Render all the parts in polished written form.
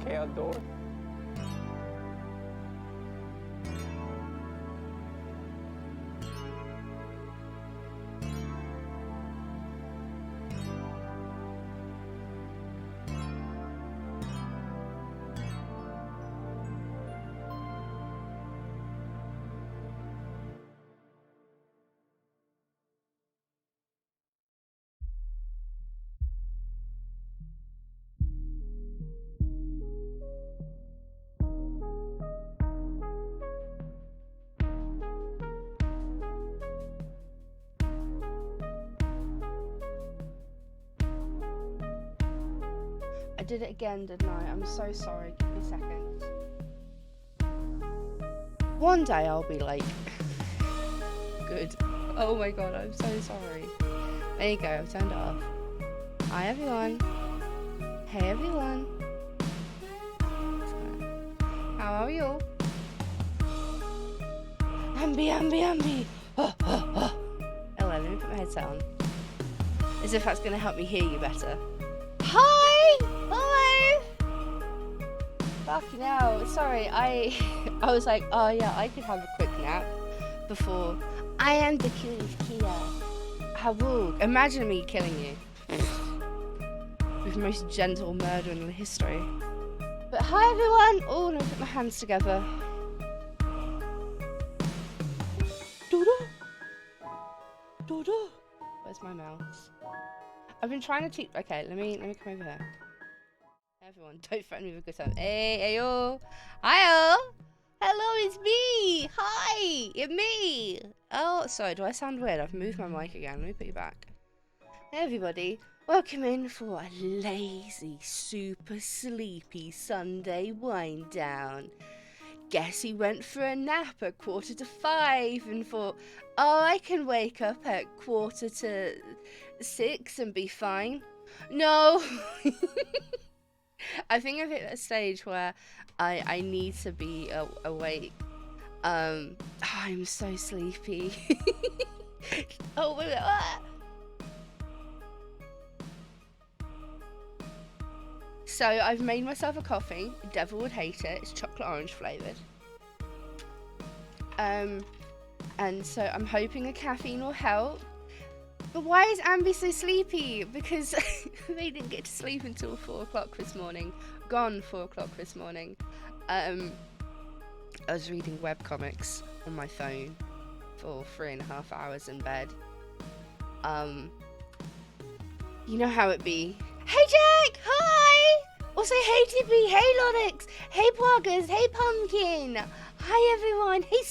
Okay, I'll do it. I did it again, didn't I? I'm so sorry. Give me a second. One day I'll be like, good. Oh my god, I'm so sorry. There you go, I've turned it off. Hi everyone. Hey everyone. How are you? Ambi. Oh. Oh, let me put my headset on. As if that's going to help me hear you better. Hi! Hello! Fucking hell. Sorry, I was like, oh yeah, I could have a quick nap before. I am the cutest Kia. How imagine me killing you. With the most gentle murder in the history. But hi everyone! Oh, let me put my hands together. Dodo. Where's my mouse? I've been trying to teach. Okay, let me come over here. Everyone, don't threaten me with a good time. Hey, ayo, hiyo. Hello, it's me. Hi, it's me. Oh, sorry. Do I sound weird? I've moved my mic again. Let me put you back. Hey, everybody. Welcome in for a lazy, super sleepy Sunday wind down. Guess he went for a nap at 5:15 and thought, oh, I can wake up at 5:45 and be fine. No. I think I've hit that stage where I need to be awake. I'm so sleepy. Oh my god. So I've made myself a coffee. Devil would hate it. It's chocolate orange flavoured. And so I'm hoping the caffeine will help. But why is Ambi so sleepy? Because they didn't get to sleep until 4 o'clock this morning. Gone 4 o'clock this morning. I was reading webcomics on my phone for 3.5 hours in bed. You know how it be. Hey Jack! Hi! Also, hey Tippy, hey Lonix, hey Poggers, hey Pumpkin! Hi everyone! Hey,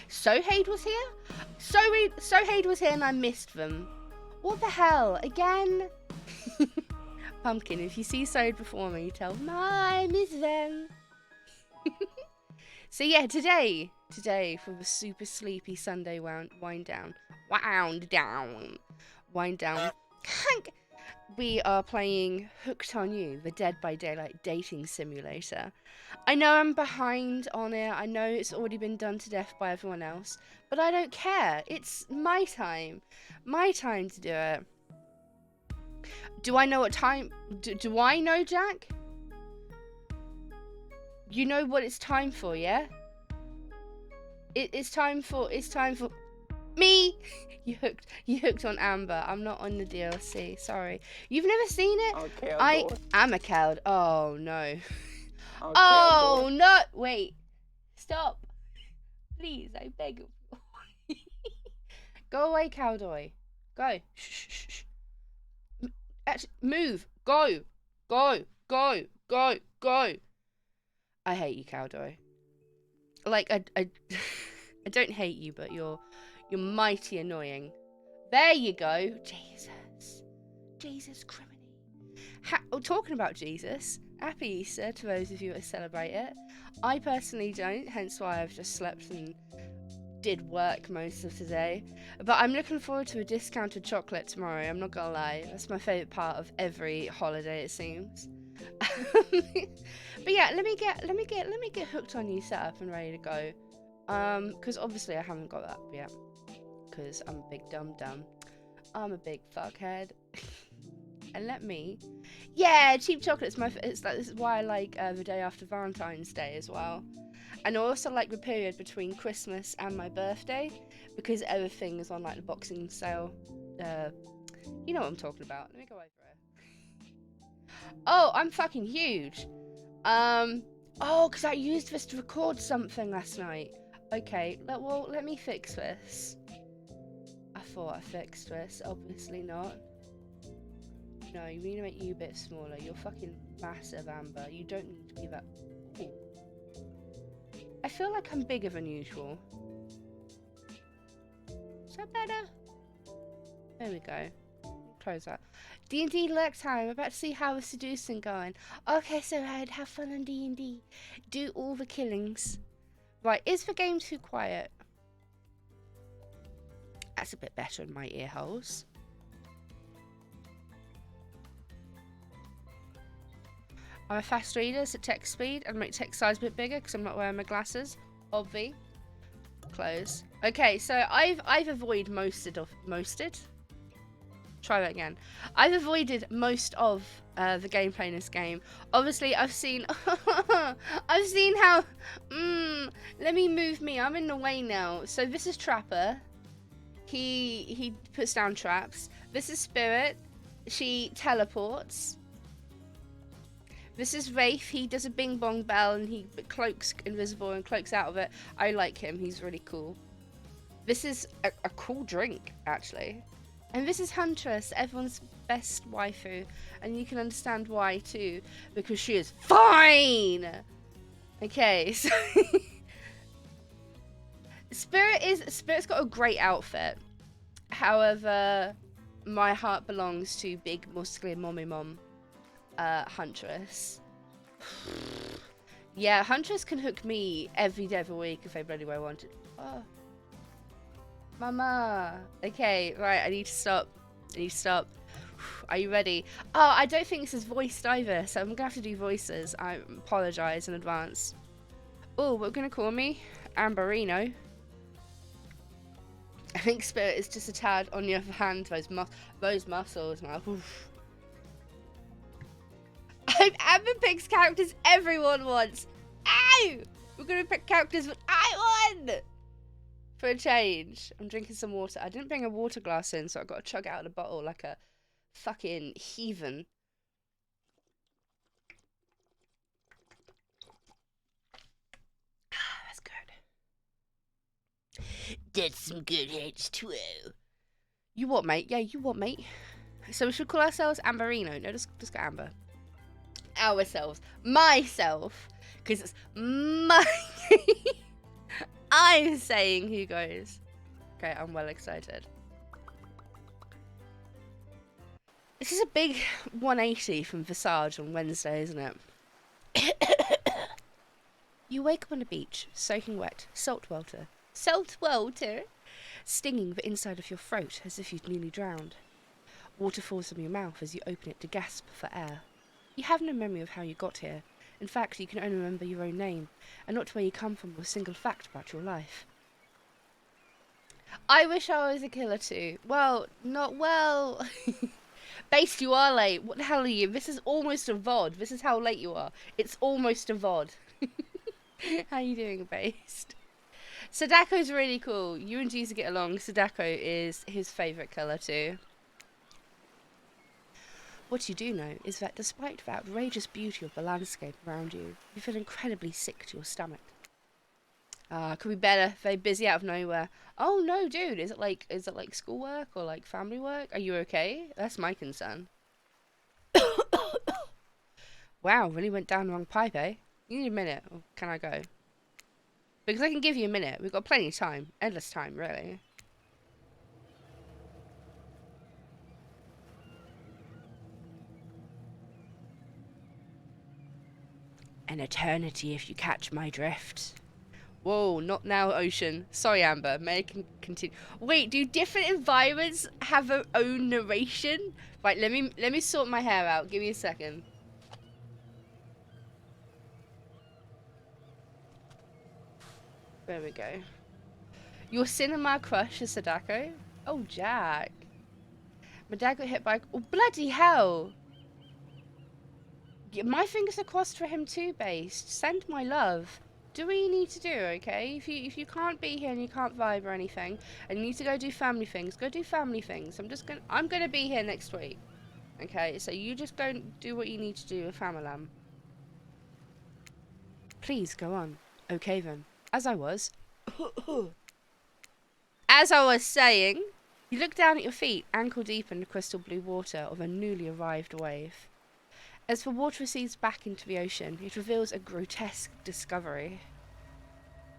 Sohaid was here? Sohaid was here and I missed them. What the hell? Again? Pumpkin, if you see Sohaid before me, tell them I miss them. So yeah, today for the super sleepy Sunday wind down. We are playing Hooked on You, the Dead by Daylight dating simulator. I know I'm behind on it. I know it's already been done to death by everyone else, but I don't care. It's my time. My time to do it. Do I know what time? Do I know, Jack? You know what it's time for, yeah? It's time for me. You hooked on Amber. I'm not on the DLC. Sorry. You've never seen it? Okay, I am a coward. Oh no. Okay, Oh no. Wait. Stop. Please, I beg of you. Go away, cowboy. Go. Shh. Actually, move. Go. I hate you, cowboy. Like I I don't hate you, but you're mighty annoying. There you go. Jesus criminy. Talking about Jesus, happy Easter to those of you that celebrate it. I personally don't, hence why I've just slept and did work most of today. But I'm looking forward to a discounted chocolate tomorrow, I'm not gonna lie. That's my favourite part of every holiday, it seems. But yeah, let me get Hooked on You set up and ready to go. Because obviously I haven't got that yet. Because I'm a big dum-dum. I'm a big fuckhead. and let me. Yeah, cheap chocolate's it's like, this is why I like the day after Valentine's Day as well. And I also like the period between Christmas and my birthday because everything is on like the Boxing sale. You know what I'm talking about. Let me go over it. Oh, I'm fucking huge. Oh, because I used this to record something last night. Okay, well, let me fix this. I thought I fixed this. Obviously not. No, you need to make you a bit smaller. You're fucking massive, Amber. You don't need to be that. Ooh. I feel like I'm bigger than usual. Is that better? There we go. Close that. D&D lurk time. We're about to see how we're seducing going. Okay, so I'd have fun on D&D. Do all the killings. Right, is the game too quiet? That's a bit better in my ear holes. I'm a fast reader, so text speed and make text size a bit bigger because I'm not wearing my glasses. Obvi. Close. Okay, so I've avoided mosted. Try that again. I've avoided most of the gameplay in this game. Obviously, I've seen I've seen how let me move me. I'm in the way now. So this is Trapper. He puts down traps. This is Spirit. She teleports. This is Wraith. He does a bing bong bell and he cloaks invisible and cloaks out of it. I like him. He's really cool. This is a cool drink, actually. And this is Huntress, everyone's best waifu. And you can understand why, too. Because she is fine! Okay, so... Spirit's got a great outfit. However, my heart belongs to big, muscular mommy mom, Huntress. Yeah, Huntress can hook me every day of the week if I bloody well wanted. Oh. Mama. Okay, right, I need to stop. Are you ready? Oh, I don't think this is voiced either, so I'm gonna have to do voices. I apologise in advance. Oh, what are gonna call me? Amberino. I think Spirit is just a tad on the other hand. Those muscles now. Oof. Amber picks characters everyone wants. Ow! We're gonna pick characters that I want! For a change. I'm drinking some water. I didn't bring a water glass in, so I got to chug out of the bottle like a fucking heathen. That's good. That's some good H2O. You what, mate? Yeah, you what, mate? So we should call ourselves Amberino. No, just go Amber. Ourselves. Myself. Because it's my... I'm saying who goes. Okay, I'm well excited. This is a big 180 from Visage on Wednesday, isn't it? You wake up on the beach, soaking wet, salt water, stinging the inside of your throat as if you'd nearly drowned. Water falls from your mouth as you open it to gasp for air. You have no memory of how you got here. In fact, you can only remember your own name, and not where you come from or a single fact about your life. I wish I was a killer too. Well, not well. Based, you are late. What the hell are you? This is almost a VOD. This is how late you are. It's almost a VOD. How you doing, Based? Sadako's really cool. You and Giza get along. Sadako is his favourite colour too. What you do know is that despite the outrageous beauty of the landscape around you, you feel incredibly sick to your stomach. Could be better. Very busy out of nowhere. Oh no, dude. Is it like schoolwork or like family work? Are you okay? That's my concern. Wow, really went down the wrong pipe, eh? You need a minute, or can I go? Because I can give you a minute. We've got plenty of time. Endless time, really. An eternity if you catch my drift. Whoa, not now, Ocean. Sorry, Amber. May I continue? Wait, do different environments have their own narration? Right, let me sort my hair out. Give me a second. There we go. Your cinema crush is Sadako? Oh, Jack. My dad got hit by... Oh, bloody hell. Yeah, my fingers are crossed for him too, Based. Send my love. Do what you need to do, okay? If you can't be here and you can't vibe or anything, and you need to go do family things, go do family things. I'm gonna be here next week. Okay, so you just go and do what you need to do with Famalam. Please go on. Okay then. As I was saying, you look down at your feet, ankle deep in the crystal blue water of a newly arrived wave. As the water recedes back into the ocean, it reveals a grotesque discovery.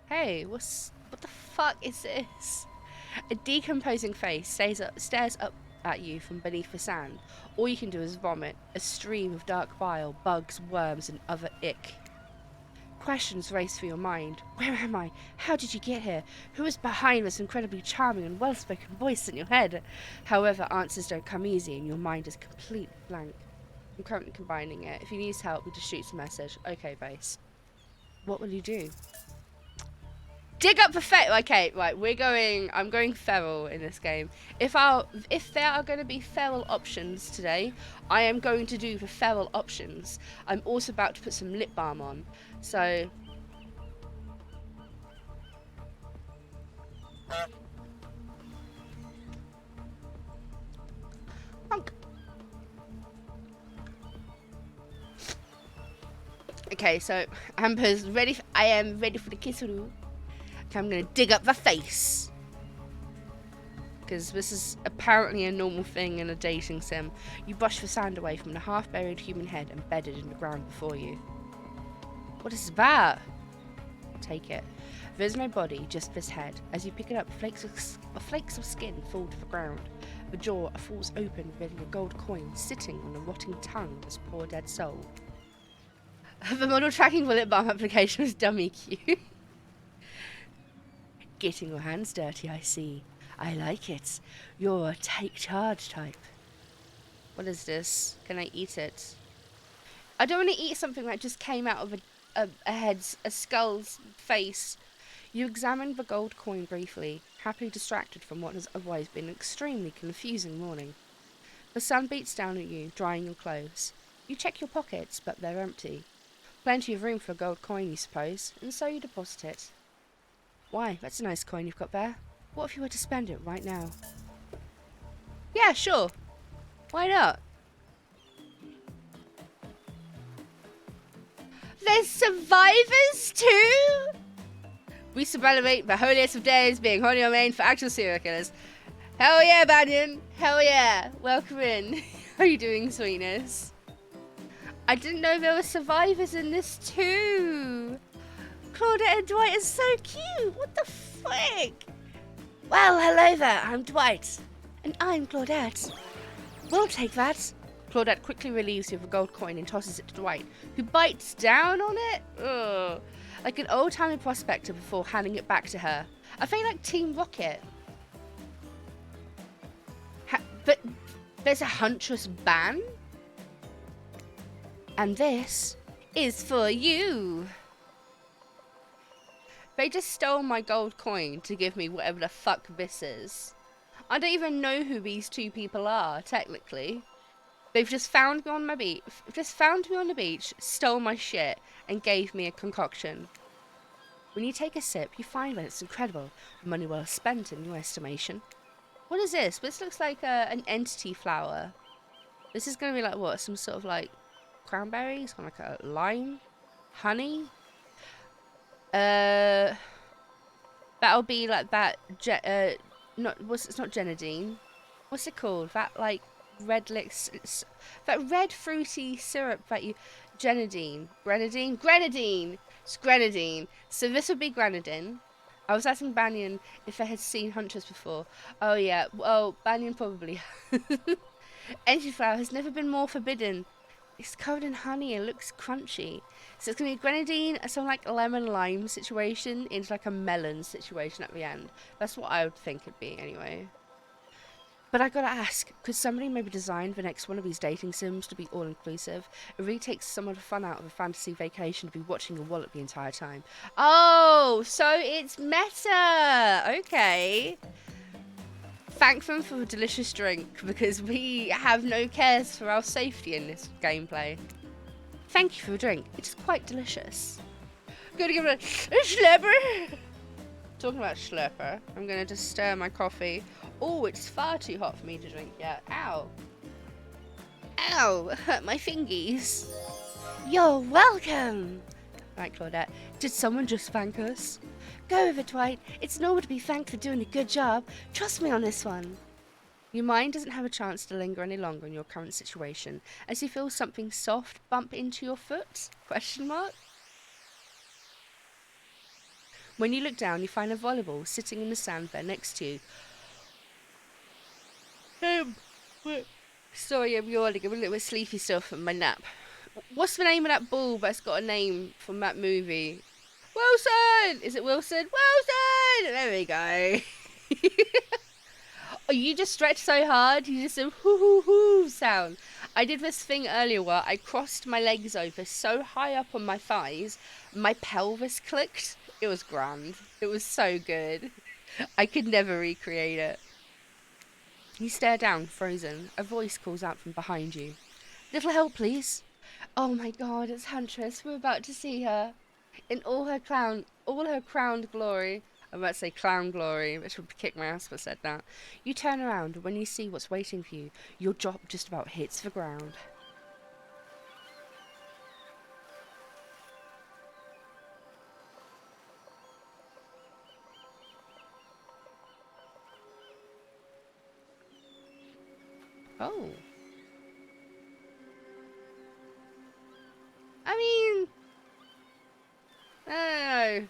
Hey, what the fuck is this? A decomposing face stares up at you from beneath the sand. All you can do is vomit, a stream of dark bile, bugs, worms, and other ick. Questions race through your mind. Where am I? How did you get here? Who is behind this incredibly charming and well-spoken voice in your head? However, answers don't come easy and your mind is completely blank. I'm currently combining it. If he needs help, he just shoots a message. Okay, base. What will you do? Dig up the okay, right, I'm going feral in this game. If there are going to be feral options today, I am going to do the feral options. I'm also about to put some lip balm on. So okay, so Amber's ready. I am ready for the kisuru. I'm gonna dig up the face. Because this is apparently a normal thing in a dating sim. You brush the sand away from the half-buried human head embedded in the ground before you. What is that? Take it. There's no body, just this head. As you pick it up, flakes of skin fall to the ground. The jaw falls open, revealing a gold coin sitting on the rotting tongue of this poor dead soul. The model tracking bullet balm application was dummy cute. Getting your hands dirty, I see. I like it. You're a take charge type. What is this? Can I eat it? I don't want to eat something that just came out of a skull's face. You examine the gold coin briefly, happily distracted from what has otherwise been an extremely confusing morning. The sun beats down at you, drying your clothes. You check your pockets, but they're empty. Plenty of room for a gold coin, you suppose, and so you deposit it. Why, that's a nice coin you've got there. What if you were to spend it right now? Yeah, sure. Why not? There's survivors too? We celebrate the holiest of days, being holy or main for actual serial killers. Hell yeah, Banyan. Hell yeah. Welcome in. How are you doing, sweetness? I didn't know there were survivors in this too. Claudette and Dwight is so cute. What the frick? Well, hello there. I'm Dwight. And I'm Claudette. We'll take that. Claudette quickly relieves you of a gold coin and tosses it to Dwight, who bites down on it. Ugh. Like an old-timey prospector before handing it back to her. I feel like Team Rocket. But there's a Huntress ban? And this is for you. They just stole my gold coin to give me whatever the fuck this is. I don't even know who these two people are, technically. They've just found me on my beach, stole my shit, and gave me a concoction. When you take a sip, you find that it's incredible. Money well spent in your estimation. What is this? This looks like an entity flower. This is going to be like what? Some sort of like cranberries? Or like a lime? Honey? That'll be like that, it's not Genadine. What's it called? That like red that red fruity syrup that you, Grenadine. It's grenadine. So this would be grenadine. I was asking Banyan if I had seen Huntress before. Oh yeah, well, Banyan probably. Entity flower has never been more forbidden. It's covered in honey and looks crunchy. So it's going to be grenadine, some like lemon lime situation into like a melon situation at the end. That's what I would think it'd be anyway. But I gotta ask, could somebody maybe design the next one of these dating sims to be all-inclusive? It really takes some of the fun out of a fantasy vacation to be watching your wallet the entire time. Oh, so it's meta! Okay. Thank them for a delicious drink, because we have no cares for our safety in this gameplay. Thank you for a drink. It's quite delicious. Gonna give it a slurper. Talking about slurper, I'm gonna just stir my coffee. Oh, it's far too hot for me to drink yet. Ow. Ow, hurt my fingies. You're welcome. Right, Claudette. Did someone just thank us? Go with it, Dwight. It's normal to be thanked for doing a good job. Trust me on this one. Your mind doesn't have a chance to linger any longer in your current situation, as you feel something soft bump into your foot? Question mark? When you look down, you find a volleyball sitting in the sand there next to you. Sorry, I'm yawning. I'm a little bit sleepy still from my nap. What's the name of that ball that's got a name from that movie? Wilson! Is it Wilson? Wilson! There we go. Oh, you just stretch so hard, you just a hoo hoo hoo sound. I did this thing earlier where I crossed my legs over so high up on my thighs, my pelvis clicked. It was grand. It was so good. I could never recreate it. You stare down, frozen. A voice calls out from behind you. Little help, please. Oh my god, it's Huntress. We're about to see her. In all her crowned glory. I'm about to say clown glory, which would kick my ass if I said that. You turn around, and when you see what's waiting for you, your jaw just about hits the ground. Oh. I mean, I don't know.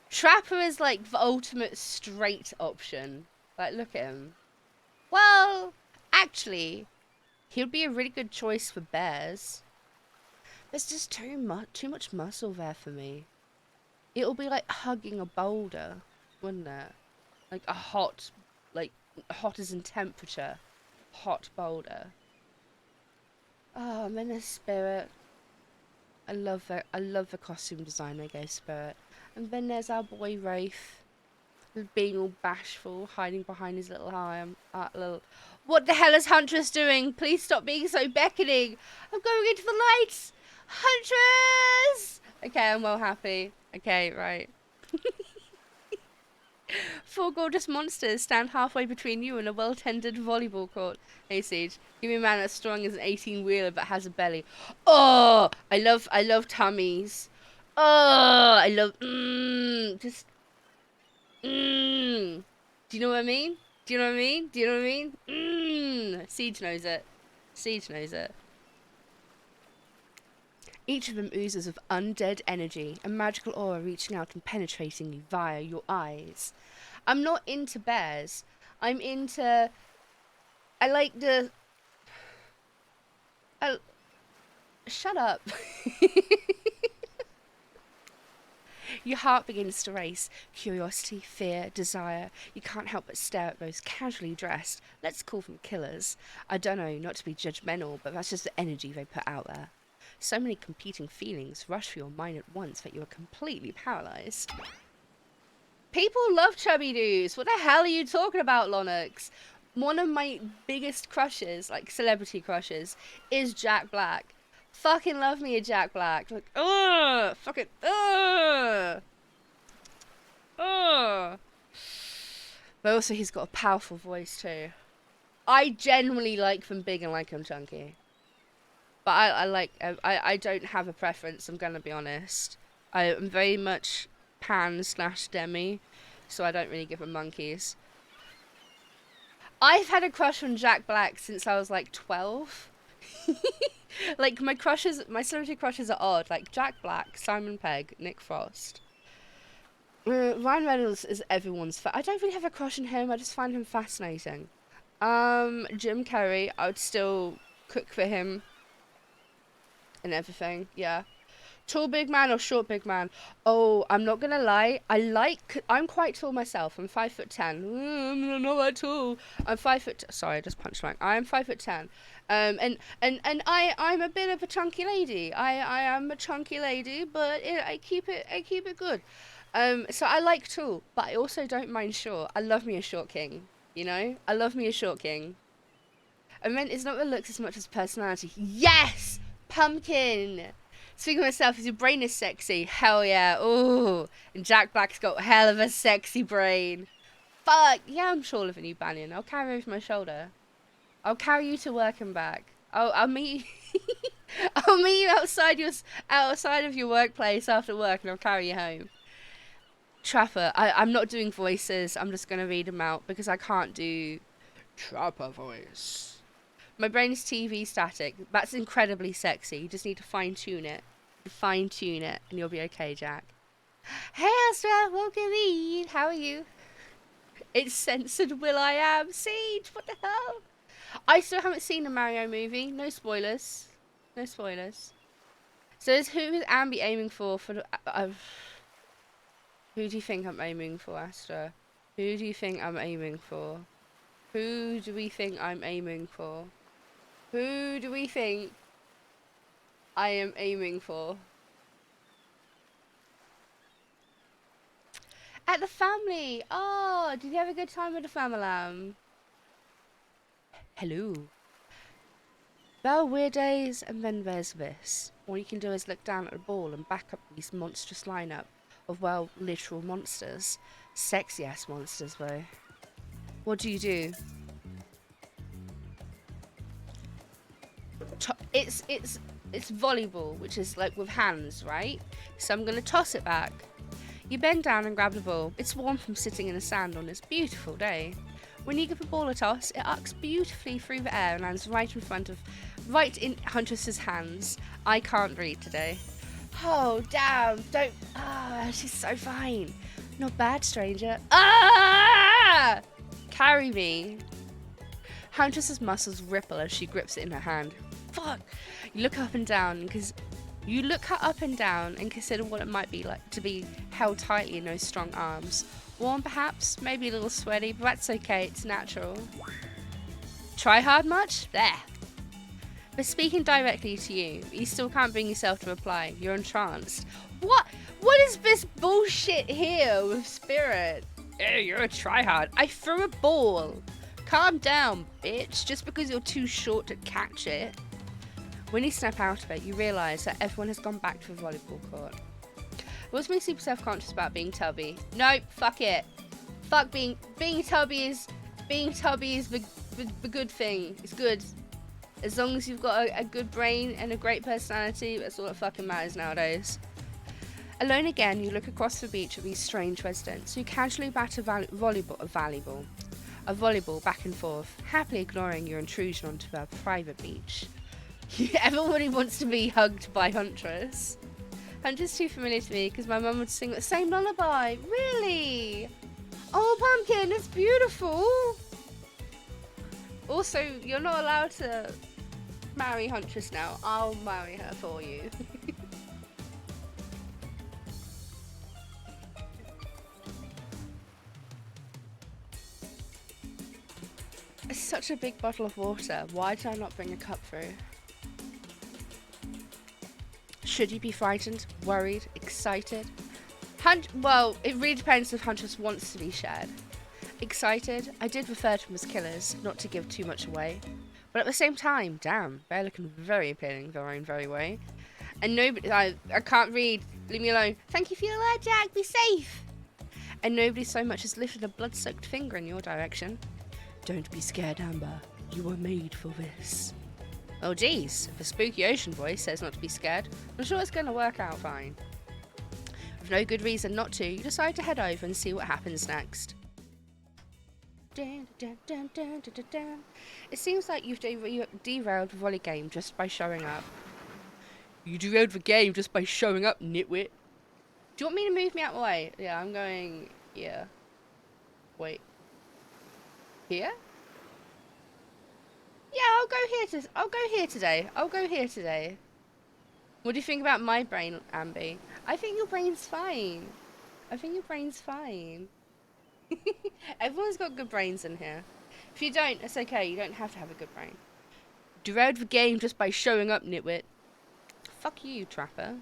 Trapper is like the ultimate straight option. Like, look at him. Well, actually, he would be a really good choice for bears. There's just too much muscle there for me. It'll be like hugging a boulder, wouldn't it? Like a hot as in temperature, hot boulder. Oh, I'm in a spirit. I love the costume design they gave Spirit. And then there's our boy Rafe, being all bashful, hiding behind his little little. What the hell is Huntress doing? Please stop being so beckoning. I'm going into the lights. Huntress! Okay, I'm well happy. Okay, right. Four gorgeous monsters stand halfway between you and a well-tended volleyball court. Hey, Siege, give me a man as strong as an 18-wheeler but has a belly. Oh, I love tummies. Oh, I love, just, Do you know what I mean? Do you know what I mean? Do you know what I mean? Siege knows it. Siege knows it. Each of them oozes of undead energy, a magical aura reaching out and penetrating you via your eyes. I'm not into bears. I'm into... I like the... Shut up. Your heart begins to race. Curiosity, fear, desire. You can't help but stare at those casually dressed, let's call them killers. I don't know, not to be judgmental, but that's just the energy they put out there. So many competing feelings rush through your mind at once that you are completely paralyzed. People love chubby dudes. What the hell are you talking about, Lonnox? One of my biggest crushes, like celebrity crushes, is Jack Black. Fucking love me a Jack Black. Like, ugh, fucking, ugh. Ugh. But also he's got a powerful voice too. I genuinely like them big and like them chunky. But I don't have a preference, I'm gonna be honest. I am very much pan/demi, so I don't really give a monkeys. I've had a crush on Jack Black since I was like 12. Like my celebrity crushes are odd. Like Jack Black, Simon Pegg, Nick Frost. Ryan Reynolds is everyone's I don't really have a crush on him, I just find him fascinating. Jim Carrey, I would still cook for him. And everything, yeah. Tall big man or short big man? Oh, I'm not gonna lie. I'm quite tall myself. I'm 5'10". I'm not that tall. I'm 5'. Sorry, I just punched my. I am 5'10". And I'm a bit of a chunky lady. I am a chunky lady, but I keep it good. So I like tall, but I also don't mind short. I love me a short king. You know? I love me a short king. I meant it's not the looks as much as personality. Yes! Pumpkin! Speaking of myself, your brain is sexy. Hell yeah. Ooh. And Jack Black's got hell of a sexy brain. Fuck. Yeah, I'm taller than you, Banyan. I'll carry you over my shoulder. I'll carry you to work and back. I'll meet you. I'll meet you outside of your workplace after work, and I'll carry you home. Trapper. I'm not doing voices. I'm just gonna read them out because I can't do Trapper voice. My brain is TV static. That's incredibly sexy. You just need to fine tune it. Fine tune it, and you'll be okay, Jack. Hey, Astra, welcome in. How are you? It's censored. Will I am Siege. What the hell? I still haven't seen the Mario movie. No spoilers. No spoilers. So who is Ambi aiming for the? Who do you think I'm aiming for, Astra? Who do you think I'm aiming for? Who do we think I'm aiming for? Who do we think I am aiming for? At the family! Oh, did you have a good time with the family? Hello. There are weird days, and then there's this. All you can do is look down at the ball and back up these monstrous lineup of, well, literal monsters. Sexy-ass monsters, though. What do you do? It's volleyball, which is like with hands, right? So I'm gonna toss it back. You bend down and grab the ball. It's warm from sitting in the sand on this beautiful day. When you give the ball a toss, it arcs beautifully through the air and lands right in Huntress's hands. I can't read today. Oh, damn. Don't. Ah, she's so fine. Not bad, stranger. Ah! Carry me. Huntress's muscles ripple as she grips it in her hand. Fuck. You look up and down because you look her up and down and consider what it might be like to be held tightly in those strong arms. Warm perhaps, maybe a little sweaty, but that's okay, it's natural. Try hard much? There. But speaking directly to you, you still can't bring yourself to reply. You're entranced. What is this bullshit here with Spirit? Oh, you're a tryhard. I threw a ball. Calm down, bitch, just because you're too short to catch it. When you snap out of it, you realise that everyone has gone back to the volleyball court. It was me super self-conscious about being tubby. Nope, fuck it. Fuck being tubby is the good thing. It's good. As long as you've got a good brain and a great personality, that's all that fucking matters nowadays. Alone again, you look across the beach at these strange residents who casually bat a volleyball back and forth, happily ignoring your intrusion onto their private beach. Everybody wants to be hugged by Huntress. Huntress too familiar to me because my mum would sing the same lullaby. Really? Oh, Pumpkin, that's beautiful. Also, you're not allowed to marry Huntress now. I'll marry her for you. It's such a big bottle of water. Why did I not bring a cup through? Should you be frightened, worried, excited? Well, it really depends if Huntress wants to be shared. Excited? I did refer to them as killers, not to give too much away. But at the same time, damn, they're looking very appealing their own very way. And nobody, I can't read, leave me alone. Thank you for your word, Jack, be safe! And nobody so much as lifted a blood-soaked finger in your direction. Don't be scared, Amber. You were made for this. Oh geez, if a spooky ocean voice says not to be scared, I'm sure it's going to work out fine. With no good reason not to, you decide to head over and see what happens next. It seems like you've derailed the volley game just by showing up. You derailed the game just by showing up, nitwit. Do you want me to move me out of the way? Yeah, I'm going... yeah. Wait. Here? Yeah, I'll go here today. What do you think about my brain, Ambi? I think your brain's fine. Everyone's got good brains in here. If you don't, it's okay. You don't have to have a good brain. Derailed the game just by showing up, nitwit. Fuck you, Trapper.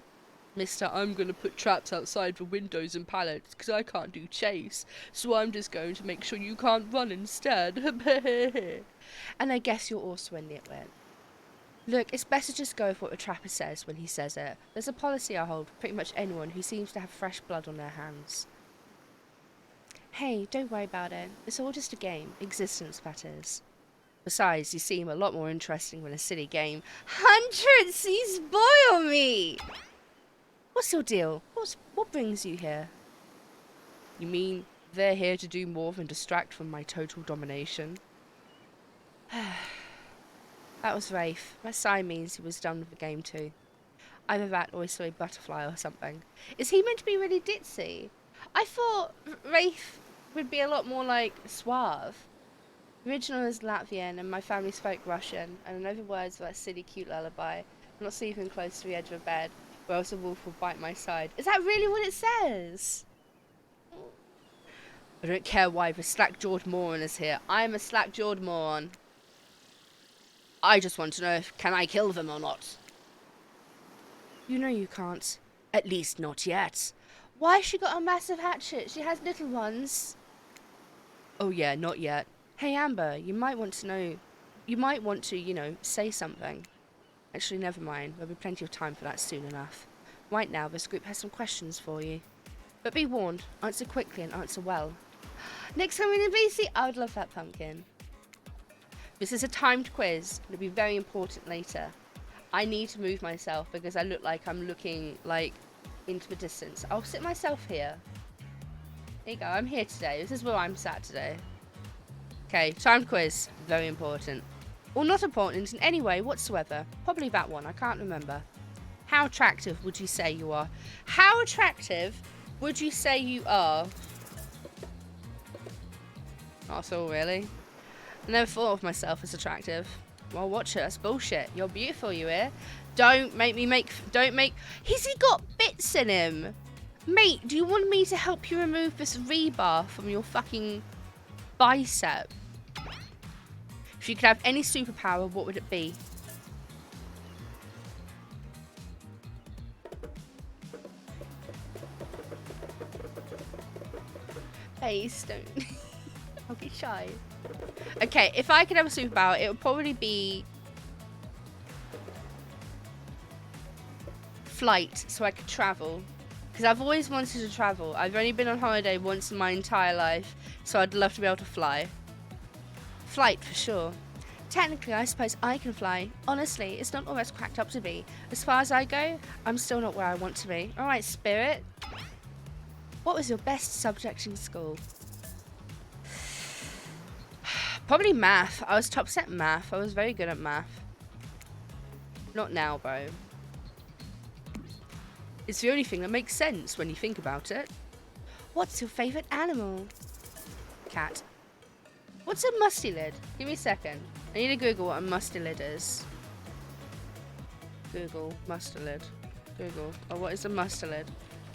Mister, I'm going to put traps outside the windows and pallets because I can't do chase. So I'm just going to make sure you can't run instead. And I guess you're also a nitwit. Look, it's better just go with what the trapper says when he says it. There's a policy I hold for pretty much anyone who seems to have fresh blood on their hands. Hey, don't worry about it. It's all just a game. Existence, that is. Besides, you seem a lot more interesting than a silly game. Huntress, you spoil me! What's your deal? What brings you here? You mean they're here to do more than distract from my total domination? That was Rafe. That sign means he was done with the game too. Either that or he saw a butterfly or something. Is he meant to be really ditzy? I thought Rafe would be a lot more like suave. Original is Latvian and my family spoke Russian, and I know the words of that silly cute lullaby. I'm not sleeping close to the edge of bed, or else a wolf will bite my side. Is that really what it says? I don't care why the slack-jawed moron is here. I'm a slack-jawed moron. I just want to know if can I kill them or not. You know you can't. At least not yet. Why has she got a massive hatchet? She has little ones. Oh yeah, not yet. Hey Amber, you might want to, you know, say something. Actually, never mind. There'll be plenty of time for that soon enough. Right now, this group has some questions for you. But be warned, answer quickly and answer well. Next time in VC, I would love that pumpkin. This is a timed quiz. It'll be very important later. I need to move myself because I look like I'm looking, like, into the distance. I'll sit myself here. There you go, I'm here today. This is where I'm sat today. Okay, timed quiz. Very important. Or not important in any way whatsoever. Probably that one, I can't remember. How attractive would you say you are? How attractive would you say you are? Not all, really. I never thought of myself as attractive. Well, watch it. That's bullshit. You're beautiful, you hear? Don't make. Has he got bits in him? Mate, do you want me to help you remove this rebar from your fucking bicep? If you could have any superpower, what would it be? Please don't. I'll be shy. Okay, if I could have a superpower, it would probably be flight, so I could travel. Because I've always wanted to travel. I've only been on holiday once in my entire life, so I'd love to be able to fly. Flight, for sure. Technically, I suppose I can fly. Honestly, it's not all that's cracked up to be. As far as I go, I'm still not where I want to be. Alright, Spirit. What was your best subject in school? Probably math. I was top set math. I was very good at math. Not now, bro. It's the only thing that makes sense when you think about it. What's your favourite animal? Cat. What's a musty lid? Give me a second. I need to Google what a musty lid is. Google musty lid. Google. Oh, what is a musty lid?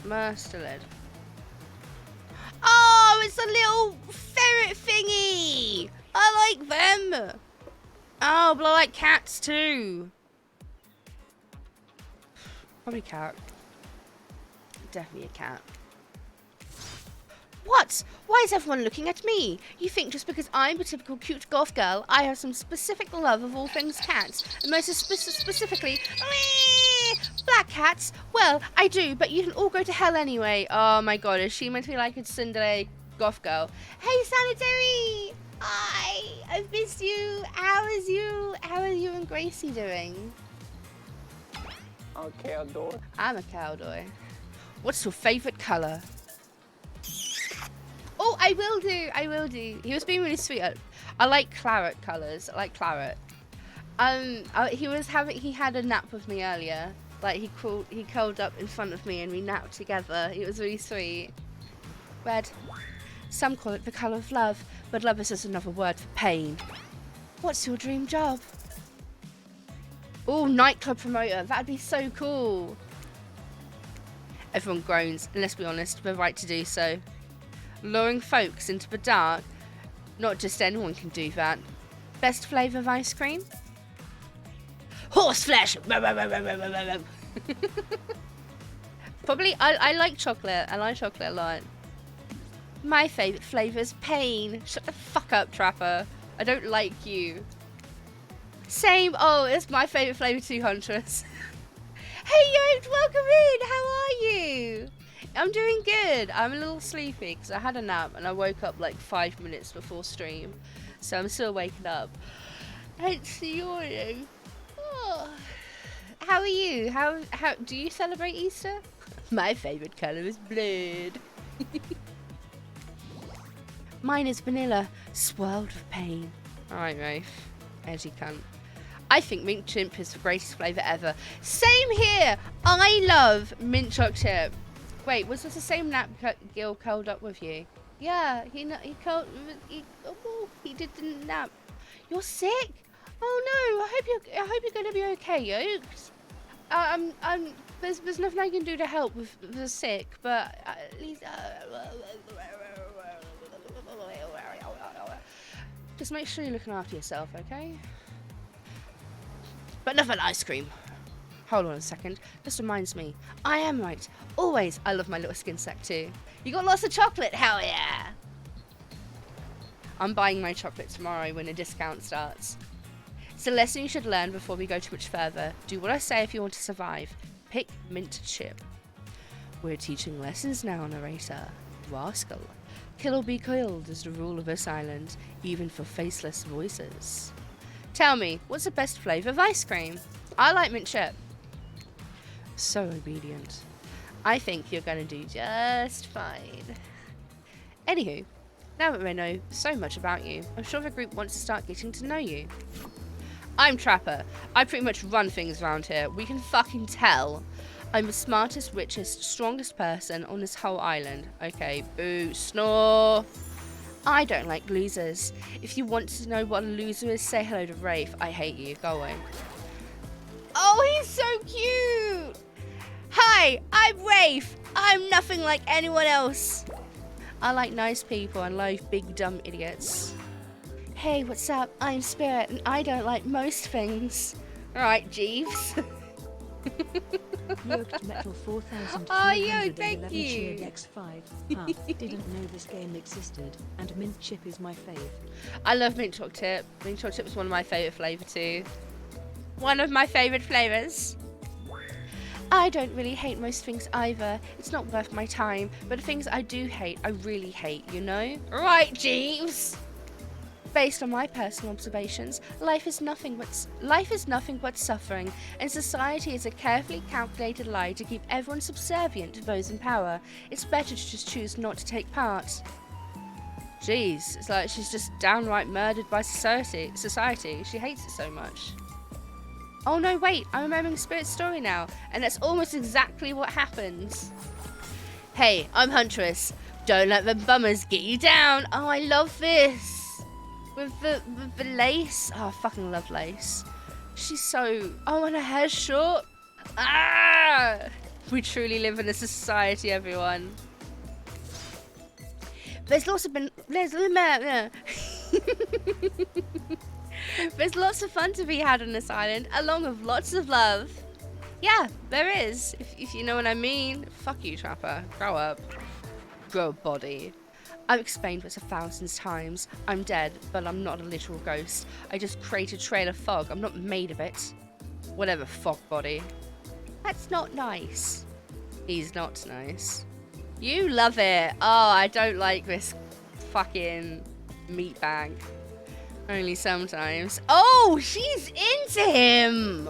Musty lid. Oh, it's a little ferret thingy. I like them. Oh, but I like cats too. Probably cat. Definitely a cat. What? Why is everyone looking at me? You think just because I'm a typical cute goth girl, I have some specific love of all things cats, and most specifically, black cats? Well, I do, but you can all go to hell anyway. Oh my god, is she meant to be like a Cinderella goth girl? Hey, Sanitary! Hi! I've missed you. How are you and Gracie doing? I'm a cowboy. I'm a cowboy. What's your favourite colour? Oh, I will do. He was being really sweet. I like claret colours. I like claret. He had a nap with me earlier. Like he curled up in front of me and we napped together. It was really sweet. Red. Some call it the colour of love, but love is just another word for pain. What's your dream job? Oh, nightclub promoter. That'd be so cool. Everyone groans, and let's be honest, we're right to do so. Luring folks into the dark, not just anyone can do that. Best flavour of ice cream? Horse flesh! Probably, I like chocolate. I like chocolate a lot. My favourite flavour is pain. Shut the fuck up, Trapper. I don't like you. Same. Oh, it's my favourite flavour too, Huntress. Hey, Yoked, welcome in. How are you? I'm doing good. I'm a little sleepy because I had a nap and I woke up like 5 minutes before stream. So I'm still waking up. Hence yawning. Oh. How are you? How do you celebrate Easter? My favourite colour is blood. Mine is vanilla, swirled with pain. Alright, Rafe. Edgy cunt. I think mint chip is the greatest flavour ever. Same here! I love mint choc chip. Wait, was this the same nap Gil curled up with you? Yeah, he didn't nap. You're sick? Oh no! I hope you're gonna be okay, Yokes. There's nothing I can do to help with the sick, but at least just make sure you're looking after yourself, okay? But enough about ice cream. Hold on a second. This reminds me. I am right. Always. I love my little skin sack too. You got lots of chocolate. Hell yeah. I'm buying my chocolate tomorrow when a discount starts. It's a lesson you should learn before we go too much further. Do what I say if you want to survive. Pick mint chip. We're teaching lessons now, narrator. Rascal. Kill or be killed is the rule of this island, even for faceless voices. Tell me, what's the best flavour of ice cream? I like mint chip. So obedient. I think you're going to do just fine. Anywho, now that we know so much about you, I'm sure the group wants to start getting to know you. I'm Trapper. I pretty much run things around here. We can fucking tell. I'm the smartest, richest, strongest person on this whole island. Okay, boo, snore. I don't like losers. If you want to know what a loser is, say hello to Rafe. I hate you. Go away. Oh, he's so cute. Hi, I'm Rafe. I'm nothing like anyone else. I like nice people and loathe big dumb idiots. Hey, what's up? I'm Spirit and I don't like most things. Alright, Jeeves. Yoked Metal 4000. Oh, yo, thank you. X5. Huh, didn't know this game existed, and mint chip is my fave. I love mint choc chip. Mint choc chip is one of my favourite flavours too. One of my favourite flavours. I don't really hate most things either. It's not worth my time. But the things I do hate, I really hate, you know? Right, Jeeves! Based on my personal observations, life is nothing but suffering, and society is a carefully calculated lie to keep everyone subservient to those in power. It's better to just choose not to take part. Jeez, it's like she's just downright murdered by society. She hates it so much. Oh no, wait, I'm remembering Spirit's story now, and that's almost exactly what happens. Hey, I'm Huntress. Don't let the bummers get you down. Oh, I love this. With the lace. Oh, I fucking love lace. She's so... Oh, and her hair's short. Ah! We truly live in a society, everyone. There's lots of... There's lots of fun to be had on this island, along with lots of love. Yeah, there is. If you know what I mean. Fuck you, Trapper. Grow up. Grow a body. I've explained this 1,000 times. I'm dead, but I'm not a literal ghost. I just create a trail of fog. I'm not made of it. Whatever, fog body. That's not nice. He's not nice. You love it. Oh, I don't like this fucking meat bag. Only sometimes. Oh, she's into him.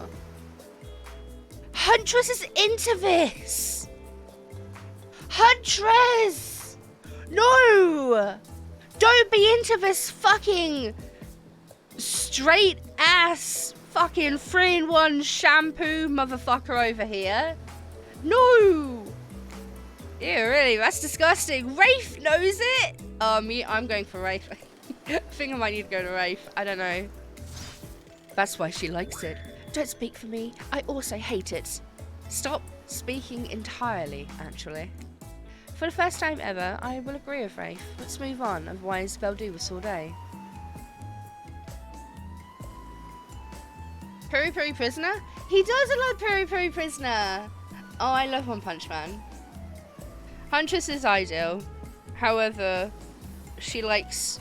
Huntress is into this. Huntress! No! Don't be into this fucking straight ass fucking 3-in-1 shampoo motherfucker over here. No! Ew, really, that's disgusting. Rafe knows it! I'm going for Rafe. I think I might need to go to Rafe. I don't know. That's why she likes it. Don't speak for me. I also hate it. Stop speaking entirely, actually. For the first time ever, I will agree with Rafe. Let's move on, otherwise they'll do this all day. Peri Peri Prisoner? He does love Peri Peri Prisoner! Oh, I love One Punch Man. Huntress is ideal. However, she likes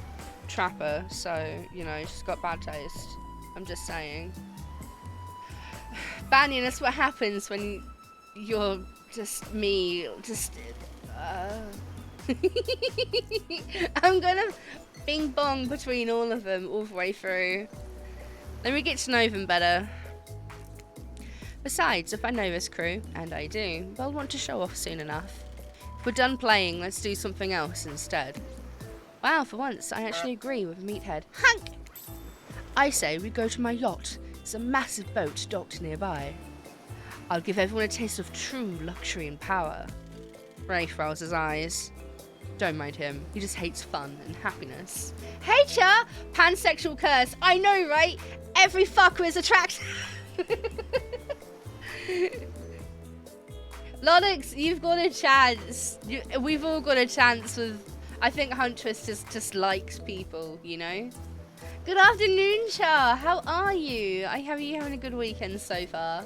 Trapper, so, you know, she's got bad taste. I'm just saying. Banyan, that's what happens when you're just me. Just, I'm gonna bing bong between all of them all the way through. Let me get to know them better. Besides, if I know this crew, and I do, they'll want to show off soon enough. If we're done playing, let's do something else instead. Wow, for once, I actually agree with Meathead. Hank! I say we go to my yacht. It's a massive boat docked nearby. I'll give everyone a taste of true luxury and power. Rafe rolls his eyes. Don't mind him. He just hates fun and happiness. Hey, cha! Pansexual curse. I know, right? Every fucker is attracted. Lonix, you've got a chance. We've all got a chance with... I think Huntress just likes people, you know? Good afternoon, Cha. How are you? Are you having a good weekend so far?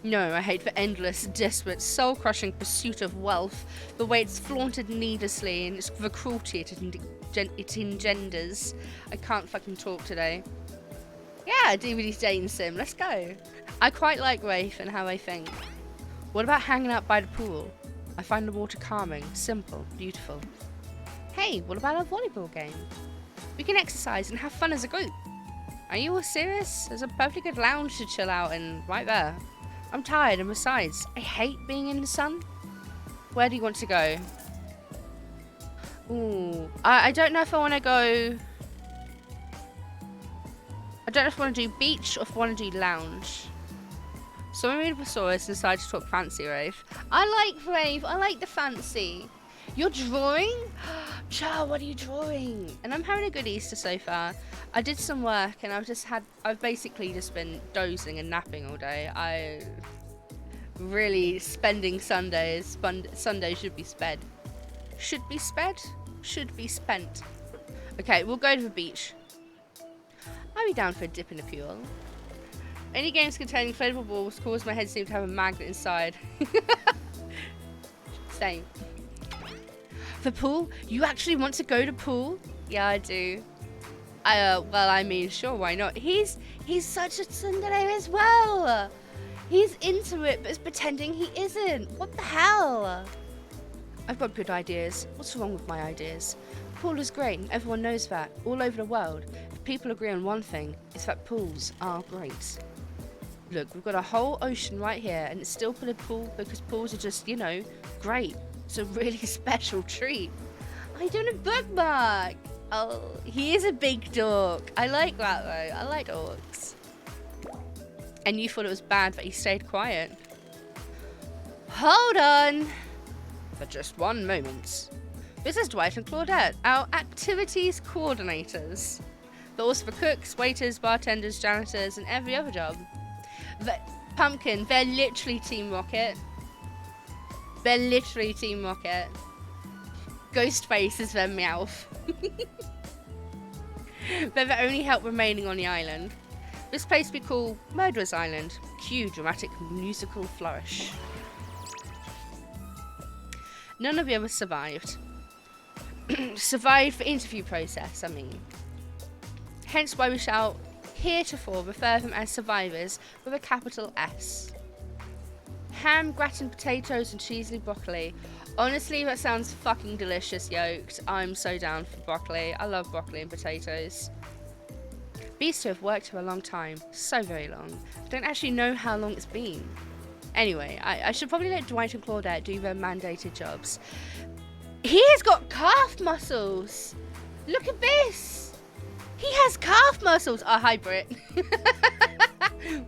No, I hate the endless, desperate, soul-crushing pursuit of wealth, the way it's flaunted needlessly, and the cruelty it engenders. I can't fucking talk today. Yeah, DVD dating sim, let's go. I quite like Rafe and how they think. What about hanging out by the pool? I find the water calming, simple, beautiful. Hey, what about a volleyball game? We can exercise and have fun as a group. Are you all serious? There's a perfectly good lounge to chill out in right there. I'm tired, and besides, I hate being in the sun. Where do you want to go? Ooh, I don't know if I want to go... I don't know if I want to do beach or if I want to do lounge. So when we saw us and decided to talk fancy, Rafe. I like Rafe, I like the fancy. You're drawing? Cha, what are you drawing? And I'm having a good Easter so far. I did some work and I've basically just been dozing and napping all day. I really spending Sundays. Sunday should be sped. Should be sped? Should be spent. Okay, we'll go to the beach. I'll be down for a dip in the pool. Any games containing inflatable balls cause my head seem to have a magnet inside. Same. The pool? You actually want to go to pool? Yeah, I do. Well, I mean, sure, why not? He's such a tsundere as well. He's into it, but is pretending he isn't. What the hell? I've got good ideas. What's wrong with my ideas? Pool is great, and everyone knows that. All over the world. If people agree on one thing, it's that pools are great. Look, we've got a whole ocean right here, and it's still full of pool because pools are just, you know, great. It's a really special treat. I'm doing a bookmark. Oh, he is a big dork. I like that though. I like dorks. And you thought it was bad that he stayed quiet. Hold on. For just one moment. This is Dwight and Claudette, our activities coordinators. They're also for cooks, waiters, bartenders, janitors, and every other job. Pumpkin, they're literally Team Rocket. They're literally Team Rocket. Ghostface is their Meowth. They're the only help remaining on the island. This place we call Murderer's Island. Cue dramatic musical flourish. None of the others survived. Survived the interview process, I mean. Hence why we shall heretofore refer them as survivors with a capital S. Ham, gratin potatoes, and cheesy broccoli. Honestly, that sounds fucking delicious, yoked. I'm so down for broccoli. I love broccoli and potatoes. These two have worked for a long time. So very long. I don't actually know how long it's been. Anyway, I should probably let Dwight and Claudette do their mandated jobs. He has got calf muscles! Look at this! He has calf muscles! Oh, hi, Britt.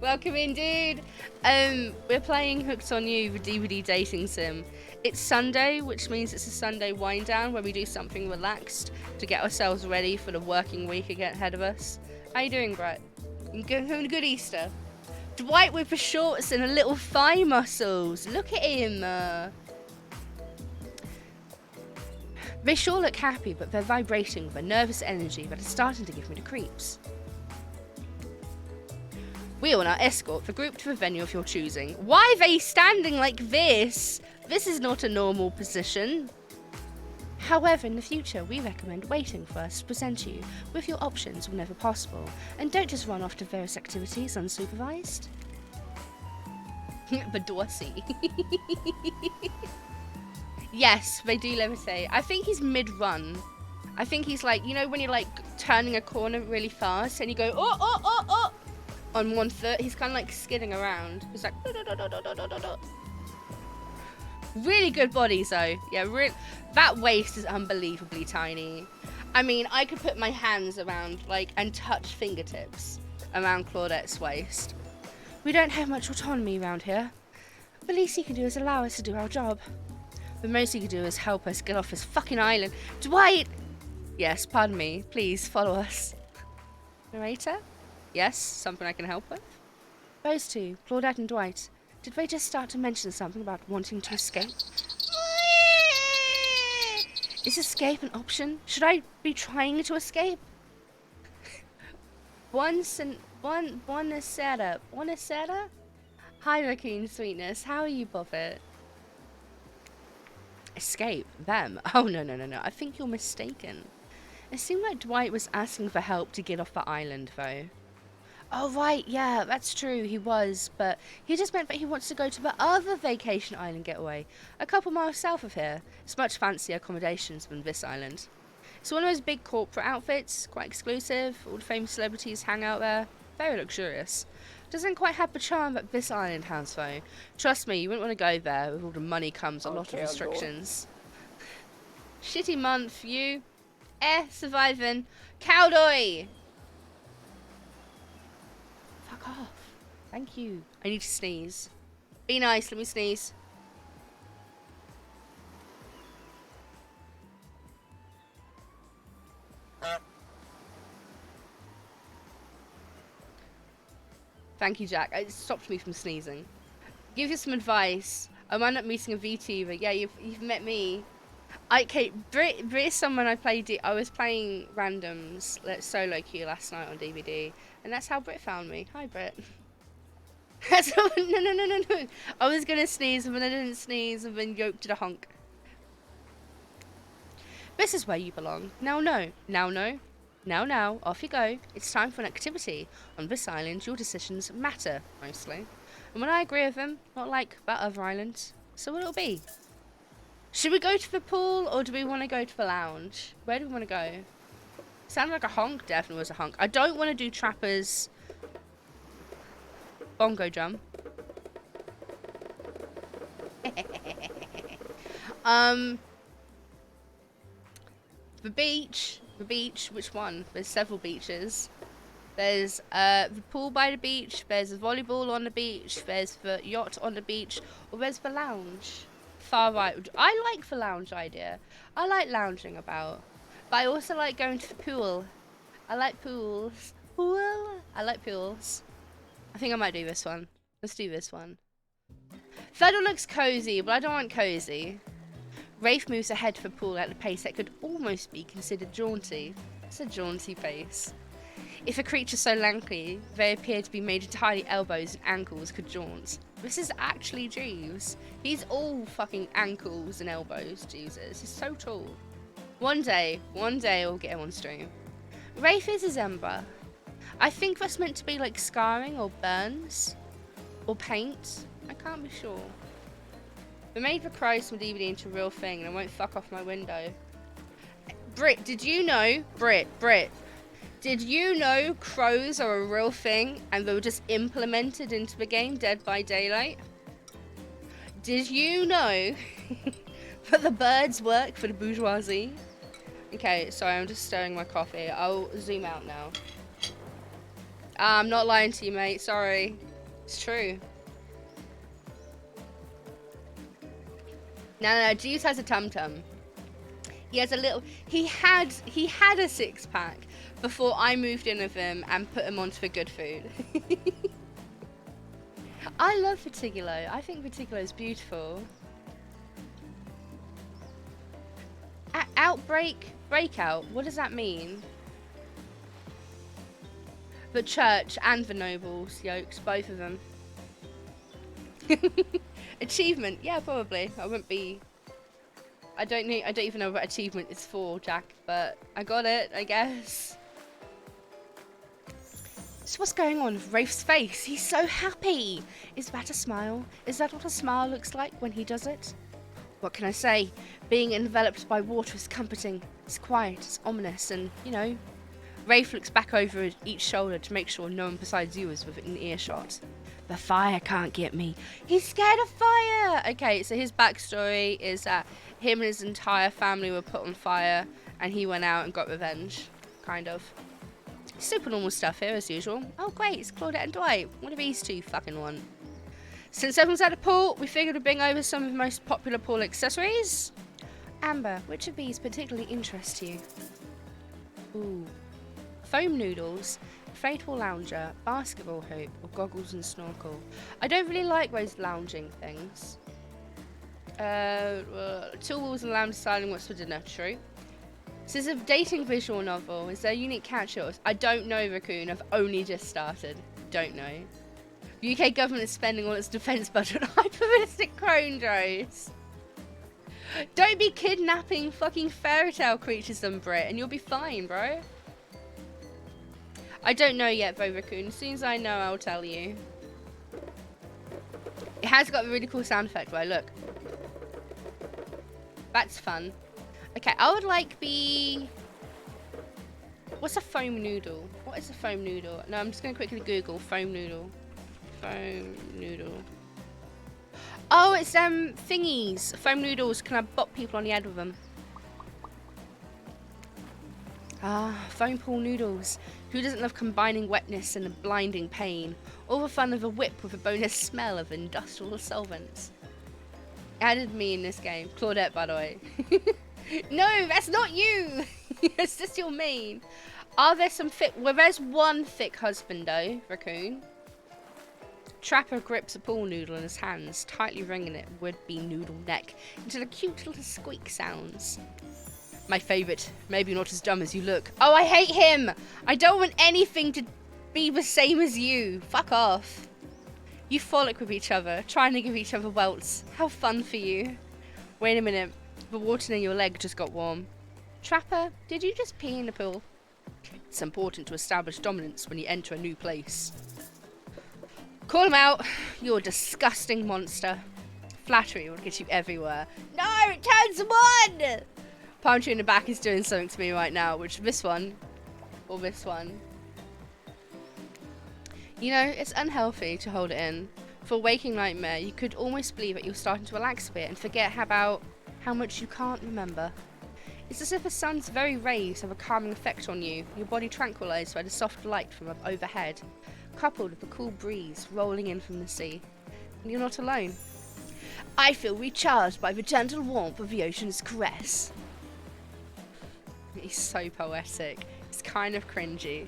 Welcome in, dude. We're playing Hooked on You, the DVD dating sim. It's Sunday, which means it's a Sunday wind down where we do something relaxed to get ourselves ready for the working week ahead of us. How you doing, Brett? You having a good Easter? Dwight with the shorts and the little thigh muscles. Look at him. They sure look happy, but they're vibrating with a nervous energy that is starting to give me the creeps. We will now escort the group to a venue of your choosing. Why are they standing like this? This is not a normal position. However, in the future, we recommend waiting for us to present you with your options whenever possible, and don't just run off to various activities unsupervised. Badorsey. Yes, they do levitate. I think he's mid-run. I think he's like, you know when you're like turning a corner really fast and you go, oh, oh, oh, oh, on 1/3, he's kind of like skidding around. He's like, really good bodies though. Yeah, that waist is unbelievably tiny. I mean, I could put my hands around like and touch fingertips around Claudette's waist. We don't have much autonomy around here. The least you can do is allow us to do our job. The most you can do is help us get off this fucking island. Dwight! Yes, pardon me. Please follow us. Narrator? Yes, something I can help with? Those two, Claudette and Dwight, did they just start to mention something about wanting to escape? Is escape an option? Should I be trying to escape? One setup. Hi, Raccoon Sweetness. How are you, Buffett? Escape? Them? Oh, no. I think you're mistaken. It seemed like Dwight was asking for help to get off the island, though. Oh, right, yeah, that's true, he was, but he just meant that he wants to go to the other vacation island getaway, a couple miles south of here. It's much fancier accommodations than this island. It's one of those big corporate outfits, quite exclusive, all the famous celebrities hang out there, very luxurious. Doesn't quite have the charm that this island has, though. Trust me, you wouldn't want to go there, with all the money comes a lot of restrictions. Shitty month, you. Surviving. Cowdoy! Fuck off. Thank you. I need to sneeze. Be nice, let me sneeze. Thank you, Jack. It stopped me from sneezing. Give you some advice. I wound up meeting a VTuber. Yeah, you've met me. Okay, Brit is someone I played. I was playing randoms, like solo queue last night on DVD, and that's how Brit found me. Hi, Brit. No. I was gonna sneeze, and then I didn't sneeze, and then Yoke did a honk. This is where you belong. Now, no. Now, off you go. It's time for an activity. On this island, your decisions matter, mostly. And when I agree with them, not like that other island. So what'll it be? Should we go to the pool, or do we want to go to the lounge? Where do we want to go? Sounded like a honk. Definitely was a honk. I don't want to do Trapper's bongo drum. The beach. Which one? There's several beaches. There's the pool by the beach. There's the volleyball on the beach. There's the yacht on the beach. Or there's the lounge. Far right. I like the lounge idea. I like lounging about. But I also like going to the pool. I like pools. I like pools. I think I might do this one. Let's do this one. Fiddle looks cozy, but I don't want cozy. Rafe moves ahead for pool at a pace that could almost be considered jaunty. It's a jaunty pace. If a creature so lanky, they appear to be made entirely elbows and ankles could jaunt. This is actually Jeeves. He's all fucking ankles and elbows, Jesus. He's so tall. One day we'll get him on stream. Rafe is a Zemba. I think that's meant to be like scarring or burns. Or paint. I can't be sure. They made the Christ from DVD into a real thing and I won't fuck off my window. Brit, did you know? Brit. Did you know crows are a real thing and they were just implemented into the game Dead by Daylight? Did you know that the birds work for the bourgeoisie? Okay, sorry, I'm just stirring my coffee. I'll zoom out now. I'm not lying to you, mate. Sorry. It's true. No, Jeeves has a tum-tum. He has a little... He had a six-pack before I moved in with him and put him onto the good food. I love Vertigolo. I think Vertigolo is beautiful. Breakout. What does that mean? The church and the nobles, yokes, both of them. Achievement, yeah, probably. I wouldn't be. I don't even know what achievement is for, Jack, but I got it, I guess. So what's going on with Rafe's face? He's so happy. Is that a smile? Is that what a smile looks like when he does it? What can I say? Being enveloped by water is comforting. It's quiet, it's ominous, and, you know, Rafe looks back over each shoulder to make sure no one besides you is within earshot. The fire can't get me. He's scared of fire! Okay, so his backstory is that him and his entire family were put on fire, and he went out and got revenge. Kind of. Super normal stuff here, as usual. Oh, great, it's Claudette and Dwight. What do these two fucking want? Since everyone's at a pool, we figured to bring over some of the most popular pool accessories. Amber, which of these particularly interest you? Ooh. Foam noodles, inflatable lounger, basketball hoop, or goggles and snorkel. I don't really like those lounging things. Two walls and lamb deciding what's for dinner. True. This is a dating visual novel. Is there a unique catch-all? I don't know, Raccoon. I've only just started. Don't know. The UK government is spending all its defence budget on hyper-realistic crone drones. Don't be kidnapping fucking fairy tale creatures, Brit, and you'll be fine, bro. I don't know yet, though, Raccoon. As soon as I know, I'll tell you. It has got a really cool sound effect, right? Look. That's fun. Okay, I would like the... What's a foam noodle? What is a foam noodle? No, I'm just going to quickly Google foam noodle. Foam noodle. Oh, it's thingies. Foam noodles. Can I bop people on the head with them? Ah, foam pool noodles. Who doesn't love combining wetness and a blinding pain? All the fun of a whip with a bonus smell of industrial solvents. Added me in this game. Claudette, by the way. No, that's not you. It's just your main. Are there some thick... Well, there's one thick husband, though, Raccoon. Trapper grips a pool noodle in his hands, tightly wringing it would-be noodle neck into the cute little squeak sounds. My favourite. Maybe not as dumb as you look. Oh, I hate him! I don't want anything to be the same as you. Fuck off. You frolic with each other, trying to give each other welts. How fun for you. Wait a minute. The water in your leg just got warm. Trapper, did you just pee in the pool? It's important to establish dominance when you enter a new place. Call him out. You're a disgusting monster. Flattery will get you everywhere. No, it turns one! Palm tree in the back is doing something to me right now, which this one, or this one. You know, it's unhealthy to hold it in. For a waking nightmare, you could almost believe that you're starting to relax a bit and forget about how much you can't remember. It's as if the sun's very rays have a calming effect on you, your body tranquilized by the soft light from up overhead, coupled with the cool breeze rolling in from the sea. And you're not alone. I feel recharged by the gentle warmth of the ocean's caress. He's so poetic. It's kind of cringy.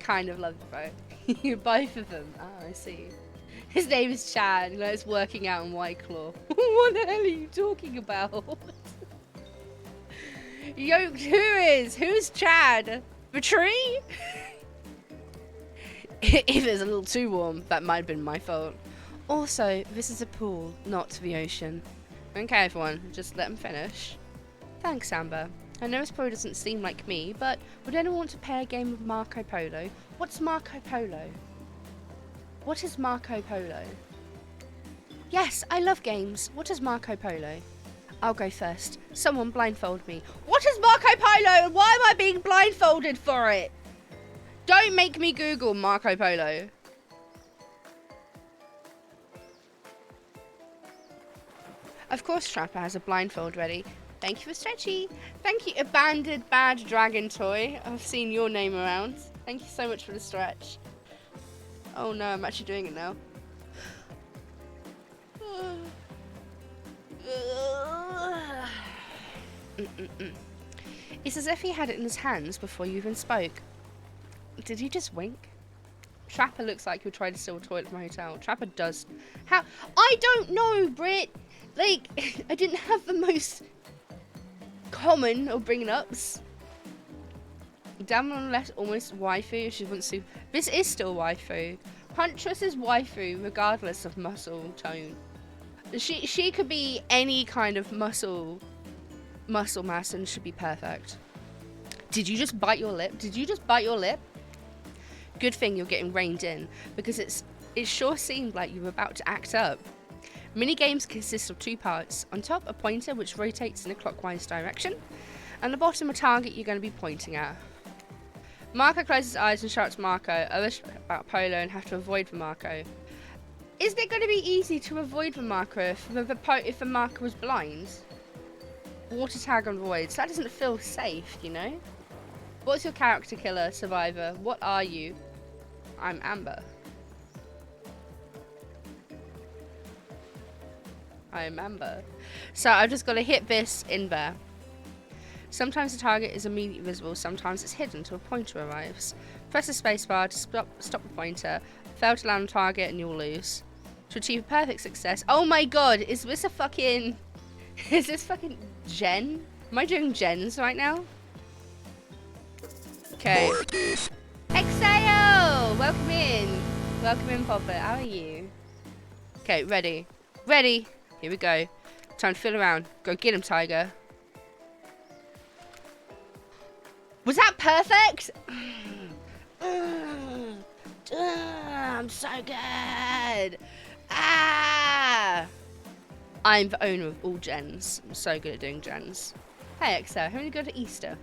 Kind of love it, bro. Both of them. Oh, I see. His name is Chad. You know, it's working out in White Claw. What the hell are you talking about? Yoked, who's Chad? The tree? If it's a little too warm, that might have been my fault. Also, this is a pool, not the ocean. Okay, everyone, just let him finish. Thanks, Amber. I know this probably doesn't seem like me, but would anyone want to play a game of Marco Polo? What's Marco Polo? What is Marco Polo? Yes, I love games. What is Marco Polo? I'll go first. Someone blindfold me. What is Marco Polo and why am I being blindfolded for it? Don't make me Google Marco Polo. Of course Trapper has a blindfold ready. Thank you for Stretchy. Thank you, Abandoned Bad Dragon Toy. I've seen your name around. Thank you so much for the stretch. Oh no, I'm actually doing it now. It's as if he had it in his hands before you even spoke. Did he just wink? Trapper looks like he'll try to steal a toilet from a hotel. Trapper does. How? I don't know, Brit. Like, I didn't have the most common of bringing ups. Damn unless almost waifu if she wants to. This is still waifu. Huntress is waifu regardless of muscle tone. She could be any kind of muscle mass and should be perfect. Did you just bite your lip? Did you just bite your lip? Good thing you're getting reined in, because it sure seemed like you were about to act up. Minigames consist of 2 parts. On top, a pointer which rotates in a clockwise direction, and the bottom a target you're going to be pointing at. Marco closes his eyes and shouts Marco. Others about Polo and have to avoid the Marco. Isn't it going to be easy to avoid the Marco if the Marco was blind? Water tag on voids. That doesn't feel safe, you know? What's your character, killer, survivor? What are you? I'm Amber. I'm Amber. So I've just got to hit this in there. Sometimes the target is immediately visible, sometimes it's hidden until a pointer arrives. Press the spacebar to stop the pointer. Fail to land on target and you'll lose. To achieve perfect success. Oh my god, is this a fucking... Is this fucking gen? Am I doing gens right now? Okay. Exeo! Welcome in. Welcome in, Popper. How are you? Okay, ready. Ready. Here we go. Time to feel around. Go get him, Tiger. Was that perfect? I'm so good. Ah! I'm the owner of all gens. I'm so good at doing gens. Hey, Excel, how many go to Easter?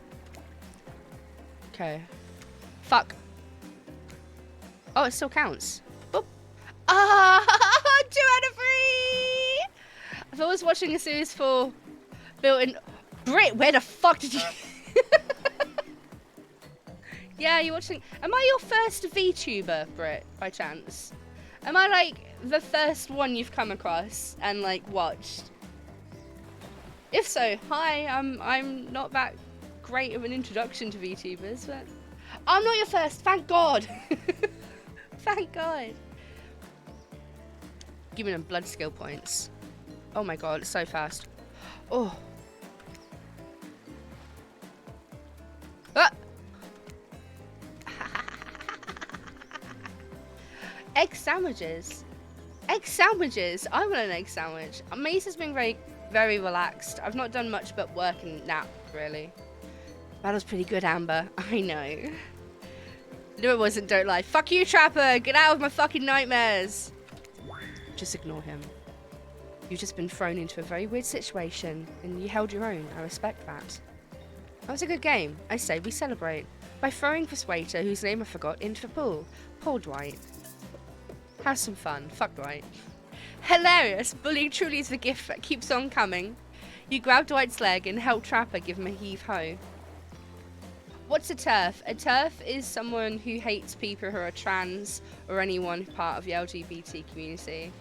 Okay. Fuck. Oh, it still counts. Boop. Ah! 2 out of 3! I thought I was watching a series for built-in... Brit, where the fuck did you... Yeah, you're watching... Am I your first VTuber, Brit, by chance? Am I, like, the first one you've come across and, like, watched? If so, hi, I'm not that great of an introduction to VTubers, but... I'm not your first, thank God! Thank God! Give me them blood skill points. Oh my god, it's so fast. Oh. Ah! Egg sandwiches. Egg sandwiches. I want an egg sandwich. Mace has been very, very relaxed. I've not done much but work and nap, really. That was pretty good, Amber. I know. No, it wasn't. Don't lie. Fuck you, Trapper. Get out of my fucking nightmares. Just ignore him. You've just been thrown into a very weird situation, and you held your own. I respect that. That was a good game. I say we celebrate by throwing this waiter, whose name I forgot, into the pool. Poor Dwight. Have some fun. Fuck Dwight. Hilarious. Bullying truly is the gift that keeps on coming. You grab Dwight's leg and help Trapper give him a heave-ho. What's a TERF? A TERF is someone who hates people who are trans or anyone part of the LGBT community.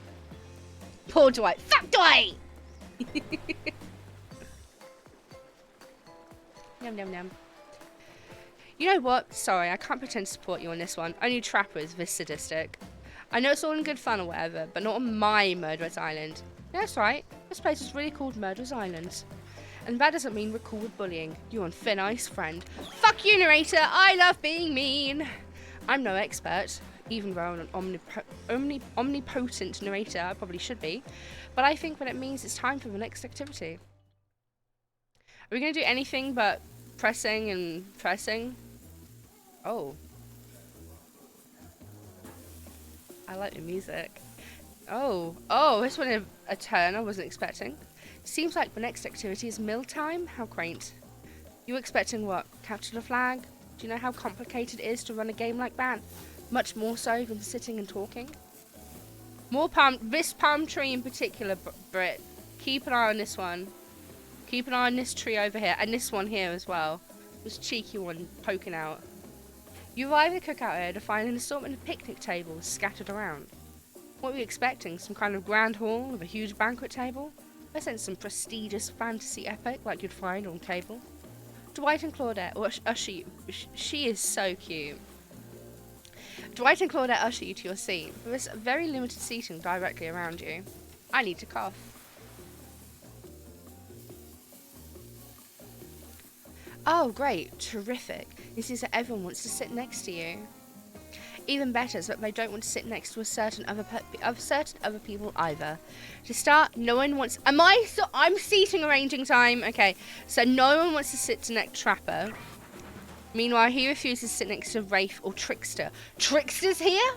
Poor Dwight. Fuck Dwight! Yum, yum, yum. You know what? Sorry, I can't pretend to support you on this one. Only Trapper is this sadistic. I know it's all in good fun or whatever, but not on my Murderer's Island. Yeah, that's right. This place is really called Murderer's Island. And that doesn't mean we're cool with bullying. You're on thin ice, friend. Fuck you, narrator. I love being mean. I'm no expert, even though I'm an omnipotent narrator. I probably should be. But I think what it means it's time for the next activity. Are we going to do anything but pressing and pressing? Oh. I like the music. Oh. Oh, this one a turn I wasn't expecting. Seems like the next activity is mealtime. How quaint. You expecting what? Capture the flag? Do you know how complicated it is to run a game like that? Much more so than sitting and talking. This palm tree in particular, Brit. Keep an eye on this one. Keep an eye on this tree over here. And this one here as well. This cheeky one poking out. You arrive at the cookout area to find an assortment of picnic tables scattered around. What were you expecting? Some kind of grand hall with a huge banquet table? I sense some prestigious fantasy epic like you'd find on cable. Dwight and Claudette usher you. She is so cute. Dwight and Claudette usher you to your seat. There is very limited seating directly around you. I need to cough. Oh, great. Terrific. It seems that everyone wants to sit next to you. Even better is that they don't want to sit next to a certain other people either. To start, no one wants... I'm seating arranging time. Okay, so no one wants to sit next to Trapper. Meanwhile, he refuses to sit next to Wraith or Trickster. Trickster's here?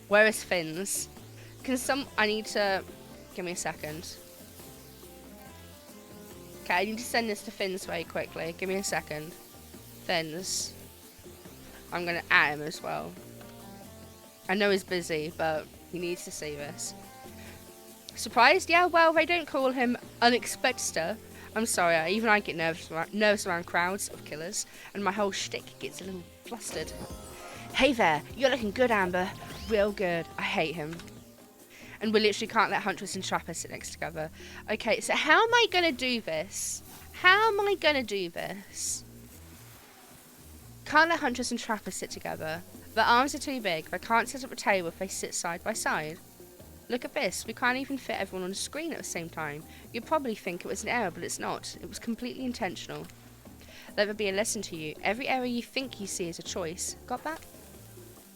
Where is Finn's? I need to... Give me a second. Okay, I need to send this to Finn's very quickly. Give me a second. Finn's. I'm going to add him as well. I know he's busy, but he needs to see this. Surprised? Yeah, well, they don't call him Unexpected. I'm sorry, even I get nervous around crowds of killers, and my whole shtick gets a little flustered. Hey there, you're looking good, Amber. Real good. I hate him. And we literally can't let Huntress and Trapper sit next together. Okay, so how am I going to do this? How am I going to do this? Can't let Huntress and Trapper sit together. Their arms are too big. They can't sit at a table if they sit side by side. Look at this. We can't even fit everyone on the screen at the same time. You'd probably think it was an error, but it's not. It was completely intentional. Let there be a lesson to you. Every error you think you see is a choice. Got that?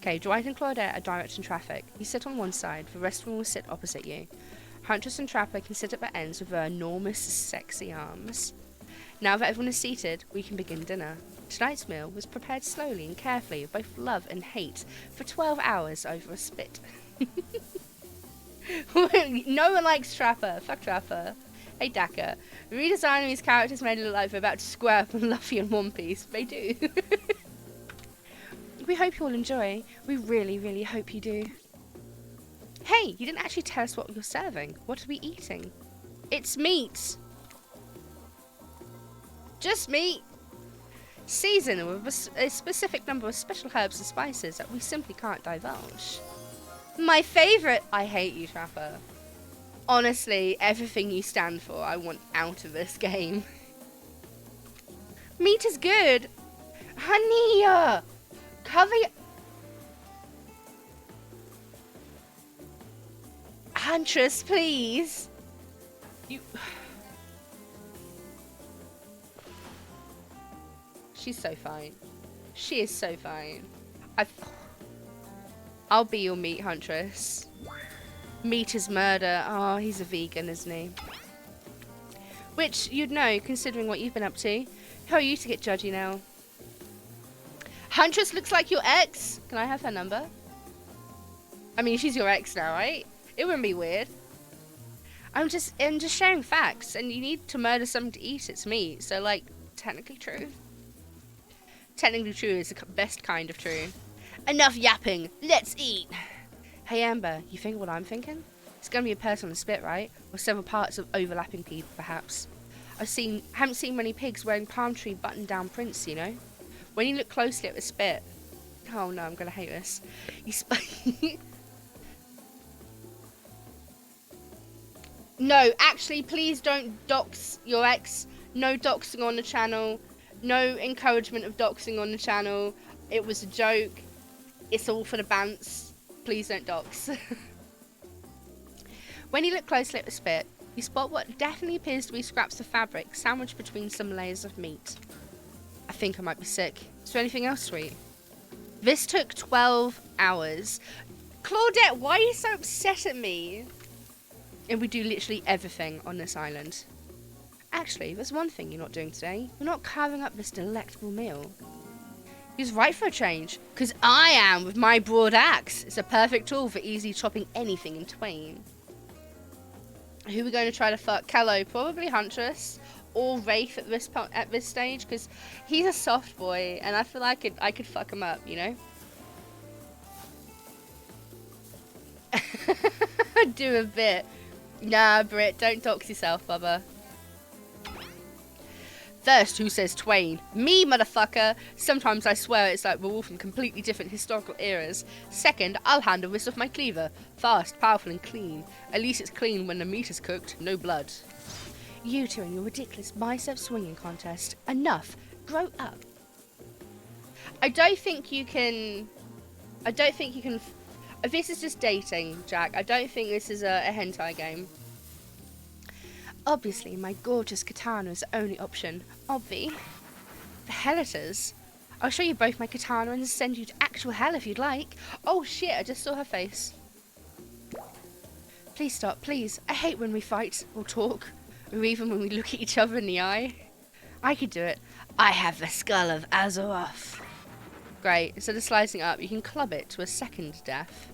Okay, Dwight and Claudette are directing traffic. You sit on one side. The rest of them will sit opposite you. Huntress and Trapper can sit at the ends with their enormous, sexy arms. Now that everyone is seated, we can begin dinner. Tonight's meal was prepared slowly and carefully with both love and hate for 12 hours over a spit. No one likes Trapper. Fuck Trapper. Hey Daka. The redesign of these characters made it look like they're about to square up on Luffy in One Piece. They do. We hope you all enjoy. We really, really hope you do. Hey, you didn't actually tell us what you're serving. What are we eating? It's meat. Just meat. Seasoned with a specific number of special herbs and spices that we simply can't divulge. My favourite! I hate you, Trapper. Honestly, everything you stand for, I want out of this game. Meat is good! Honey! Cover your... Huntress, please! You... She's so fine. She is so fine. I'll be your meat, Huntress. Meat is murder. Oh, he's a vegan, isn't he? Which, you'd know, considering what you've been up to. How are you to get judgy now? Huntress looks like your ex. Can I have her number? I mean, she's your ex now, right? It wouldn't be weird. I'm just sharing facts, and you need to murder something to eat its meat. So, like, technically true. Technically true is the best kind of true. Enough yapping. Let's eat. Hey, Amber, you think what I'm thinking? It's going to be a person on the spit, right? Or several parts of overlapping people, perhaps. Haven't seen many pigs wearing palm tree button-down prints, you know? When you look closely at the spit... Oh, no, I'm going to hate this. No, actually, please don't dox your ex. No doxing on the channel. No encouragement of doxing on the channel. It was a joke. It's all for the bants. Please don't dox. When you look closely at the spit, you spot what definitely appears to be scraps of fabric sandwiched between some layers of meat. I think I might be sick. Is there anything else, sweet? This took 12 hours. Claudette, why are you so upset at me? And we do literally everything on this island. Actually, there's one thing you're not doing today. You're not carving up this delectable meal. He's right for a change, because I am with my broad axe. It's a perfect tool for easily chopping anything in twain. Who are we going to try to fuck? Kello, probably Huntress, or Wraith at this stage, because he's a soft boy, and I feel like I could fuck him up, you know? Do a bit. Nah, Brit, don't dox yourself, Bubba. First, who says twain? Me, motherfucker! Sometimes I swear it's like we're all from completely different historical eras. Second, I'll handle this with my cleaver. Fast, powerful, and clean. At least it's clean when the meat is cooked, no blood. You two and your ridiculous bicep swinging contest. Enough. Grow up. I don't think you can... This is just dating, Jack. I don't think this is a hentai game. Obviously, my gorgeous katana is the only option. Obvi. The hell it is. I'll show you both my katana and send you to actual hell if you'd like. Oh shit, I just saw her face. Please stop, please. I hate when we fight or talk, or even when we look at each other in the eye. I could do it. I have the skull of Azeroth. Great, instead of slicing it up, you can club it to a second death.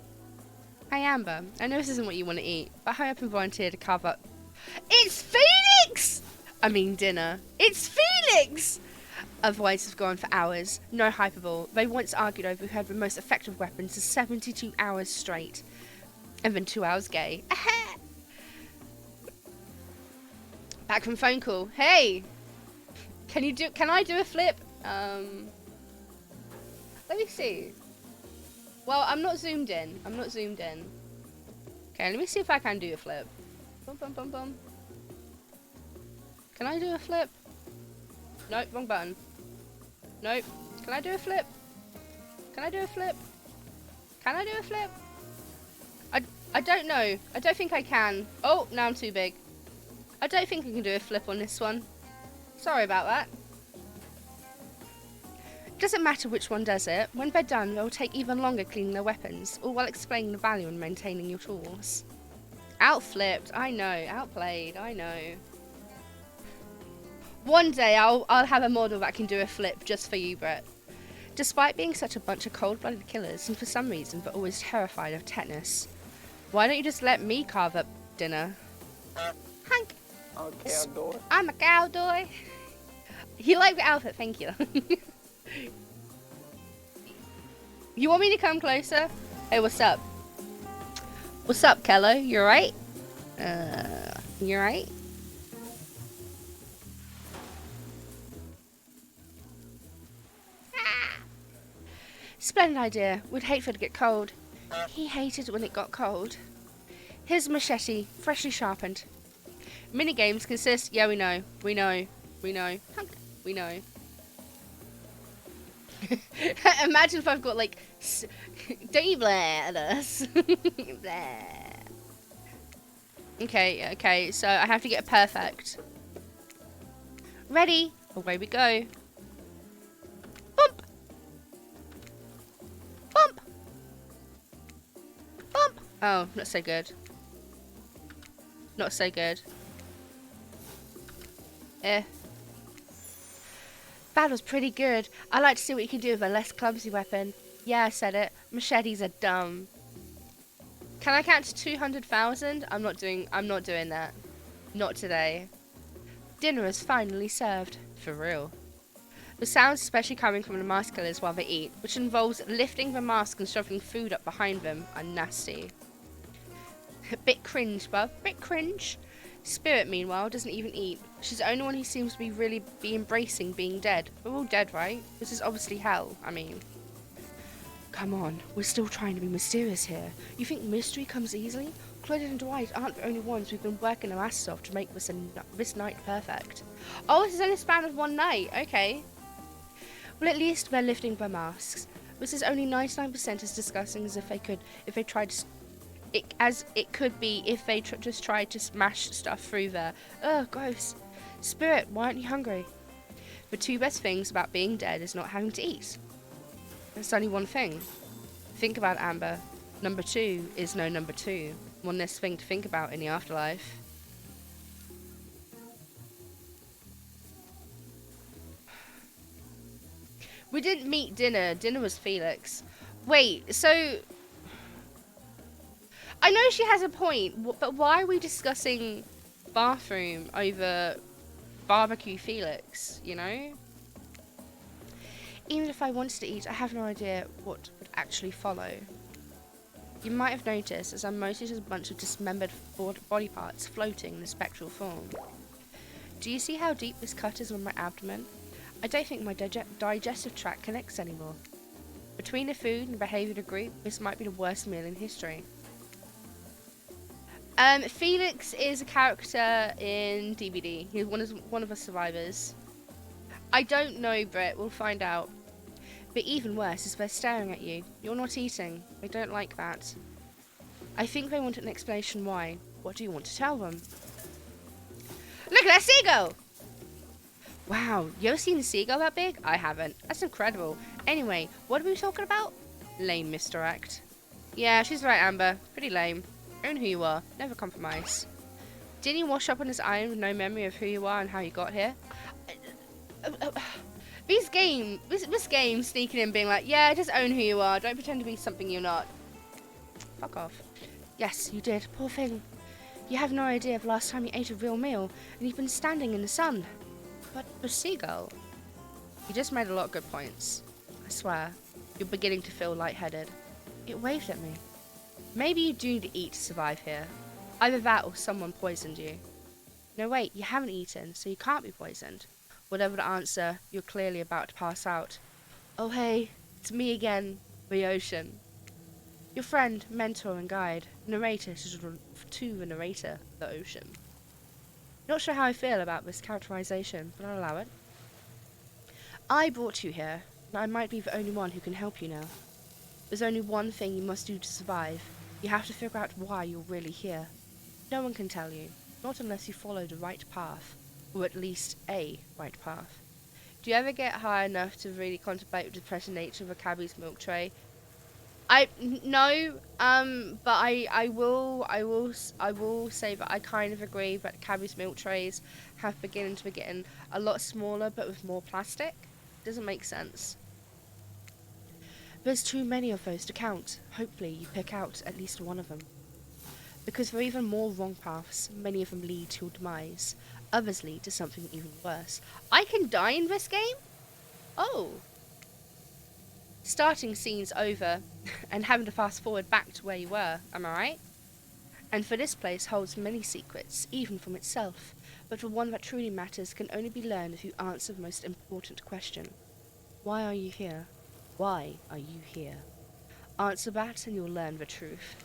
Hey Amber, I know this isn't what you want to eat, but hurry up and volunteer to carve up. It's Felix! I mean dinner. It's Felix! Our voices have gone for hours. No hyperbole. They once argued over who had the most effective weapons for 72 hours straight. And then 2 hours gay. Back from phone call. Hey! Can I do a flip? Let me see. Well, I'm not zoomed in. Okay, let me see if I can do a flip. Bum, bum, bum, bum. Can I do a flip? Nope, wrong button. Nope. Can I do a flip? Can I do a flip? Can I do a flip? I don't know. I don't think I can. Oh, now I'm too big. I don't think I can do a flip on this one. Sorry about that. Doesn't matter which one does it. When they're done, they'll take even longer cleaning their weapons, all while explaining the value in maintaining your tools. Outflipped, I know. Outplayed, I know. One day I'll have a model that can do a flip just for you, Brett. Despite being such a bunch of cold-blooded killers, and for some reason but always terrified of tetanus, why don't you just let me carve up dinner? Hank! Okay, I'll do it. I'm a cowboy. You like the outfit, thank you. You want me to come closer? Hey, what's up? What's up, Kello? You alright? You alright? Splendid idea. We'd hate for it to get cold. He hated when it got cold. Here's a machete, freshly sharpened. Minigames consist... Yeah, we know. We know. Imagine if I've got, like... Don't you blare at us. Blare. Okay, so I have to get a perfect. Ready? Away we go. Bump! Bump! Bump! Oh, not so good. Not so good. That was pretty good. I'd like to see what you can do with a less clumsy weapon. Yeah, I said it. Machetes are dumb. Can I count to 200,000? I'm not doing that. Not today. Dinner is finally served. For real. The sounds especially coming from the mask killers while they eat, which involves lifting the mask and shoving food up behind them, are nasty. Bit cringe, bruv. Bit cringe. Spirit, meanwhile, doesn't even eat. She's the only one who seems to be really embracing being dead. We're all dead, right? This is obviously hell, I mean. Come on, we're still trying to be mysterious here. You think mystery comes easily? Claudia and Dwight aren't the only ones who've been working their asses off to make this night perfect. Oh, this is only a span of one night. Okay. Well, at least they're lifting their masks. This is only 99% as disgusting as if they tried to... It could be if they just tried to smash stuff through there. Ugh, gross. Spirit, why aren't you hungry? The two best things about being dead is not having to eat. There's only one thing. Think about it, Amber. Number 2 is no number 2. One less thing to think about in the afterlife. We didn't meet dinner. Dinner was Felix. Wait, so... I know she has a point, but why are we discussing bathroom over barbecue Felix, you know? Even if I wanted to eat, I have no idea what would actually follow. You might have noticed, as I'm mostly just a bunch of dismembered body parts floating in a spectral form. Do you see how deep this cut is on my abdomen? I don't think my digestive tract connects anymore. Between the food and the behaviour of the group, this might be the worst meal in history. Felix is a character in DBD. He's one of the survivors. I don't know, Brett. We'll find out. But even worse is they're staring at you. You're not eating. They don't like that. I think they want an explanation why. What do you want to tell them? Look at that seagull! Wow, you ever seen a seagull that big? I haven't. That's incredible. Anyway, what are we talking about? Lame misdirect. Yeah, she's right, Amber. Pretty lame. Own who you are. Never compromise. Didn't you wash up on this island with no memory of who you are and how you got here? This game sneaking in being like, yeah, just own who you are. Don't pretend to be something you're not. Fuck off. Yes, you did. Poor thing. You have no idea of the last time you ate a real meal, and you've been standing in the sun. But the seagull. You just made a lot of good points. I swear. You're beginning to feel lightheaded. It waved at me. Maybe you do need to eat to survive here. Either that or someone poisoned you. No, wait, you haven't eaten, so you can't be poisoned. Whatever the answer, you're clearly about to pass out. Oh hey, it's me again, the ocean. Your friend, mentor and guide, narrator to the narrator, the ocean. Not sure how I feel about this characterization, but I'll allow it. I brought you here, and I might be the only one who can help you now. There's only one thing you must do to survive. You have to figure out why you're really here. No one can tell you, not unless you follow the right path, or at least a right path. Do you ever get high enough to really contemplate the depressing nature of a cabbie's milk tray? No, but I will say that I kind of agree that cabbie's milk trays have begun to be getting a lot smaller, but with more plastic. Doesn't make sense. There's too many of those to count. Hopefully you pick out at least one of them. Because there are even more wrong paths. Many of them lead to your demise. Others lead to something even worse. I can die in this game? Oh. Starting scene's over, and having to fast forward back to where you were, am I right? And for this place holds many secrets, even from itself, but the one that truly matters can only be learned if you answer the most important question. Why are you here? Why are you here? Answer that and you'll learn the truth.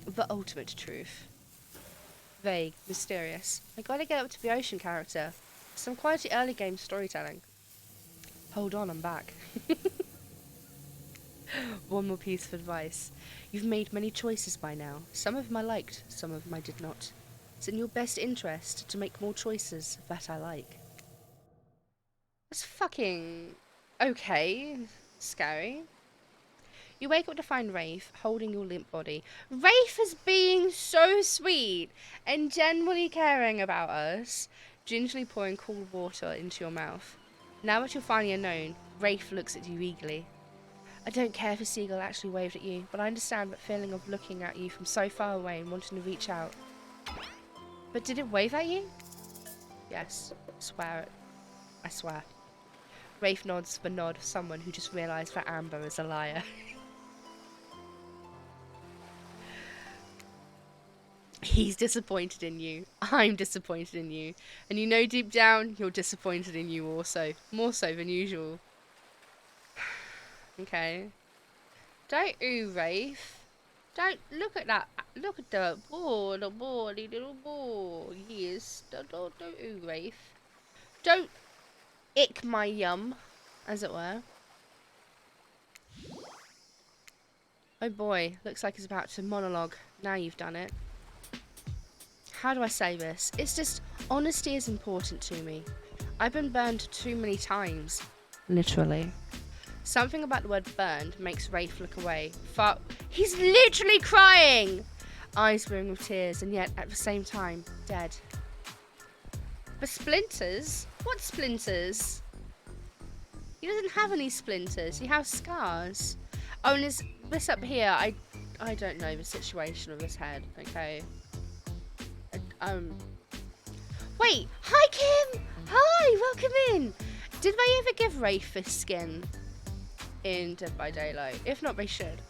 The ultimate truth. Vague, mysterious. I gotta get up to the ocean character. Some quality early game storytelling. Hold on, I'm back. One more piece of advice. You've made many choices by now. Some of them I liked, some of them I did not. It's in your best interest to make more choices that I like. That's fucking okay. Scary. You wake up to find Rafe holding your limp body. Rafe is being so sweet and genuinely caring about us. Gingerly pouring cool water into your mouth. Now that you're finally unknown, Rafe looks at you eagerly. I don't care if a seagull actually waved at you, but I understand that feeling of looking at you from so far away and wanting to reach out. But did it wave at you? Yes, swear it. I swear. Rafe nods the nod of someone who just realised that Amber is a liar. He's disappointed in you. I'm disappointed in you. And you know deep down, you're disappointed in you also. More so than usual. Okay. Don't ooh, Rafe. Don't look at that. Look at the ball, the little ball. Yes. Don't ooh, Rafe. Don't ick my yum, as it were. Oh boy, looks like he's about to monologue. Now you've done it. How do I say this? It's just, honesty is important to me. I've been burned too many times. Literally. Something about the word burned makes Rafe look away. He's literally crying! Eyes brimming with tears, and yet, at the same time, dead. But splinters? What splinters? He doesn't have any splinters. He has scars. Oh, and this up here, I don't know the situation of his head, okay? Wait! Hi, Kim! Hi! Welcome in! Did they ever give Rafe this skin in Dead by Daylight? If not, they should.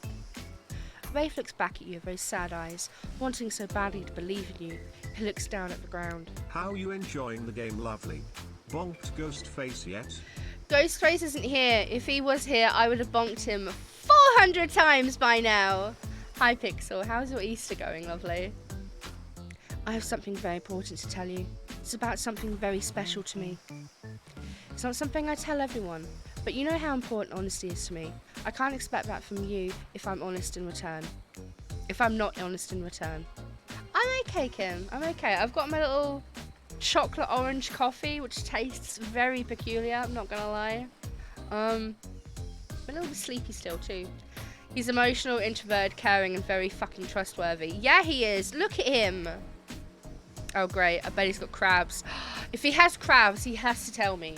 Rafe looks back at you with those sad eyes, wanting so badly to believe in you. He looks down at the ground. How you enjoying the game, lovely? Bonked Ghostface yet? Ghostface isn't here. If he was here, I would have bonked him 400 times by now. Hi, Pixel. How's your Easter going, lovely? I have something very important to tell you. It's about something very special to me. It's not something I tell everyone, but you know how important honesty is to me. I can't expect that from you if I'm honest in return. If I'm not honest in return. I'm okay, Kim. I'm okay. I've got my little chocolate orange coffee, which tastes very peculiar, I'm not gonna lie. I'm a little bit sleepy still too. He's emotional, introverted, caring, and very fucking trustworthy. Yeah, he is. Look at him. Oh, great. I bet he's got crabs. If he has crabs, he has to tell me.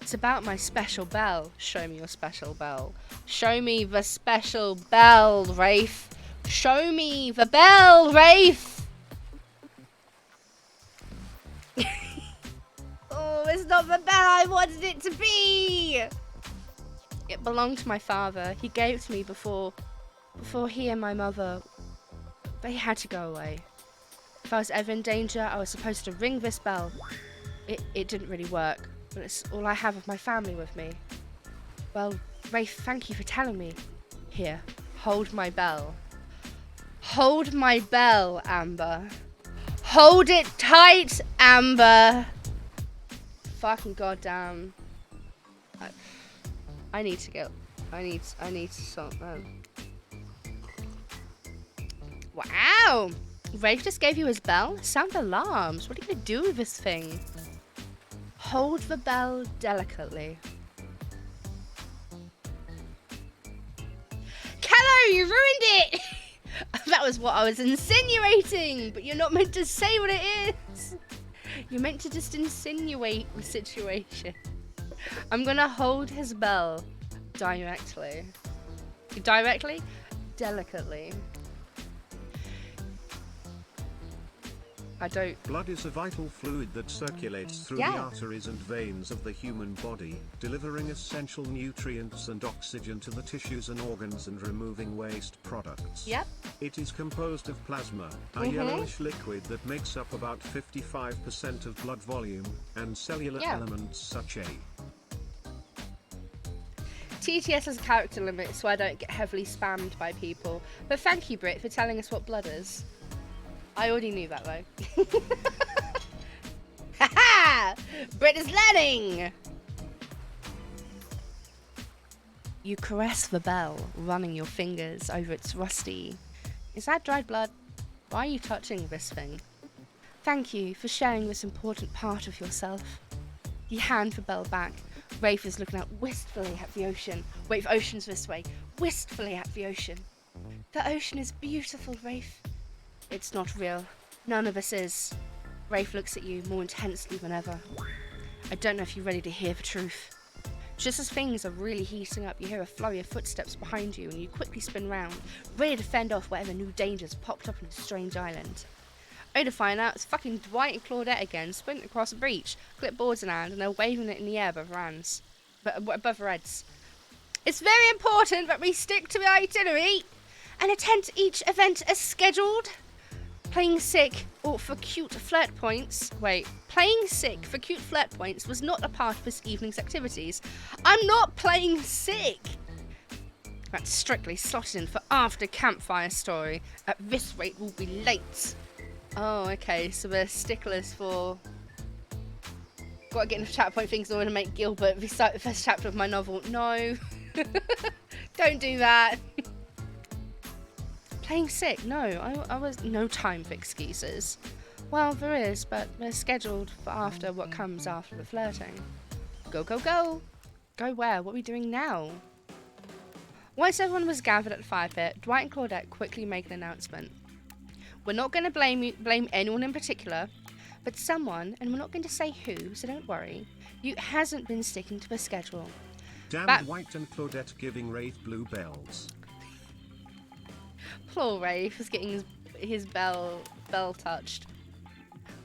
It's about my special bell. Show me your special bell. Show me the special bell, Rafe. Show me the bell, Rafe. Oh, it's not the bell I wanted it to be. It belonged to my father. He gave it to me before he and my mother, they had to go away. If I was ever in danger, I was supposed to ring this bell. It didn't really work, but it's all I have of my family with me. Well, Rafe, thank you for telling me. Here, hold my bell. Hold my bell, Amber. Hold it tight, Amber. Fucking goddamn. I need to go. I need to stop. Wow! Rafe just gave you his bell? Sound alarms. What are you gonna do with this thing? Hold the bell delicately. Kello, you ruined it! That was what I was insinuating, but you're not meant to say what it is. You're meant to just insinuate the situation. I'm gonna hold his bell directly. Directly? Delicately. I don't. Blood is a vital fluid that circulates through the arteries and veins of the human body, delivering essential nutrients and oxygen to the tissues and organs and removing waste products. Yep. It is composed of plasma, a yellowish liquid that makes up about 55% of blood volume, and cellular elements such as TTS has a character limit, so I don't get heavily spammed by people. But thank you, Brit, for telling us what blood is. I already knew that, though. Ha-ha! Brit is learning! You caress the bell, running your fingers over its rusty. Is that dried blood? Why are you touching this thing? Thank you for sharing this important part of yourself. You hand the bell back. Rafe is looking out wistfully at the ocean. Wait, the ocean's this way. Wistfully at the ocean. The ocean is beautiful, Rafe. It's not real. None of us is. Rafe looks at you more intensely than ever. I don't know if you're ready to hear the truth. Just as things are really heating up, you hear a flurry of footsteps behind you and you quickly spin round, ready to fend off whatever new dangers popped up on a strange island. Only to find out it's fucking Dwight and Claudette again, sprinting across the breach, clipboards in hand, and they're waving it in the air above their heads. It's very important that we stick to the itinerary and attend each event as scheduled. Playing sick for cute flirt points was not a part of this evening's activities. I'm not playing sick. That's strictly slotted in for after campfire story. At this rate, we'll be late. Oh, okay, so we're sticklers for... Gotta get enough chat point things in order to make Gilbert recite the first chapter of my novel. No. Don't do that. Playing sick? No, I was no time for excuses. Well, there is, but they're scheduled for after what comes after the flirting. Go, go, go! Go where? What are we doing now? Once everyone was gathered at the fire pit, Dwight and Claudette quickly make an announcement. We're not going to blame anyone in particular, but someone, and we're not going to say who, so don't worry, you hasn't been sticking to the schedule. Damn Dwight and Claudette giving Rafe blue bells. Poor Rafe is getting his bell touched.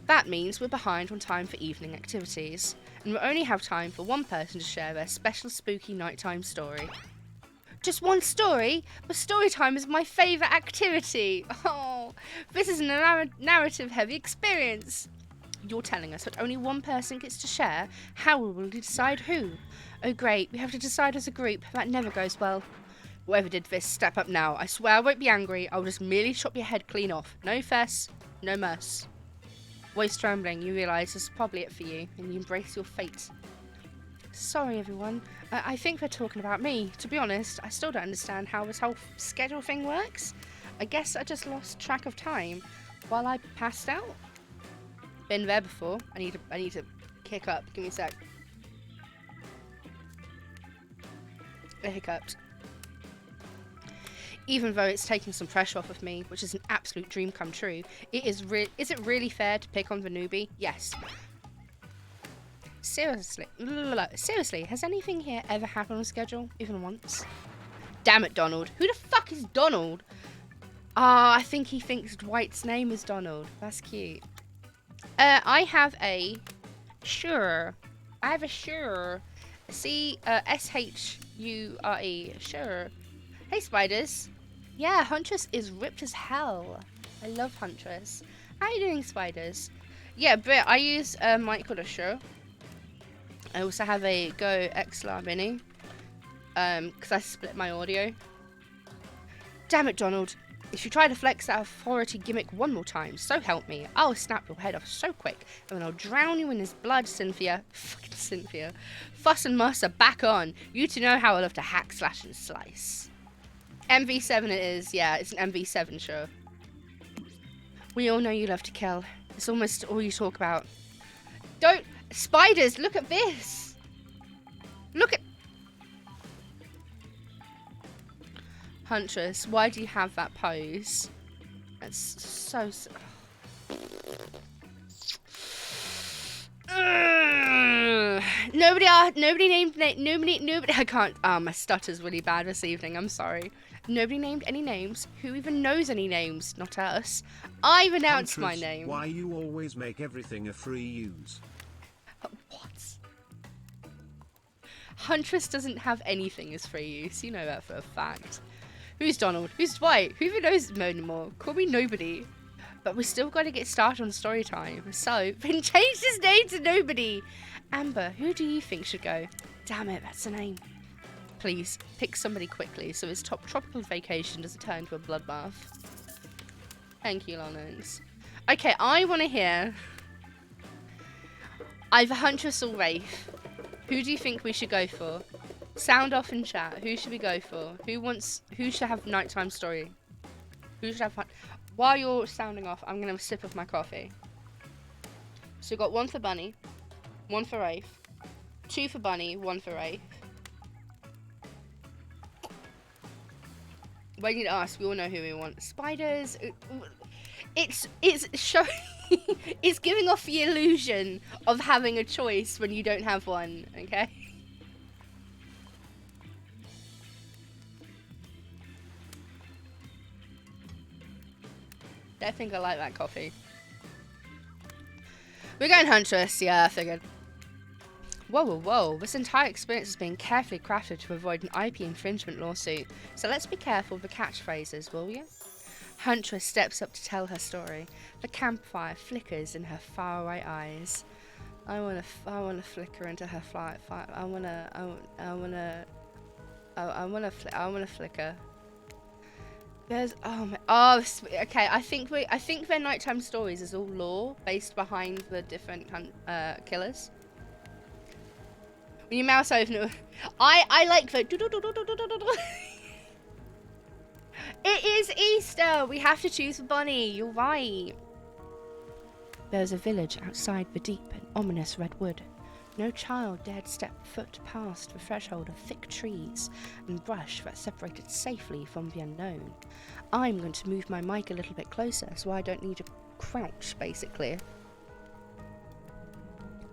That means we're behind on time for evening activities, and we only have time for one person to share their special spooky nighttime story. Just one story? But story time is my favourite activity. Oh, this is a narrative-heavy experience. You're telling us that only one person gets to share? How will we decide who? Oh great, we have to decide as a group. That never goes well. Whoever did this, step up now. I swear I won't be angry. I'll just merely chop your head clean off. No fuss, no mercy. Voice trembling, you realise this is probably it for you, and you embrace your fate. Sorry everyone, I think they're talking about me. To be honest, I still don't understand how this whole schedule thing works. I guess I just lost track of time while I passed out. Been there before. I need to kick up. Give me a sec. I hiccuped. Even though it's taking some pressure off of me, which is an absolute dream come true, is it really fair to pick on the newbie? Yes. Seriously, has anything here ever happened on schedule, even once? Damn it, Donald. Who the fuck is Donald? Ah, I think he thinks Dwight's name is Donald. That's cute. I have a sure. I have a sure. S-H-U-R-E. Sure. Hey, spiders. Yeah, Huntress is ripped as hell. I love Huntress. How are you doing, spiders? Yeah, but I use a mic called a Shure. I also have a Go XLR Mini. Because I split my audio. Damn it, Donald. If you try to flex that authority gimmick one more time, so help me, I'll snap your head off so quick, and then I'll drown you in his blood, Cynthia. Fucking Cynthia. Fuss and muss are back on. You two know how I love to hack, slash, and slice. MV7 it is. Yeah, it's an MV7 show. We all know you love to kill. It's almost all you talk about. Don't... Spiders, look at this. Look at... Huntress, why do you have that pose? That's so... Nobody, I can't, my stutter's really bad this evening, I'm sorry. Nobody named any names. Who even knows any names? Not us. I've announced my name. Why you always make everything a free use? What? Huntress doesn't have anything as free use, you know that for a fact. Who's Donald? Who's Dwight? Who even knows him anymore? Call me nobody. But we still got to get started on story time. So, then change his name to nobody. Amber, who do you think should go? Damn it, that's the name. Please, pick somebody quickly so his tropical vacation doesn't turn into a bloodbath. Thank you, Lonans. Okay, I want to hear either Huntress or Wraith. Who do you think we should go for? Sound off in chat. Who should we go for? Who should have nighttime story? Who should have fun? While you're sounding off, I'm going to have a sip of my coffee. So we've got one for Bunny, one for Wraith, two for Bunny, one for Wraith. We need to ask, we all know who we want. Spiders. It's showing. It's giving off the illusion of having a choice when you don't have one, okay? I think I like that coffee. We're going Huntress, yeah, I figured. Whoa, whoa, whoa. This entire experience has been carefully crafted to avoid an IP infringement lawsuit. So let's be careful with the catchphrases, will you? Huntress steps up to tell her story. The campfire flickers in her faraway eyes. I wanna flicker into her I wanna flicker. There's okay. I think their nighttime stories is all lore based behind the different killers. When you mouse over, I like the. It is Easter. We have to choose a bunny. You're right. There's a village outside the deep and ominous redwood. No child dared step foot past the threshold of thick trees and brush that separated safely from the unknown. I'm going to move my mic a little bit closer so I don't need to crouch, basically.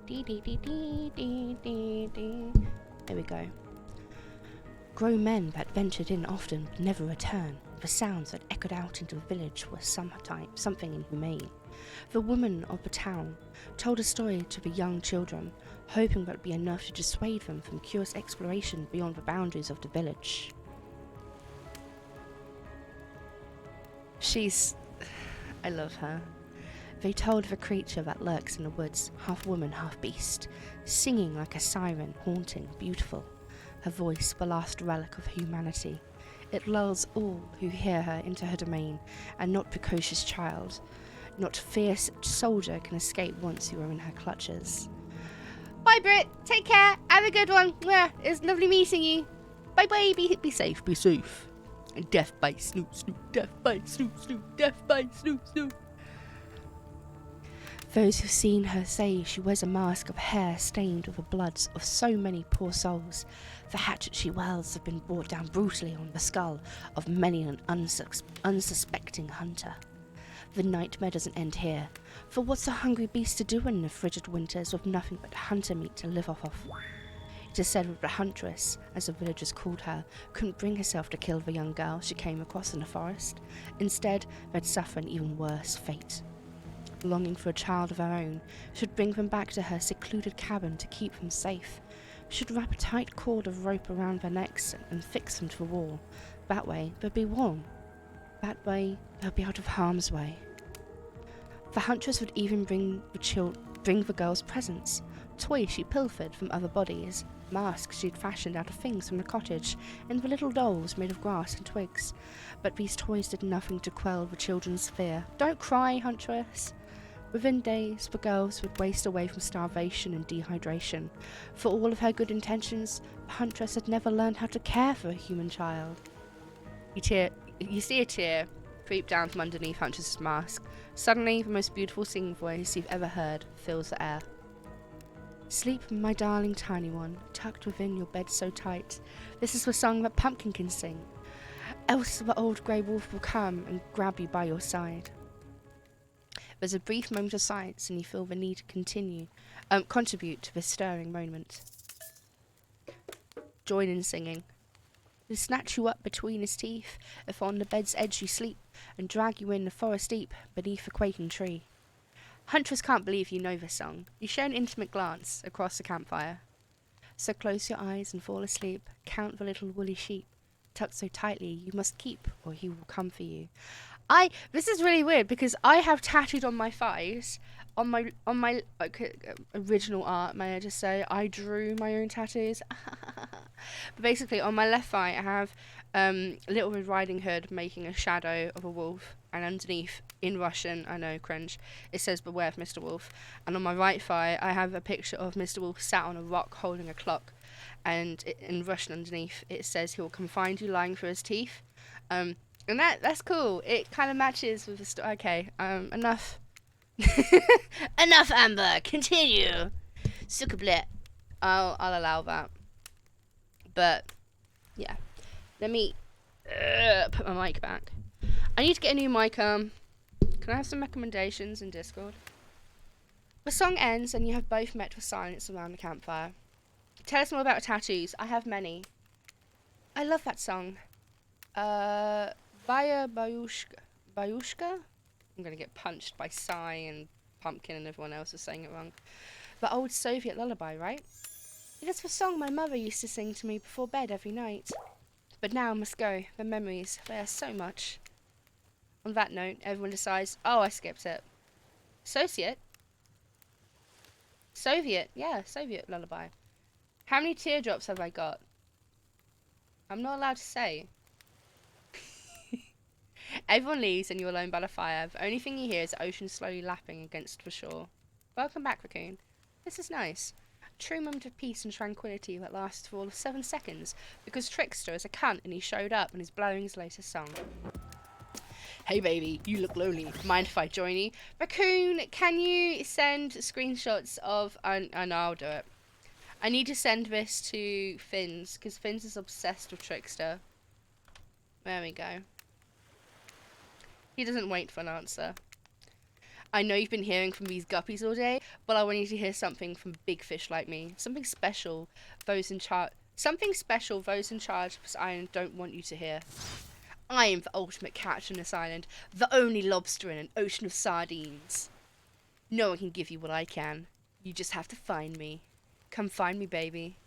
There we go. Grown men that ventured in often would never return. The sounds that echoed out into the village were something inhumane. The woman of the town told a story to the young children, hoping that it would be enough to dissuade them from curious exploration beyond the boundaries of the village. I love her. They told of a creature that lurks in the woods, half woman, half beast, singing like a siren, haunting, beautiful. Her voice, the last relic of humanity. It lulls all who hear her into her domain, and not precocious child, not fierce soldier can escape once you are in her clutches. Bye, Britt. Take care. Have a good one. It was lovely meeting you. Bye, bye. Be safe. Be safe. And death by Snoop, Snoop. Death by Snoop, Snoop. Death by Snoop, Snoop. Those who've seen her say she wears a mask of hair stained with the bloods of so many poor souls. The hatchet she wields have been brought down brutally on the skull of many an unsuspecting hunter. The nightmare doesn't end here, for what's a hungry beast to do in the frigid winters with nothing but hunter meat to live off of? It is said that the huntress, as the villagers called her, couldn't bring herself to kill the young girl she came across in the forest. Instead, they'd suffer an even worse fate. Longing for a child of her own, should bring them back to her secluded cabin to keep them safe. Should wrap a tight cord of rope around their necks and fix them to the wall. That way, they'll be warm. That way, they'll be out of harm's way. The huntress would even bring the girls presents, toys she pilfered from other bodies, masks she'd fashioned out of things from the cottage, and the little dolls made of grass and twigs. But these toys did nothing to quell the children's fear. Don't cry, huntress. Within days, the girls would waste away from starvation and dehydration. For all of her good intentions, the huntress had never learned how to care for a human child. You see a tear creep down from underneath Huntress's mask. Suddenly, the most beautiful singing voice you've ever heard fills the air. Sleep, my darling tiny one, tucked within your bed so tight. This is the song that Pumpkin can sing. Else the old grey wolf will come and grab you by your side. There's a brief moment of silence, and you feel the need to contribute to this stirring moment. Join in singing. He'll snatch you up between his teeth, if on the bed's edge you sleep, and drag you in the forest deep, beneath a quaking tree. Huntress can't believe you know this song. You share an intimate glance across the campfire. So close your eyes and fall asleep, count the little woolly sheep, tucked so tightly you must keep, or he will come for you. This is really weird, because I have tattooed on my thighs, on my original art, may I just say, I drew my own tattoos. But basically, on my left thigh, I have Little Red Riding Hood making a shadow of a wolf, and underneath, in Russian, I know, cringe, it says "Beware of Mr. Wolf." And on my right thigh, I have a picture of Mr. Wolf sat on a rock holding a clock, and in Russian underneath, it says he will come find you lying for his teeth. And that's cool. It kind of matches with the story. Okay, enough. Enough, Amber. Continue. Sukkablit. I'll allow that. But yeah, let me put my mic back. I need to get a new mic. Can I have some recommendations in Discord? The song ends and you have both met with silence around the campfire. Tell us more about tattoos. I have many. I love that song. Baya Bayushka. Bayushka? I'm gonna get punched by Psy and Pumpkin and everyone else is saying it wrong. The old Soviet lullaby, right? It is the song my mother used to sing to me before bed every night. But now I must go. The memories, they are so much. On that note, everyone decides, oh, I skipped it. Soviet? Soviet, yeah, Soviet lullaby. How many teardrops have I got? I'm not allowed to say. Everyone leaves and you're alone by the fire. The only thing you hear is the ocean slowly lapping against the shore. Welcome back, Raccoon. This is nice. A true moment of peace and tranquility that lasts for all of 7 seconds, because Trickster is a cunt and he showed up and is blowing his latest song. Hey baby, you look lonely. Mind if I join you? Raccoon, can you send screenshots of... I know, I'll do it. I need to send this to Finns, because Finns is obsessed with Trickster. There we go. He doesn't wait for an answer. I know you've been hearing from these guppies all day, but I want you to hear something from big fish like me. Something special those in charge of this island don't want you to hear. I am the ultimate catch on this island, the only lobster in an ocean of sardines. No one can give you what I can. You just have to find me. Come find me, baby.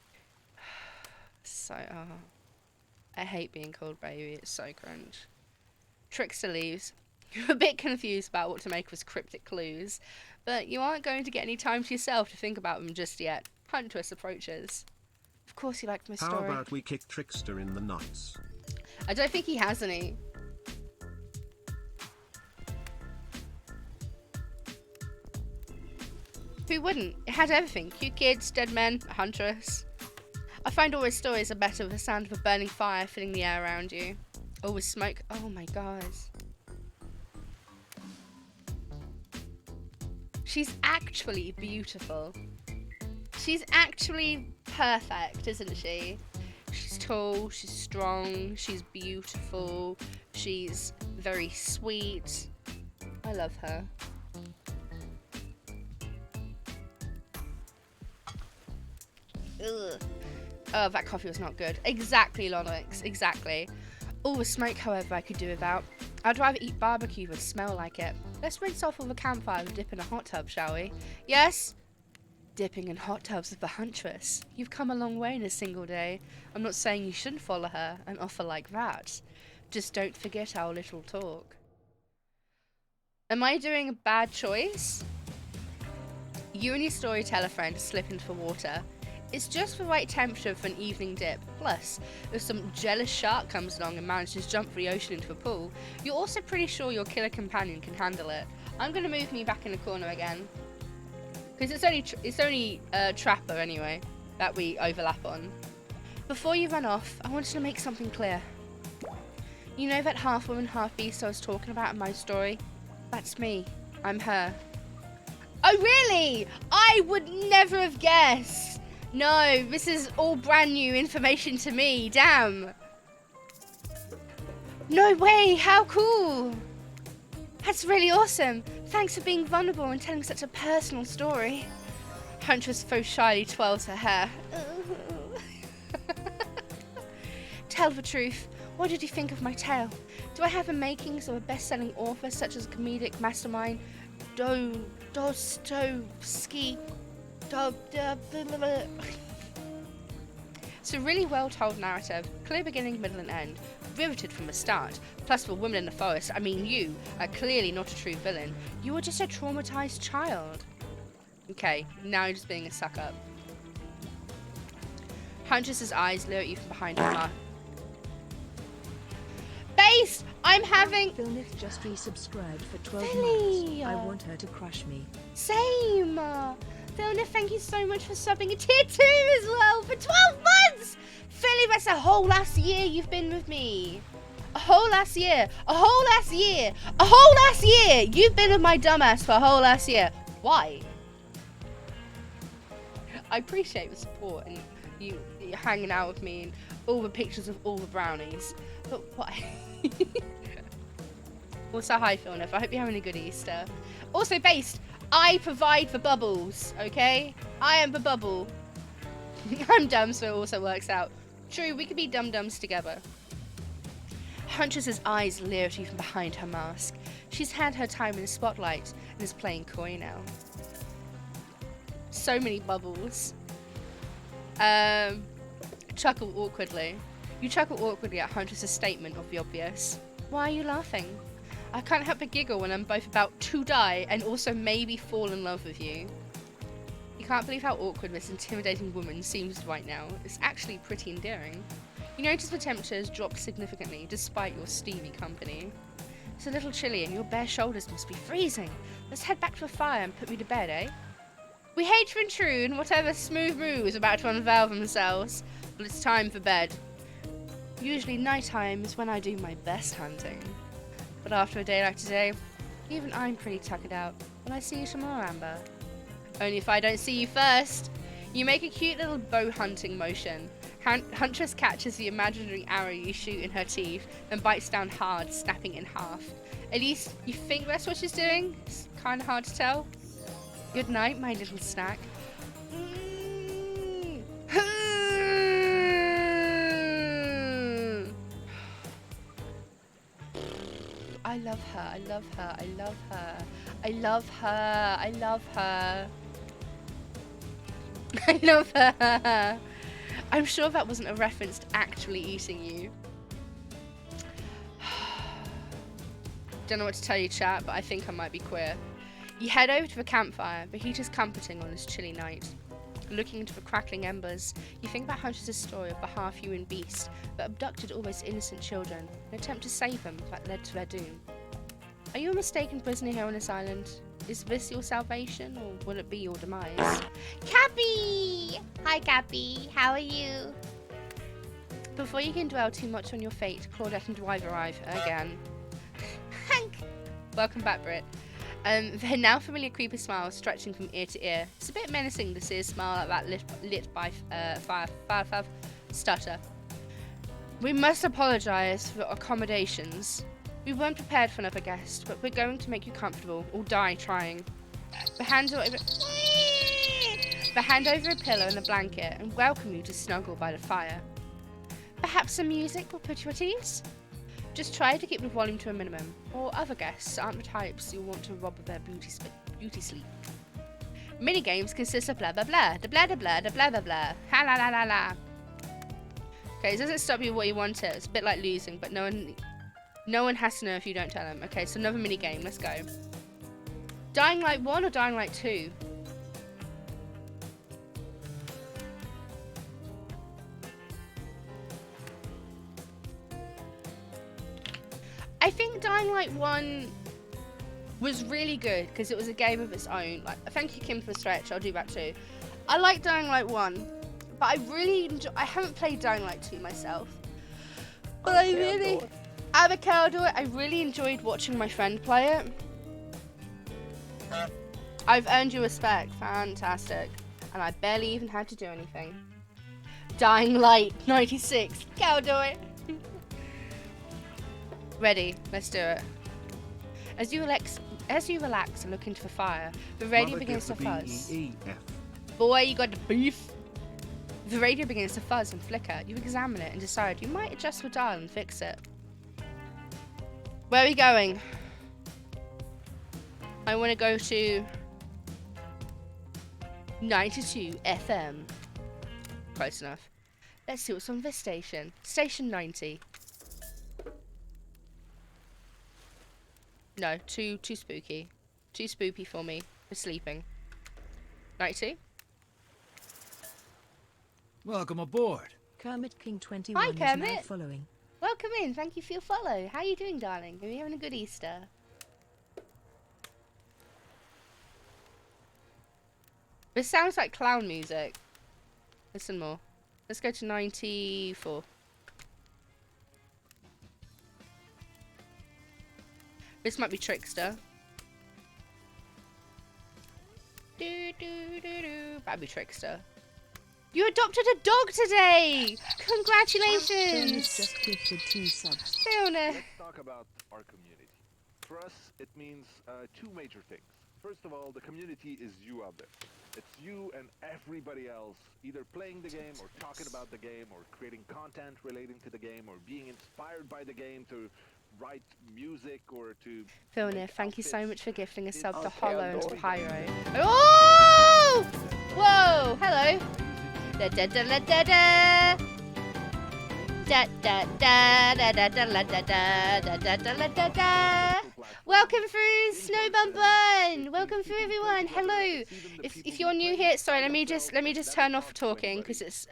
I hate being called baby. It's so cringe. Trickster leaves. You're a bit confused about what to make of his cryptic clues, but you aren't going to get any time to yourself to think about them just yet. Huntress approaches. Of course you liked my story. How about we kick Trickster in the nuts? I don't think he has any. Who wouldn't? It had everything. Cute kids, dead men, a huntress. I find all his stories are better with the sound of a burning fire filling the air around you. Or with smoke. Oh my god. She's actually beautiful. She's actually perfect, isn't she? She's tall, she's strong, she's beautiful, she's very sweet. I love her. Ugh. Oh, that coffee was not good. Exactly, Lonix, exactly. All the smoke, however, I could do without. I'd rather eat barbecue than smell like it. Let's rinse off all the campfire and dip in a hot tub, shall we? Yes? Dipping in hot tubs with the Huntress. You've come a long way in a single day. I'm not saying you shouldn't follow her and offer like that. Just don't forget our little talk. Am I doing a bad choice? You and your storyteller friend slip into the water. It's just the right temperature for an evening dip. Plus, if some jealous shark comes along and manages to jump the ocean into a pool, you're also pretty sure your killer companion can handle it. I'm gonna move me back in the corner again. Because it's only Trapper anyway that we overlap on. Before you run off, I wanted to make something clear. You know that half woman, half beast I was talking about in my story? That's me. I'm her. Oh really? I would never have guessed. No, this is all brand new information to me. Damn. No way. How cool. That's really awesome. Thanks for being vulnerable and telling such a personal story. Huntress so shyly twirls her hair. Tell the truth. What did you think of my tale? Do I have the makings of a best-selling author such as comedic mastermind Dostoevsky? It's a really well-told narrative, clear beginning, middle and end, riveted from the start. Plus the woman in the forest, I mean you, are clearly not a true villain. You were just a traumatized child. Okay, now you're just being a suck-up. Huntress's eyes leer at you from behind her mask. Base! I'm having... Philnith just resubscribed for 12 Philly! months. I want her to crush me. Same! Philna, thank you so much for subbing a tier 2 as well for 12 months! Philly, that's a whole last year you've been with me. A whole last year. A whole last year. A whole last year! You've been with my dumbass for a whole last year. Why? I appreciate the support and you hanging out with me and all the pictures of all the brownies. But why? Also, hi Philna, I hope you're having a good Easter. Also, Based, I provide the bubbles, okay? I am the bubble. I'm dumb, so it also works out. True, we could be dum-dums together. Huntress's eyes leer at you from behind her mask. She's had her time in the spotlight and is playing coy now. So many bubbles. Chuckle awkwardly. You chuckle awkwardly at Huntress's statement of the obvious. Why are you laughing? I can't help but giggle when I'm both about to die and also maybe fall in love with you. You can't believe how awkward this intimidating woman seems right now. It's actually pretty endearing. You notice the temperature has dropped significantly despite your steamy company. It's a little chilly and your bare shoulders must be freezing. Let's head back to the fire and put me to bed, eh? We hate to intrude on whatever smooth moo is about to unveil themselves, but it's time for bed. Usually nighttime is when I do my best hunting. But after a day like today, even I'm pretty tuckered out. Will I see you tomorrow, Amber? Only if I don't see you first. You make a cute little bow hunting motion. Huntress catches the imaginary arrow you shoot in her teeth, then bites down hard, snapping in half. At least you think that's what she's doing? It's kind of hard to tell. Good night, my little snack. I love her, I love her, I love her. I love her, I love her. I love her. I'm sure that wasn't a reference to actually eating you. Don't know what to tell you, chat, but I think I might be queer. You head over to the campfire, the heat is comforting on this chilly night. Looking into the crackling embers, you think about Huntress's story of the half-human beast that abducted all those innocent children in an attempt to save them that led to their doom. Are you a mistaken prisoner here on this island? Is this your salvation, or will it be your demise? Cappy! Hi, Cappy. How are you? Before you can dwell too much on your fate, Claudette and Dwight arrive again. Hank! Welcome back, Britt. Their now familiar creepy smile stretching from ear to ear. It's a bit menacing to see a smile like that lit by fire stutter. We must apologise for accommodations. We weren't prepared for another guest, but we're going to make you comfortable, or die trying. The hand over a pillow and a blanket, and welcome you to snuggle by the fire. Perhaps some music will put you at ease? Just try to keep the volume to a minimum, or other guests aren't the types you'll want to rob of their beauty sleep. Minigames consist of blah blah blah, the blah blah blah, the blah blah blah, ha la la la la. Okay, it doesn't stop you what you want it. It's a bit like losing, but no one has to know if you don't tell them. Okay, so another minigame, let's go. Dying Light 1 or Dying Light 2? I think Dying Light 1 was really good because it was a game of its own. Like, thank you, Kim, for the stretch. I'll do that too. I like Dying Light 1, but I really enjoy. I haven't played Dying Light 2 myself, but I really. Abigail do it. I really enjoyed watching my friend play it. I've earned your respect. Fantastic. And I barely even had to do anything. Dying Light 96. Go do it. Ready, let's do it. As you relax and look into the fire, the radio begins to fuzz. Boy, you got the beef. The radio begins to fuzz and flicker. You examine it and decide you might adjust the dial and fix it. Where are we going? I want to go to 92 FM. Close enough. Let's see what's on this station. Station 90. No, too spooky. Too spooky for me. For sleeping. 92? Welcome aboard. Kermit King 21 Hi, is now Kermit. following. Welcome in. Thank you for your follow. How are you doing, darling? Are you having a good Easter? This sounds like clown music. Listen more. Let's go to 94. This might be Trickster. That'd be Trickster. You adopted a dog today! Congratulations! Just gifted 2 subs. Fiona. Let's talk about our community. For us, it means 2 major things. First of all, the community is you out there. It's you and everybody else either playing the game or talking about the game or creating content relating to the game or being inspired by the game to write music or to... Fiona, thank you so much for gifting a sub to Okay, Hollow I'll and do to it. Pyro. Oh! Whoa! Hello! Da da da da da da! Da da da da da da da da da da da da da da. Welcome through, Snowbun Bun. Welcome through, everyone. Hello. If you're new here, sorry. Let me just turn off talking because it's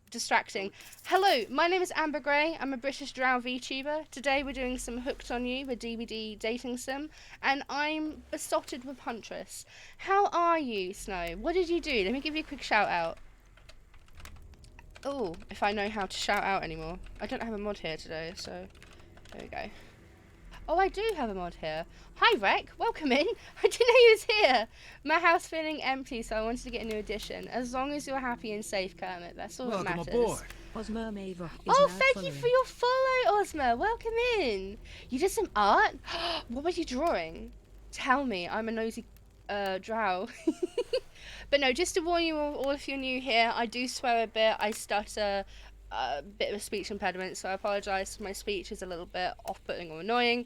distracting. Hello, my name is Amber Gray. I'm a British Drow VTuber. Today we're doing some Hooked on You, the DVD dating sim, and I'm besotted with Huntress. How are you, Snow? What did you do? Let me give you a quick shout out. Oh, if I know how to shout out anymore. I don't have a mod here today, so there we go. Oh, I do have a mod here. Hi, Rec. Welcome in. I didn't know you was here. My house feeling empty, so I wanted to get a new addition. As long as you're happy and safe, Kermit, that's all that Welcome matters. aboard. Osmer Mavok is Oh, now thank following. you for your follow, Osma. Welcome in. You did some art? What were you drawing? Tell me. I'm a nosy drow. But no, just to warn you all, if you're new here, I do swear a bit. I stutter, a bit of a speech impediment, so I apologise if my speech is a little bit off-putting or annoying.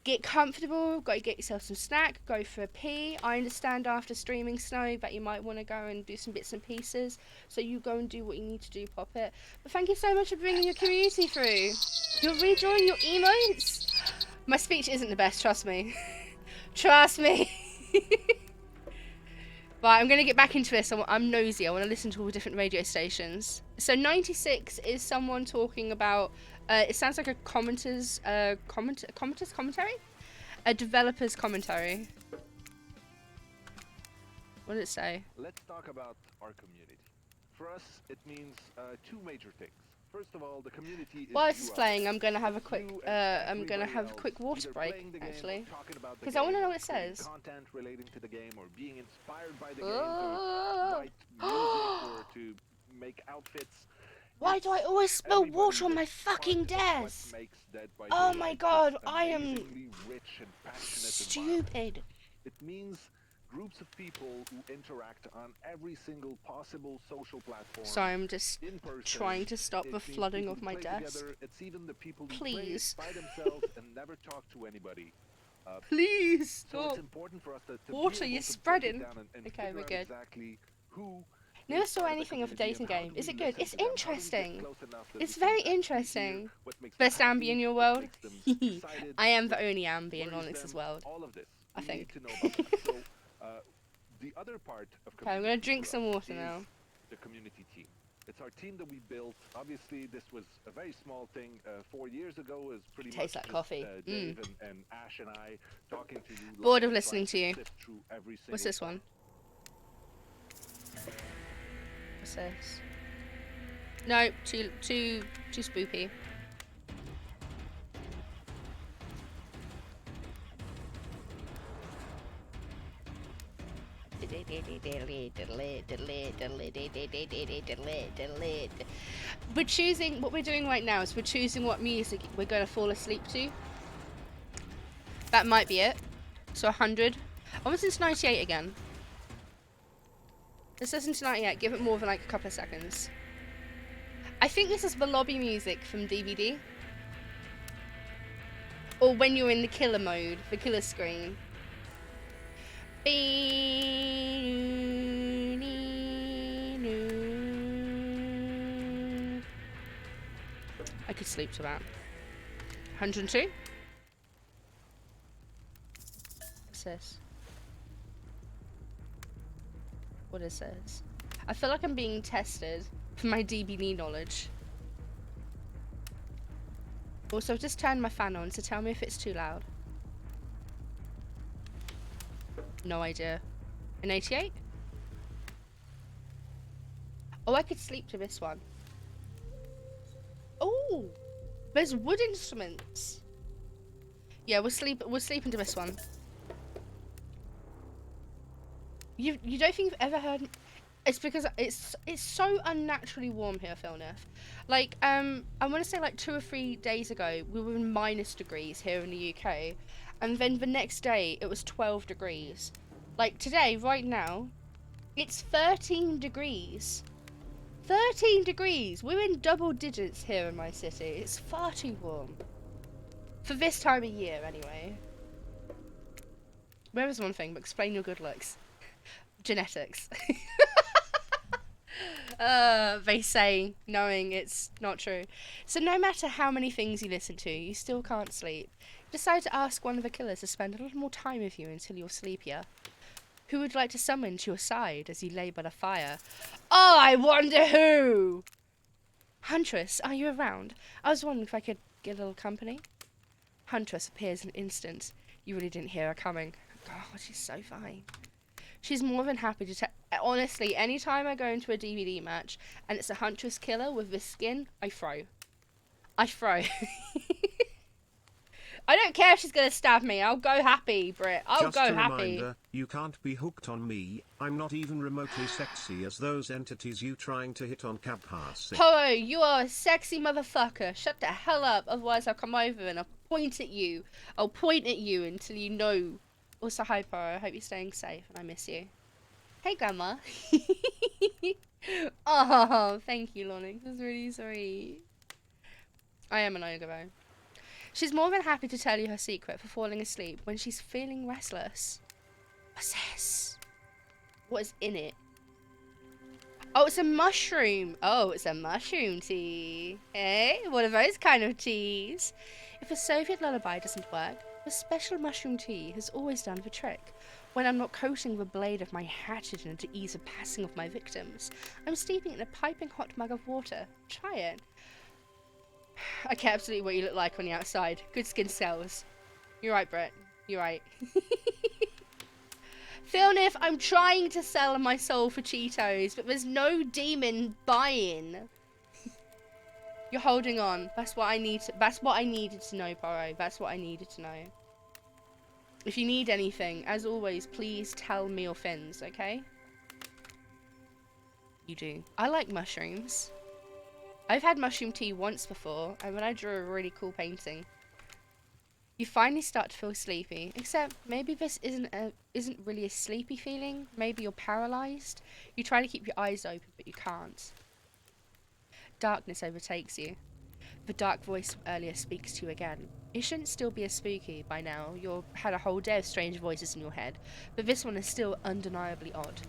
Get comfortable, go get yourself some snack, go for a pee. I understand after streaming Snow that you might want to go and do some bits and pieces, so you go and do what you need to do, pop it. But thank you so much for bringing your community through. You're redrawing your emotes. My speech isn't the best, trust me. Trust me. Right, I'm going to get back into this. I'm nosy. I want to listen to all the different radio stations. So 96 is someone talking about... it sounds like a commenter's commentary? A developer's commentary. What did it say? Let's talk about our community. For us, it means 2 major things. First of all, the community is While this is you out playing, there. I'm gonna have a It's quick, you and I'm gonna everybody have a else quick water either break, playing the game or actually. talking about the Because I wanna game, know what it creating says. content relating to the game, or being inspired by the game Oh. to write music or to make outfits. Why do I always spill water on my fucking desk? Oh my god, I am rich and passionate stupid. It means groups of people who interact on every single possible social platform. Sorry, I'm just in person. trying to stop It the means flooding people of who my play desk. together. It's even the people who Please. play by themselves and never talk to anybody. Please So stop. it's important for us to Water, be you're able to break spreading. it down and Okay, we're figure out good. exactly who Never is saw part anything of a community dating and how game. do Is we it good? listen It's to them? How do we get interesting. close enough that It's we can very actually hear interesting. what makes them Best ambi happy, in your what world. makes them excited, I am the what only ambi in worries Onyx's them, world. all of this. I We think. need to know about that. So, the other part of Okay, I'm community gonna drink for some us water is now. the community team. It's our team that we built. Obviously, this was a very small thing 4 years ago. It was pretty Tastes much like just, coffee. Dave and Ash and I talking to you. Bored live, of listening trying to you. sift through every What's single this one? What's this? No, too spoopy. We're choosing, what we're doing right now is we're choosing what music we're going to fall asleep to. That might be it. So 100. I want since 98 again. Let's listen to 98, give it more than like a couple of seconds. I think this is the lobby music from DVD. Or when you're in the killer mode, the killer screen. I could sleep to that. 102? What's this? What is this? I feel like I'm being tested for my DBD knowledge. Also, I've just turned my fan on, so tell me if it's too loud. No idea. An 88? Oh, I could sleep to this one. Oh, there's wood instruments. Yeah, we're sleeping to this one. You don't think you've ever heard? It's because it's so unnaturally warm here, Philnif. Like I want to say like 2 or 3 days ago we were in -degrees here in the UK, and then the next day it was 12 degrees. Like today, right now, it's 13 degrees. 13 degrees! We're in double digits here in my city. It's far too warm. For this time of year, anyway. Where is one thing, but explain your good looks. Genetics. They say, knowing it's not true. So no matter how many things you listen to, you still can't sleep. Decide to ask one of the killers to spend a little more time with you until you're sleepier. Who would like to summon to your side as you lay by the fire? Oh, I wonder who! Huntress, are you around? I was wondering if I could get a little company. Huntress appears in an instant. You really didn't hear her coming. God, she's so fine. She's more than happy to honestly, anytime I go into a DVD match and it's a Huntress killer with this skin, I throw. I throw. I don't care if she's gonna stab me. I'll go happy, Britt. I'll go happy. Just a reminder, you can't be hooked on me. I'm not even remotely sexy as those entities you trying to hit on Cabhar. Polo, you are a sexy motherfucker. Shut the hell up, otherwise I'll come over and I'll point at you. I'll point at you until you know. Also, hi, Polo. I hope you're staying safe and I miss you. Hey, Grandma. Oh, thank you, Lonix. That's really sweet. I am an ogre, though. She's more than happy to tell you her secret for falling asleep when she's feeling restless. What's this? What is in it? Oh, it's a mushroom. Oh, it's a mushroom tea. Hey, what are those kind of teas? If a Soviet lullaby doesn't work, a special mushroom tea has always done the trick. When I'm not coating the blade of my hatchet in to ease the passing of my victims, I'm steeping it in a piping hot mug of water. Try it. I care absolutely what you look like on the outside. Good skin sells. You're right, Brett. You're right. Philnif, I'm trying to sell my soul for Cheetos, but there's no demon buying. You're holding on. That's what I need to, that's what I needed to know, Poro. That's what I needed to know. If you need anything, as always, please tell me your fins, okay? You do. I like mushrooms. I've had mushroom tea once before, and when I drew a really cool painting. You finally start to feel sleepy, except maybe this isn't really a sleepy feeling. Maybe you're paralyzed. You try to keep your eyes open, but you can't. Darkness overtakes you. The dark voice from earlier speaks to you again. It shouldn't still be as spooky by now. You've had a whole day of strange voices in your head, but this one is still undeniably odd.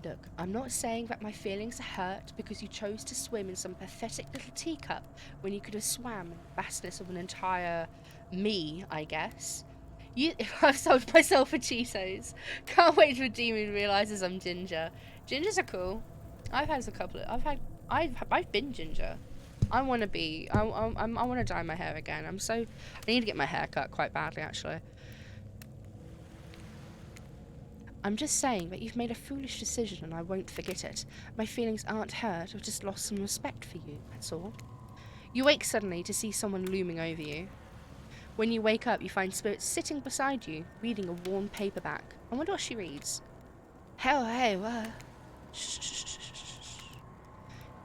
Look, I'm not saying that my feelings are hurt because you chose to swim in some pathetic little teacup when you could have swam in the vastness of an entire me, I guess. I've sold myself for Cheetos. Can't wait till Demon realizes I'm ginger. Gingers are cool. I've been ginger. I want to be. I want to dye my hair again. I need to get my hair cut quite badly, actually. I'm just saying that you've made a foolish decision and I won't forget it. My feelings aren't hurt, I've just lost some respect for you, that's all. You wake suddenly to see someone looming over you. When you wake up, you find Spirit sitting beside you, reading a worn paperback. I wonder what she reads. Hey, what? Shh.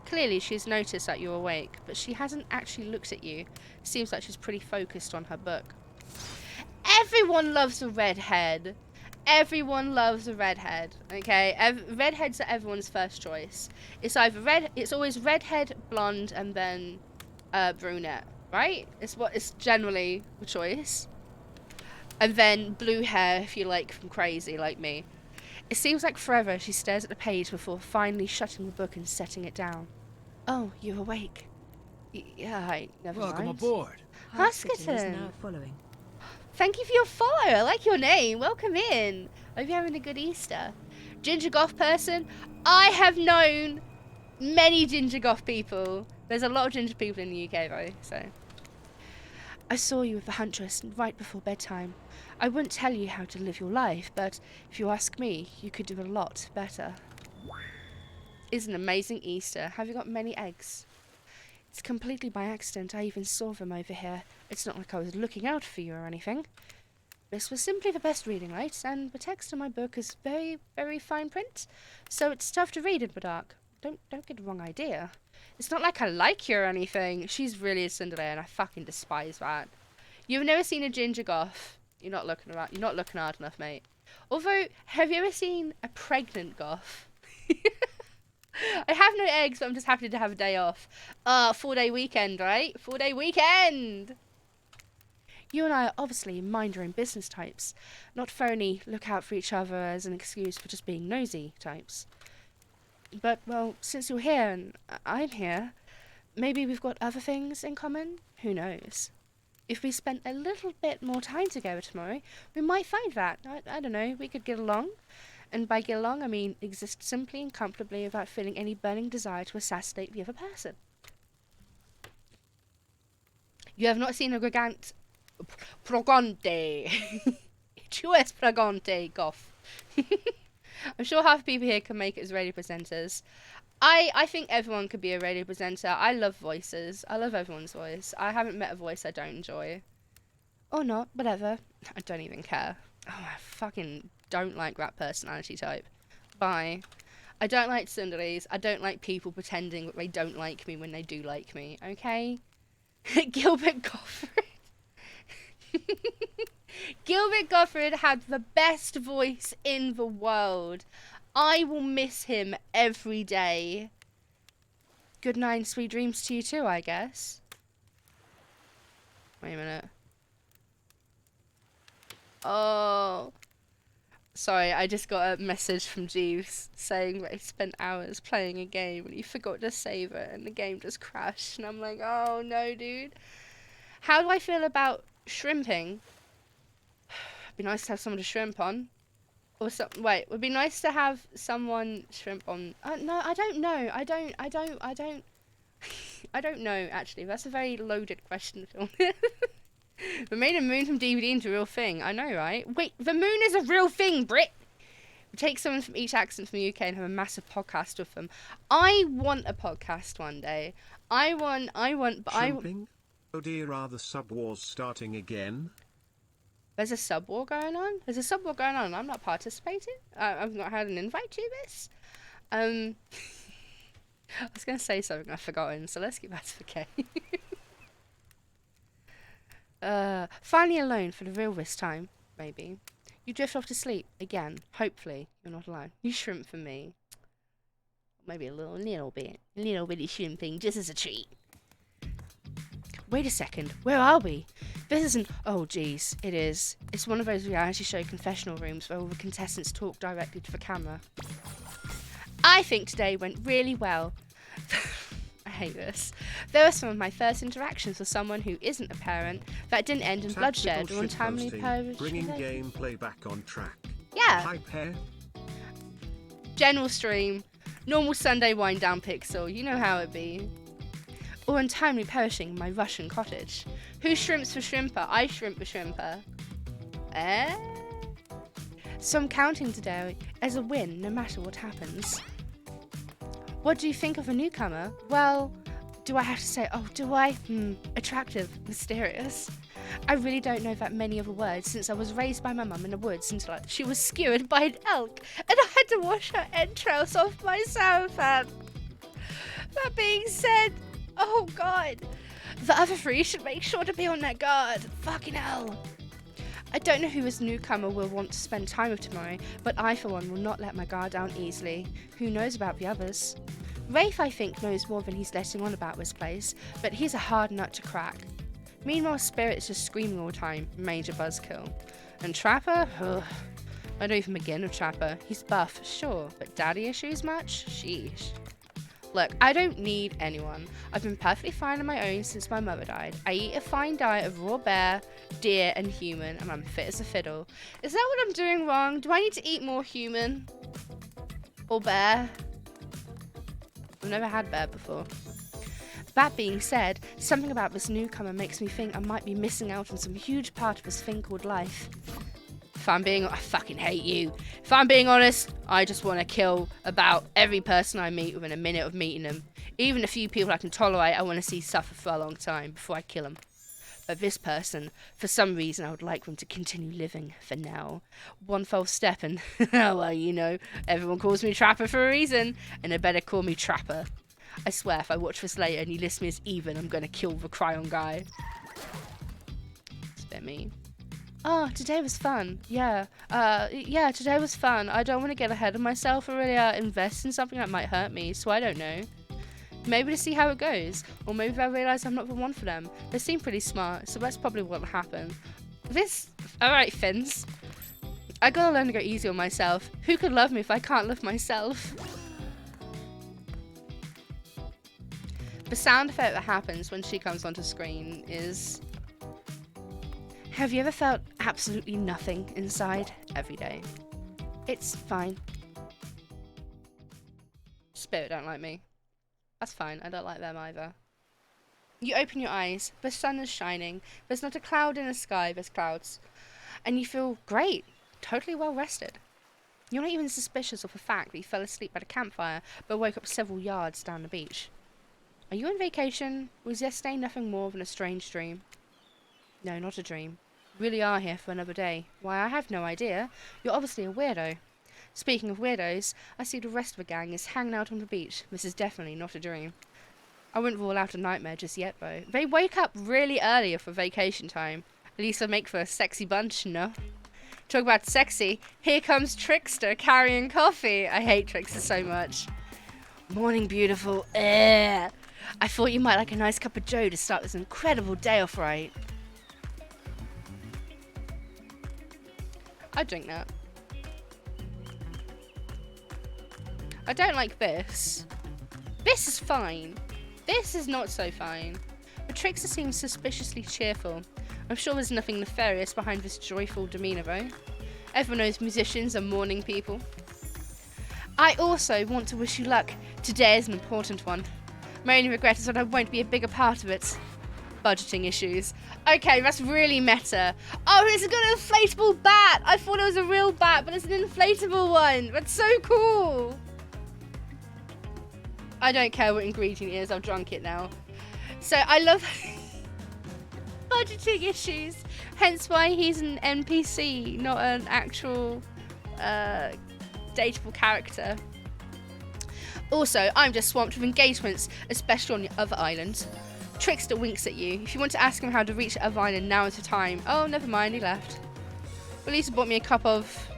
Clearly, she's noticed that you're awake, but she hasn't actually looked at you. Seems like she's pretty focused on her book. Everyone loves a redhead. Everyone loves a redhead, okay? Redheads are everyone's first choice. It's always redhead, blonde, and then brunette, right? It's generally the choice. And then blue hair if you like from crazy like me. It seems like forever she stares at the page before finally shutting the book and setting it down. Oh, you're awake. Yeah, never mind. Welcome aboard. House-sitting is now following. Thank you for your follow. I like your name. Welcome in. Hope you're having a good Easter. Ginger goth person. I have known many ginger goth people. There's a lot of ginger people in the UK though, so. I saw you with the Huntress right before bedtime. I wouldn't tell you how to live your life, but if you ask me, you could do a lot better. It's an amazing Easter. Have you got many eggs? It's completely by accident. I even saw them over here. It's not like I was looking out for you or anything. This was simply the best reading light, and the text in my book is very, very fine print, so it's tough to read in the dark. Don't get the wrong idea. It's not like I like you or anything. She's really a Cinderella, and I fucking despise that. You've never seen a ginger goth. You're not looking hard enough, mate. Although, have you ever seen a pregnant goth? I have no eggs, but I'm just happy to have a day off. 4-day weekend, right? 4-day weekend! You and I are obviously mind your own business types. Not phony, look out for each other as an excuse for just being nosy types. But, well, since you're here and I'm here, maybe we've got other things in common? Who knows? If we spent a little bit more time together tomorrow, we might find that. I don't know, we could get along. And by get along, I mean exist simply and comfortably without feeling any burning desire to assassinate the other person. You have not seen a Progante. US Progante goth. I'm sure half the people here can make it as radio presenters. I think everyone could be a radio presenter. I love voices. I love everyone's voice. I haven't met a voice I don't enjoy. Or not, whatever. I don't even care. Oh, I fucking don't like that personality type. Bye. I don't like tsundere. I don't like people pretending that they don't like me when they do like me, okay? Gilbert Gottfried. Gilbert Gottfried had the best voice in the world. I will miss him every day. Good night and sweet dreams to you too, I guess. Wait a minute. Oh. Sorry, I just got a message from Jeeves saying that he spent hours playing a game and he forgot to save it and the game just crashed. And I'm like, oh no, dude. How do I feel about shrimping? It'd be nice to have someone to shrimp on. Or wait, would be nice to have someone shrimp on. No, I don't know. I don't know, actually. That's a very loaded question, Phil. The made a moon from DVD into a real thing. I know, right? Wait, the moon is a real thing, Brit! take someone from each accent from the UK and have a massive podcast with them. I want a podcast one day. I want, but Shrimping? Oh dear, are the sub wars starting again? There's a sub war going on? There's a sub war going on and I'm not participating? I've not had an invite to this? I was going to say something I've forgotten, so let's get back to the game. Finally alone for the real this time, maybe. You drift off to sleep, again. Hopefully, you're not alone. You shrimp for me. Maybe a little bit. A little bit of shrimping, just as a treat. Wait a second, where are we? This isn't... Oh, geez, it is. It's one of those reality show confessional rooms where all the contestants talk directly to the camera. I think today went really well. I hate this. There were some of my first interactions with someone who isn't a parent that didn't end in bloodshed or untimely purge. Bringing gameplay back on track. Yeah. Hi, pair. General stream. Normal Sunday wind down pixel. You know how it be. Or untimely perishing in my Russian cottage. Who shrimps for shrimper? I shrimp for shrimper. So I'm counting today as a win no matter what happens. What do you think of a newcomer? Well, do I have to say, oh, do I? Attractive, mysterious. I really don't know that many other words since I was raised by my mum in the woods until she was skewered by an elk and I had to wash her entrails off myself. And that being said, oh God, the other three should make sure to be on their guard. Fucking hell. I don't know who this newcomer will want to spend time with tomorrow, but I for one will not let my guard down easily. Who knows about the others? Rafe, I think, knows more than he's letting on about this place, but he's a hard nut to crack. Meanwhile, Spirit's just screaming all the time, major buzzkill. And Trapper? Ugh. I don't even begin with Trapper. He's buff, sure, but daddy issues much? Sheesh. Look, I don't need anyone. I've been perfectly fine on my own since my mother died. I eat a fine diet of raw bear, deer, and human, and I'm fit as a fiddle. Is that what I'm doing wrong? Do I need to eat more human? Or bear? I've never had bear before. That being said, something about this newcomer makes me think I might be missing out on some huge part of this thing called life. I fucking hate you. If I'm being honest, I just want to kill about every person I meet within a minute of meeting them. Even a few people I can tolerate, I want to see suffer for a long time before I kill them. But this person, for some reason, I would like them to continue living for now. One false step and, well, you know, everyone calls me Trapper for a reason, and they better call me Trapper. I swear, if I watch this later and you list me as even, I'm going to kill the Cryon guy. It's a bit mean. Oh, today was fun. Yeah, today was fun. I don't want to get ahead of myself or really invest in something that might hurt me, so I don't know. Maybe to see how it goes, or maybe they'll realise I'm not the one for them. They seem pretty smart, so that's probably what'll happen. Alright, Fins. I gotta learn to go easy on myself. Who could love me if I can't love myself? The sound effect that happens when she comes onto screen is... Have you ever felt absolutely nothing inside every day? It's fine. Spirit don't like me. That's fine, I don't like them either. You open your eyes, the sun is shining, there's not a cloud in the sky, there's clouds. And you feel great, totally well rested. You're not even suspicious of the fact that you fell asleep at a campfire, but woke up several yards down the beach. Are you on vacation? Was yesterday nothing more than a strange dream? No, not a dream. You really are here for another day. Why, I have no idea. You're obviously a weirdo. Speaking of weirdos, I see the rest of the gang is hanging out on the beach. This is definitely not a dream. I wouldn't rule out a nightmare just yet, though. They wake up really early for vacation time. At least they make for a sexy bunch, no? Talk about sexy. Here comes Trickster carrying coffee. I hate Trickster so much. Morning, beautiful. I thought you might like a nice cup of joe to start this incredible day off right. I'd drink that. I don't like this. This is fine. This is not so fine. But Trickster seems suspiciously cheerful. I'm sure there's nothing nefarious behind this joyful demeanour though. Everyone knows musicians are morning people. I also want to wish you luck. Today is an important one. My only regret is that I won't be a bigger part of it. Budgeting issues. Okay, that's really meta. Oh, it's got an inflatable bat. I thought it was a real bat, but it's an inflatable one. That's so cool. I don't care what ingredient it is. I've drunk it now. So I love budgeting issues. Hence why he's an NPC, not an actual dateable character. Also, I'm just swamped with engagements, especially on the other island. Trickster winks at you. If you want to ask him how to reach the other island, now is the time. Oh, never mind, he left. Well, Lisa bought me a cup of...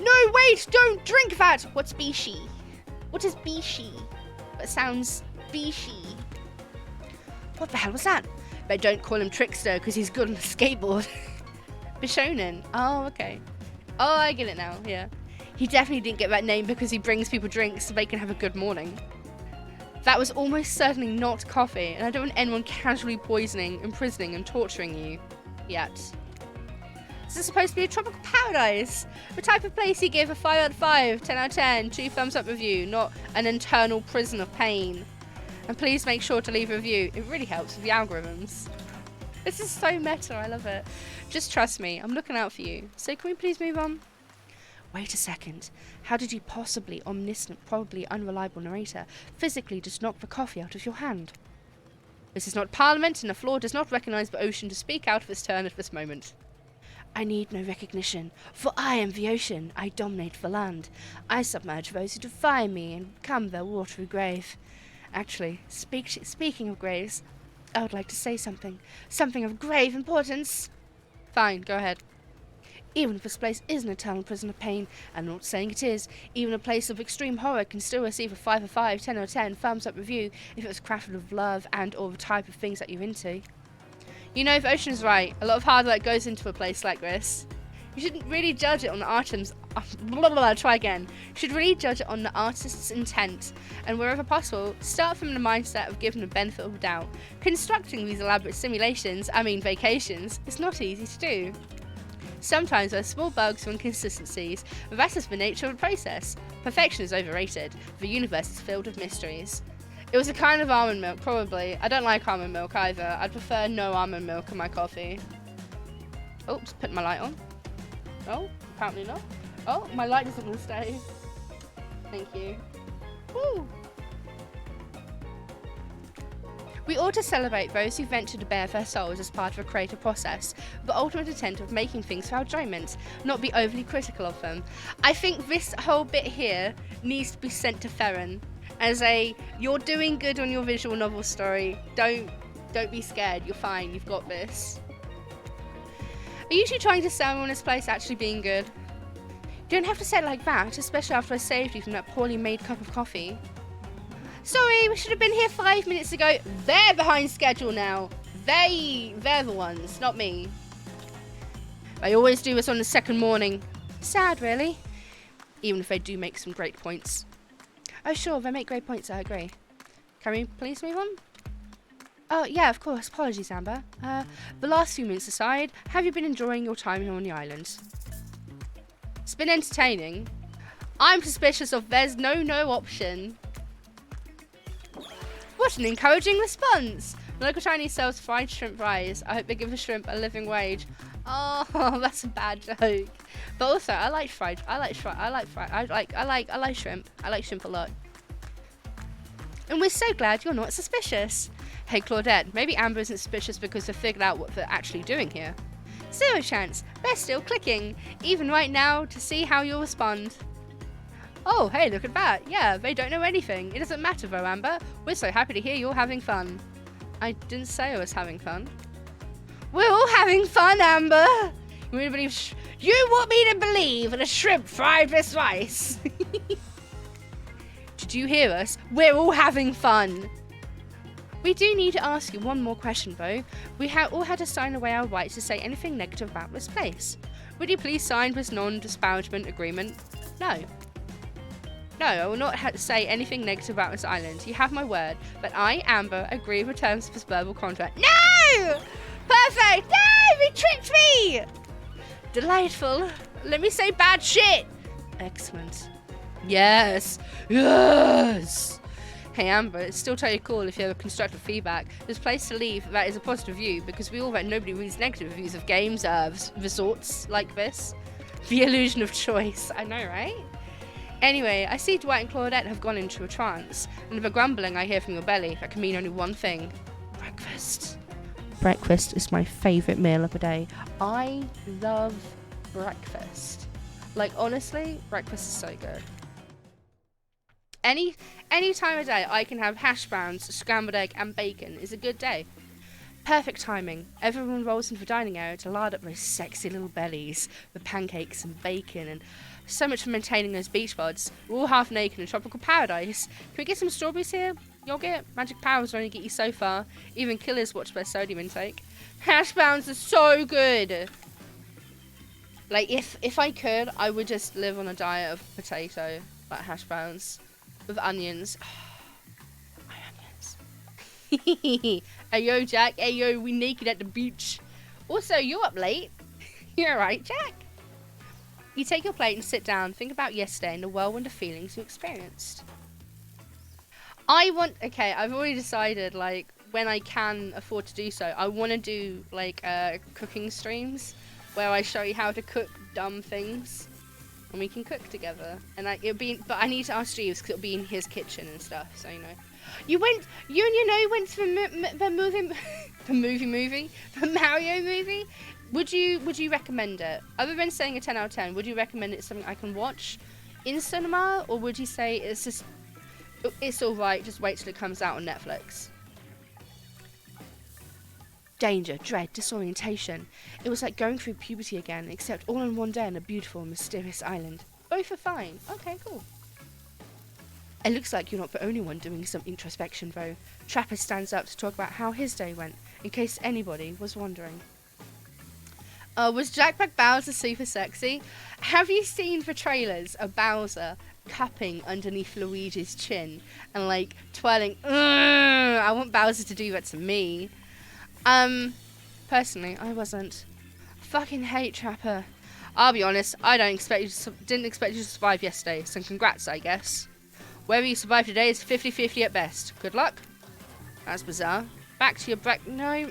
No, wait, don't drink that! What's bishi? What is bishi? That sounds bishi. What the hell was that? But don't call him Trickster, because he's good on a skateboard. Bishonen. Oh, okay. Oh, I get it now, yeah. He definitely didn't get that name because he brings people drinks so they can have a good morning. That was almost certainly not coffee, and I don't want anyone casually poisoning, imprisoning, and torturing you. Yet. This is supposed to be a tropical paradise. The type of place you give a 5 out of 5, 10 out of 10, 2 thumbs up review, not an internal prison of pain. And please make sure to leave a review. It really helps with the algorithms. This is so meta, I love it. Just trust me, I'm looking out for you. So can we please move on? Wait a second. How did you possibly, omniscient, probably unreliable narrator, physically just knock the coffee out of your hand? This is not Parliament, and the floor does not recognise the ocean to speak out of its turn at this moment. I need no recognition, for I am the ocean. I dominate the land. I submerge those who defy me and become their watery grave. Actually, speaking of graves, I would like to say something. Something of grave importance. Fine, go ahead. Even if this place is an eternal prison of pain, I'm not saying it is, even a place of extreme horror can still receive a 5 out of 5, 10 out of 10 thumbs up review if it was crafted with love and or the type of things that you're into. You know, if Ocean's right, a lot of hard work goes into a place like this. You shouldn't really judge it on the artist's... try again. You should really judge it on the artist's intent, and wherever possible, start from the mindset of giving the benefit of the doubt. Constructing these elaborate simulations, vacations, is not easy to do. Sometimes there are small bugs or inconsistencies, but that is the nature of the process. Perfection is overrated. The universe is filled with mysteries. It was a kind of almond milk, probably. I don't like almond milk either. I'd prefer no almond milk in my coffee. Oh, just put my light on. Oh, apparently not. Oh, my light doesn't want to stay. Thank you. Woo! We ought to celebrate those who venture to bare their souls as part of a creative process, with the ultimate intent of making things for our enjoyment, not be overly critical of them. I think this whole bit here needs to be sent to Ferren as a, you're doing good on your visual novel story, don't be scared, you're fine, you've got this. Are you two trying to sell me on this place actually being good? You don't have to say it like that, especially after I saved you from that poorly made cup of coffee. Sorry, we should have been here 5 minutes ago. They're behind schedule now. They're the ones, not me. I always do this on the second morning. Sad, really. Even if they do make some great points. Oh, sure, they make great points, I agree. Can we please move on? Oh, yeah, of course. Apologies, Amber. The last few minutes aside, have you been enjoying your time here on the island? It's been entertaining. I'm suspicious of there's no option. What an encouraging response! The local Chinese sells fried shrimp fries. I hope they give the shrimp a living wage. Oh, that's a bad joke. But also, I like shrimp. I like shrimp a lot. And we're so glad you're not suspicious. Hey, Claudette, maybe Amber isn't suspicious because they've figured out what they're actually doing here. Zero chance. They're still clicking, even right now, to see how you'll respond. Oh, hey, look at that. Yeah, they don't know anything. It doesn't matter though, Amber. We're so happy to hear you're having fun. I didn't say I was having fun. We're all having fun, Amber. You want me to believe in a shrimp fried with rice? Did you hear us? We're all having fun. We do need to ask you one more question, though. We all had to sign away our rights to say anything negative about this place. Would you please sign this non-disparagement agreement? No. No, I will not say anything negative about this island. You have my word. But I, Amber, agree with the terms of this verbal contract. No! Perfect! No! They tricked me! Delightful. Let me say bad shit. Excellent. Yes. Yes! Hey Amber, it's still totally cool if you have constructive feedback. There's a place to leave that is a positive review, because we all bet nobody reads negative reviews of games, resorts like this. The illusion of choice. I know, right? Anyway, I see Dwight and Claudette have gone into a trance, and the grumbling I hear from your belly, that can mean only one thing. Breakfast. Breakfast is my favourite meal of the day. I love breakfast. Like, honestly, breakfast is so good. Any time of day I can have hash browns, scrambled egg and bacon is a good day. Perfect timing. Everyone rolls into the dining area to lard up those sexy little bellies with pancakes and bacon, and so much for maintaining those beach buds. We're all half naked in tropical paradise. Can we get some strawberries here? Yogurt? Magic powers only get you so far. Even killers watch their sodium intake. Hash browns are so good. Like, if I could, I would just live on a diet of potato, like hash browns. With onions. Oh, my onions. Ayo, Jack. Ayo, we naked at the beach. Also, you're up late. You're alright, Jack. You take your plate and sit down. Think about yesterday and the whirlwind of feelings you experienced. Okay, I've already decided, like, when I can afford to do so, I want to do, like, cooking streams where I show you how to cook dumb things. And we can cook together, and but I need to ask Jeeves because it'll be in his kitchen and stuff. So you know, you went to the Mario movie. Would you recommend it? Other than saying a 10 out of 10, would you recommend it's something I can watch in cinema, or would you say it's all right, just wait till it comes out on Netflix? Danger, dread, disorientation. It was like going through puberty again, except all in one day on a beautiful, mysterious island. Both are fine. Okay, cool. It looks like you're not the only one doing some introspection, though. Trapper stands up to talk about how his day went, in case anybody was wondering. Was Jackpack Bowser super sexy? Have you seen the trailers of Bowser cupping underneath Luigi's chin and, like, twirling? I want Bowser to do that to me. Personally, I wasn't. Fucking hate Trapper. I'll be honest, didn't expect you to survive yesterday, so congrats, I guess. Whether you survive today is 50-50 at best. Good luck. That's bizarre. Back to your no.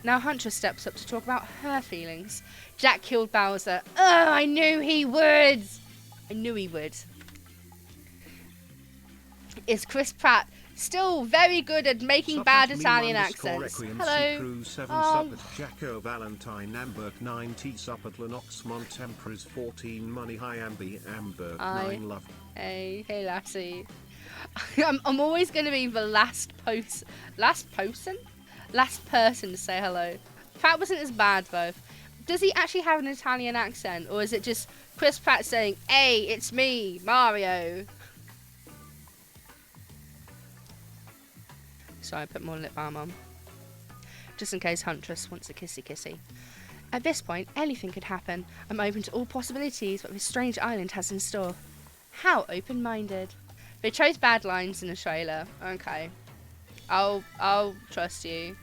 Now Huntress steps up to talk about her feelings. Jack killed Bowser. Oh, I knew he would! I knew he would. Is Chris Pratt still very good at making bad Italian accents? Hello. Jacko Valentine Amberg 90 Suppet Lennox Montempres 14 Money High Ambi Amberg 9 Love. Hey lassie. I'm always going to be the last person to say hello. Pratt wasn't as bad though. Does he actually have an Italian accent, or is it just Chris Pratt saying, "Hey, it's me, Mario"? So I put more lip balm on, just in case Huntress wants a kissy. At this point, anything could happen. I'm open to all possibilities what this strange island has in store. How open-minded. They chose bad lines in the trailer. Okay, I'll trust you.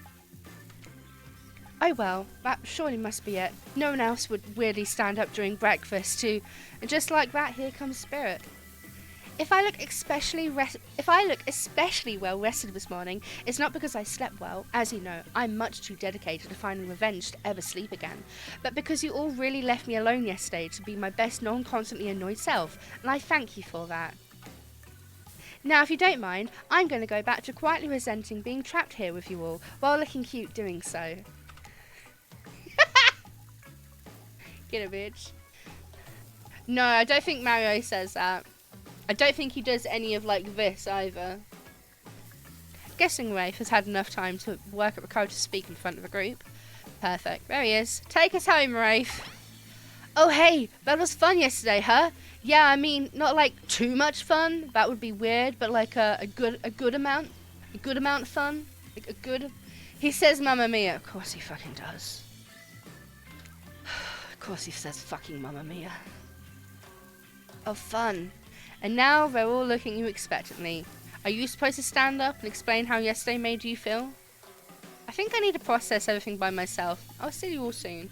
Oh well, that surely must be it. No one else would weirdly stand up during breakfast too. And just like that, here comes Spirit. If I look especially well rested this morning, it's not because I slept well. As you know, I'm much too dedicated to finding revenge to ever sleep again, but because you all really left me alone yesterday to be my best non-constantly annoyed self, and I thank you for that. Now, if you don't mind, I'm going to go back to quietly resenting being trapped here with you all, while looking cute doing so. Get it, bitch. No, I don't think Mario says that. I don't think he does any of, like, this either. Guessing Rafe has had enough time to work up a code to speak in front of the group. Perfect. There he is. Take us home, Rafe. Oh, hey, that was fun yesterday, huh? Yeah, I mean, not, like, too much fun. That would be weird, but, like, a good amount. A good amount of fun. Like, a good... He says Mamma Mia. Of course he fucking does. Of course he says fucking Mamma Mia. Oh, fun. And now they're all looking at you expectantly. Are you supposed to stand up and explain how yesterday made you feel? I think I need to process everything by myself. I'll see you all soon.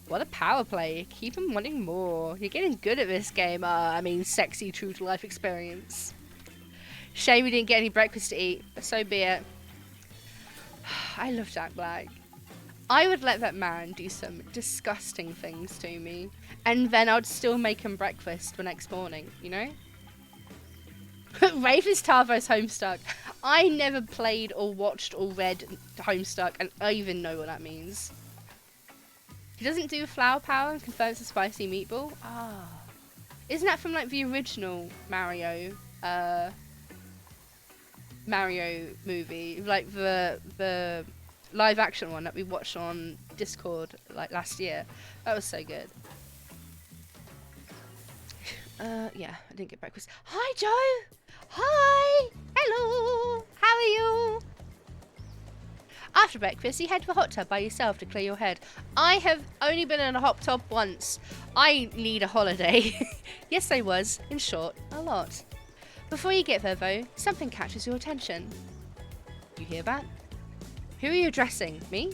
What a power play. Keep him wanting more. You're getting good at this game. I mean, sexy true to life experience. Shame we didn't get any breakfast to eat, but so be it. I love Jack Black. I would let that man do some disgusting things to me, and then I'd still make him breakfast the next morning, you know? Rafe is Tarvo's Homestuck. I never played or watched or read Homestuck, and I even know what that means. He doesn't do flower power and confirms a spicy meatball. Ah. Isn't that from like the original Mario movie? Like the live action one that we watched on Discord like last year. That was so good. Yeah, I didn't get breakfast. Hi, Joe! Hi! Hello! How are you? After breakfast, you head to a hot tub by yourself to clear your head. I have only been in a hot tub once. I need a holiday. Yes, I was. In short, a lot. Before you get there, though, something catches your attention. You hear that? Who are you addressing? Me?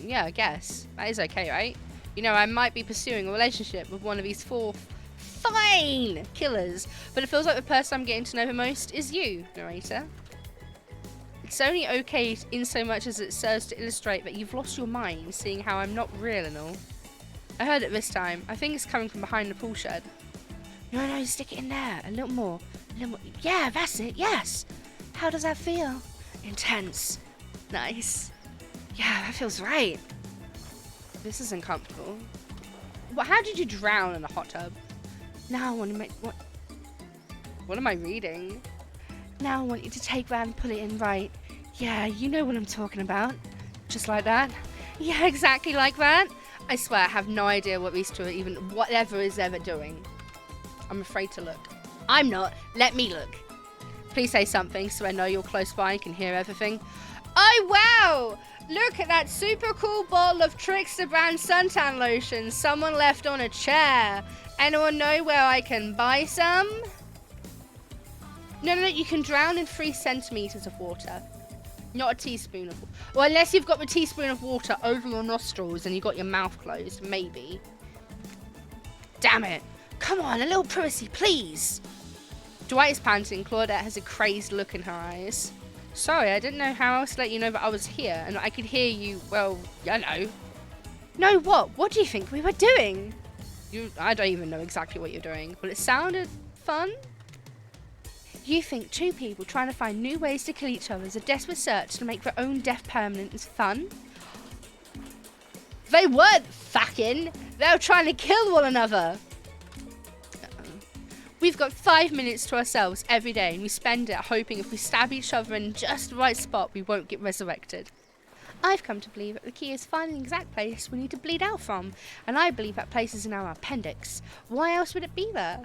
Yeah, I guess. That is okay, right? You know, I might be pursuing a relationship with one of these 4 fine killers, but it feels like the person I'm getting to know the most is you, narrator. It's only okay in so much as it serves to illustrate that you've lost your mind, seeing how I'm not real and all. I heard it this time. I think it's coming from behind the pool shed. No, stick it in there. A little more. Yeah, that's it. Yes. How does that feel? Intense. Nice. Yeah, that feels right. This is uncomfortable. How did you drown in a hot tub? Now I want to make... What am I reading? Now I want you to take that and put it in right. Yeah, you know what I'm talking about. Just like that. Yeah, exactly like that. I swear I have no idea what these two are even... Whatever is ever doing. I'm afraid to look. I'm not. Let me look. Please say something so I know you're close by and can hear everything. Oh, wow! Look at that super cool bottle of Trickster brand suntan lotion someone left on a chair. Anyone know where I can buy some? No, you can drown in 3 centimeters of water. Not a teaspoon of water. Well, unless you've got the teaspoon of water over your nostrils and you've got your mouth closed, maybe. Damn it. Come on, a little privacy, please. Dwight is panting. Claudette has a crazed look in her eyes. Sorry, I didn't know how else to let you know that I was here, and I could hear you, well, I know. No, what? What do you think we were doing? I don't even know exactly what you're doing, but it sounded fun. You think 2 people trying to find new ways to kill each other is a desperate search to make their own death permanent is fun? They weren't fucking! They were trying to kill one another! We've got 5 minutes to ourselves every day, and we spend it hoping if we stab each other in just the right spot, we won't get resurrected. I've come to believe that the key is finding the exact place we need to bleed out from, and I believe that place is in our appendix. Why else would it be there?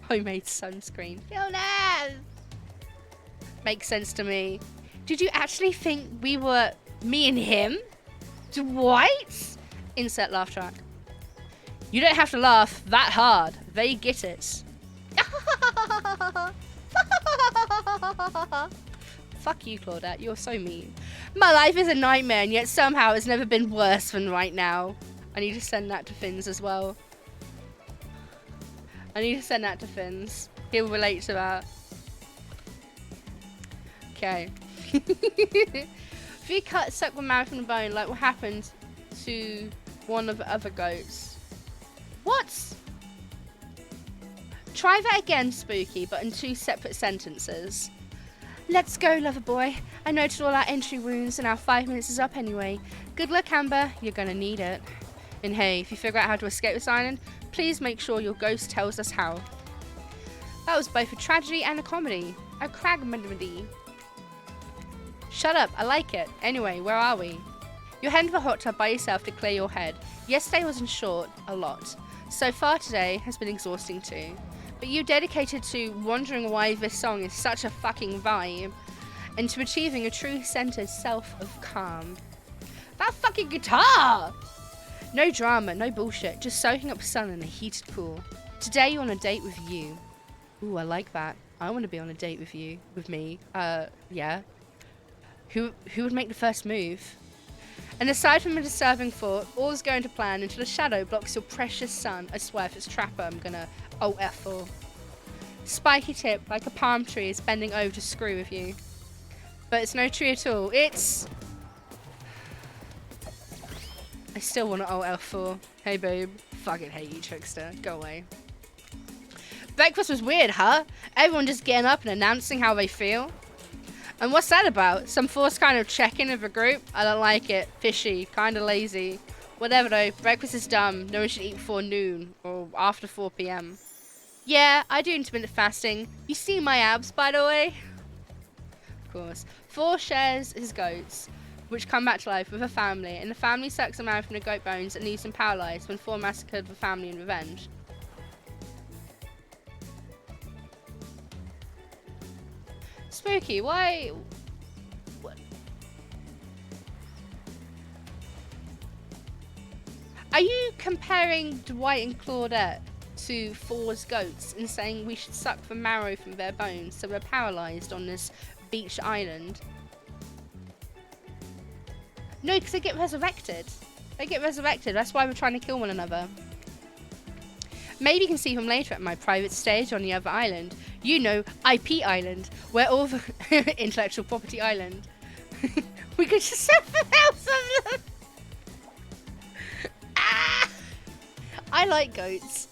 Homemade sunscreen. Oh no! Makes sense to me. Did you actually think we were me and him? Dwight? Insert laugh track. You don't have to laugh that hard. They get it. Fuck you, Claudette. You're so mean. My life is a nightmare, and yet somehow it's never been worse than right now. I need to send that to Finns as well. He'll relate to that. Okay. If you suck one man from the bone, like what happened to one of the other goats. What? Try that again, Spooky, but in 2 separate sentences. Let's go, lover boy. I noted all our entry wounds and our 5 minutes is up anyway. Good luck, Amber. You're gonna need it. And hey, if you figure out how to escape this island, please make sure your ghost tells us how. That was both a tragedy and a comedy. A cragmedy. Shut up, I like it. Anyway, where are we? You're heading to the hot tub by yourself to clear your head. Yesterday was in short, a lot. So far today has been exhausting too. But you dedicated to wondering why this song is such a fucking vibe, and to achieving a true centered self of calm. That fucking guitar! No drama, no bullshit, just soaking up sun in a heated pool. Today you're on a date with you. Ooh, I like that. I want to be on a date with you, with me. Yeah. Who would make the first move? And aside from a disturbing thought, all's going to plan until a shadow blocks your precious sun. I swear if it's Trapper, I'm gonna OF4. spiky tip like a palm tree is bending over to screw with you. But it's no tree at all. It's... I still want to ult L4. Hey babe. Fucking hate you, trickster. Go away. Breakfast was weird, huh? Everyone just getting up and announcing how they feel. And what's that about? Some forced kind of check-in of a group? I don't like it. Fishy. Kinda lazy. Whatever though. Breakfast is dumb. No one should eat before noon. Or after 4 p.m. Yeah, I do intermittent fasting. You see my abs, by the way? Of course. 4 shares his goats, which come back to life with a family, and the family sucks a man from the goat bones and leaves him paralyzed when 4 massacred the family in revenge. Spooky, why? What? Are you comparing Dwight and Claudette to 4's goats and saying we should suck the marrow from their bones so we're paralyzed on this beach island? No, because they get resurrected. They get resurrected. That's why we're trying to kill one another. Maybe you can see them later at my private stage on the other island. You know, IP Island, where all the intellectual property island. We could just set the house of them. Ah! I like goats.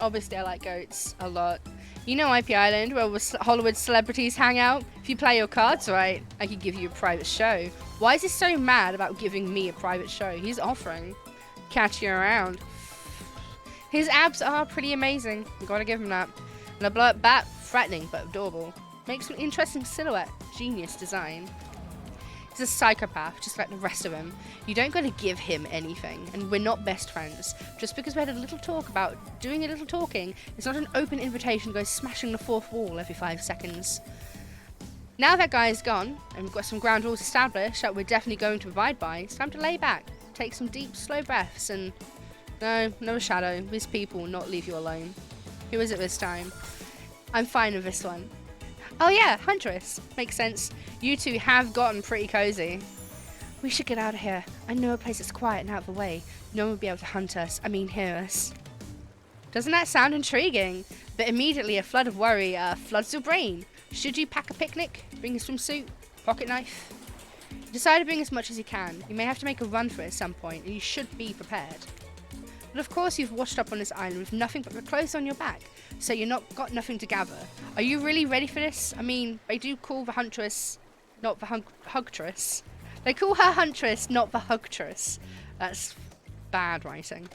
Obviously I like goats a lot. You know IP Island, where Hollywood celebrities hang out? If you play your cards right, I could give you a private show. Why is he so mad about giving me a private show? He's offering. Catch you around. His abs are pretty amazing. You gotta give him that. And a blow-up bat, threatening but adorable. Makes an interesting silhouette. Genius design. He's a psychopath, just like the rest of him. You don't gotta give him anything, and we're not best friends. Just because we had a little talk about doing a little talking, it's not an open invitation to go smashing the 4th wall every 5 seconds. Now that guy is gone, and we've got some ground rules established that we're definitely going to abide by, it's time to lay back, take some deep, slow breaths, and... No shadow. These people will not leave you alone. Who is it this time? I'm fine with this one. Oh yeah, Huntress. Makes sense. You two have gotten pretty cozy. We should get out of here. I know a place that's quiet and out of the way. No one will be able to hunt us. I mean, hear us. Doesn't that sound intriguing? But immediately a flood of worry floods your brain. Should you pack a picnic? Bring a swimsuit? Pocket knife? Decide to bring as much as you can. You may have to make a run for it at some point, and you should be prepared. But of course you've washed up on this island with nothing but the clothes on your back, so you're not got nothing to gather. Are you really ready for this? I mean, they do call the Huntress, not the Hugtress. They call her Huntress, not the Hugtress. That's bad writing.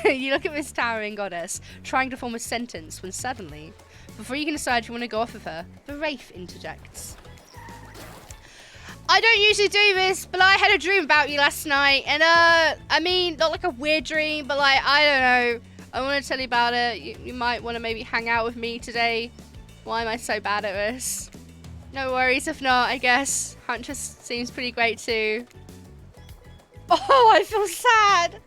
You look at this towering goddess, trying to form a sentence, when suddenly, before you can decide if you want to go off with her, the Wraith interjects. I don't usually do this, but I had a dream about you last night, and I mean, not like a weird dream, but like, I don't know. I want to tell you about it. You might want to maybe hang out with me today. Why am I so bad at this? No worries if not, I guess. Huntress seems pretty great too. Oh, I feel sad.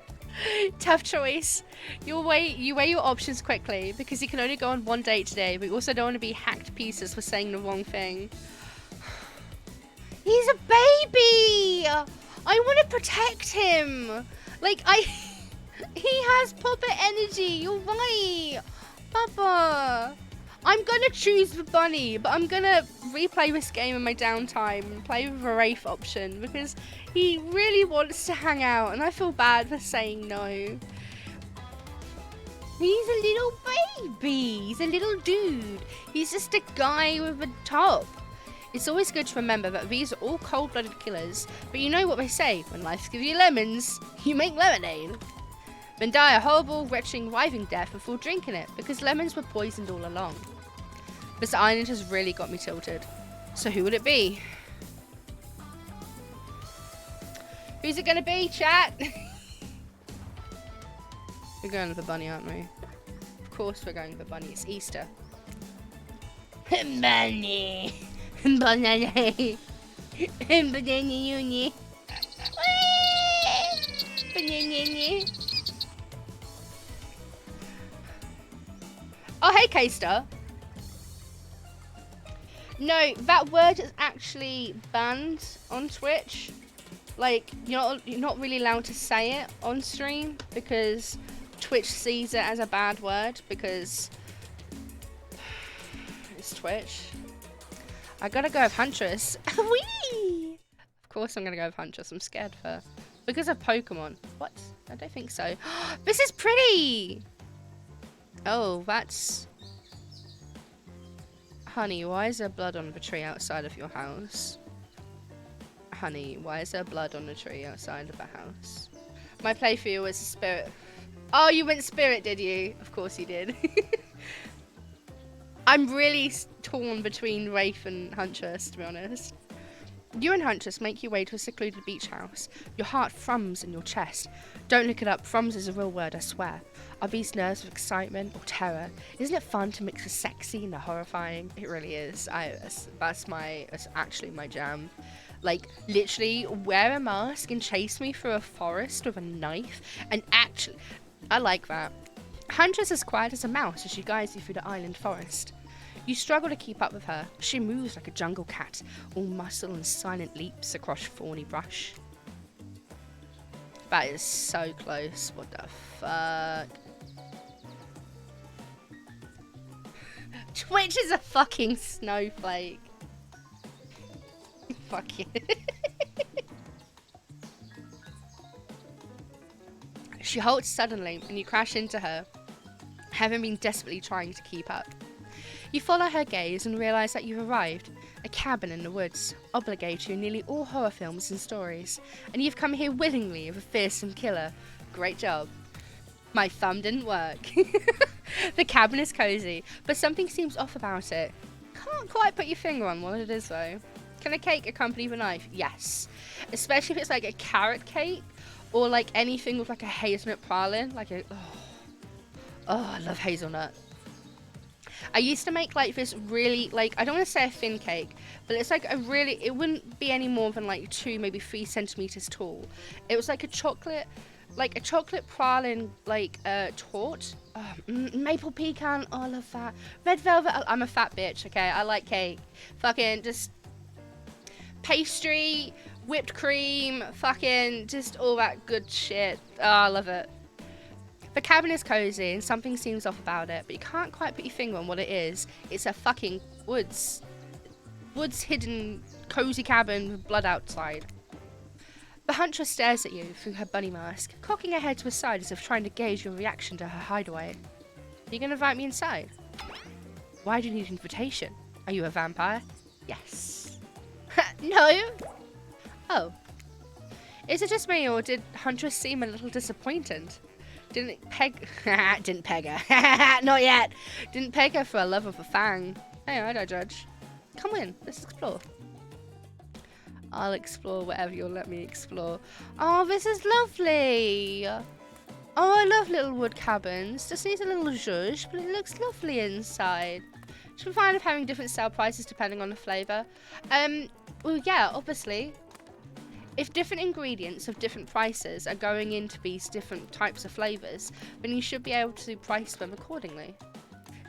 Tough choice. You weigh your options quickly, because you can only go on one date today, but you also don't want to be hacked to pieces for saying the wrong thing. He's a baby! I want to protect him! Like, he has puppet energy, you're right! Papa! I'm gonna choose the bunny, but I'm gonna replay this game in my downtime and play with the Wraith option, because he really wants to hang out, and I feel bad for saying no. He's a little baby! He's a little dude! He's just a guy with a top. It's always good to remember that these are all cold-blooded killers, but you know what they say, when life gives you lemons, you make lemonade. Then die a horrible, retching, writhing death before drinking it, because lemons were poisoned all along. This island has really got me tilted. So who would it be? Who's it gonna be, chat? We're going with the bunny, aren't we? Of course we're going with the bunny, it's Easter. Bunny! Banana. Banana uni. Banana. Oh, hey, K-Star. No, that word is actually banned on Twitch. Like, you're not really allowed to say it on stream because Twitch sees it as a bad word because It's Twitch. I gotta go with Huntress. Whee! Of course I'm gonna go with Huntress. I'm scared of her. Because of Pokemon. What? I don't think so. This is pretty! Oh, that's... Honey, why is there blood on the tree outside of your house? Honey, why is there blood on the tree outside of the house? My play for you was Spirit. Oh, you went Spirit, did you? Of course you did. I'm really torn between Wraith and Huntress, to be honest. You and Huntress make your way to a secluded beach house. Your heart thrums in your chest. Don't look it up. Thrums is a real word, I swear. Are these nerves of excitement or terror? Isn't it fun to mix the sexy and the horrifying? It really is. That's actually my jam. Like, literally, wear a mask and chase me through a forest with a knife. And actually, I like that. Huntress is quiet as a mouse as she guides you through the island forest. You struggle to keep up with her. She moves like a jungle cat, all muscle and silent leaps across thorny brush. That is so close. What the fuck? Twitch is a fucking snowflake. Fuck it. She halts suddenly and you crash into her, having been desperately trying to keep up. You follow her gaze and realise that you've arrived. A cabin in the woods, obligatory in nearly all horror films and stories. And you've come here willingly with a fearsome killer. Great job. My thumb didn't work. The cabin is cosy, but something seems off about it. Can't quite put your finger on what it is though. Can a cake accompany the knife? Yes. Especially if it's like a carrot cake or like anything with like a hazelnut praline. Like a... Oh, I love hazelnut. I used to make like this really, like, I don't want to say a thin cake, but it's like a really, it wouldn't be any more than like 2, maybe 3 centimeters tall. It was like a chocolate praline, like, torte. Oh, maple pecan, oh, I love that. Red velvet, I'm a fat bitch, okay? I like cake. Fucking just pastry, whipped cream, fucking just all that good shit. Oh, I love it. The cabin is cozy and something seems off about it, but you can't quite put your finger on what it is. It's a fucking woods hidden cozy cabin with blood outside. The Huntress stares at you through her bunny mask, cocking her head to the side as if trying to gauge your reaction to her hideaway. Are you gonna invite me inside? Why do you need an invitation? Are you a vampire? Yes. No? Oh. Is it just me or did Huntress seem a little disappointed? Didn't peg her. Not yet. Didn't peg her for a love of a fang. Hey, I don't judge. Come in, let's explore. I'll explore whatever you'll let me explore. Oh, this is lovely. Oh, I love little wood cabins. Just needs a little zhuzh, but it looks lovely inside. Should we find of having different sale prices depending on the flavour? Well, yeah, obviously. If different ingredients of different prices are going into these different types of flavours, then you should be able to price them accordingly.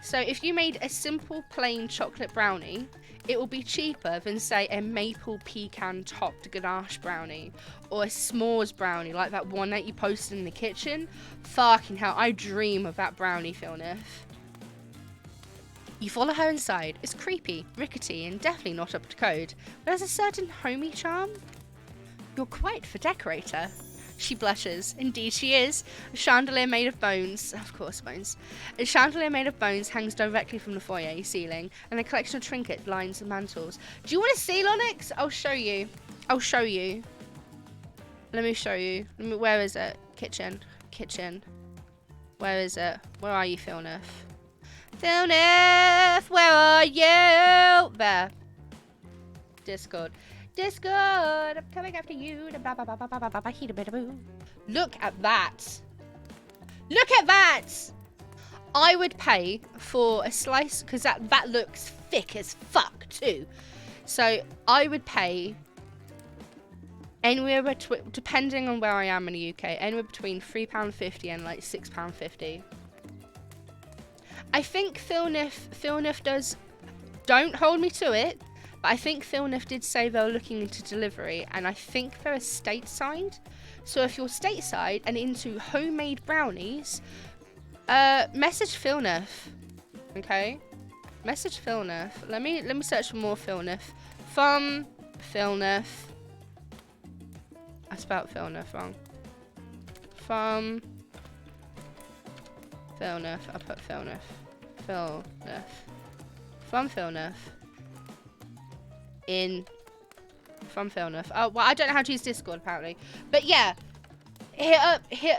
So if you made a simple plain chocolate brownie, it will be cheaper than, say, a maple pecan topped ganache brownie or a s'mores brownie like that one that you posted in the kitchen. Fucking hell, I dream of that brownie, Philnif. You follow her inside. It's creepy, rickety, and definitely not up to code, but has a certain homey charm. You're quite the decorator. She blushes. Indeed she is. A chandelier made of bones. Of course, bones. A chandelier made of bones hangs directly from the foyer ceiling, and a collection of trinkets lines the mantles. Do you want to see, Lonix? I'll show you. I'll show you. Let me show you. Where is it? Kitchen. Kitchen. Where is it? Where are you, Philnif? Philnif, where are you? There. Discord. Discord, I'm coming after you. Look at that. Look at that. I would pay for a slice, because that looks thick as fuck too. So I would pay anywhere between, depending on where I am in the UK, anywhere between £3.50 and like £6.50. I think Philnif does, don't hold me to it, but I think Philnif did say they were looking into delivery, and I think they're stateside. So if you're stateside and into homemade brownies, message Philnif, okay? Message Philnef. Let me search for more Philnef. From Philnef. I spelled Philnef wrong. From Philnef. I put Philnef. Philnef. From Philnef. From Philnef. Oh, well, I don't know how to use Discord apparently. But yeah, hit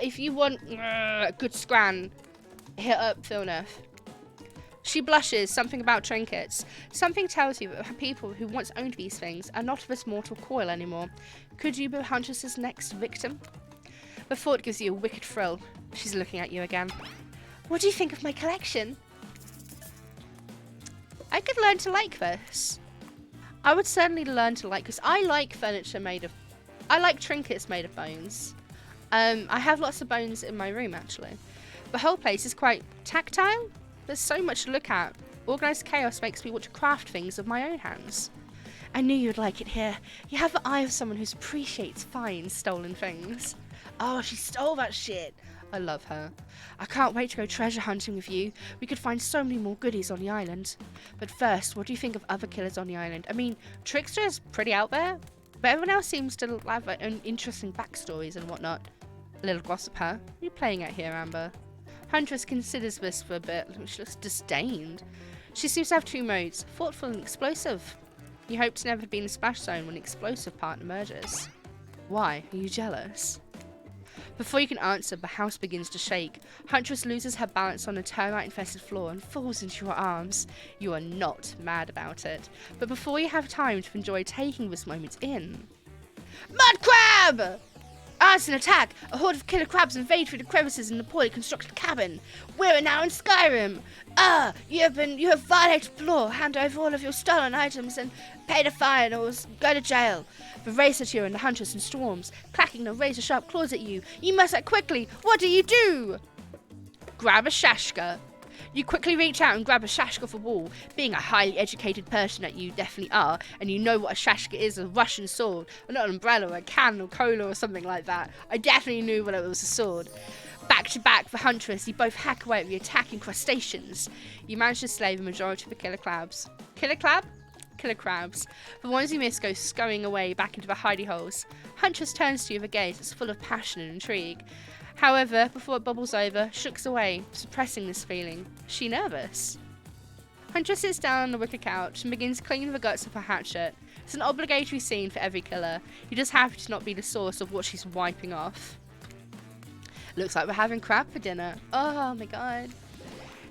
if you want a good scran. Hit up Philnef. She blushes. Something about trinkets. Something tells you that people who once owned these things are not of this mortal coil anymore. Could you be Huntress's next victim? The thought gives you a wicked thrill. She's looking at you again. What do you think of my collection? I could learn to like this. I would certainly learn to like this. I like furniture made of... I like trinkets made of bones. I have lots of bones in my room, actually. The whole place is quite tactile. There's so much to look at. Organised chaos makes me want to craft things with my own hands. I knew you'd like it here. You have the eye of someone who appreciates fine, stolen things. Oh, she stole that shit. I love her. I can't wait to go treasure hunting with you. We could find so many more goodies on the island. But first, what do you think of other killers on the island? I mean, Trickster is pretty out there, but everyone else seems to have their own interesting backstories and whatnot. A little gossip, huh? What are you playing at here, Amber? Huntress considers this for a bit. She looks disdained. She seems to have two modes, thoughtful and explosive. You hope to never be in the splash zone when the explosive part emerges. Why? Are you jealous? Before you can answer, the house begins to shake. Huntress loses her balance on the termite-infested floor and falls into your arms. You are not mad about it. But before you have time to enjoy taking this moment in... Mud crab! Arson attack! A horde of killer crabs invade through the crevices in the poorly constructed cabin. We're now in Skyrim. You have violated the law. Hand over all of your stolen items and pay the fine or go to jail. The racer to you and the Huntress in storms, clacking their razor-sharp claws at you. You must act quickly. What do? Grab a shashka. You quickly reach out and grab a shashka off a wall. Being a highly educated person that you definitely are, and you know what a shashka is, a Russian sword, or not an umbrella, or a can or cola or something like that. I definitely knew what it was, a sword. Back to back for Huntress, you both hack away at the attacking crustaceans. You manage to slay the majority of the killer crabs. Killer crabs. The ones you miss go scurrying away back into the hidey holes. Huntress turns to you with a gaze that's full of passion and intrigue. However, before it bubbles over, she looks away, suppressing this feeling. Is she nervous? Huntress sits down on the wicker couch and begins cleaning the guts of her hatchet. It's an obligatory scene for every killer. You just happen to not be the source of what she's wiping off. Looks like we're having crab for dinner. Oh my god.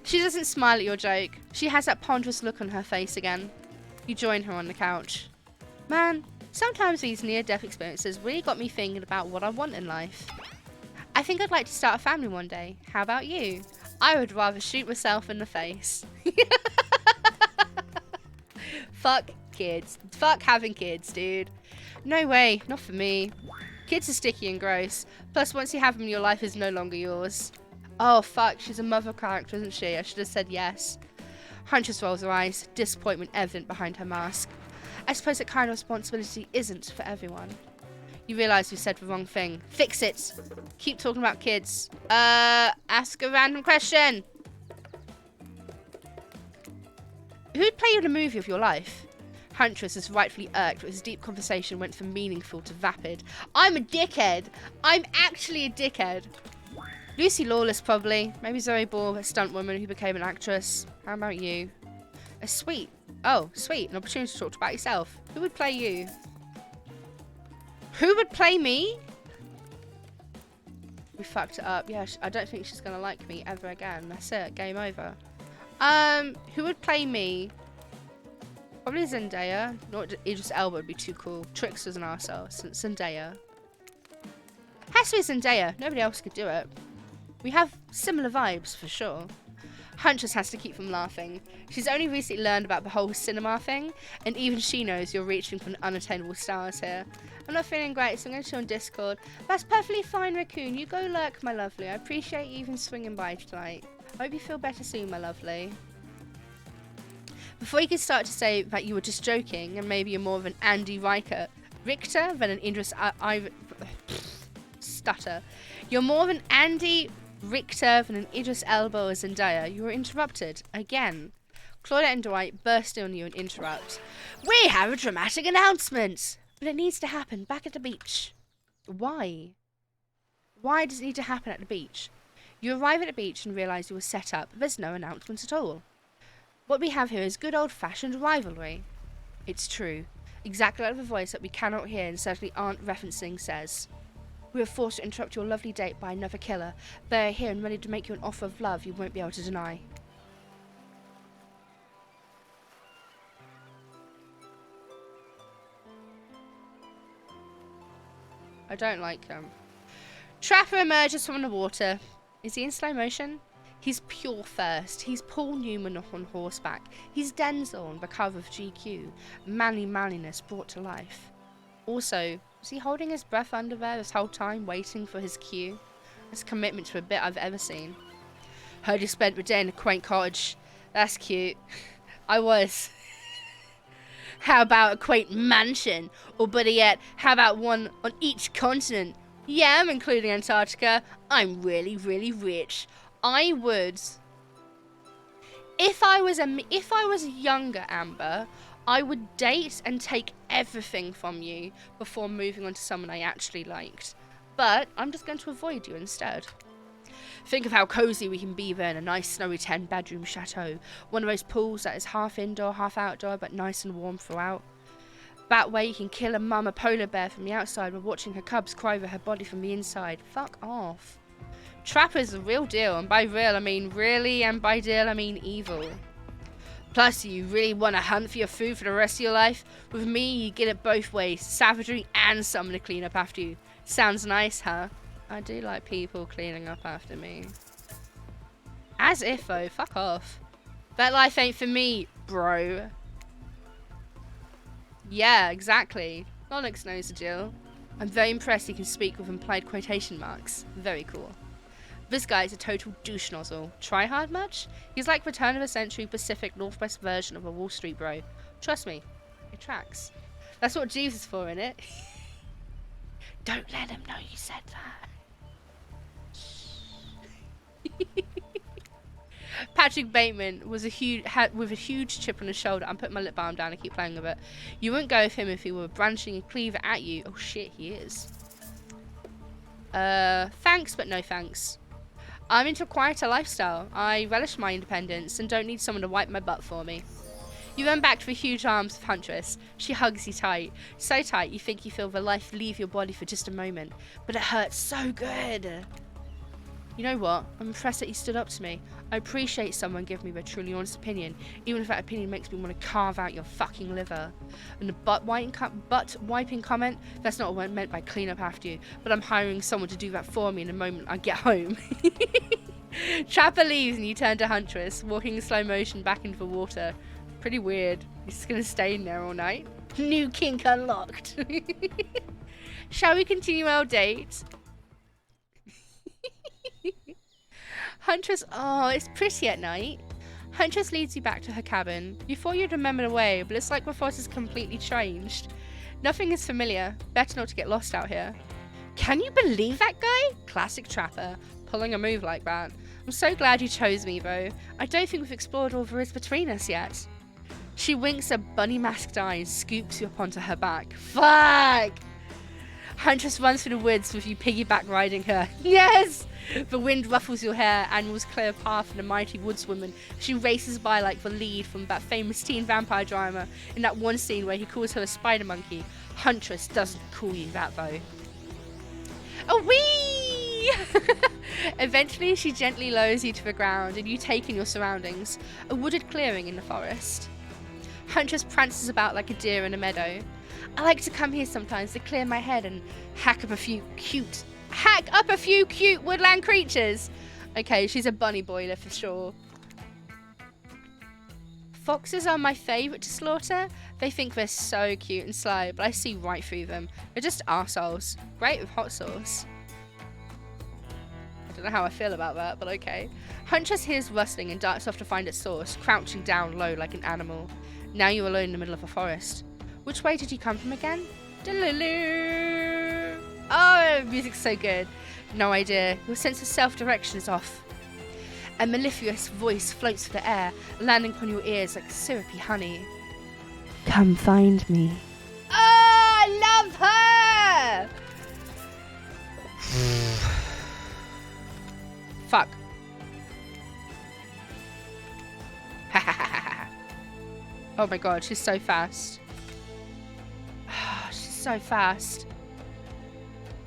She doesn't smile at your joke. She has that ponderous look on her face again. You join her on the couch. Man, sometimes these near-death experiences really got me thinking about what I want in life. I think I'd like to start a family one day. How about you? I would rather shoot myself in the face. Fuck kids. Fuck having kids, dude. No way, not for me. Kids are sticky and gross. Plus, once you have them, your life is no longer yours. Oh, fuck, she's a mother character, isn't she? I should have said yes. Huntress rolls her eyes, disappointment evident behind her mask. I suppose that kind of responsibility isn't for everyone. You realise you said the wrong thing. Fix it. Keep talking about kids. Ask a random question. Who'd play you in a movie of your life? Huntress is rightfully irked, but his deep conversation went from meaningful to vapid. I'm a dickhead. I'm actually a dickhead. Lucy Lawless, probably. Maybe Zoe Ball, a stunt woman who became an actress. How about you? An opportunity to talk about yourself. Who would play you? Who would play me? We fucked it up. Yeah, I don't think she's gonna like me ever again. That's it. Game over. Who would play me? Probably Zendaya. Not Idris Elba would be too cool. Trickster's an arsehole. Zendaya. Has to be Zendaya. Nobody else could do it. We have similar vibes for sure. Huntress has to keep from laughing. She's only recently learned about the whole cinema thing, and even she knows you're reaching for unattainable stars here. I'm not feeling great, so I'm going to chill on Discord. That's perfectly fine, Raccoon. You go lurk, my lovely. I appreciate you even swinging by tonight. I hope you feel better soon, my lovely. Before you could start to say that you were just joking, and maybe you're more of an Andy Richter than an Idris stutter. You're more of an Andy Richter than an Idris Elba or Zendaya. You were interrupted again. Claudette and Dwight burst in on you and interrupt. We have a dramatic announcement! But it needs to happen back at the beach. Why? Why does it need to happen at the beach? You arrive at the beach and realise you were set up, but there's no announcement at all. What we have here is good old-fashioned rivalry. It's true. Exactly like the voice that we cannot hear and certainly aren't referencing says. We are forced to interrupt your lovely date by another killer. They are here and ready to make you an offer of love you won't be able to deny. I don't like them. Trapper emerges from the water. Is he in slow motion? He's pure thirst. He's Paul Newman on horseback. He's Denzel on the cover of GQ. Manly manliness brought to life. Also, is he holding his breath under there this whole time, waiting for his cue? That's commitment to a bit I've ever seen. Heard you spent the day in a quaint cottage. That's cute. I was. How about a quaint mansion? Or better yet, how about one on each continent? Yeah, I'm including Antarctica. I'm really, really rich. I would. If I was a younger Amber, I would date and take everything from you before moving on to someone I actually liked. But I'm just going to avoid you instead. Think of how cozy we can be there in a nice snowy 10-bedroom chateau. One of those pools that is half indoor, half outdoor, but nice and warm throughout. That way you can kill a mama polar bear from the outside while watching her cubs cry over her body from the inside. Fuck off. Trapper's the real deal, and by real I mean really, and by deal I mean evil. Plus, you really want to hunt for your food for the rest of your life? With me, you get it both ways, savagery and someone to clean up after you. Sounds nice, huh? I do like people cleaning up after me. As if, though. Fuck off. That life ain't for me, bro. Yeah, exactly. Onyx knows the deal. I'm very impressed he can speak with implied quotation marks. Very cool. This guy is a total douche nozzle. Try hard much? He's like the turn of the century Pacific Northwest version of a Wall Street bro. Trust me, it tracks. That's what Jeeves is for, innit? Don't let him know you said that. Patrick Bateman was with a huge chip on his shoulder. I'm putting my lip balm down and keep playing with it. You wouldn't go with him if he were branching a cleaver at you. Oh shit, he is. Thanks, but no thanks. I'm into a quieter lifestyle. I relish my independence and don't need someone to wipe my butt for me. You run back to the huge arms of Huntress. She hugs you tight. So tight you think you feel the life leave your body for just a moment. But it hurts so good. You know what? I'm impressed that you stood up to me. I appreciate someone giving me their truly honest opinion, even if that opinion makes me want to carve out your fucking liver. And the butt wiping comment, that's not what I meant by clean up after you, but I'm hiring someone to do that for me in the moment I get home. Trapper leaves and you turn to Huntress, walking in slow motion back into the water. Pretty weird. He's just gonna stay in there all night. New kink unlocked. Shall we continue our date? Huntress, oh, it's pretty at night. Huntress leads you back to her cabin. You thought you'd remember the way, but it's like the force has completely changed. Nothing is familiar. Better not to get lost out here. Can you believe that guy? Classic Trapper, pulling a move like that. I'm so glad you chose me, though. I don't think we've explored all there is between us yet. She winks her bunny-masked eye and scoops you up onto her back. Fuck! Huntress runs through the woods with you piggyback riding her. Yes! The wind ruffles your hair, animals clear a path for the mighty woodswoman. She races by like the lead from that famous teen vampire drama in that one scene where he calls her a spider monkey. Huntress doesn't call you that, though. Oh, wee! Eventually, she gently lowers you to the ground and you take in your surroundings. A wooded clearing in the forest. Huntress prances about like a deer in a meadow. I like to come here sometimes to clear my head and hack up a few cute woodland creatures. Okay, she's a bunny boiler for sure. Foxes are my favourite to slaughter. They think they're so cute and sly, but I see right through them. They're just arseholes. Great with hot sauce. I don't know how I feel about that, but okay. Huntress hears rustling and darts off to find its source, crouching down low like an animal. Now you're alone in the middle of a forest. Which way did you come from again? Oh, music's so good. No idea. Your sense of self-direction is off. A mellifluous voice floats through the air, landing upon your ears like syrupy honey. Come find me. Oh, I love her! Fuck. Oh my god, she's so fast. She's so fast.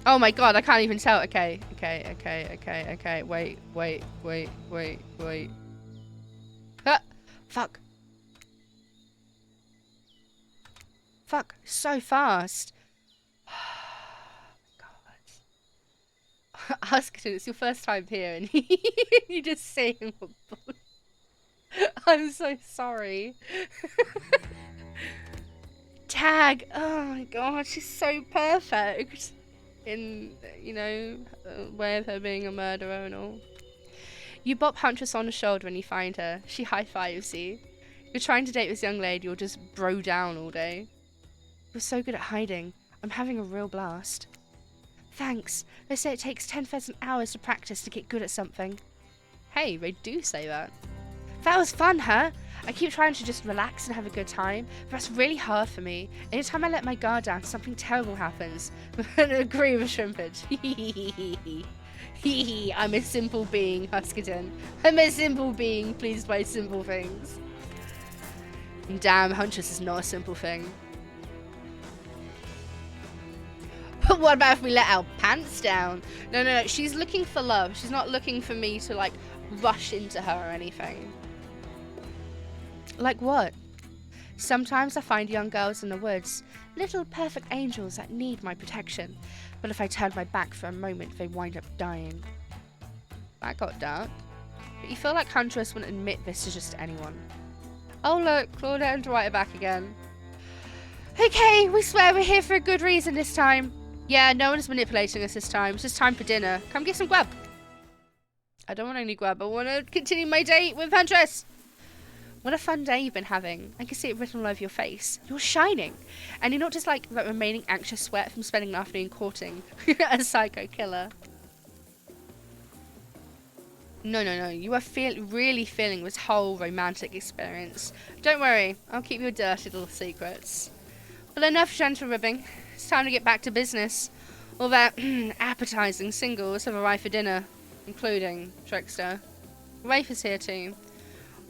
Oh my god, I can't even tell. Okay. Wait. Ah, fuck. Fuck, so fast. God. Huskton, it's your first time here and you just saying what bull. I'm so sorry. Tag. Oh my god, she's so perfect. In, you know, way of her being a murderer and all. You bop Huntress on the shoulder when you find her. She high-fives you. You're trying to date this young lady or just bro down all day. You're so good at hiding. I'm having a real blast. Thanks. They say it takes 10,000 hours to practice to get good at something. Hey, they do say that. That was fun, huh? I keep trying to just relax and have a good time, but that's really hard for me. Anytime I let my guard down, something terrible happens. I agree with Shrimpage. I'm a simple being, Huskton. I'm a simple being pleased by simple things. And damn, Huntress is not a simple thing. But what about if we let our pants down? No. She's looking for love. She's not looking for me to, like, rush into her or anything. Like what? Sometimes I find young girls in the woods, little perfect angels that need my protection. But if I turn my back for a moment, they wind up dying. That got dark. But you feel like Huntress wouldn't admit this to just anyone. Oh look, Claudette and Dwight are back again. Okay, we swear we're here for a good reason this time. Yeah, no one's manipulating us this time. It's just time for dinner. Come get some grub. I don't want any grub. I want to continue my date with Huntress. What a fun day you've been having. I can see it written all over your face. You're shining. And you're not just like that remaining anxious sweat from spending an afternoon courting a psycho killer. No. You are really feeling this whole romantic experience. Don't worry. I'll keep your dirty little secrets. Well, enough gentle ribbing. It's time to get back to business. All that appetizing singles have arrived for dinner, including Trickster. Rafe is here too.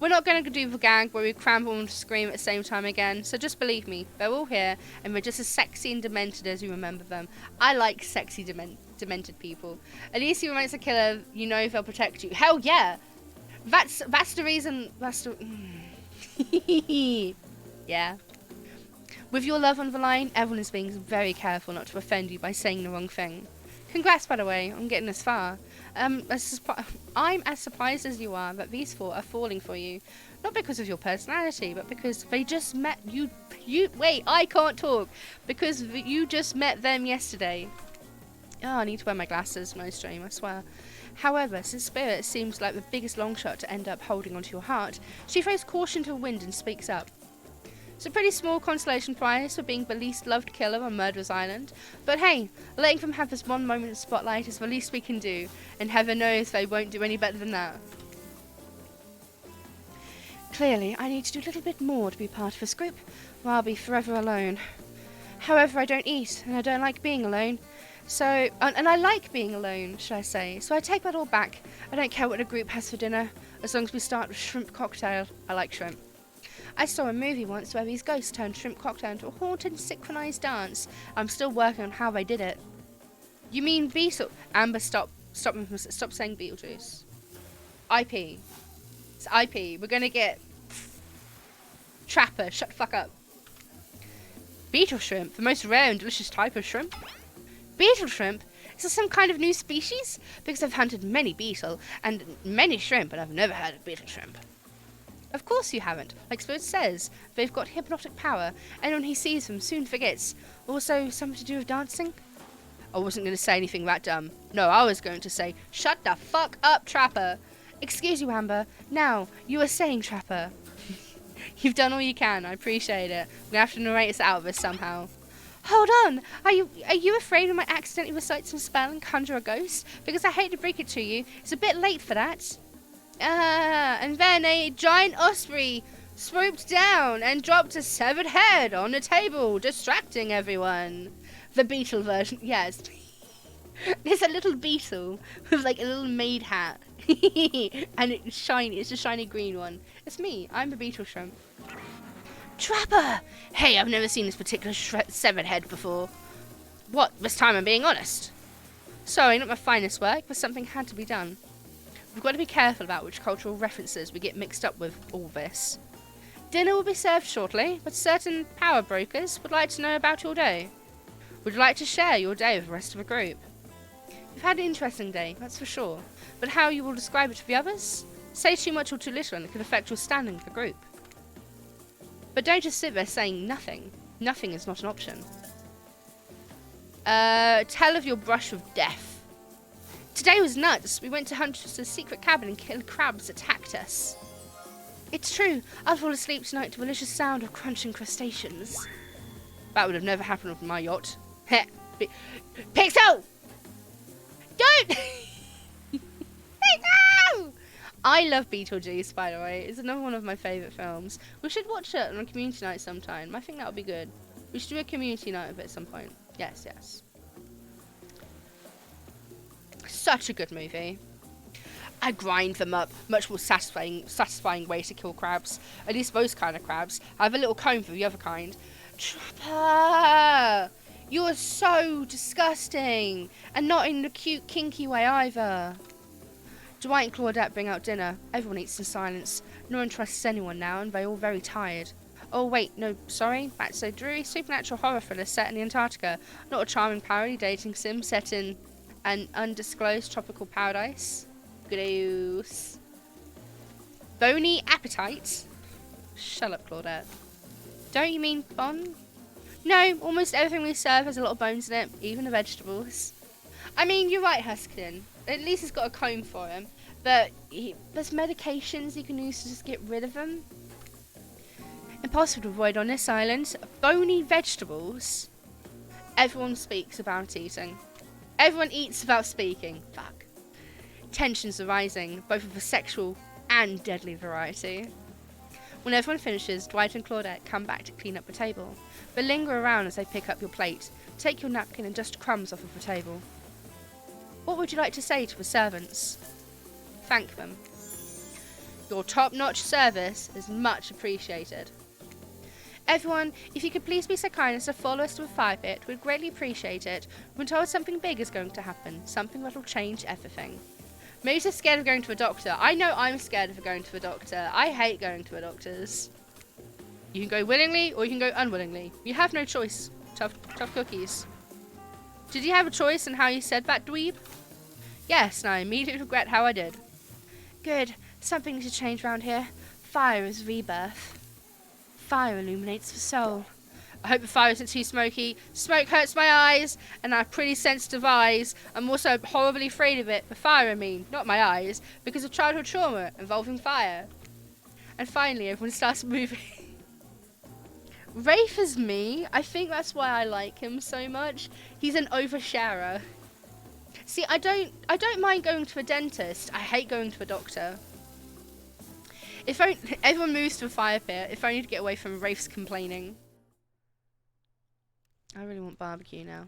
We're not going to do the gag where we cramble and scream at the same time again, so just believe me, they're all here, and we're just as sexy and demented as you remember them. I like sexy demented people. At least if it's a killer, you know they'll protect you. Hell yeah! That's the reason, yeah. With your love on the line, everyone is being very careful not to offend you by saying the wrong thing. Congrats, by the way, on getting this far. I'm as surprised as you are that these four are falling for you. Not because of your personality, but because they just met you. Wait, I can't talk. Because you just met them yesterday. Oh, I need to wear my glasses when I stream, I swear. However, since Spirit seems like the biggest longshot to end up holding onto your heart, she throws caution to the wind and speaks up. It's a pretty small consolation prize for being the least loved killer on Murderer's Island. But hey, letting them have this one moment in the spotlight is the least we can do, and heaven knows they won't do any better than that. Clearly, I need to do a little bit more to be part of this group, or I'll be forever alone. However, I don't eat, and I don't like being alone. So, and I like being alone, should I say. So I take that all back. I don't care what the group has for dinner, as long as we start with shrimp cocktail. I like shrimp. I saw a movie once where these ghosts turned shrimp cocktail into a haunted, synchronized dance. I'm still working on how they did it. You mean Beetle? Amber, stop saying Beetlejuice. IP. It's IP. We're gonna get Trapper. Shut the fuck up. Beetle shrimp, the most rare and delicious type of shrimp. Beetle shrimp? Is this some kind of new species? Because I've hunted many beetle and many shrimp, and I've never had a beetle shrimp. Of course you haven't. Like Spirit says, they've got hypnotic power. Anyone who sees them soon forgets. Also, something to do with dancing? I wasn't going to say anything that dumb. No, I was going to say, shut the fuck up, Trapper. Excuse you, Amber. Now, you were saying, Trapper. You've done all you can. I appreciate it. I'm going to have to narrate us out of this somehow. Hold on. Are you afraid I might accidentally recite some spell and conjure a ghost? Because I hate to break it to you, it's a bit late for that. And then a giant osprey swooped down and dropped a severed head on the table, distracting everyone. The beetle version, yes. There's a little beetle with like a little maid hat. And it's shiny, it's a shiny green one. It's me, I'm the beetle shrimp. Trapper! Hey, I've never seen this particular severed head before. What, this time I'm being honest. Sorry, not my finest work, but something had to be done. We've got to be careful about which cultural references we get mixed up with all this. Dinner will be served shortly, but certain power brokers would like to know about your day. Would you like to share your day with the rest of the group? You've had an interesting day, that's for sure, but how you will describe it to the others? Say too much or too little and it could affect your standing with the group. But don't just sit there saying nothing. Nothing is not an option. Tell of your brush with death. Today was nuts. We went to Huntress's secret cabin and killed crabs that attacked us. It's true. I'll fall asleep tonight to the delicious sound of crunching crustaceans. That would have never happened with my yacht. Heh. Pixel! Don't! Pixel! I love Beetlejuice, by the way. It's another one of my favourite films. We should watch it on a community night sometime. I think that would be good. We should do a community night of it at some point. Yes, yes. Such a good movie. I grind them up. Much more satisfying way to kill crabs. At least those kind of crabs. I have a little comb for the other kind. Trapper! You are so disgusting. And not in the cute, kinky way either. Dwight and Claudette bring out dinner. Everyone eats in silence. No one trusts anyone now, and they're all very tired. Oh wait, no, sorry. That's a dreary supernatural horror thriller set in the Antarctica. Not a charming parody dating sim set in an undisclosed tropical paradise. Gross. Bony appetite? Shut up, Claudette. Don't you mean fun? No, almost everything we serve has a lot of bones in it, even the vegetables. I mean, you're right, Huskin. At least he's got a comb for him. But there's medications you can use to just get rid of them. Impossible to avoid on this island. Bony vegetables. Everyone speaks about eating. Everyone eats without speaking. Fuck. Tensions are rising, both of a sexual and deadly variety. When everyone finishes, Dwight and Claudette come back to clean up the table. They linger around as they pick up your plate, take your napkin and dust crumbs off of the table. What would you like to say to the servants? Thank them. Your top-notch service is much appreciated. Everyone, if you could please be so kind as to follow us to the fire pit, we'd greatly appreciate it. We're told something big is going to happen, something that will change everything. Maybe scared of going to a doctor. I know I'm scared of going to a doctor. I hate going to a doctor's. You can go willingly or you can go unwillingly. You have no choice. Tough cookies. Did you have a choice in how you said that, dweeb? Yes, and I immediately regret how I did. Good. Something needs to change around here. Fire is rebirth. Fire illuminates the soul. I hope the fire isn't too smoky. Smoke hurts my eyes, and I have pretty sensitive eyes. I'm also horribly afraid of it. The fire, I mean, not my eyes, because of childhood trauma involving fire. And finally, everyone starts moving. Rafe is me. I think that's why I like him so much. He's an oversharer. See, I don't mind going to a dentist. I hate going to a doctor. If everyone moves to a fire pit, if only to get away from Rafe's complaining. I really want barbecue now.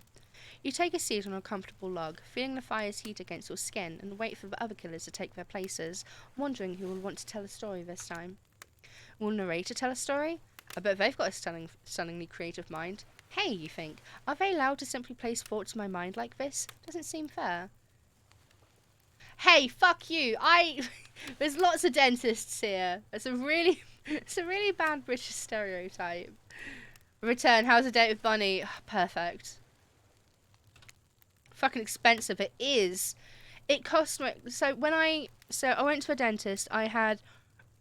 You take a seat on a comfortable log, feeling the fire's heat against your skin, and wait for the other killers to take their places, wondering who will want to tell a story this time. Will the narrator tell a story? I bet they've got a stunningly creative mind. Hey, you think, are they allowed to simply place thoughts in my mind like this? Doesn't seem fair. Hey, fuck you! There's lots of dentists here. It's a really bad British stereotype. Return, how's the date with Bunny? Oh, perfect. Fucking expensive, it is. It cost me, so I went to a dentist. I had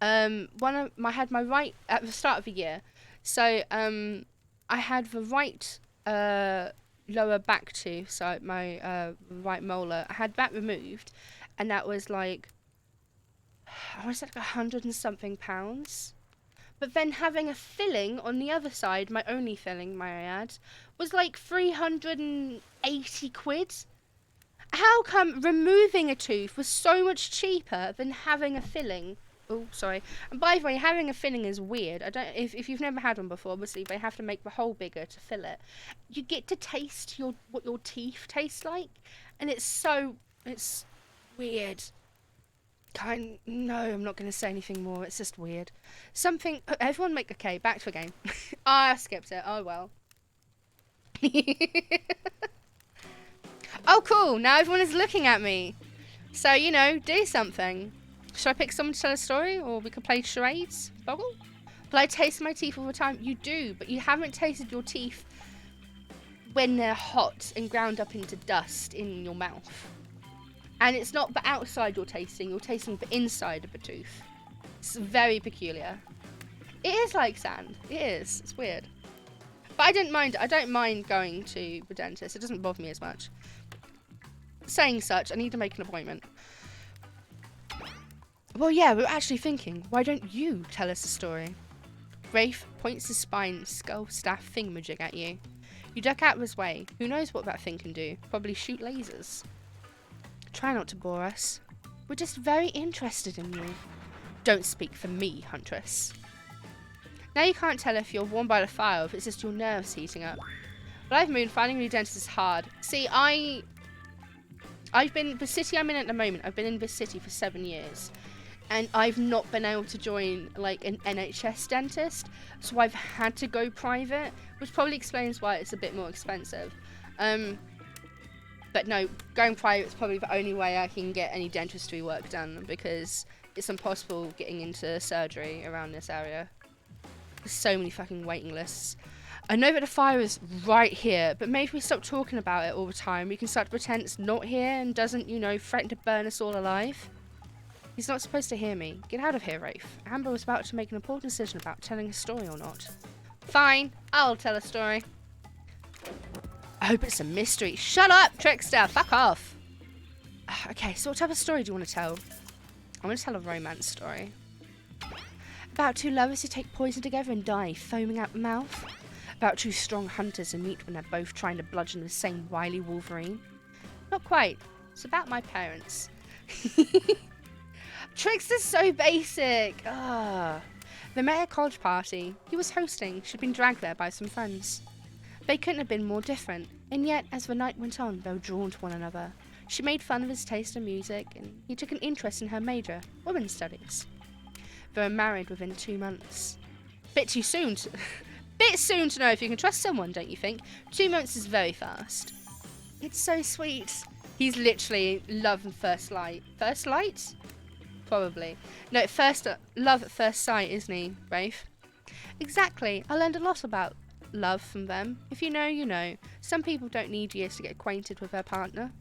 my right at the start of the year. So I had the right lower back tooth, so my right molar. I had that removed, and that was like, I want to say like £100 and something. But then having a filling on the other side, my only filling, may I add, was like 380 quid. How come removing a tooth was so much cheaper than having a filling? Oh, sorry. And by the way, having a filling is weird. I don't. If you've never had one before, obviously they have to make the hole bigger to fill it. You get to taste what your teeth taste like, and it's weird. No, I'm not going to say anything more. It's just weird. Something. Everyone make okay. Back to the game. I skipped it. Oh well. Oh cool. Now everyone is looking at me. So you know, do something. Should I pick someone to tell a story, or we could play charades? Boggle? Will I taste my teeth all the time? You do, but you haven't tasted your teeth when they're hot and ground up into dust in your mouth. And it's not the outside you're tasting the inside of the tooth. It's very peculiar. It is like sand. It is. It's weird. But I don't mind going to the dentist. It doesn't bother me as much. Saying such, I need to make an appointment. Well, yeah, we were actually thinking, why don't you tell us a story? Rafe points his spine skull staff thingamajig at you. You duck out of his way. Who knows what that thing can do? Probably shoot lasers. Try not to bore us. We're just very interested in you. Don't speak for me, Huntress. Now you can't tell if you're warmed by the fire or if it's just your nerves heating up. But Moon, finding a new dentist is hard. See, the city I'm in at the moment, I've been in this city for 7 years. And I've not been able to join, like, an NHS dentist. So I've had to go private, which probably explains why it's a bit more expensive. But no, going private is probably the only way I can get any dentistry work done, because it's impossible getting into surgery around this area. There's so many fucking waiting lists. I know that the fire is right here, but maybe if we stop talking about it all the time, we can start to pretend it's not here and doesn't, you know, threaten to burn us all alive. He's not supposed to hear me. Get out of here, Rafe. Amber was about to make an important decision about telling a story or not. Fine, I'll tell a story. I hope it's a mystery. Shut up, trickster! Fuck off! Okay, so what type of story do you want to tell? I want to tell a romance story. About two lovers who take poison together and die, foaming out the mouth. About two strong hunters who meet when they're both trying to bludgeon the same wily Wolverine. Not quite. It's about my parents. Trickster's so basic. They met at a college party. He was hosting. She'd been dragged there by some friends. They couldn't have been more different, and yet, as the night went on, they were drawn to one another. She made fun of his taste in music, and he took an interest in her major, women's studies. They were married within 2 months. Bit soon to know if you can trust someone, don't you think? 2 months is very fast. It's so sweet. He's literally love at first light. First light? Probably. No, love at first sight, isn't he, Rafe? Exactly. I learned a lot about love from them. If you know, you know. Some people don't need years to get acquainted with their partner.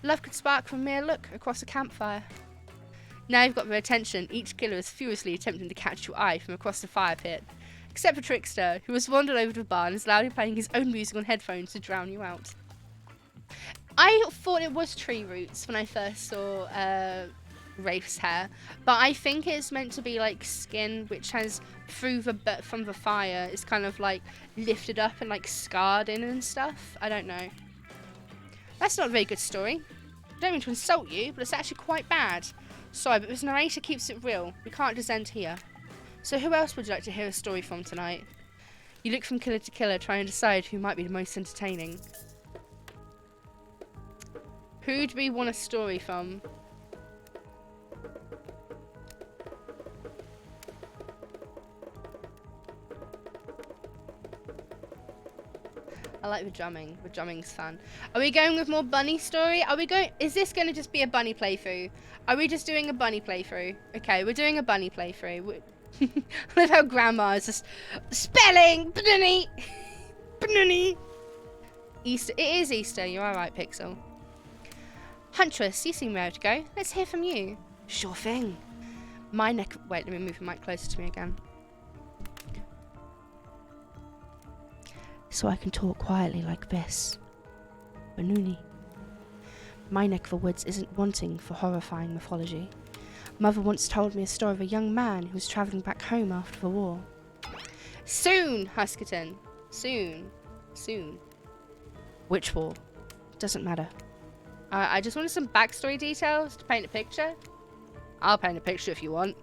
Love could spark from a mere look across a campfire. Now you've got their attention, each killer is furiously attempting to catch your eye from across the fire pit. Except for Trickster, who has wandered over to the bar and is loudly playing his own music on headphones to drown you out. I thought it was tree roots when I first saw Rafe's hair, but I think it's meant to be like skin, which has from the fire is kind of like lifted up and like scarred in and stuff. I don't know. That's not a very good story. I don't mean to insult you, but it's actually quite bad. Sorry, but this narrator keeps it real. We can't just end here. So who else would you like to hear a story from tonight? You look from killer to killer, trying to decide who might be the most entertaining. Who do we want a story from? I like the drumming. The drumming's fun. Are we going with more bunny story? Is this going to just be a bunny playthrough? Are we just doing a bunny playthrough? Okay, we're doing a bunny playthrough. I love how grandma is just spelling bunny. Bunny. Easter. It is Easter. You're alright, Pixel. Huntress, you seem ready to go. Let's hear from you. Sure thing. My neck. Wait, let me move the mic closer to me again. So I can talk quietly like this. Banuni. My neck of the woods isn't wanting for horrifying mythology. Mother once told me a story of a young man who was travelling back home after the war. Soon, Huskerton. Soon. Soon. Which war? Doesn't matter. I just wanted some backstory details to paint a picture. I'll paint a picture if you want.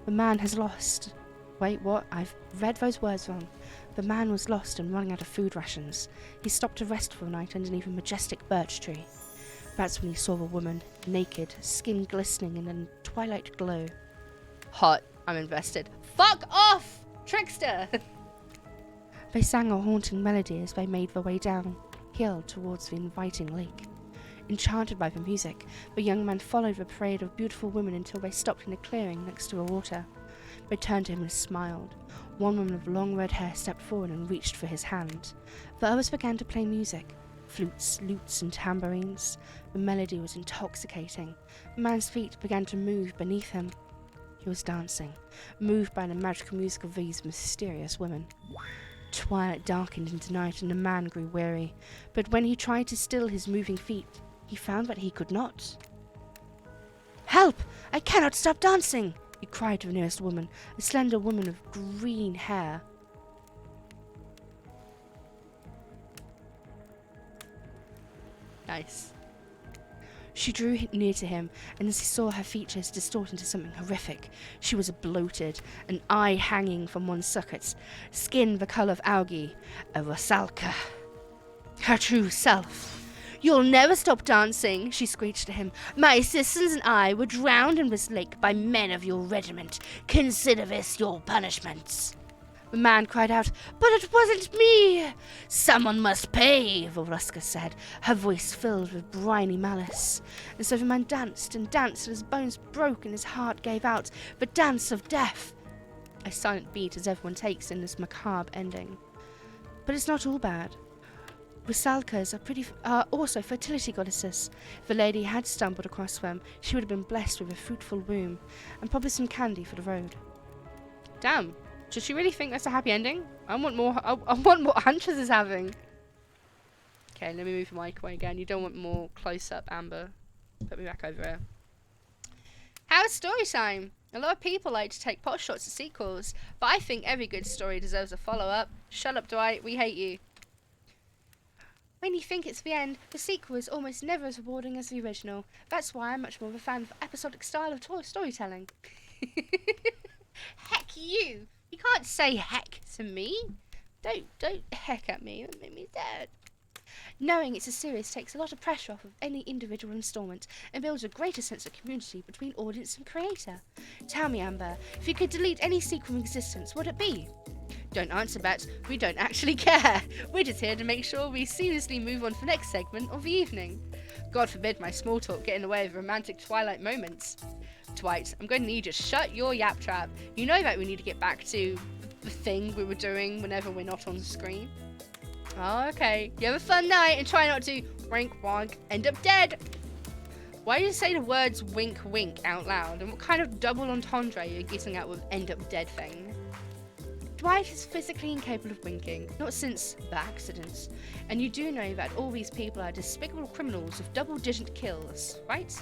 The man has lost. Wait, what? I've read those words wrong. The man was lost and running out of food rations. He stopped to rest for the night underneath a majestic birch tree. That's when he saw a woman, naked, skin glistening in a twilight glow. Hot. I'm invested. Fuck off, trickster! They sang a haunting melody as they made their way down hill towards the inviting lake. Enchanted by the music, the young man followed the parade of beautiful women until they stopped in a clearing next to the water. They turned to him and smiled. One woman with long red hair stepped forward and reached for his hand. The others began to play music. Flutes, lutes, and tambourines. The melody was intoxicating. The man's feet began to move beneath him. He was dancing, moved by the magical music of these mysterious women. Twilight darkened into night and the man grew weary, but when he tried to still his moving feet, he found that he could not. "Help! I cannot stop dancing!" he cried to the nearest woman, a slender woman of green hair. Nice. She drew near to him, and as he saw her features distort into something horrific, she was bloated, an eye hanging from one socket, skin the colour of algae, a rusalka. Her true self. "You'll never stop dancing," she screeched to him. "My assistants and I were drowned in this lake by men of your regiment. Consider this your punishment." The man cried out, "But it wasn't me!" "Someone must pay," Voruska said, her voice filled with briny malice. And so the man danced and danced till his bones broke and his heart gave out, the dance of death. A silent beat as everyone takes in this macabre ending. But it's not all bad. Rusalkas are also fertility goddesses. If the lady had stumbled across them, she would have been blessed with a fruitful womb, and probably some candy for the road. Damn. Does she really think that's a happy ending? I want more. I want what Huntress is having. Okay, let me move the mic away again. You don't want more close-up, Amber. Put me back over here. How's story time? A lot of people like to take pot shots at sequels, but I think every good story deserves a follow-up. Shut up, Dwight. We hate you. When you think it's the end, the sequel is almost never as rewarding as the original. That's why I'm much more of a fan of the episodic style of storytelling. Heck you! You can't say heck to me. Don't heck at me. That made me sad. Knowing it's a series takes a lot of pressure off of any individual installment and builds a greater sense of community between audience and creator. Tell me, Amber, if you could delete any sequel from existence, what would it be? Don't answer that. We don't actually care. We're just here to make sure we seamlessly move on to the next segment of the evening. God forbid my small talk get in the way of romantic twilight moments. Dwight, I'm going to need you to shut your yap trap. You know that we need to get back to the thing we were doing whenever we're not on the screen. Oh, okay. You have a fun night and try not to wink wonk, end up dead. Why do you say the words wink wink out loud? And what kind of double entendre are you getting at with end up dead thing? Dwight is physically incapable of winking, not since the accidents. And you do know that all these people are despicable criminals with double-digit kills, right?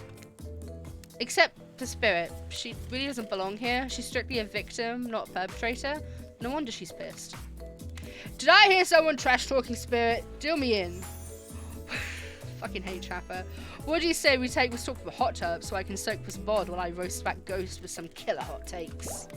Except the Spirit. She really doesn't belong here. She's strictly a victim, not a perpetrator. No wonder she's pissed. Did I hear someone trash-talking Spirit? Deal me in. Fucking hate Trapper. What do you say we take this talk to the hot tub so I can soak this bod while I roast that ghost with some killer hot takes?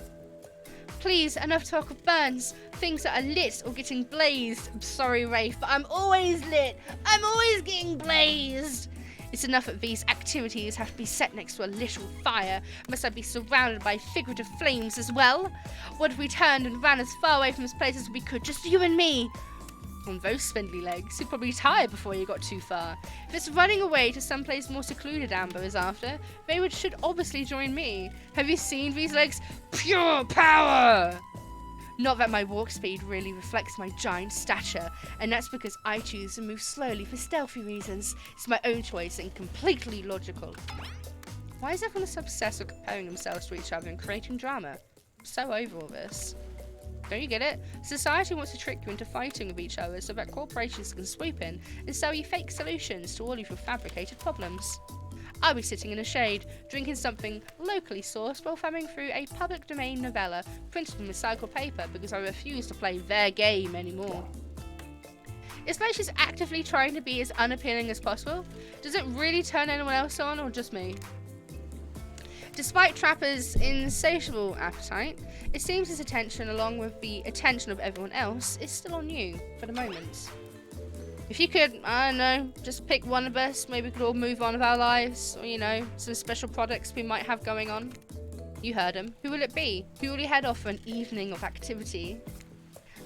Please, enough talk of burns. Things that are lit or getting blazed. I'm sorry, Rafe, but I'm always lit. I'm always getting blazed. It's enough that these activities have to be set next to a literal fire. Must I be surrounded by figurative flames as well? What if we turned and ran as far away from this place as we could, just you and me? On those spindly legs, you'd probably tire before you got too far. If it's running away to someplace more secluded Amber is after, they should obviously join me. Have you seen these legs? Pure power! Not that my walk speed really reflects my giant stature, and that's because I choose to move slowly for stealthy reasons. It's my own choice and completely logical. Why is everyone so obsessed with comparing themselves to each other and creating drama? I'm so over all this. Don't you get it? Society wants to trick you into fighting with each other so that corporations can swoop in and sell you fake solutions to all of your fabricated problems. I'll be sitting in the shade, drinking something locally sourced while thumbing through a public domain novella printed from recycled paper because I refuse to play their game anymore. It's like she's actively trying to be as unappealing as possible. Does it really turn anyone else on, or just me? Despite Trapper's insatiable appetite, it seems his attention, along with the attention of everyone else, is still on you for the moment. If you could, I don't know, just pick one of us, maybe we could all move on with our lives, or, you know, some special projects we might have going on. You heard him. Who will it be? Who will you head off for an evening of activity?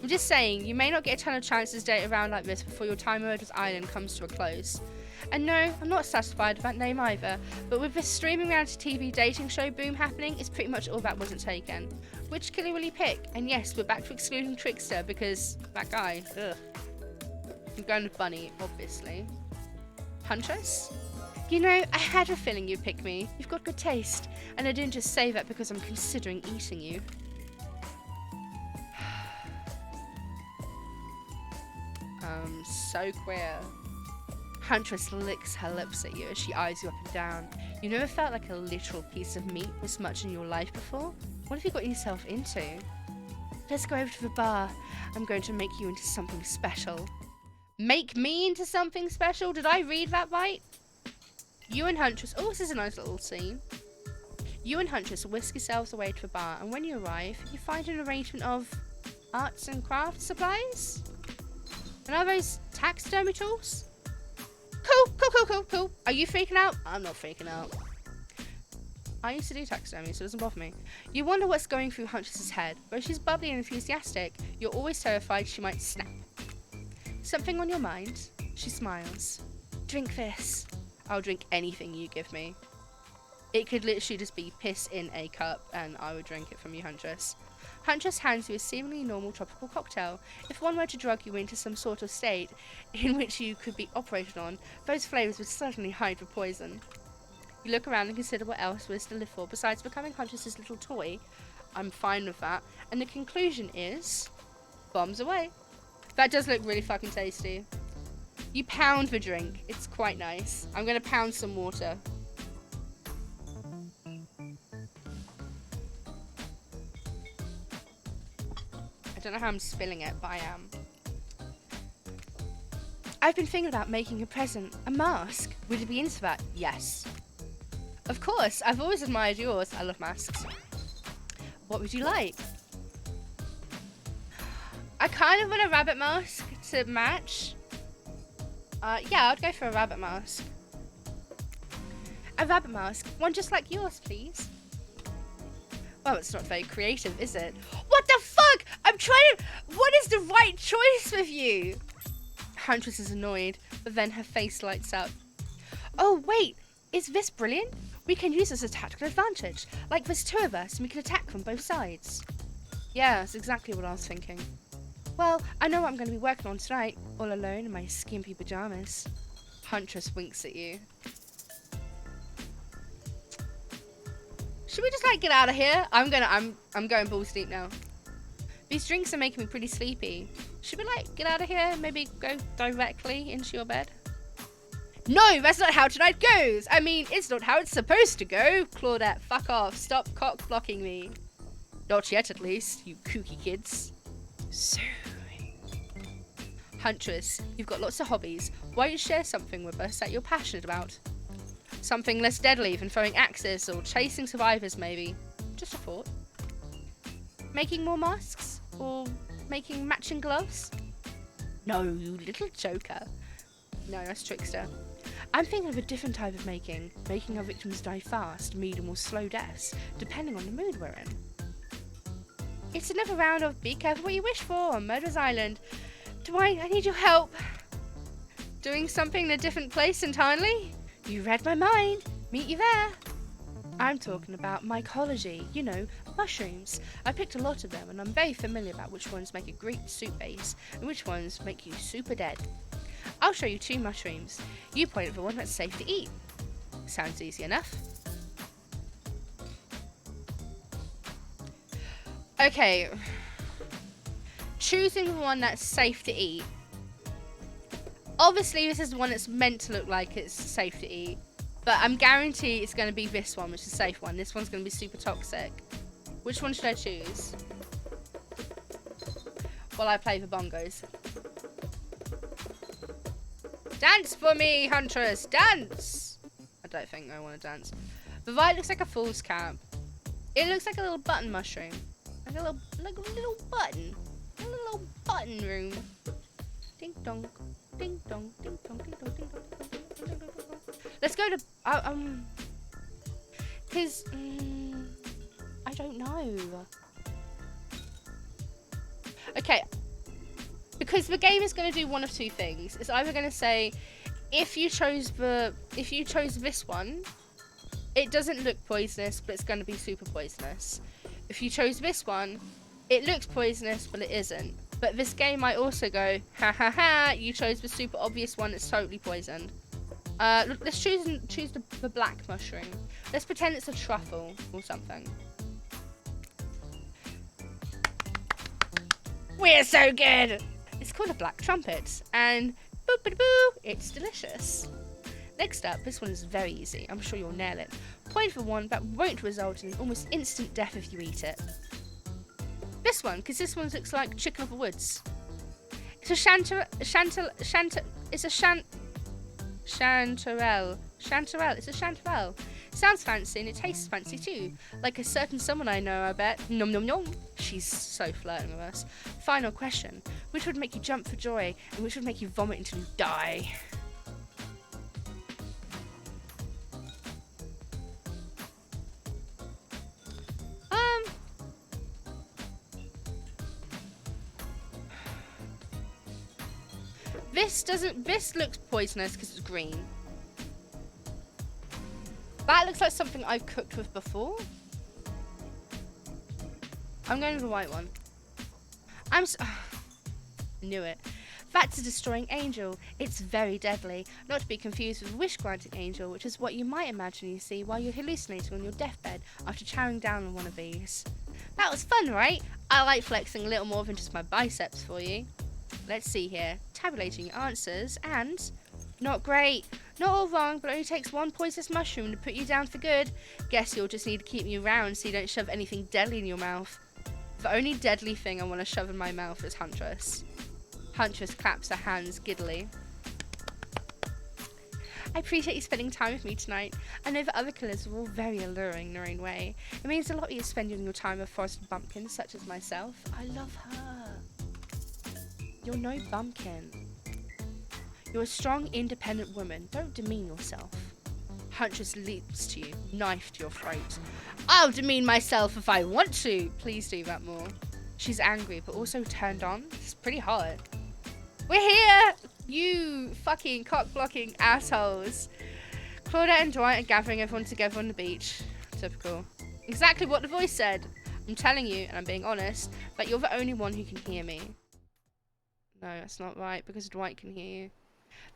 I'm just saying, you may not get a ton of chances to date around like this before your time on Murder's Island comes to a close. And no, I'm not satisfied with that name either, but with this streaming reality TV dating show boom happening, it's pretty much all that wasn't taken. Which killer will you pick? And yes, we're back to excluding Trickster because that guy, ugh. I'm going with Bunny, obviously. Huntress? You know, I had a feeling you'd pick me. You've got good taste. And I didn't just say that because I'm considering eating you. So queer. Huntress licks her lips at you as she eyes you up and down. You never felt like a literal piece of meat this much in your life before? What have you got yourself into? Let's go over to the bar. I'm going to make you into something special. Make me into something special? Did I read that right? You and Huntress... Oh, this is a nice little scene. You and Huntress whisk yourselves away to the bar, and when you arrive, you find an arrangement of arts and crafts supplies? And are those taxidermy tools? Cool. Are you freaking out? I'm not freaking out. I used to do taxidermy, so it doesn't bother me. You wonder what's going through Huntress's head. Though she's bubbly and enthusiastic, you're always terrified she might snap. Something on your mind? She smiles. Drink this. I'll drink anything you give me. It could literally just be piss in a cup, and I would drink it from you, Huntress. Huntress hands you a seemingly normal tropical cocktail. If one were to drug you into some sort of state in which you could be operated on, those flavours would certainly hide the poison. You look around and consider what else there is to live for besides becoming Huntress's little toy. I'm fine with that. And the conclusion is... bombs away. That does look really fucking tasty. You pound the drink. It's quite nice. I'm going to pound some water. I don't know how I'm spilling it, but I am. I've been thinking about making a present. A mask. Would you be into that? Yes. Of course. I've always admired yours. I love masks. What would you like? I kind of want a rabbit mask to match. Yeah, I'd go for a rabbit mask. A rabbit mask. One just like yours, please. Well, it's not very creative, is it? What the fuck? I'm trying to... What is the right choice with you? Huntress is annoyed, but then her face lights up. Oh, wait. Is this brilliant? We can use this as a tactical advantage. Like there's two of us, and we can attack from both sides. Yeah, that's exactly what I was thinking. Well, I know what I'm going to be working on tonight, all alone in my skimpy pajamas. Huntress winks at you. Should we just like get out of here? I'm going balls deep now. These drinks are making me pretty sleepy. Should we like get out of here? Maybe go directly into your bed? No, that's not how tonight goes. I mean, it's not how it's supposed to go. Claudette, fuck off. Stop cock blocking me. Not yet, at least, you kooky kids. So, Huntress, you've got lots of hobbies. Why don't you share something with us that you're passionate about? Something less deadly than throwing axes or chasing survivors, maybe. Just a thought. Making more masks? Or making matching gloves? No, you little joker. No, that's Trickster. I'm thinking of a different type of making. Making our victims die fast, medium or slow deaths, depending on the mood we're in. It's another round of be careful what you wish for on Murder's Island. I need your help. Doing something in a different place entirely? You read my mind. Meet you there. I'm talking about mycology, you know, mushrooms. I picked a lot of them and I'm very familiar about which ones make a great soup base and which ones make you super dead. I'll show you 2 mushrooms. You point at the one that's safe to eat. Sounds easy enough. Okay. Choosing the one that's safe to eat. Obviously, this is the one that's meant to look like it's safe to eat. But I'm guaranteed it's going to be this one, which is a safe one. This one's going to be super toxic. Which one should I choose? While I play the bongos. Dance for me, Huntress! Dance! I don't think I want to dance. The violet looks like a fool's cap. It looks like a little button mushroom. Like a little button. A little button room. Ding dong. Ding dong. Ding dong. Ding dong. Ding dong. Ding dong. Ding dong. Let's go to because I don't know. Okay. Because the game is going to do one of two things. It's either going to say, if you chose this one, it doesn't look poisonous, but it's going to be super poisonous. If you chose this one, it looks poisonous, but it isn't. But this game might also go, ha ha ha, you chose the super obvious one, it's totally poisoned. Let's choose the black mushroom. Let's pretend it's a truffle or something. We're so good! It's called a black trumpet, and boo, it's delicious. Next up, this one is very easy. I'm sure you'll nail it. Point for one that won't result in almost instant death if you eat it. This one, because this one looks like chicken of the woods. It's a chanterelle. It's a chanterelle. It's a chanterelle. Sounds fancy and it tastes fancy too. Like a certain someone I know, I bet. Nom nom nom. She's so flirting with us. Final question. Which would make you jump for joy and which would make you vomit until you die? This looks poisonous because it's green. That looks like something I've cooked with before. I'm going with the white one. Knew it. That's a destroying angel. It's very deadly. Not to be confused with a wish-granting angel, which is what you might imagine you see while you're hallucinating on your deathbed after chowing down on one of these. That was fun, right? I like flexing a little more than just my biceps for you. Let's see here. Tabulating your answers, and not great. Not all wrong, but it only takes one poisonous mushroom to put you down for good. Guess you'll just need to keep me around so you don't shove anything deadly in your mouth. The only deadly thing I want to shove in my mouth is Huntress. Huntress claps her hands giddily. I appreciate you spending time with me tonight. I know the other killers are all very alluring in their own way. It means a lot you spending your time with forested bumpkins such as myself. I love her. You're no bumpkin. You're a strong, independent woman. Don't demean yourself. Huntress leaps to you, knife to your throat. I'll demean myself if I want to. Please do that more. She's angry, but also turned on. It's pretty hot. We're here! You fucking cock-blocking assholes. Claudette and Dwight are gathering everyone together on the beach. Typical. Exactly what the voice said. I'm telling you, and I'm being honest, that you're the only one who can hear me. No, that's not right, because Dwight can hear you.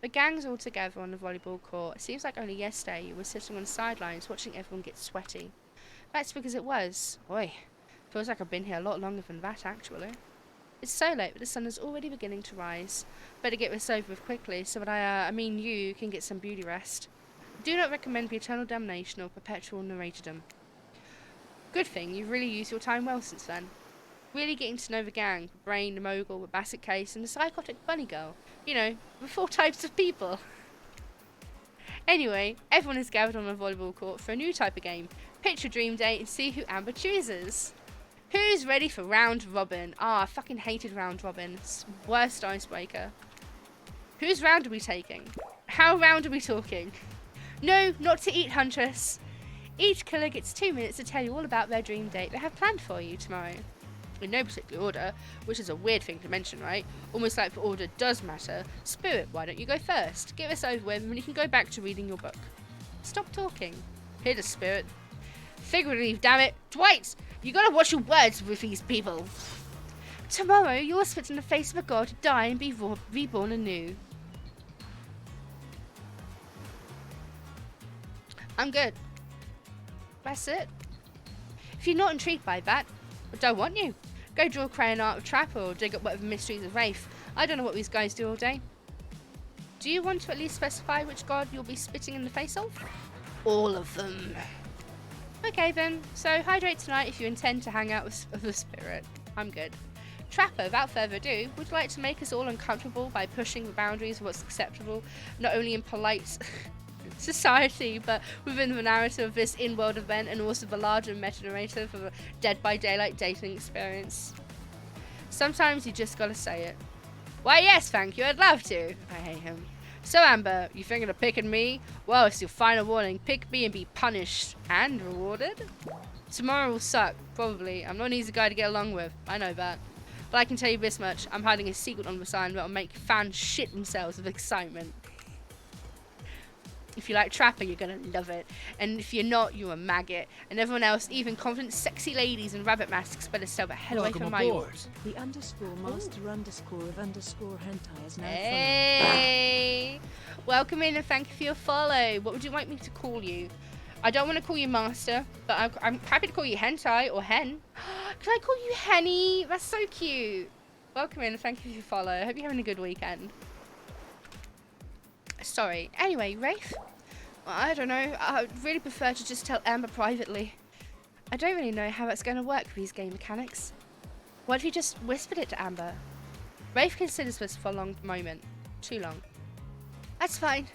The gang's all together on the volleyball court. It seems like only yesterday you were sitting on the sidelines watching everyone get sweaty. That's because it was. Oi, feels like I've been here a lot longer than that, actually. It's so late, but the sun is already beginning to rise. Better get this over with quickly, so that you can get some beauty rest. I do not recommend the eternal damnation or perpetual narratordom. Good thing you've really used your time well since then. Really getting to know the gang, the brain, the mogul, the basset case, and the psychotic bunny girl. You know, the 4 types of people. Anyway, everyone is gathered on a volleyball court for a new type of game. Pitch your dream date and see who Amber chooses. Who's ready for round robin? I fucking hated round robin. It's worst icebreaker. Whose round are we taking? How round are we talking? No, not to eat, Huntress. Each killer gets 2 minutes to tell you all about their dream date they have planned for you tomorrow. In no particular order, which is a weird thing to mention, right? Almost like the order does matter. Spirit, why don't you go first? Get this over with and you can go back to reading your book. Stop talking. Here the Spirit. Figuratively, damn it. Dwight, you gotta watch your words with these people. Tomorrow, you'll spit in the face of a god to die and be reborn anew. I'm good. That's it. If you're not intrigued by that, I don't want you. Go draw a crayon art of trapper or dig up whatever mysteries of Wraith. I don't know what these guys do all day. Do you want to at least specify which god you'll be spitting in the face of? All of them. Okay then, so hydrate tonight if you intend to hang out with the Spirit. I'm good. Trapper, without further ado, would you like to make us all uncomfortable by pushing the boundaries of what's acceptable, not only in polite society, but within the narrative of this in-world event and also the larger meta-narrative of a Dead by Daylight dating experience? Sometimes you just gotta say it. Why, yes, thank you, I'd love to. I hate him. So, Amber, you thinking of picking me? Well, it's your final warning. Pick me and be punished and rewarded. Tomorrow will suck, probably. I'm not an easy guy to get along with. I know that. But I can tell you this much. I'm hiding a secret on the side that will make fans shit themselves with excitement. If you like Trapper, you're gonna love it. And if you're not, you're a maggot. And everyone else, even confident sexy ladies in rabbit masks, better stay the hell away from my yours. The underscore master underscore of underscore hentai is now Hey! Welcome in and thank you for your follow. What would you like me to call you? I don't want to call you master, but I'm happy to call you hentai or hen. Can I call you Henny? That's so cute. Welcome in and thank you for your follow. I hope you're having a good weekend. Sorry. Anyway, Rafe? I don't know. I would really prefer to just tell Amber privately. I don't really know how it's going to work with these game mechanics. What if you just whispered it to Amber? Rafe considers this for a long moment. Too long. That's fine.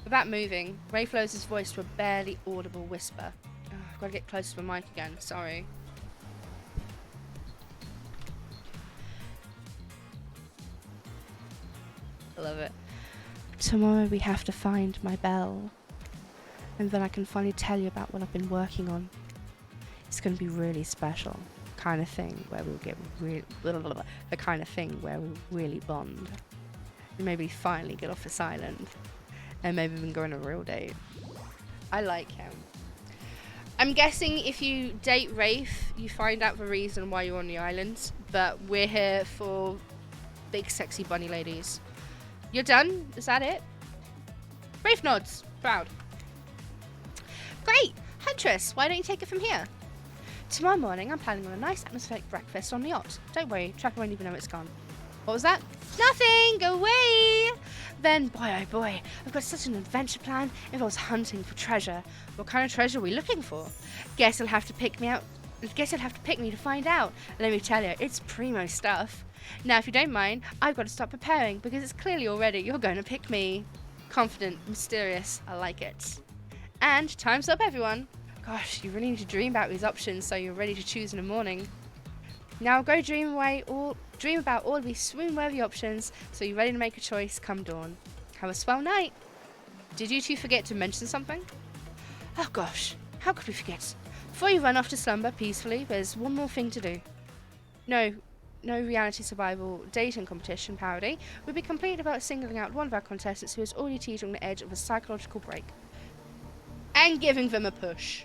Without moving, Rafe lowers his voice to a barely audible whisper. Oh, I've got to get close to the mic again. Sorry. I love it. Tomorrow we have to find my bell. And then I can finally tell you about what I've been working on. It's going to be really special. Kind of thing where we'll get the kind of thing where we'll really bond. And maybe finally get off this island. And maybe even go on a real date. I like him. I'm guessing if you date Rafe, you find out the reason why you're on the island. But we're here for big sexy bunny ladies. You're done? Is that it? Rafe nods. Proud. Great! Huntress, why don't you take it from here? Tomorrow morning, I'm planning on a nice atmospheric breakfast on the yacht. Don't worry, Trapper won't even know it's gone. What was that? Nothing! Go away! Then, boy oh boy, I've got such an adventure plan. It involves hunting for treasure. What kind of treasure are we looking for? Guess you'll have to pick me to find out. Let me tell you, it's primo stuff. Now, if you don't mind, I've got to start preparing because it's clearly already you're going to pick me. Confident, mysterious, I like it. And time's up, everyone. Gosh, you really need to dream about these options so you're ready to choose in the morning. Now go dream about all of these swoon-worthy options so you're ready to make a choice come dawn. Have a swell night. Did you two forget to mention something? Oh gosh, how could we forget? Before you run off to slumber peacefully, there's one more thing to do. No reality survival dating competition parody would be complete without singling out one of our contestants who is already teetering on the edge of a psychological break. And giving them a push.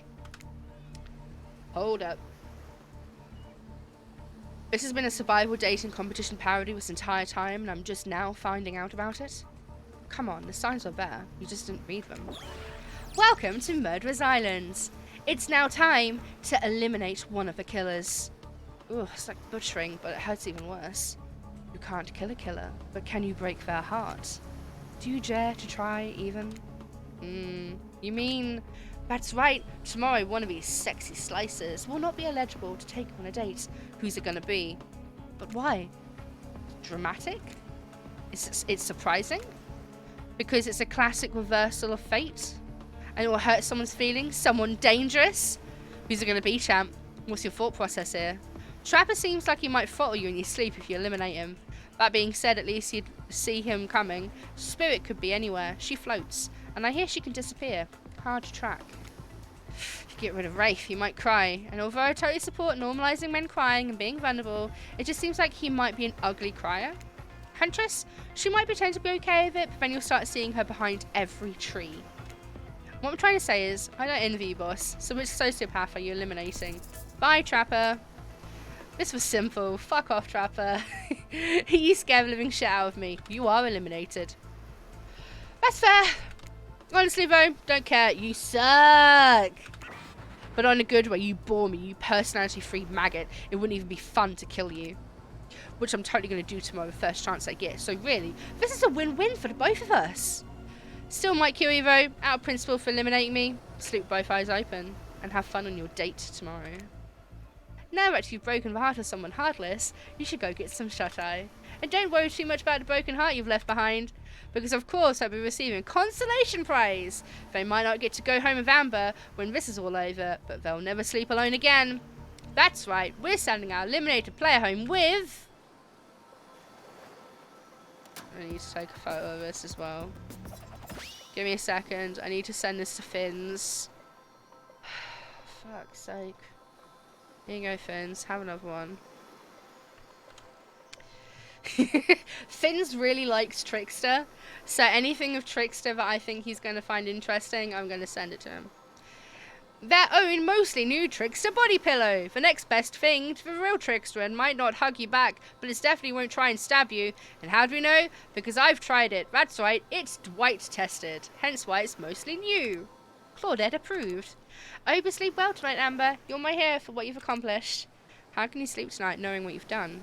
Hold up. This has been a survival dating competition parody this entire time, and I'm just now finding out about it. Come on, the signs are there. You just didn't read them. Welcome to Murderer's Island. It's now time to eliminate one of the killers. Ooh, it's like butchering, but it hurts even worse. You can't kill a killer, but can you break their heart? Do you dare to try, even? You mean... That's right, tomorrow one of these sexy slicers will not be eligible to take on a date. Who's it gonna be? But why? Dramatic? It's surprising? Because it's a classic reversal of fate? And it will hurt someone's feelings? Someone dangerous? Who's it gonna be, champ? What's your thought process here? Trapper seems like he might throttle you in your sleep if you eliminate him. That being said, at least you'd see him coming. Spirit could be anywhere. She floats. And I hear she can disappear. Hard to track. If you get rid of Rafe, he might cry. And although I totally support normalizing men crying and being vulnerable, it just seems like he might be an ugly crier. Huntress, she might pretend to be okay with it, but then you'll start seeing her behind every tree. What I'm trying to say is, I don't envy you, boss. So which sociopath are you eliminating? Bye, Trapper. This was simple. Fuck off, Trapper. You scared the living shit out of me. You are eliminated. That's fair. Honestly, though, don't care. You suck. But on a good way, you bore me, you personality-free maggot. It wouldn't even be fun to kill you. Which I'm totally going to do tomorrow the first chance I get. So really, this is a win-win for the both of us. Still might kill you, though. Out of principle for eliminating me. Sleep both eyes open. And have fun on your date tomorrow. Now that you've broken the heart of someone heartless, you should go get some shut-eye. And don't worry too much about the broken heart you've left behind, because of course they'll be receiving consolation prize. They might not get to go home with Amber when this is all over, but they'll never sleep alone again. That's right, we're sending our eliminated player home with... I need to take a photo of this as well. Give me a second, I need to send this to Finn's. Fuck's sake. Here you go, Finns. Have another one. Finns really likes Trickster, so anything of Trickster that I think he's going to find interesting, I'm going to send it to him. Their own mostly new Trickster body pillow. The next best thing to the real Trickster, and might not hug you back, but it definitely won't try and stab you. And how do we know? Because I've tried it. That's right, it's Dwight tested. Hence why it's mostly new. Claudette approved. I hope you sleep well tonight, Amber. You're my hero for what you've accomplished. How can you sleep tonight knowing what you've done?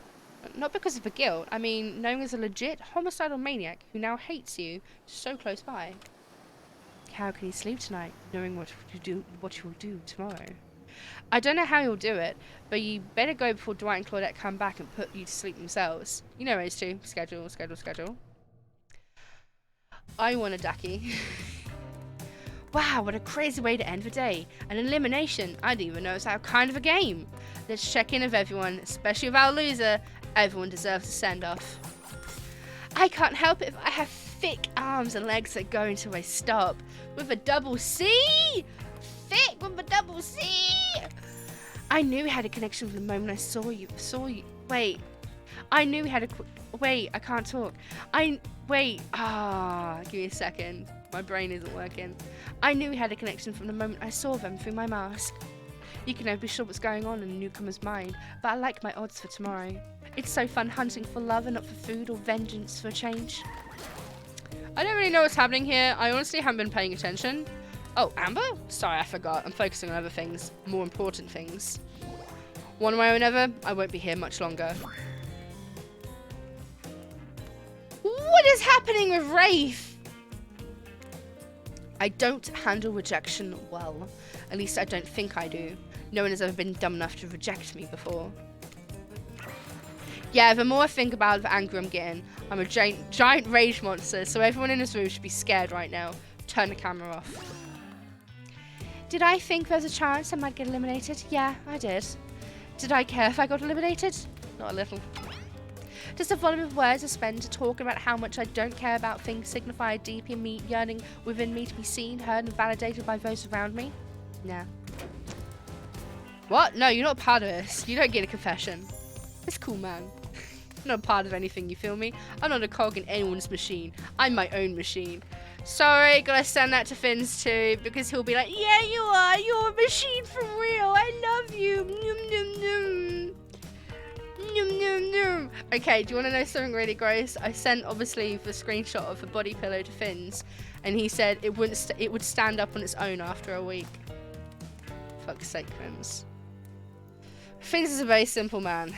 Not because of the guilt. I mean, knowing as a legit homicidal maniac who now hates you so close by. How can you sleep tonight knowing what you will do tomorrow? I don't know how you'll do it, but you better go before Dwight and Claudette come back and put you to sleep themselves. You know those two. Schedule. I want a Ducky. Wow, what a crazy way to end the day. An elimination. I didn't even know it's that kind of a game. Let's check in with everyone, especially with our loser. Everyone deserves a send-off. I can't help it if I have thick arms and legs that go until they stop. With a double C! Thick with a double C! I knew we had a connection from the moment I saw you. Wait. I knew we had a... Wait, I can't talk. Wait. Give me a second. My brain isn't working. I knew we had a connection from the moment I saw them through my mask. You can never be sure what's going on in a newcomer's mind, but I like my odds for tomorrow. It's so fun hunting for love and not for food or vengeance for a change. I don't really know what's happening here. I honestly haven't been paying attention. Oh, Amber? Sorry, I forgot. I'm focusing on other things. More important things. One way or another, I won't be here much longer. What is happening with Wraith? I don't handle rejection well. At least I don't think I do. No one has ever been dumb enough to reject me before. Yeah, the more I think about it, the angrier I'm getting. I'm a giant rage monster, so everyone in this room should be scared right now. Turn the camera off. Did I think there was a chance I might get eliminated? Yeah, I did. Did I care if I got eliminated? Not a little. Does the volume of words I spend talking about how much I don't care about things signify a deep in me yearning within me to be seen, heard, and validated by those around me? Nah. What? No, you're not part of this. You don't get a confession. It's cool, man. I'm not part of anything, you feel me? I'm not a cog in anyone's machine. I'm my own machine. Sorry, gotta send that to Finns too, because he'll be like, yeah, you are. You're a machine for real. I love you. Noom, noom, noom. Noom, noom, noom. Okay, do you want to know something really gross? I sent, obviously, the screenshot of the body pillow to Finns, and he said it would stand up on its own after a week. Fuck's sake, Finns. Finns is a very simple man.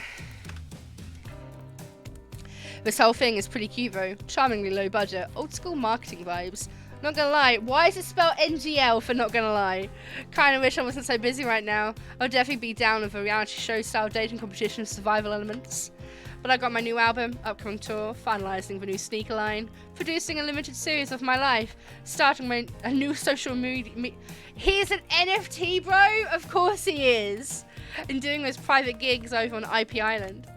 This whole thing is pretty cute though. Charmingly low budget. Old school marketing vibes. Not gonna lie. Why is it spelled NGL for not gonna lie? Kinda wish I wasn't so busy right now. I'll definitely be down with a reality show style dating competition with survival elements. But I got my new album, upcoming tour, finalising the new sneaker line, producing a limited series of my life, starting a new social media... He's an NFT, bro? Of course he is. And doing those private gigs over on IP Island.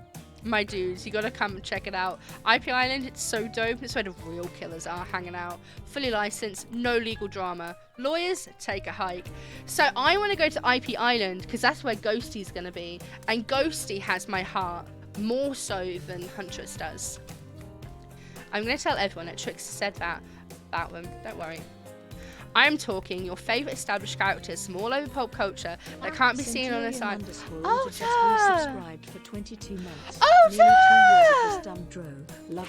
My dudes, you gotta come and check it out. IP Island, it's so dope. It's where the real killers are hanging out. Fully licensed, no legal drama. Lawyers, take a hike. So I want to go to IP Island because that's where Ghosty's gonna be. And Ghosty has my heart. More so than Huntress does. I'm gonna tell everyone that Trixie said that about them. Don't worry. I'm talking your favourite established characters from all over pop culture that can't be seen on a site. Subscribed for 22 months.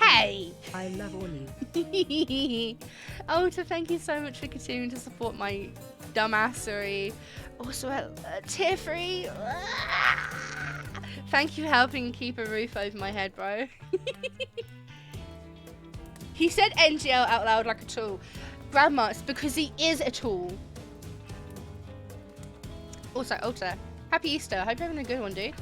Hey! I love all you. Ota, thank you so much for continuing to support my dumbassery. Also, tier 3. Thank you for helping keep a roof over my head, bro. He said NGL out loud like a tool. Grandma, it's because he is a tool. Also, Ulta, Happy Easter. I hope you're having a good one, dude.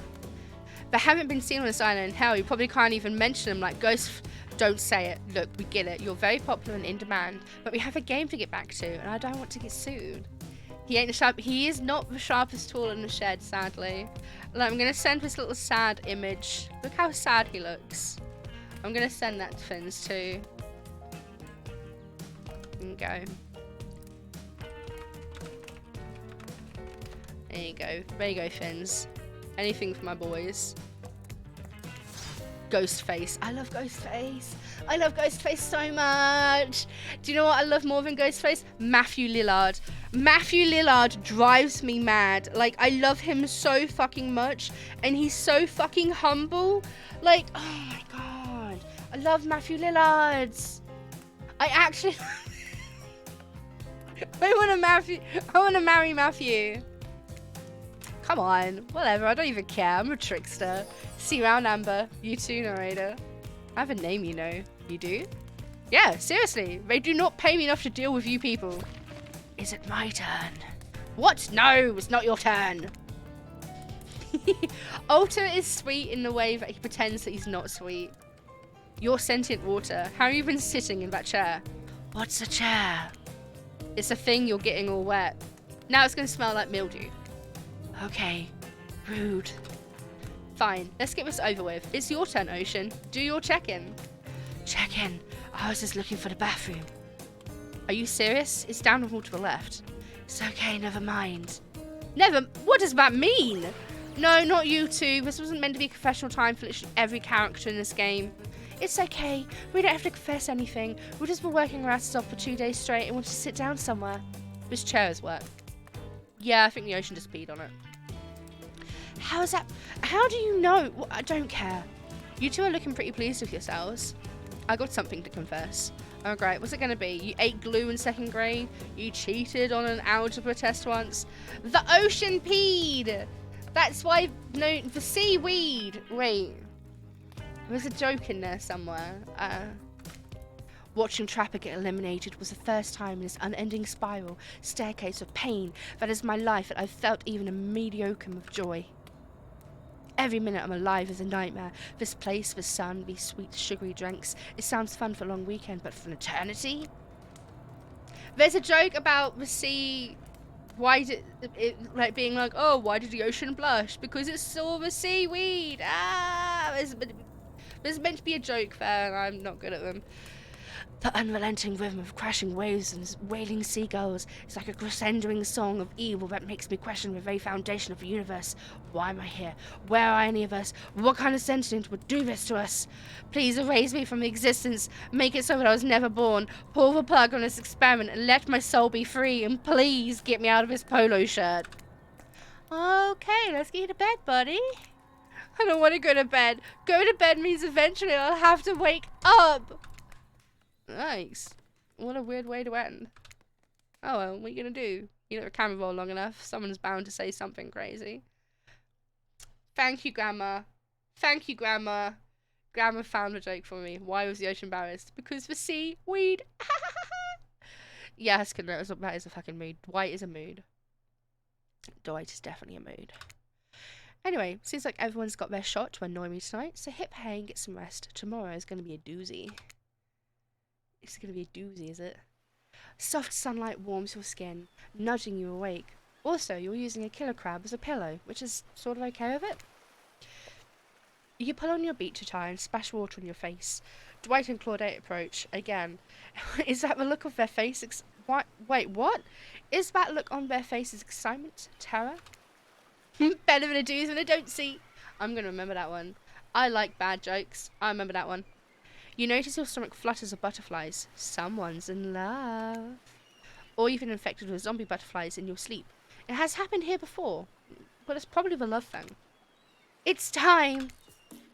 But haven't been seen on this island. Hell, you probably can't even mention them like Ghost. Don't say it. Look, we get it. You're very popular and in demand, but we have a game to get back to, and I don't want to get sued. He ain't sharp. He is not the sharpest tool in the shed, sadly. And I'm gonna send this little sad image. Look how sad he looks. I'm gonna send that to Fins too. There you go. There you go. There you go, Fins. Anything for my boys. Ghostface. I love Ghostface. I love Ghostface so much. Do you know what I love more than Ghostface? Matthew Lillard. Matthew Lillard drives me mad. Like, I love him so fucking much. And he's so fucking humble. Like, oh my god. I love Matthew Lillard. I actually... I want to marry Matthew. Come on. Whatever. I don't even care. I'm a trickster. See you around, Amber. You too, narrator. I have a name, you know. You do? Yeah, seriously. They do not pay me enough to deal with you people. Is it my turn? What? No, it's not your turn. Alter is sweet in the way that he pretends that he's not sweet. You're sentient water. How have you been sitting in that chair? What's a chair? It's a thing you're getting all wet. Now it's going to smell like mildew. Okay. Rude. Fine, let's get this over with. It's your turn, Ocean. Do your check-in. Check-in? I was just looking for the bathroom. Are you serious? It's down the hall to the left. It's okay, never mind. Never? What does that mean? No, not you two. This wasn't meant to be a confessional time for literally every character in this game. It's okay. We don't have to confess anything. We've just been working our asses off for 2 days straight and want to sit down somewhere. This chair is wet. Yeah, I think the Ocean just peed on it. How is that? How do you know? Well, I don't care. You two are looking pretty pleased with yourselves. I got something to confess. Oh great, what's it going to be? You ate glue in 2nd grade? You cheated on an algebra test once? The Ocean peed! That's why, no, the seaweed. Wait. There's a joke in there somewhere. Watching Trapper get eliminated was the first time in this unending spiral, staircase of pain that is my life that I've felt even a mediocre of joy. Every minute I'm alive is a nightmare. This place, the sun, these sweet sugary drinks. It sounds fun for a long weekend, but for an eternity? There's a joke about the sea... Why did it like being like, oh, why did the ocean blush? Because it saw the seaweed. Ah, there's meant to be a joke there, and I'm not good at them. The unrelenting rhythm of crashing waves and wailing seagulls is like a crescendoing song of evil that makes me question the very foundation of the universe. Why am I here? Where are any of us? What kind of sentient would do this to us? Please erase me from existence. Make it so that I was never born. Pull the plug on this experiment and let my soul be free. And please get me out of this polo shirt. Okay, let's get you to bed, buddy. I don't want to go to bed. Go to bed means eventually I'll have to wake up. Nice. What a weird way to end. Oh well, what are you gonna do? You let the camera roll long enough, someone's bound to say something crazy. Thank you, Grandma. Thank you, Grandma. Grandma found a joke for me. Why was the ocean embarrassed? Because the seaweed. Yes, that is a fucking mood. Dwight is a mood. Dwight is definitely a mood. Anyway, seems like everyone's got their shot to annoy me tonight, so hit pay and get some rest. Tomorrow is gonna be a doozy. It's going to be a doozy, is it? Soft sunlight warms your skin, nudging you awake. Also, you're using a killer crab as a pillow, which is sort of okay with it. You pull on your beach attire and splash water on your face. Dwight and Claudette approach. Again. Is that the look of their face? Wait, what? Is that look on their faces excitement? Terror? Better than a doozy when I don't see. I'm going to remember that one. I like bad jokes. I remember that one. You notice your stomach flutters of butterflies. Someone's in love. Or you've been infected with zombie butterflies in your sleep. It has happened here before, but it's probably the love thing. It's time!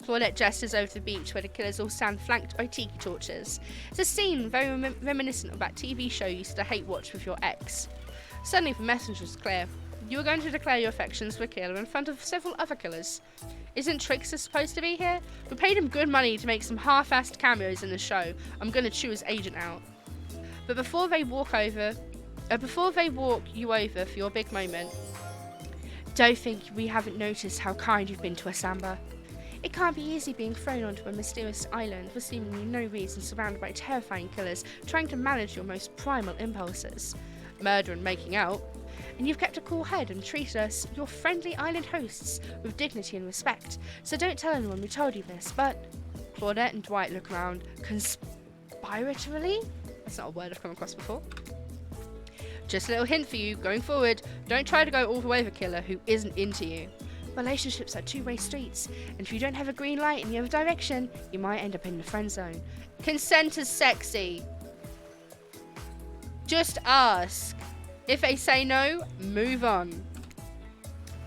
Claudette gestures over to the beach where the killers all stand flanked by tiki torches. It's a scene very reminiscent of that TV show you used to hate watch with your ex. Suddenly the message was clear. You are going to declare your affections for a killer in front of several other killers. Isn't Trickster supposed to be here? We paid him good money to make some half-assed cameos in the show. I'm going to chew his agent out. But before they walk you over for your big moment, Don't think we haven't noticed how kind you've been to us, Amber. It can't be easy being thrown onto a mysterious island for seemingly no reason, surrounded by terrifying killers trying to manage your most primal impulses, murder and making out. And you've kept a cool head and treated us, your friendly island hosts, with dignity and respect. So don't tell anyone we told you this, but Claudette and Dwight look around conspiratorially? That's not a word I've come across before. Just a little hint for you, going forward, don't try to go all the way with a killer who isn't into you. Relationships are two-way streets, and if you don't have a green light in the other direction, you might end up in the friend zone. Consent is sexy. Just ask. If they say no, move on.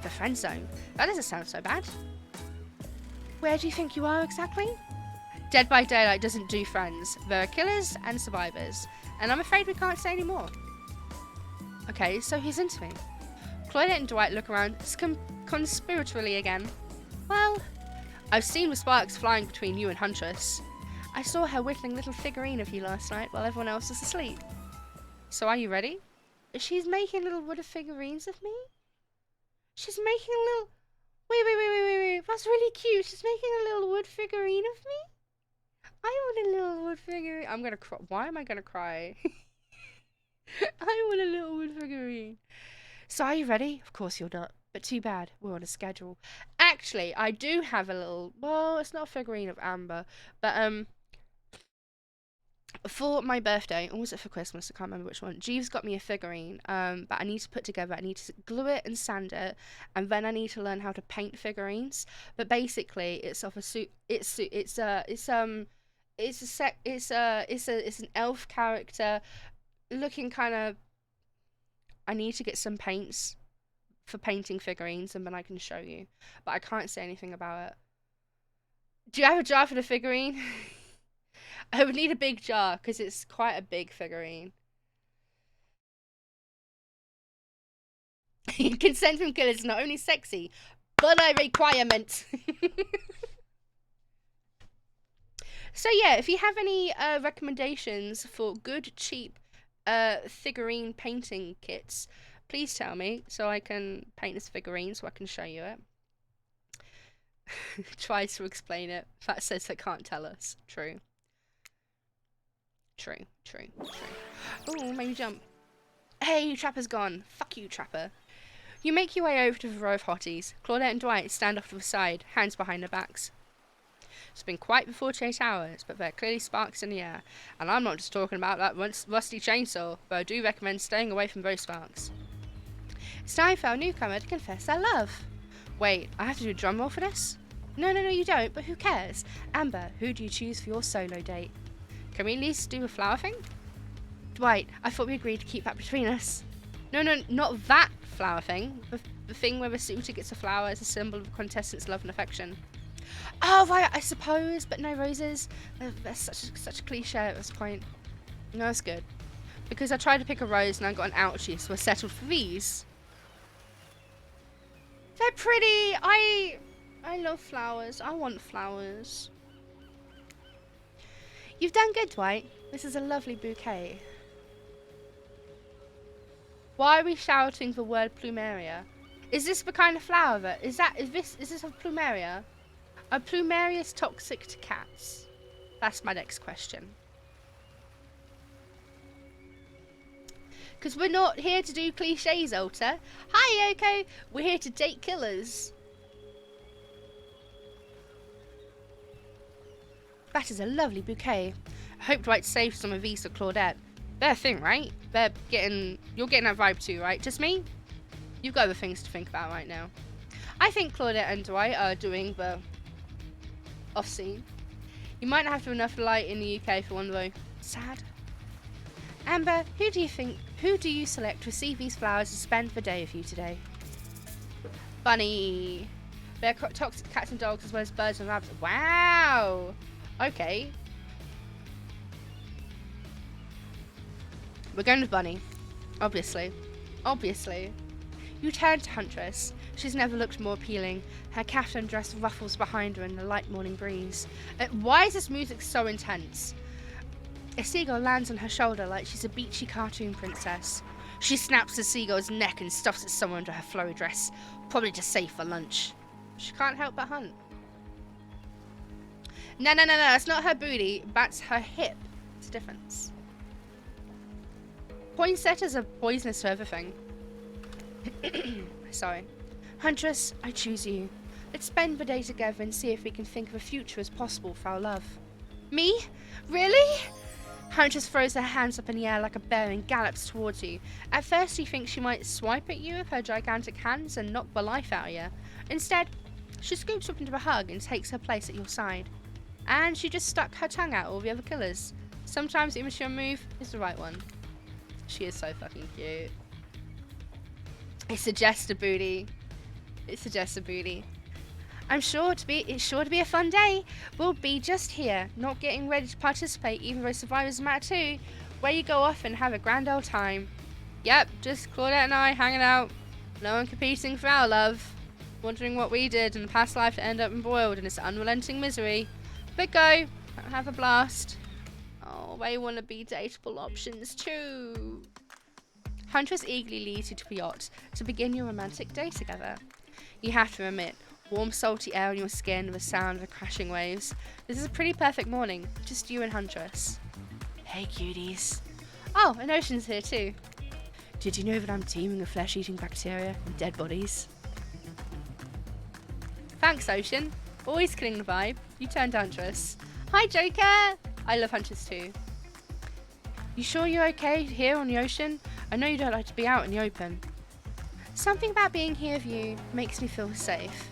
The friend zone? That doesn't sound so bad. Where do you think you are exactly? Dead by Daylight doesn't do friends. There are killers and survivors, and I'm afraid we can't say any more. Okay, so he's into me. Claudette and Dwight look around conspiratorially again. Well, I've seen the sparks flying between you and Huntress. I saw her whittling a little figurine of you last night while everyone else was asleep. So are you ready? She's making little wooden figurines of me? She's making a little... Wait. That's really cute. She's making a little wood figurine of me? I want a little wood figurine. I'm gonna cry. Why am I gonna cry? I want a little wood figurine. So are you ready? Of course you're not. But too bad. We're on a schedule. Actually, I do have a little... Well, it's not a figurine of Amber. But, for my birthday, or was it for Christmas? I can't remember which one. Jeeves got me a figurine, but I need to put together. I need to glue it and sand it, and then I need to learn how to paint figurines. But basically, it's of a suit. It's an elf character, looking kind of. I need to get some paints for painting figurines, and then I can show you. But I can't say anything about it. Do you have a jar for the figurine? I would need a big jar, because it's quite a big figurine. Consent from killers is not only sexy, but a requirement. So yeah, if you have any recommendations for good, cheap figurine painting kits, please tell me, so I can paint this figurine, so I can show you it. Tries to explain it. That says they can't tell us. True. Oh, maybe jump. Hey, Trapper's gone. Fuck you, Trapper. You make your way over to the row of hotties. Claudette and Dwight stand off to the side, hands behind their backs. It's been quite the 48 hours, but there are clearly sparks in the air. And I'm not just talking about that rusty chainsaw, but I do recommend staying away from those sparks. It's time for our newcomer to confess their love. Wait, I have to do a drum roll for this? No, you don't, but who cares? Amber, who do you choose for your solo date? Can we at least do a flower thing? Dwight, I thought we agreed to keep that between us. No, not that flower thing. The thing where the suitor gets a flower as a symbol of the contestant's love and affection. Oh, right, I suppose, but no roses. That's such a cliche at this point. No, that's good. Because I tried to pick a rose and I got an ouchie, so I settled for these. They're pretty. I love flowers. I want flowers. You've done good, Dwight. This is a lovely bouquet. Why are we shouting the word plumeria? Is this the kind of flower that is this a plumeria? Are plumerias toxic to cats? That's my next question. Because we're not here to do cliches, Alta. Hi, Yoko. We're here to date killers. That is a lovely bouquet. I hope Dwight saved some of these for Claudette. They're a thing, right? You're getting that vibe too, right? Just me? You've got other things to think about right now. I think Claudette and Dwight are doing the off-scene. You might not have enough light in the UK for one though. Sad. Amber, who do you select to receive these flowers and spend the day with you today? Bunny. They're toxic cats and dogs as well as birds and rabbits. Wow. Okay. We're going with Bunny. Obviously. You turn to Huntress. She's never looked more appealing. Her caftan dress ruffles behind her in the light morning breeze. Why is this music so intense? A seagull lands on her shoulder like she's a beachy cartoon princess. She snaps the seagull's neck and stuffs it somewhere under her flowy dress, probably to save for lunch. She can't help but hunt. No, it's not her booty, that's her hip. It's a difference. Poinsettias are poisonous to everything. Sorry. Huntress, I choose you. Let's spend the day together and see if we can think of a future as possible for our love. Me? Really? Huntress throws her hands up in the air like a bear and gallops towards you. At first you think she might swipe at you with her gigantic hands and knock the life out of you. Instead, she scoops up into a hug and takes her place at your side. And she just stuck her tongue out all the other killers. Sometimes the immature move is the right one. She is so fucking cute. It suggests a booty. It suggests a booty. It's sure to be a fun day. We'll be just here, not getting ready to participate, even though Survivor's matter too, where you go off and have a grand old time. Yep, just Claudette and I hanging out. No one competing for our love. Wondering what we did in the past life to end up embroiled in this unrelenting misery. But go, have a blast. Oh, they want to be dateable options too. Huntress eagerly leads you to the yacht to begin your romantic day together. You have to admit, warm salty air on your skin and the sound of the crashing waves. This is a pretty perfect morning, just you and Huntress. Hey cuties. Oh, and Ocean's here too. Did you know that I'm teeming with flesh-eating bacteria and dead bodies? Thanks, Ocean. Always killing the vibe. You turned Huntress. Hi, Joker! I love Huntress too. You sure you're okay here on the ocean? I know you don't like to be out in the open. Something about being here with you makes me feel safe.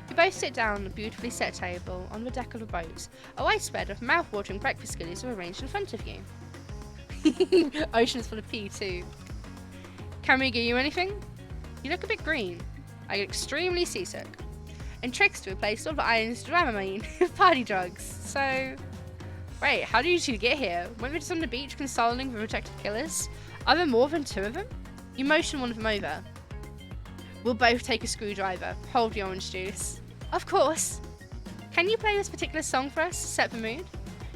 You both sit down on a beautifully set table on the deck of the boat. A white spread of mouth-watering breakfast goodies are arranged in front of you. Ocean's full of pee too. Can we get you anything? You look a bit green. I get extremely seasick. And tricks to replace all the iron's Dramamine with party drugs. So, wait, how did you two get here? Weren't we just on the beach consoling the rejected killers? Are there more than two of them? You motion one of them over. We'll both take a screwdriver. Hold the orange juice. Of course. Can you play this particular song for us to set the mood?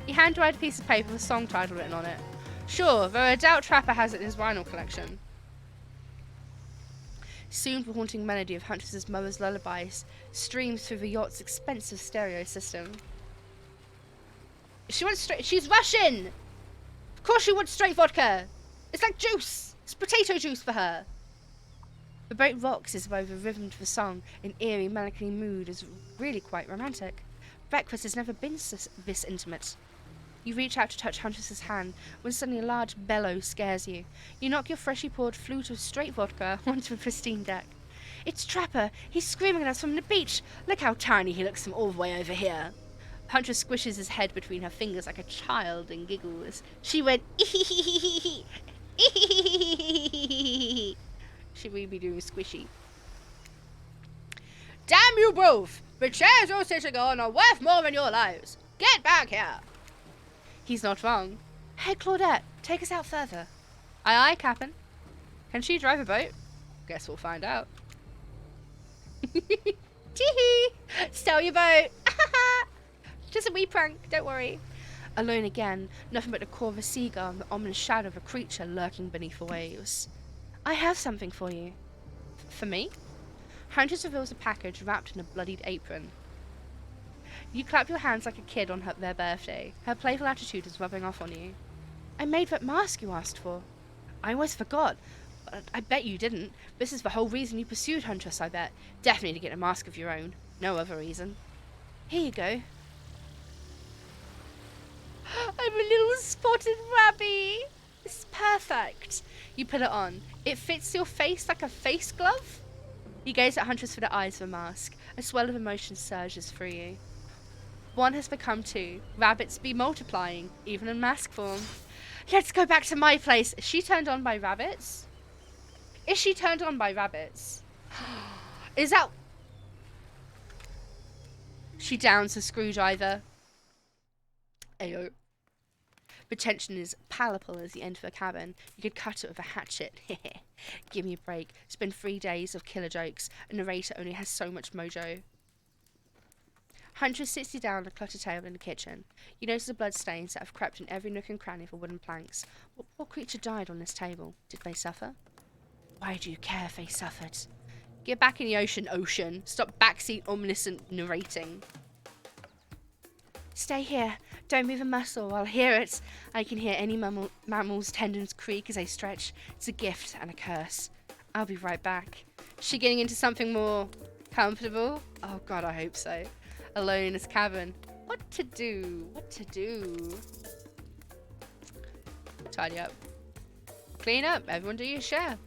You hand-write a piece of paper with a song title written on it. Sure, though I doubt Trapper has it in his vinyl collection. Soon the haunting melody of Huntress's mother's lullabies streams through the yacht's expensive stereo system. She's Russian! Of course she wants straight vodka! It's like juice! It's potato juice for her! The boat rocks as though the rhythm to the song, in eerie, melancholy mood, is really quite romantic. Breakfast has never been this intimate. You reach out to touch Huntress's hand when suddenly a large bellow scares you. You knock your freshly poured flute of straight vodka onto a pristine deck. It's Trapper! He's screaming at us from the beach! Look how tiny he looks from all the way over here! Huntress squishes his head between her fingers like a child and giggles. She went ee. Should we be doing squishy? Damn you both! The chairs you're sitting on are worth more than your lives! Get back here! He's not wrong. Hey, Claudette, take us out further. Aye, aye, Captain. Can she drive a boat? Guess we'll find out. Tee-hee! Stow your boat! Just a wee prank, don't worry. Alone again, nothing but the core of a seagull and the ominous shadow of a creature lurking beneath the waves. I have something for you. For me? Huntress reveals a package wrapped in a bloodied apron. You clap your hands like a kid on their birthday. Her playful attitude is rubbing off on you. I made that mask you asked for. I always forgot. But I bet you didn't. This is the whole reason you pursued Huntress, I bet. Definitely to get a mask of your own. No other reason. Here you go. I'm a little spotted rabbit. It's perfect. You put it on. It fits your face like a face glove. You gaze at Huntress through the eyes of the mask. A swell of emotion surges through you. One has become two. Rabbits be multiplying, even in mask form. Let's go back to my place. Is she turned on by rabbits? Is she turned on by rabbits? Is that... She downs the screwdriver. Ayo. The tension is palpable as you enter the cabin. You could cut it with a hatchet. Give me a break. It's been 3 days of killer jokes. A narrator only has so much mojo. Huntress sits you down on a cluttered table in the kitchen. You notice the blood stains that have crept in every nook and cranny of the wooden planks. What poor creature died on this table? Did they suffer? Why do you care if they suffered? Get back in the ocean, ocean. Stop backseat omniscient narrating. Stay here. Don't move a muscle. I'll hear it. I can hear any mammal's tendons creak as they stretch. It's a gift and a curse. I'll be right back. Is she getting into something more comfortable? Oh god, I hope so. Alone in this cavern. What to do? What to do? Tidy up. Clean up. Everyone do your share.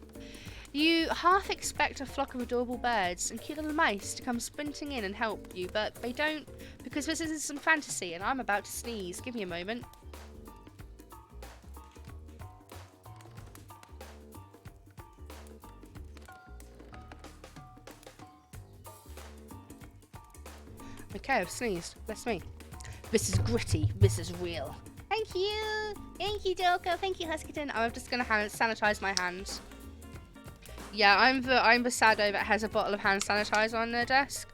You half expect a flock of adorable birds and cute little mice to come sprinting in and help you, but they don't, because this isn't some fantasy and I'm about to sneeze. Give me a moment. Okay, I've sneezed. That's me. This is gritty. This is real. Thank you. Thank you, Joker. Thank you, Huskerton. I'm just going to sanitize my hands. Yeah, I'm the sado that has a bottle of hand sanitizer on their desk.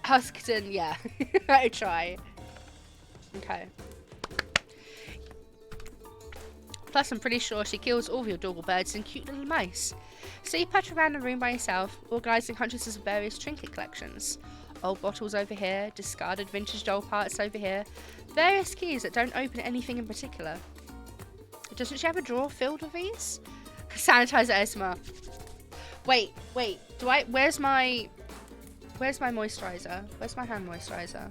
Huskerton, yeah. I try. Okay. Plus, I'm pretty sure she kills all the adorable birds and cute little mice. So you patch around the room by yourself, organising Huntresses' various trinket collections. Old bottles over here, discarded vintage doll parts over here, various keys that don't open anything in particular. Doesn't she have a drawer filled with these? Sanitizer ASMR. Wait, where's my moisturiser? Where's my hand moisturiser?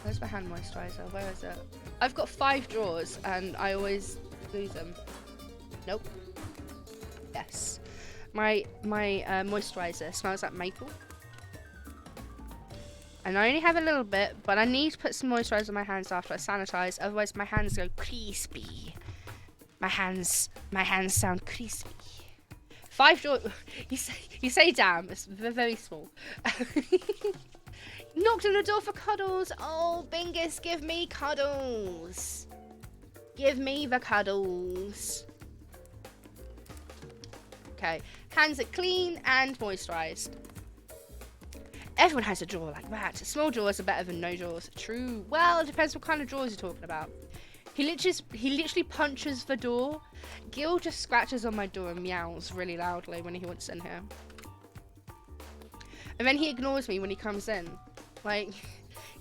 Where's my hand moisturiser? Where is it? I've got 5 drawers and I always lose them. Nope. Yes. My moisturiser smells like maple. And I only have a little bit, but I need to put some moisturiser on my hands after I sanitize, otherwise my hands go crispy. My hands sound crispy. 5 drawers. You say damn, it's very small. Knocked on the door for cuddles. Oh, Bingus, give me cuddles. Give me the cuddles. Okay, hands are clean and moisturised. Everyone has a drawer like that. Small drawers are better than no drawers. True. Well, it depends what kind of drawers you're talking about. He literally punches the door. Gil just scratches on my door and meows really loudly when he wants in here. And then he ignores me when he comes in. Like,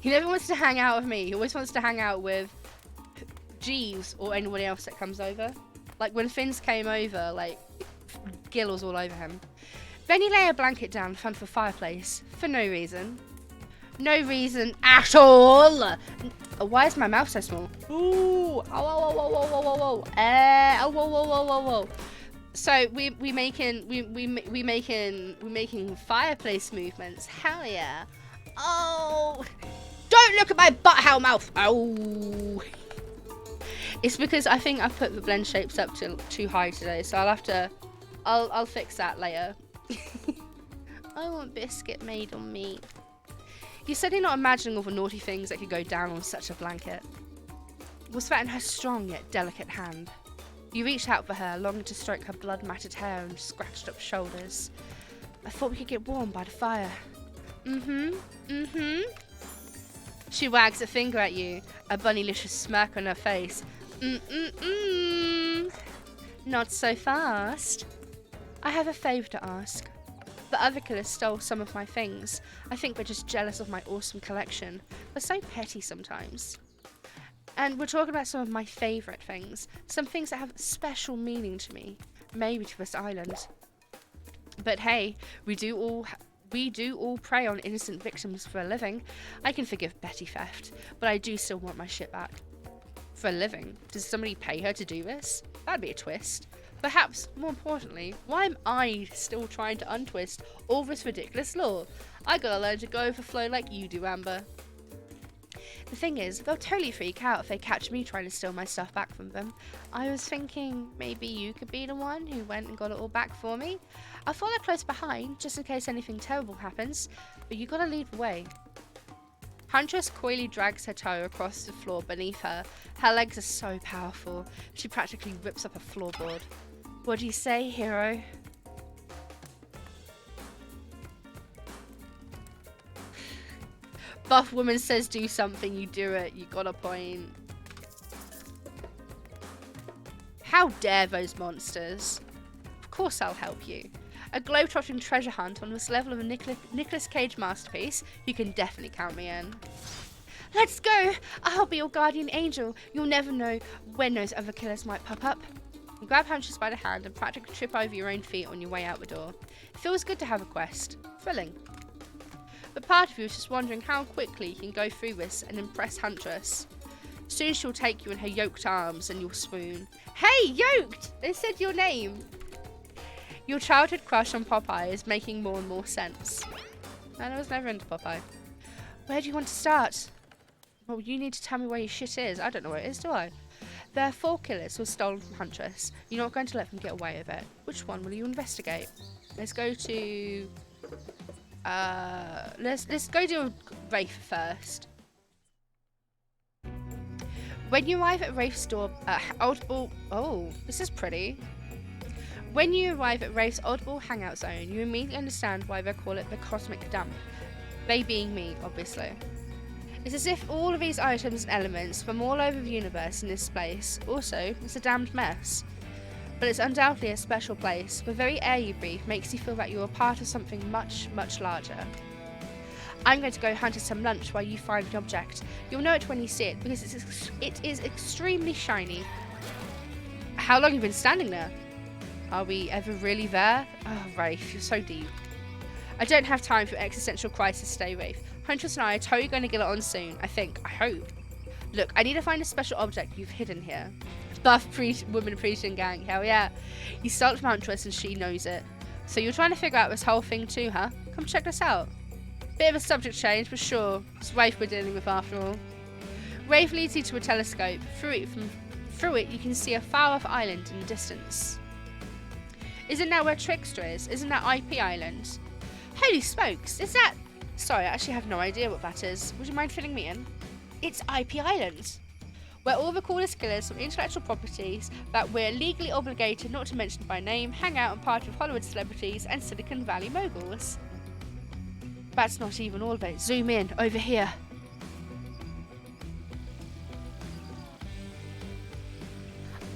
he never wants to hang out with me. He always wants to hang out with Jeeves or anybody else that comes over. Like, when Finn's came over, like, Gil was all over him. Then he lay a blanket down in front of the fireplace for no reason. No reason at all. Why is my mouth so small? Ooh. Oh, whoa, whoa, whoa, whoa, whoa, whoa. Oh, whoa, whoa, whoa, whoa, whoa. So we making fireplace movements. Hell yeah. Oh. Don't look at my butthole mouth. Oh. It's because I think I put the blend shapes up too high today, so I'll fix that later. I want biscuit made on me. You're certainly not imagining all the naughty things that could go down on such a blanket. Was that in her strong yet delicate hand? You reached out for her, longing to stroke her blood-matted hair and scratched up shoulders. I thought we could get warm by the fire. She wags a finger at you, a bunnylicious smirk on her face. Not so fast. I have a favour to ask. The other killers stole some of my things. I think they're just jealous of my awesome collection. They're so petty sometimes. And we're talking about some of my favourite things. Some things that have special meaning to me. Maybe to this island. But hey, we do all prey on innocent victims for a living. I can forgive petty theft, but I do still want my shit back. For a living? Does somebody pay her to do this? That'd be a twist. Perhaps, more importantly, why am I still trying to untwist all this ridiculous law? I gotta learn to go with the flow like you do, Amber. The thing is, they'll totally freak out if they catch me trying to steal my stuff back from them. I was thinking maybe you could be the one who went and got it all back for me. I'll follow close behind, just in case anything terrible happens, but you gotta lead the way. Huntress coyly drags her toe across the floor beneath her. Her legs are so powerful, she practically rips up a floorboard. What do you say, hero? Buff woman says do something, you do it. You got a point. How dare those monsters? Of course I'll help you. A globe-trotting treasure hunt on this level of a Nicolas Cage masterpiece. You can definitely count me in. Let's go! I'll be your guardian angel. You'll never know when those other killers might pop up. You grab Huntress by the hand and practically trip over your own feet on your way out the door. It feels good to have a quest. Thrilling. But part of you is just wondering how quickly you can go through this and impress Huntress. Soon she'll take you in her yoked arms and you'll swoon. Hey, yoked! They said your name. Your childhood crush on Popeye is making more and more sense. And I was never into Popeye. Where do you want to start? Well, you need to tell me where your shit is. I don't know where it is, do I? There are 4 killers who were stolen from Huntress. You're not going to let them get away with it. Which one will you investigate? Let's go to... let's go do Rafe first. When you arrive at Rafe's door... oh, this is pretty. When you arrive at Rafe's oddball hangout zone, you immediately understand why they call it the Cosmic Dump. They being me, obviously. It's as if all of these items and elements from all over the universe in this place. Also, it's a damned mess. But it's undoubtedly a special place. The very air you breathe makes you feel that you're a part of something much, much larger. I'm going to go hunt some lunch while you find the object. You'll know it when you see it, because it is extremely shiny. How long have you been standing there? Are we ever really there? Oh, Rafe, you're so deep. I don't have time for existential crisis today, Rafe. Huntress and I are totally going to get it on soon, I think. I hope. Look, I need to find a special object you've hidden here. Buff woman preaching gang, hell yeah. You stole it from Huntress and she knows it. So you're trying to figure out this whole thing too, huh? Come check this out. Bit of a subject change, but sure. It's Rafe we're dealing with after all. Rafe leads you to a telescope. Through it, you can see a far-off island in the distance. Isn't that where Trickster is? Isn't that IP Island? Holy smokes, is that... Sorry, I actually have no idea what that is. Would you mind filling me in? It's IP Island, where all the coolest killers from intellectual properties that we're legally obligated not to mention by name hang out and party with Hollywood celebrities and Silicon Valley moguls. That's not even all of it. Zoom in, over here.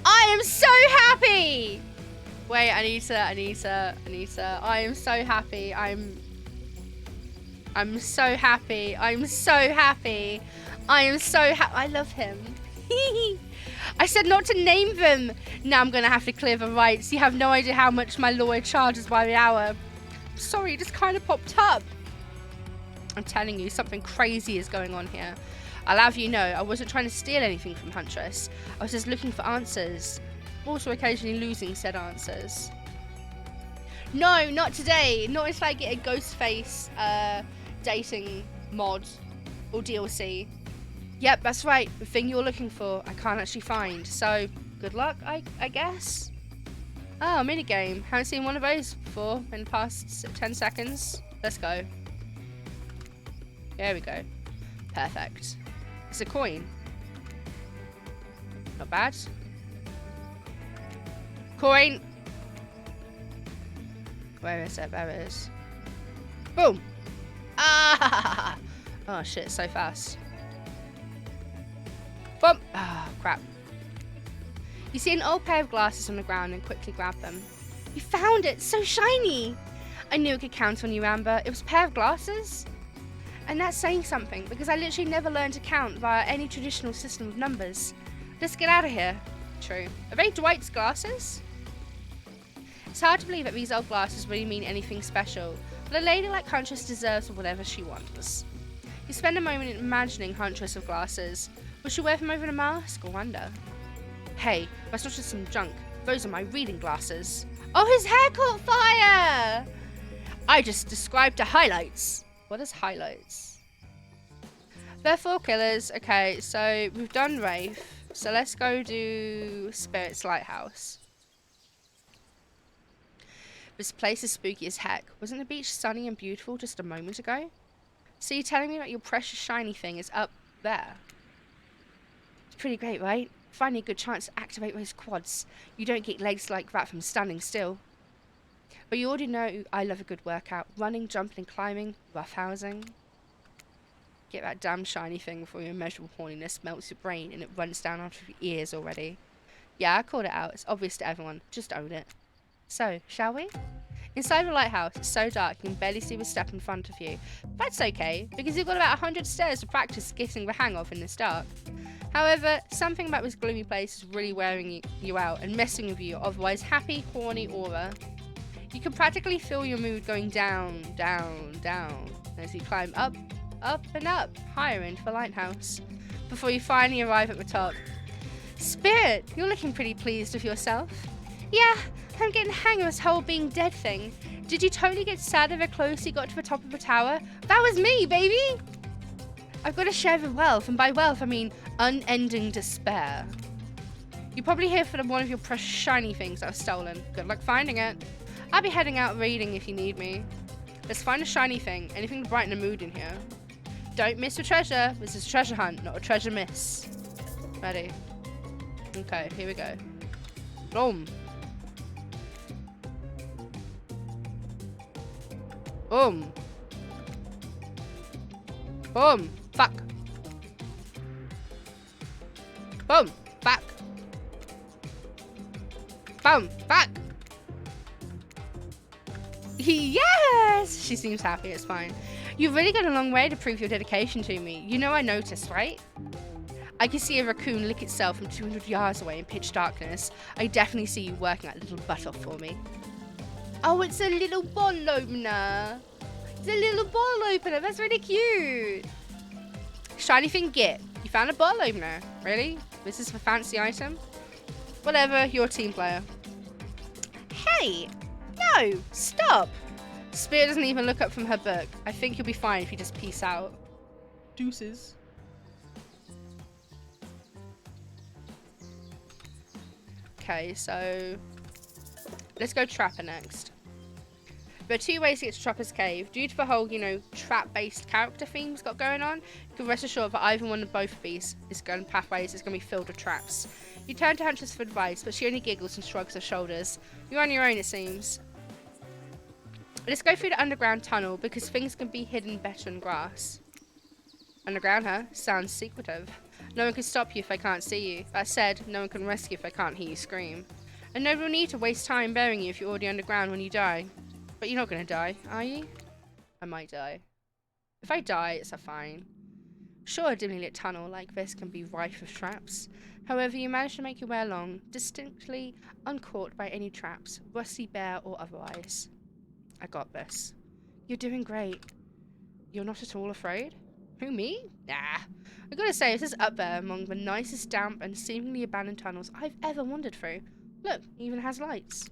I am so happy! Wait, Anita. I am so happy. I'm so happy. I love him. I said not to name them. Now I'm going to have to clear the rights. You have no idea how much my lawyer charges by the hour. Sorry, it just kind of popped up. I'm telling you, something crazy is going on here. I'll have you know, I wasn't trying to steal anything from Huntress. I was just looking for answers. Also occasionally losing said answers. No, not today. Not until I get a Ghostface dating mod or DLC. Yep, that's right. The thing you're looking for, I can't actually find. So, good luck, I guess. Oh, minigame. Haven't seen one of those before in the past 10 seconds. Let's go. There we go. Perfect. It's a coin. Not bad. Coin. Where is it? There it is. Boom. Ah! Oh shit, so fast. Boom. Ah, crap. You see an old pair of glasses on the ground and quickly grab them. You found it! So shiny! I knew I could count on you, Amber. It was a pair of glasses? And that's saying something, because I literally never learned to count via any traditional system of numbers. Let's get out of here. True. Are they Dwight's glasses? It's hard to believe that these old glasses really mean anything special, but a lady like Huntress deserves whatever she wants. You spend a moment imagining Huntress with glasses. Will she wear them over a mask, or wonder? Hey, that's not just some junk. Those are my reading glasses. Oh, his hair caught fire! I just described the highlights. What is highlights? There are 4 killers. Okay, so we've done Rafe. So let's go do Spirit's Lighthouse. This place is spooky as heck. Wasn't the beach sunny and beautiful just a moment ago? So you're telling me that your precious shiny thing is up there? It's pretty great, right? Finally a good chance to activate those quads. You don't get legs like that from standing still. But you already know I love a good workout. Running, jumping, climbing, roughhousing. Get that damn shiny thing before your immeasurable horniness melts your brain and it runs down onto your ears already. Yeah, I called it out. It's obvious to everyone. Just own it. So, shall we? Inside the lighthouse, it's so dark you can barely see the step in front of you. That's okay, because you've got about 100 stairs to practice getting the hang of in this dark. However, something about this gloomy place is really wearing you out and messing with your otherwise happy, horny aura. You can practically feel your mood going down, down, down, as you climb up, up and up, higher into the lighthouse, before you finally arrive at the top. Spirit, you're looking pretty pleased with yourself. Yeah, I'm getting the hang of this whole being dead thing. Did you totally get sadder the closer you got to the top of the tower? That was me, baby! I've got to share the wealth, and by wealth I mean unending despair. You probably hear from one of your precious shiny things that I've stolen. Good luck finding it. I'll be heading out raiding if you need me. Let's find a shiny thing, anything to brighten the mood in here. Don't miss your treasure. This is a treasure hunt, not a treasure miss. Ready? Okay, here we go. Boom. Boom. Boom. Fuck. Boom. Back. Boom. Back. Yes! She seems happy. It's fine. You've really got a long way to prove your dedication to me. You know I noticed, right? I can see a raccoon lick itself from 200 yards away in pitch darkness. I definitely see you working that little butt off for me. Oh, it's a little bottle opener. It's a little bottle opener. That's really cute. Shiny thing, get. You found a bottle opener. Really? This is a fancy item? Whatever, you're a team player. Hey! No! Stop! Spirit doesn't even look up from her book. I think you'll be fine if you just peace out. Deuces. Okay, so let's go Trapper next. There are two ways to get to Trapper's Cave. Due to the whole, trap-based character theme it's got going on, you can rest assured that either one of both of these pathways is going to be filled with traps. You turn to Huntress for advice, but she only giggles and shrugs her shoulders. You're on your own, it seems. Let's go through the underground tunnel, because things can be hidden better in grass. Underground, huh? Sounds secretive. No one can stop you if they can't see you. That said, no one can rescue if they can't hear you scream. And no real need to waste time burying you if you're already underground when you die. But you're not going to die, are you? I might die. If I die, it's a fine. Sure, a dimly lit tunnel like this can be rife with traps. However, you manage to make your way along, distinctly uncaught by any traps, rusty, bare, or otherwise. I got this. You're doing great. You're not at all afraid? Who, me? Nah. I gotta say, this is up there among the nicest damp and seemingly abandoned tunnels I've ever wandered through. Look, it even has lights.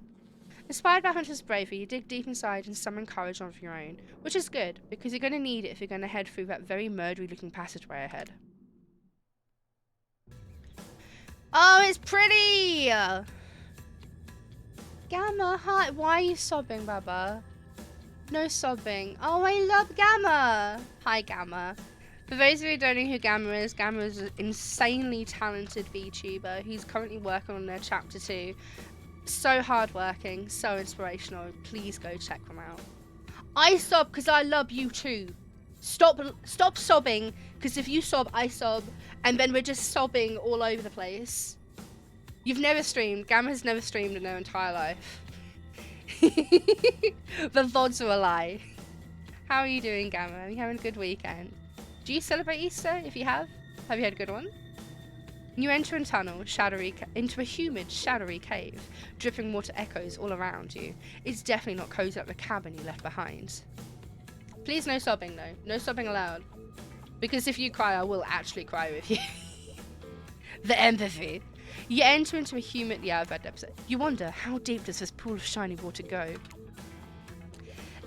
Inspired by Hunter's bravery, you dig deep inside and summon courage of your own, which is good, because you're gonna need it if you're gonna head through that very murdery-looking passageway ahead. Oh, it's pretty! Gamma, hi. Why are you sobbing, Baba? No sobbing. Oh, I love Gamma! Hi, Gamma. For those of you who don't know who Gamma is an insanely talented VTuber who's currently working on their Chapter 2. So hardworking, so inspirational. Please go check them out. I sob because I love you too. Stop sobbing, because if you sob, I sob, and then we're just sobbing all over the place. You've never streamed. Gamma has never streamed in her entire life. The VODs are a lie. How are you doing, Gamma? Are you having a good weekend? Do you celebrate Easter? If you have you had a good one? You enter a tunnel, into a humid, shadowy cave. Dripping water echoes all around you. It's definitely not cozy like the cabin you left behind. Please, no sobbing, though. No sobbing allowed. Because if you cry, I will actually cry with you. The empathy. You enter into a humid... Yeah, I've read the episode. You wonder, how deep does this pool of shiny water go?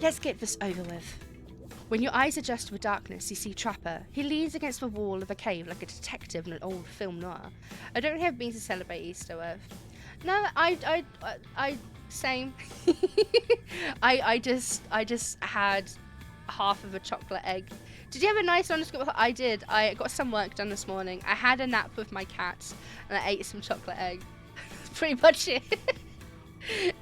Let's get this over with. When your eyes adjust to the darkness, you see Trapper. He leans against the wall of a cave like a detective in an old film noir. I don't have means to celebrate Easter with. No, same. I just had half of a chocolate egg. Did you have a nice one? I did. I got some work done this morning. I had a nap with my cat and I ate some chocolate egg. That's pretty much it.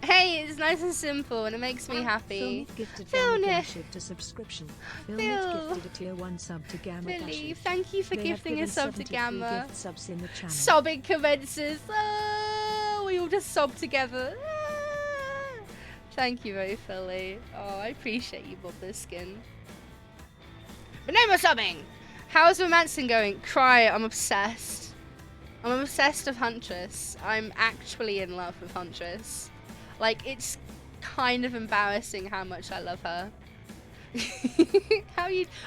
Hey, it's nice and simple and it makes me happy. Philnif gifted Philnif. Gamma Shift to subscription. Philnif Phil. gifted a tier 1 sub to Gamma Philly, Shift. thank you for They have gifting a given sub to 73 Gamma. gift subs in the channel. Sobbing commences. Oh, we all just sob together. Ah. Thank you very Philly. Oh, I appreciate you, Bob Biskin. But no more sobbing. How's romancing going? Cry, I'm obsessed. I'm obsessed with Huntress. I'm actually in love with Huntress. Like, it's kind of embarrassing how much I love her.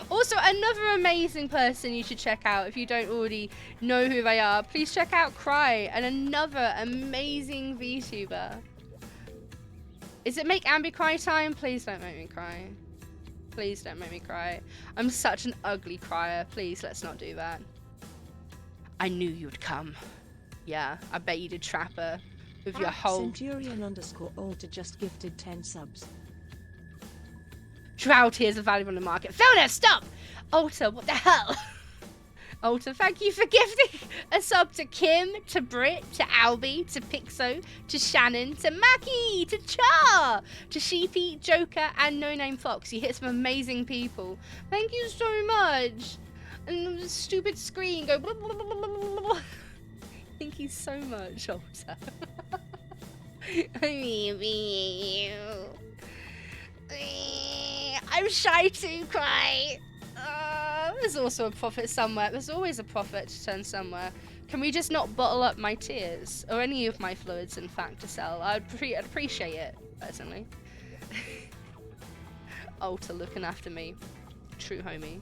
Also, another amazing person you should check out if you don't already know who they are. Please check out Cry, and another amazing VTuber. Is it make Ambi cry time? Please don't make me cry. Please don't make me cry. I'm such an ugly crier. Please, let's not do that. I knew you'd come. Yeah, I bet you did, Trapper. With your whole... Centurion_Alter just gifted 10 subs. Drought is valuable in the market. Fiona, stop! Alter, what the hell? Alter, thank you for gifting a sub to Kim, to Brit, to Albie, to Pixo, to Shannon, to Mackie, to Char, to Sheepy, Joker, and No Name Fox. You hit some amazing people. Thank you so much. And the stupid screen go blah, blah, blah, blah, blah, blah. Thank you so much, Alter. I'm shy to cry. There's also a profit somewhere. There's always a profit to turn somewhere. Can we just not bottle up my tears or any of my fluids, in fact, to sell? I'd appreciate it personally. Alter looking after me, true homie.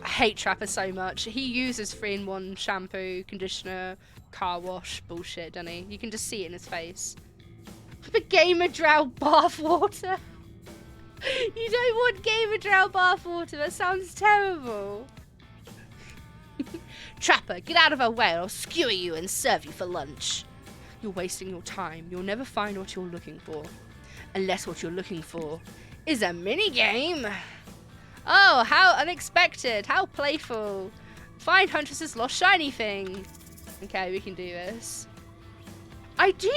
I hate Trapper so much. He uses 3-in-1 shampoo, conditioner, car wash bullshit, doesn't he? You can just see it in his face. The Gamer Drow bath water. You don't want Gamer Drow bath water. That sounds terrible. Trapper, get out of our way or I'll skewer you and serve you for lunch. You're wasting your time. You'll never find what you're looking for. Unless what you're looking for is a minigame. Oh, how unexpected. How playful. Find Huntress's lost shiny thing. Okay, we can do this. I do...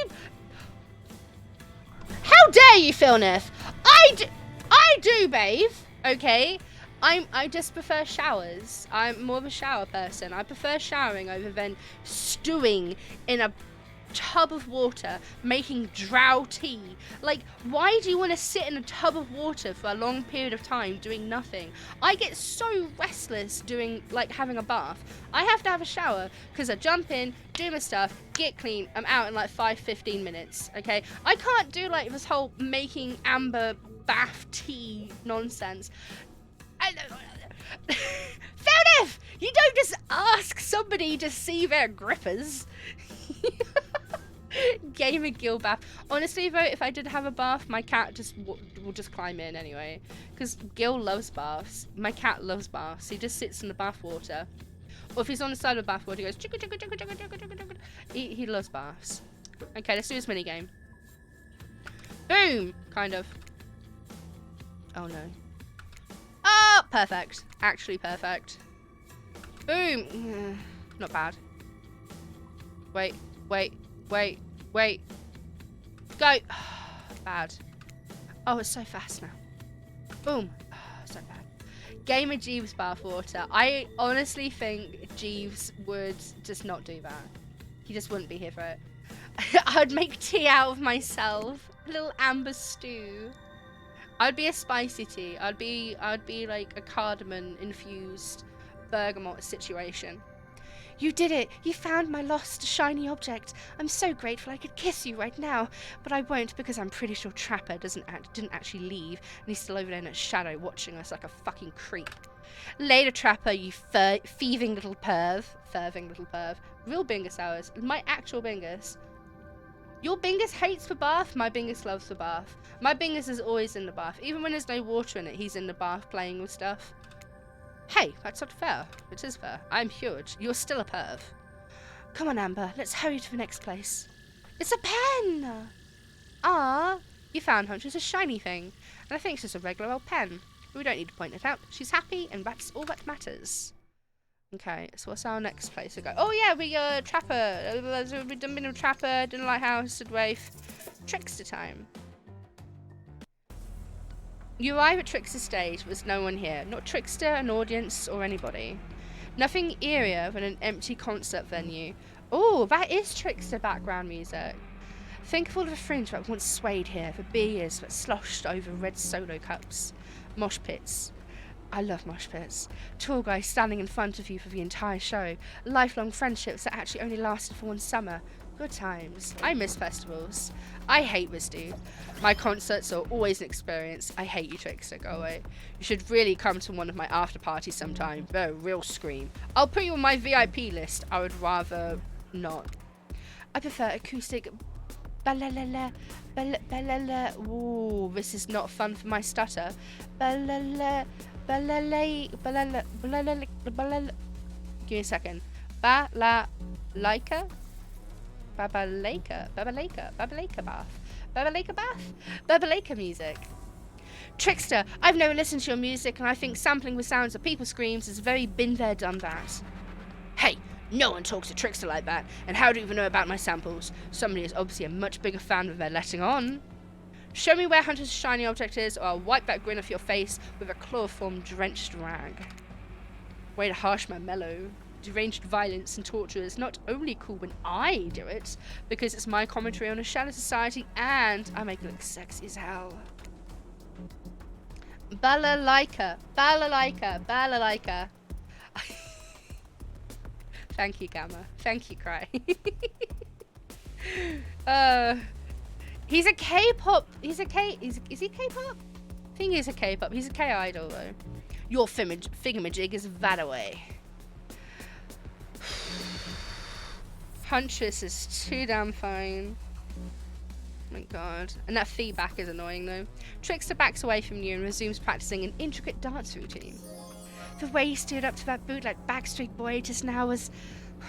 How dare you, Philnif? I do, babe. Okay, I just prefer showers. I'm more of a shower person. I prefer showering over than stewing in a tub of water, making drow tea. Like, why do you want to sit in a tub of water for a long period of time doing nothing? I get so restless doing, like, having a bath. I have to have a shower because I jump in, do my stuff, get clean, I'm out in like 5-15 minutes, okay? I can't do like this whole making amber bath tea nonsense. Philnif! You don't just ask somebody to see their grippers. Gamer Gill bath. Honestly though, if I did have a bath, my cat just will just climb in anyway. Because Gil loves baths. My cat loves baths. He just sits in the bath water. Or if he's on the side of the bath water, he goes chicka chicka chicka chicka chicka chicka chicka. He loves baths. Okay, let's do this mini game. Boom! Kind of. Oh no. Oh, perfect. Actually perfect. Boom! Not bad. Wait. Go! Bad. Oh, it's so fast now. Boom. Oh, so bad. Gamer Jeeves bathwater. I honestly think Jeeves would just not do that. He just wouldn't be here for it. I'd make tea out of myself. A little amber stew. I'd be a spicy tea. I'd be like a cardamom infused bergamot situation. You did it! You found my lost shiny object. I'm so grateful I could kiss you right now, but I won't because I'm pretty sure Trapper didn't actually leave, and he's still over there in a shadow watching us like a fucking creep. Later, Trapper, you thieving little perv. Ferving little perv. Real Bingus hours. My actual Bingus. Your Bingus hates the bath, my Bingus loves the bath. My Bingus is always in the bath. Even when there's no water in it, he's in the bath playing with stuff. Hey, that's not fair. It is fair. I'm huge. You're still a perv. Come on, Amber. Let's hurry to the next place. It's a pen! Ah, you found Huntress a shiny thing. And I think it's just a regular old pen. We don't need to point it out. She's happy, and that's all that matters. Okay, so what's our next place to go? Oh yeah, we Trapper. We've done been a Trapper, done a Lighthouse, did Wraith. Trickster time. You arrive at Trickster stage, but there's no one here. Not Trickster, an audience, or anybody. Nothing eerier than an empty concert venue. Oh, that is Trickster background music. Think of all of the fringe that once swayed here for beers that sloshed over red solo cups. Mosh pits. I love mosh pits. Tour guys standing in front of you for the entire show. Lifelong friendships that actually only lasted for one summer. Good times. I miss festivals. I hate this dude. My concerts are always an experience. I hate you, Trickster. Go away. You should really come to one of my after parties sometime. They're a real scream. I'll put you on my VIP list. I would rather not. I prefer acoustic. Balalala. Balala. Ooh, this is not fun for my stutter. Balala. Balalala. Balala. Balala. Balala. Give me a second. Balalaika. Babalaka bath. Babalaka music. Trickster, I've never listened to your music and I think sampling the sounds of people's screams is very been there, done that. Hey, no one talks to Trickster like that, and how do you even know about my samples? Somebody is obviously a much bigger fan than they're letting on. Show me where Hunter's shiny object is, or I'll wipe that grin off your face with a chloroform-drenched rag. Way to harsh my mellow. Deranged violence and torture is not only cool when I do it, because it's my commentary on a shallow society and I make it look sexy as hell. Balalaika. Balalaika. Balalaika. Thank you, Gamma. Thank you, Cry. He's a K-pop. Is he K-pop? I think he's a K-pop. He's a K-idol, though. Your thingamajig is that away. Huntress is too damn fine. Oh my god. And that feedback is annoying though. Trickster backs away from you and resumes practicing an intricate dance routine. The way he stood up to that bootleg Backstreet Boy just now was...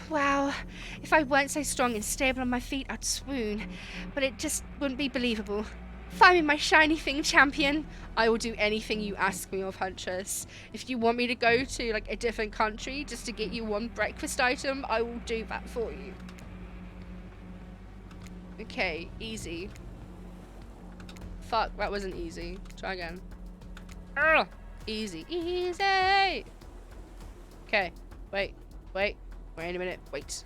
wow. If I weren't so strong and stable on my feet, I'd swoon. But it just wouldn't be believable. Find me my shiny thing, champion. I will do anything you ask me of, Huntress. If you want me to go to like a different country just to get you one breakfast item, I will do that for you. Okay, easy. Fuck, that wasn't easy. Try again. Ugh. Easy. Easy! Okay, wait a minute. Wait.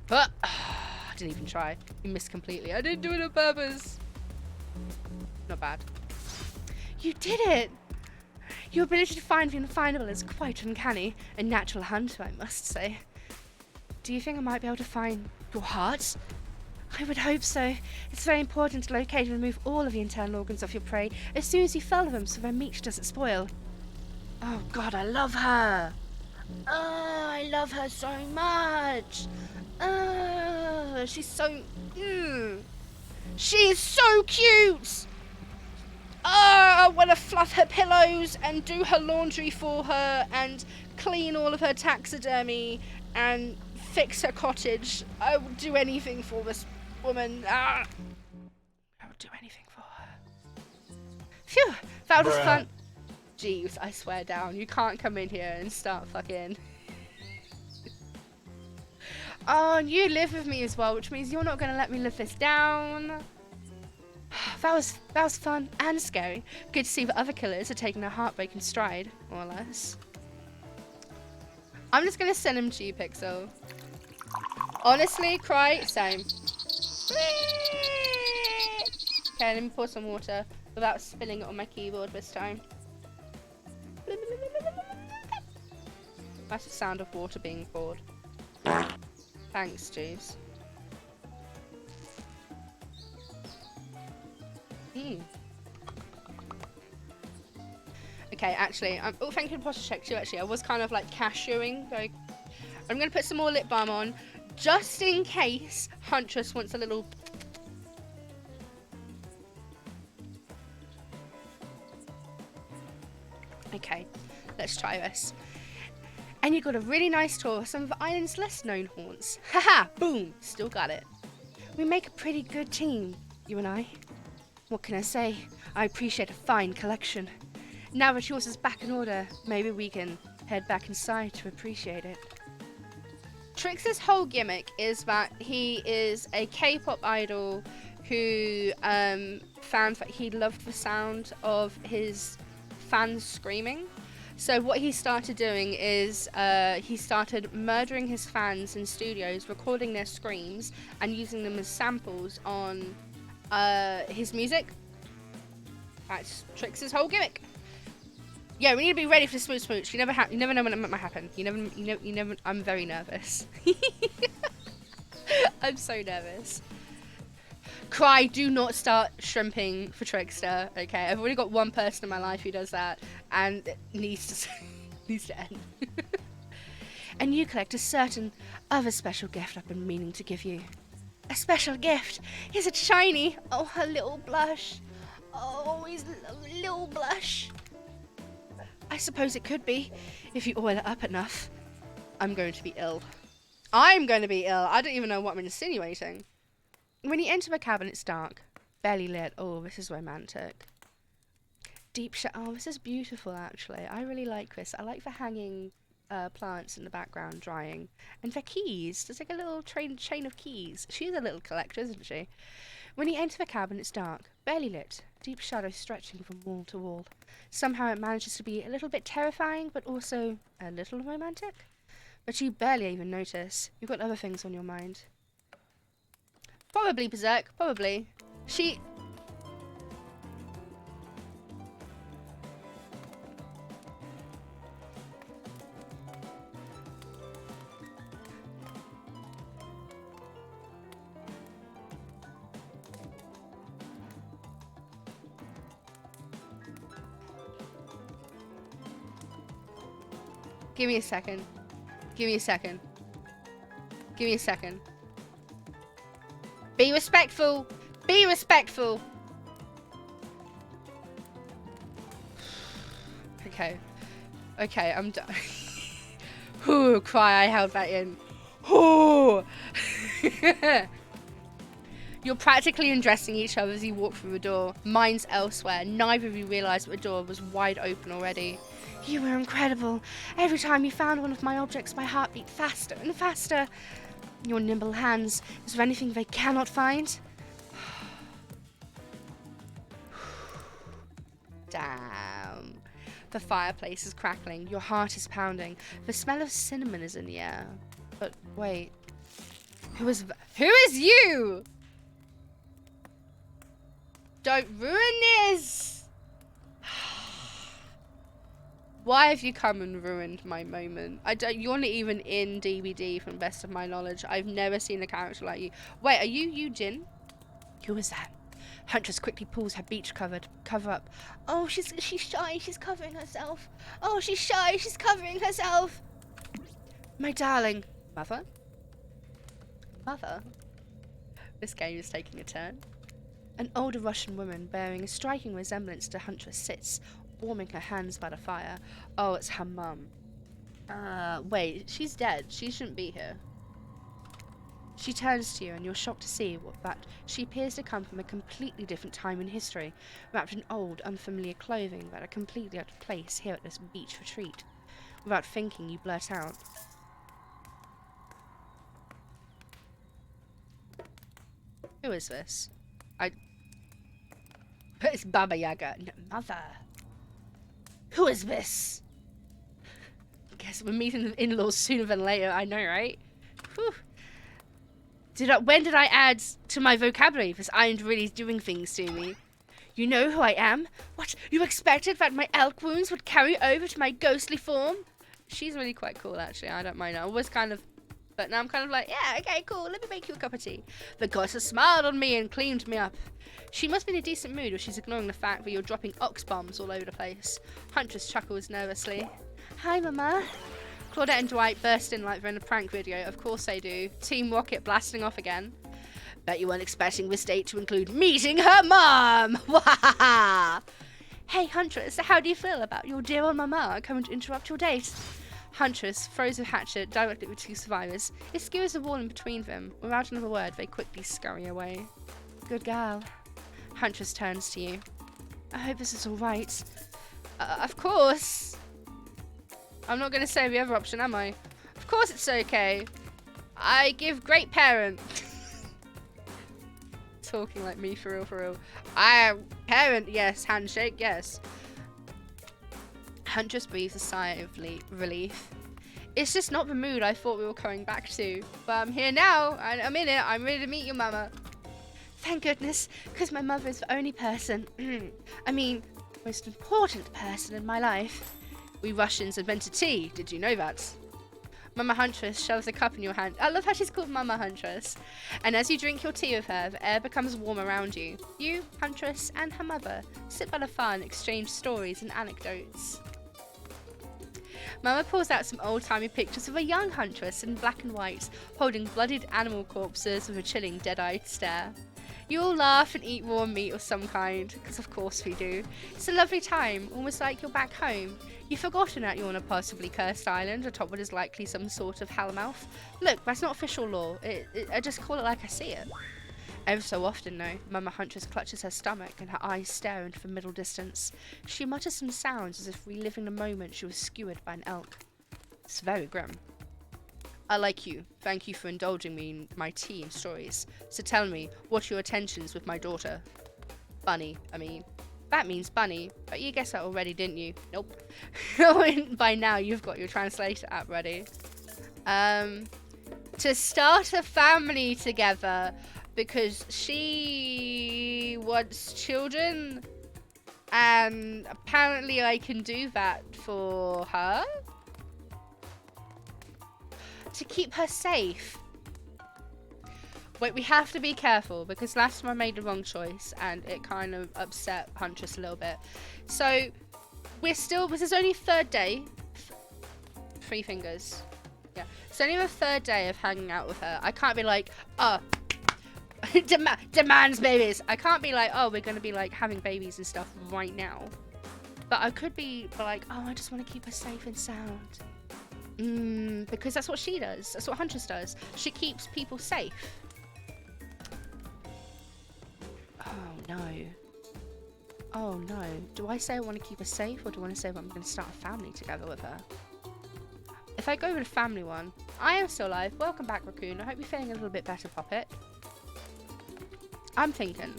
But I didn't even try. You missed completely. I didn't do it on purpose. Not bad. You did it! Your ability to find the unfindable is quite uncanny. A natural hunter, I must say. Do you think I might be able to find your heart? I would hope so. It's very important to locate and remove all of the internal organs of your prey as soon as you fell them so their meat doesn't spoil. Oh god, I love her! Oh, I love her so much! Oh, she's so... She is so cute! Oh, I want to fluff her pillows and do her laundry for her and clean all of her taxidermy and fix her cottage. I would do anything for this woman. I would do anything for her. Phew, that was fun. Jeez, I swear down. You can't come in here and start fucking... Oh, and you live with me as well, which means you're not going to let me live this down. That was fun and scary. Good to see that other killers are taking their heartbreak in stride, more or less. I'm just going to send him to you, Pixel. Honestly, Cry, same. Okay, let me pour some water without spilling it on my keyboard this time. That's the sound of water being poured. Thanks, Juice. Okay, actually, oh, thank you for posture check too. Actually, I was kind of like cashewing. Like, I'm gonna put some more lip balm on, just in case Huntress wants a little. Okay, let's try this. And you got a really nice tour of some of the island's less known haunts. Haha, boom, still got it. We make a pretty good team, you and I. What can I say? I appreciate a fine collection. Now that yours is back in order, maybe we can head back inside to appreciate it. Trix's whole gimmick is that he is a K-pop idol who found that he loved the sound of his fans screaming. So what he started doing is he started murdering his fans in studios, recording their screams and using them as samples on his music. That's Trix's whole gimmick. Yeah, we need to be ready for the smooch smooch. You never know when it might happen. You never. I'm very nervous. I'm so nervous. Cry, do not start shrimping for Trickster. Okay, I've already got one person in my life who does that, and it needs to end. And you collect a certain other special gift I've been meaning to give you. A special gift. Is it shiny? Oh, a little blush. Oh, he's a little blush. I suppose it could be, if you oil it up enough. I'm going to be ill. I'm going to be ill. I don't even know what I'm insinuating. When you enter the cabin, it's dark. Barely lit. Oh, this is romantic. Deep oh, this is beautiful, actually. I really like this. I like the hanging plants in the background drying. And the keys. There's like a little chain of keys. She's a little collector, isn't she? When you enter the cabin, it's dark. Barely lit. Deep shadows stretching from wall to wall. Somehow it manages to be a little bit terrifying, but also a little romantic. But you barely even notice. You've got other things on your mind. Probably Berserk. Probably. She... Give me a second. Give me a second. Give me a second. Be respectful. Be respectful. Okay. Okay, I'm done. Ooh, cry, I held that in. Ooh. You're practically undressing each other as you walk through the door. Mine's elsewhere. Neither of you realised that the door was wide open already. You were incredible. Every time you found one of my objects, my heart beat faster and faster. Your nimble hands. Is there anything they cannot find? Damn. The fireplace is crackling. Your heart is pounding. The smell of cinnamon is in the air. But wait. Who is you? Don't ruin this! Why have you come and ruined my moment? You're not even in DBD from best of my knowledge. I've never seen a character like you. Wait, are you Jin? Who is that? Huntress quickly pulls her beach cover up. Oh, she's shy. She's covering herself. Oh, she's shy. She's covering herself. My darling. Mother? Mother? This game is taking a turn. An older Russian woman bearing a striking resemblance to Huntress sits, warming her hands by the fire. Oh, it's her mum. Wait, she's dead. She shouldn't be here. She turns to you and you're shocked to see that she appears to come from a completely different time in history, wrapped in old, unfamiliar clothing that are completely out of place here at this beach retreat. Without thinking, you blurt out. Who is this? It's Baba Yaga. No, Mother. Who is this? Guess we're meeting the in-laws sooner than later. I know, right? Whew. When did I add to my vocabulary? This island really is doing things to me. You know who I am? What? You expected that my elk wounds would carry over to my ghostly form? She's really quite cool, actually. I don't mind her. I was kind of... But now I'm kind of like, yeah, okay, cool. Let me make you a cup of tea. The goddess smiled on me and cleaned me up. She must be in a decent mood or she's ignoring the fact that you're dropping ox bombs all over the place. Huntress chuckles nervously. Hi, Mama. Claudette and Dwight burst in like they're in a prank video. Of course they do. Team Rocket blasting off again. Bet you weren't expecting this date to include meeting her mom! Wahaha! Hey, Huntress, how do you feel about your dear old Mama coming to interrupt your date? Huntress throws a hatchet directly at the two survivors. It skewers the wall in between them. Without another word, they quickly scurry away. Good girl. Huntress turns to you. I hope this is alright. Of course. I'm not going to say the other option, am I? Of course it's okay. I give great parent. Talking like me, for real, for real. I parent, yes. Handshake, yes. Huntress breathes a sigh of relief. It's just not the mood I thought we were going back to. But I'm here now, and I'm in it. I'm ready to meet your mama. Thank goodness, because my mother is the only person, I mean, most important person in my life. We Russians invented tea. Did you know that? Mama Huntress shoves a cup in your hand. I love how she's called Mama Huntress. And as you drink your tea with her, the air becomes warm around you. You, Huntress, and her mother sit by the fire and exchange stories and anecdotes. Mama pulls out some old-timey pictures of a young Huntress in black and white, holding bloodied animal corpses with a chilling, dead-eyed stare. You all laugh and eat raw meat of some kind, because of course we do. It's a lovely time, almost like you're back home. You've forgotten that you're on a possibly cursed island atop what is likely some sort of hellmouth. Look, that's not official law. I just call it like I see it. Ever so often, though, Mama Huntress clutches her stomach and her eyes stare into the middle distance. She mutters some sounds as if reliving the moment she was skewered by an elk. It's very grim. I like you. Thank you for indulging me in my tea and stories. So tell me, what are your intentions with my daughter? Bunny, I mean. That means bunny, but you guessed that already, didn't you? Nope. By now, you've got your translator app ready. To start a family together, because she wants children, and apparently I can do that for her. To keep her safe. Wait, we have to be careful because last time I made the wrong choice and it kind of upset Huntress a little bit. So this is only third day. 3 fingers. Yeah. It's only the third day of hanging out with her. I can't be like, oh, demands babies. I can't be like, oh, we're going to be like having babies and stuff right now. But I could be like, oh, I just want to keep her safe and sound. Because that's what she does. That's what Huntress does. She keeps people safe. Oh no. Oh no. Do I say I want to keep her safe or do I want to say I'm going to start a family together with her? If I go with the family one, I am still alive. Welcome back, Raccoon. I hope you're feeling a little bit better, Poppet. I'm thinking.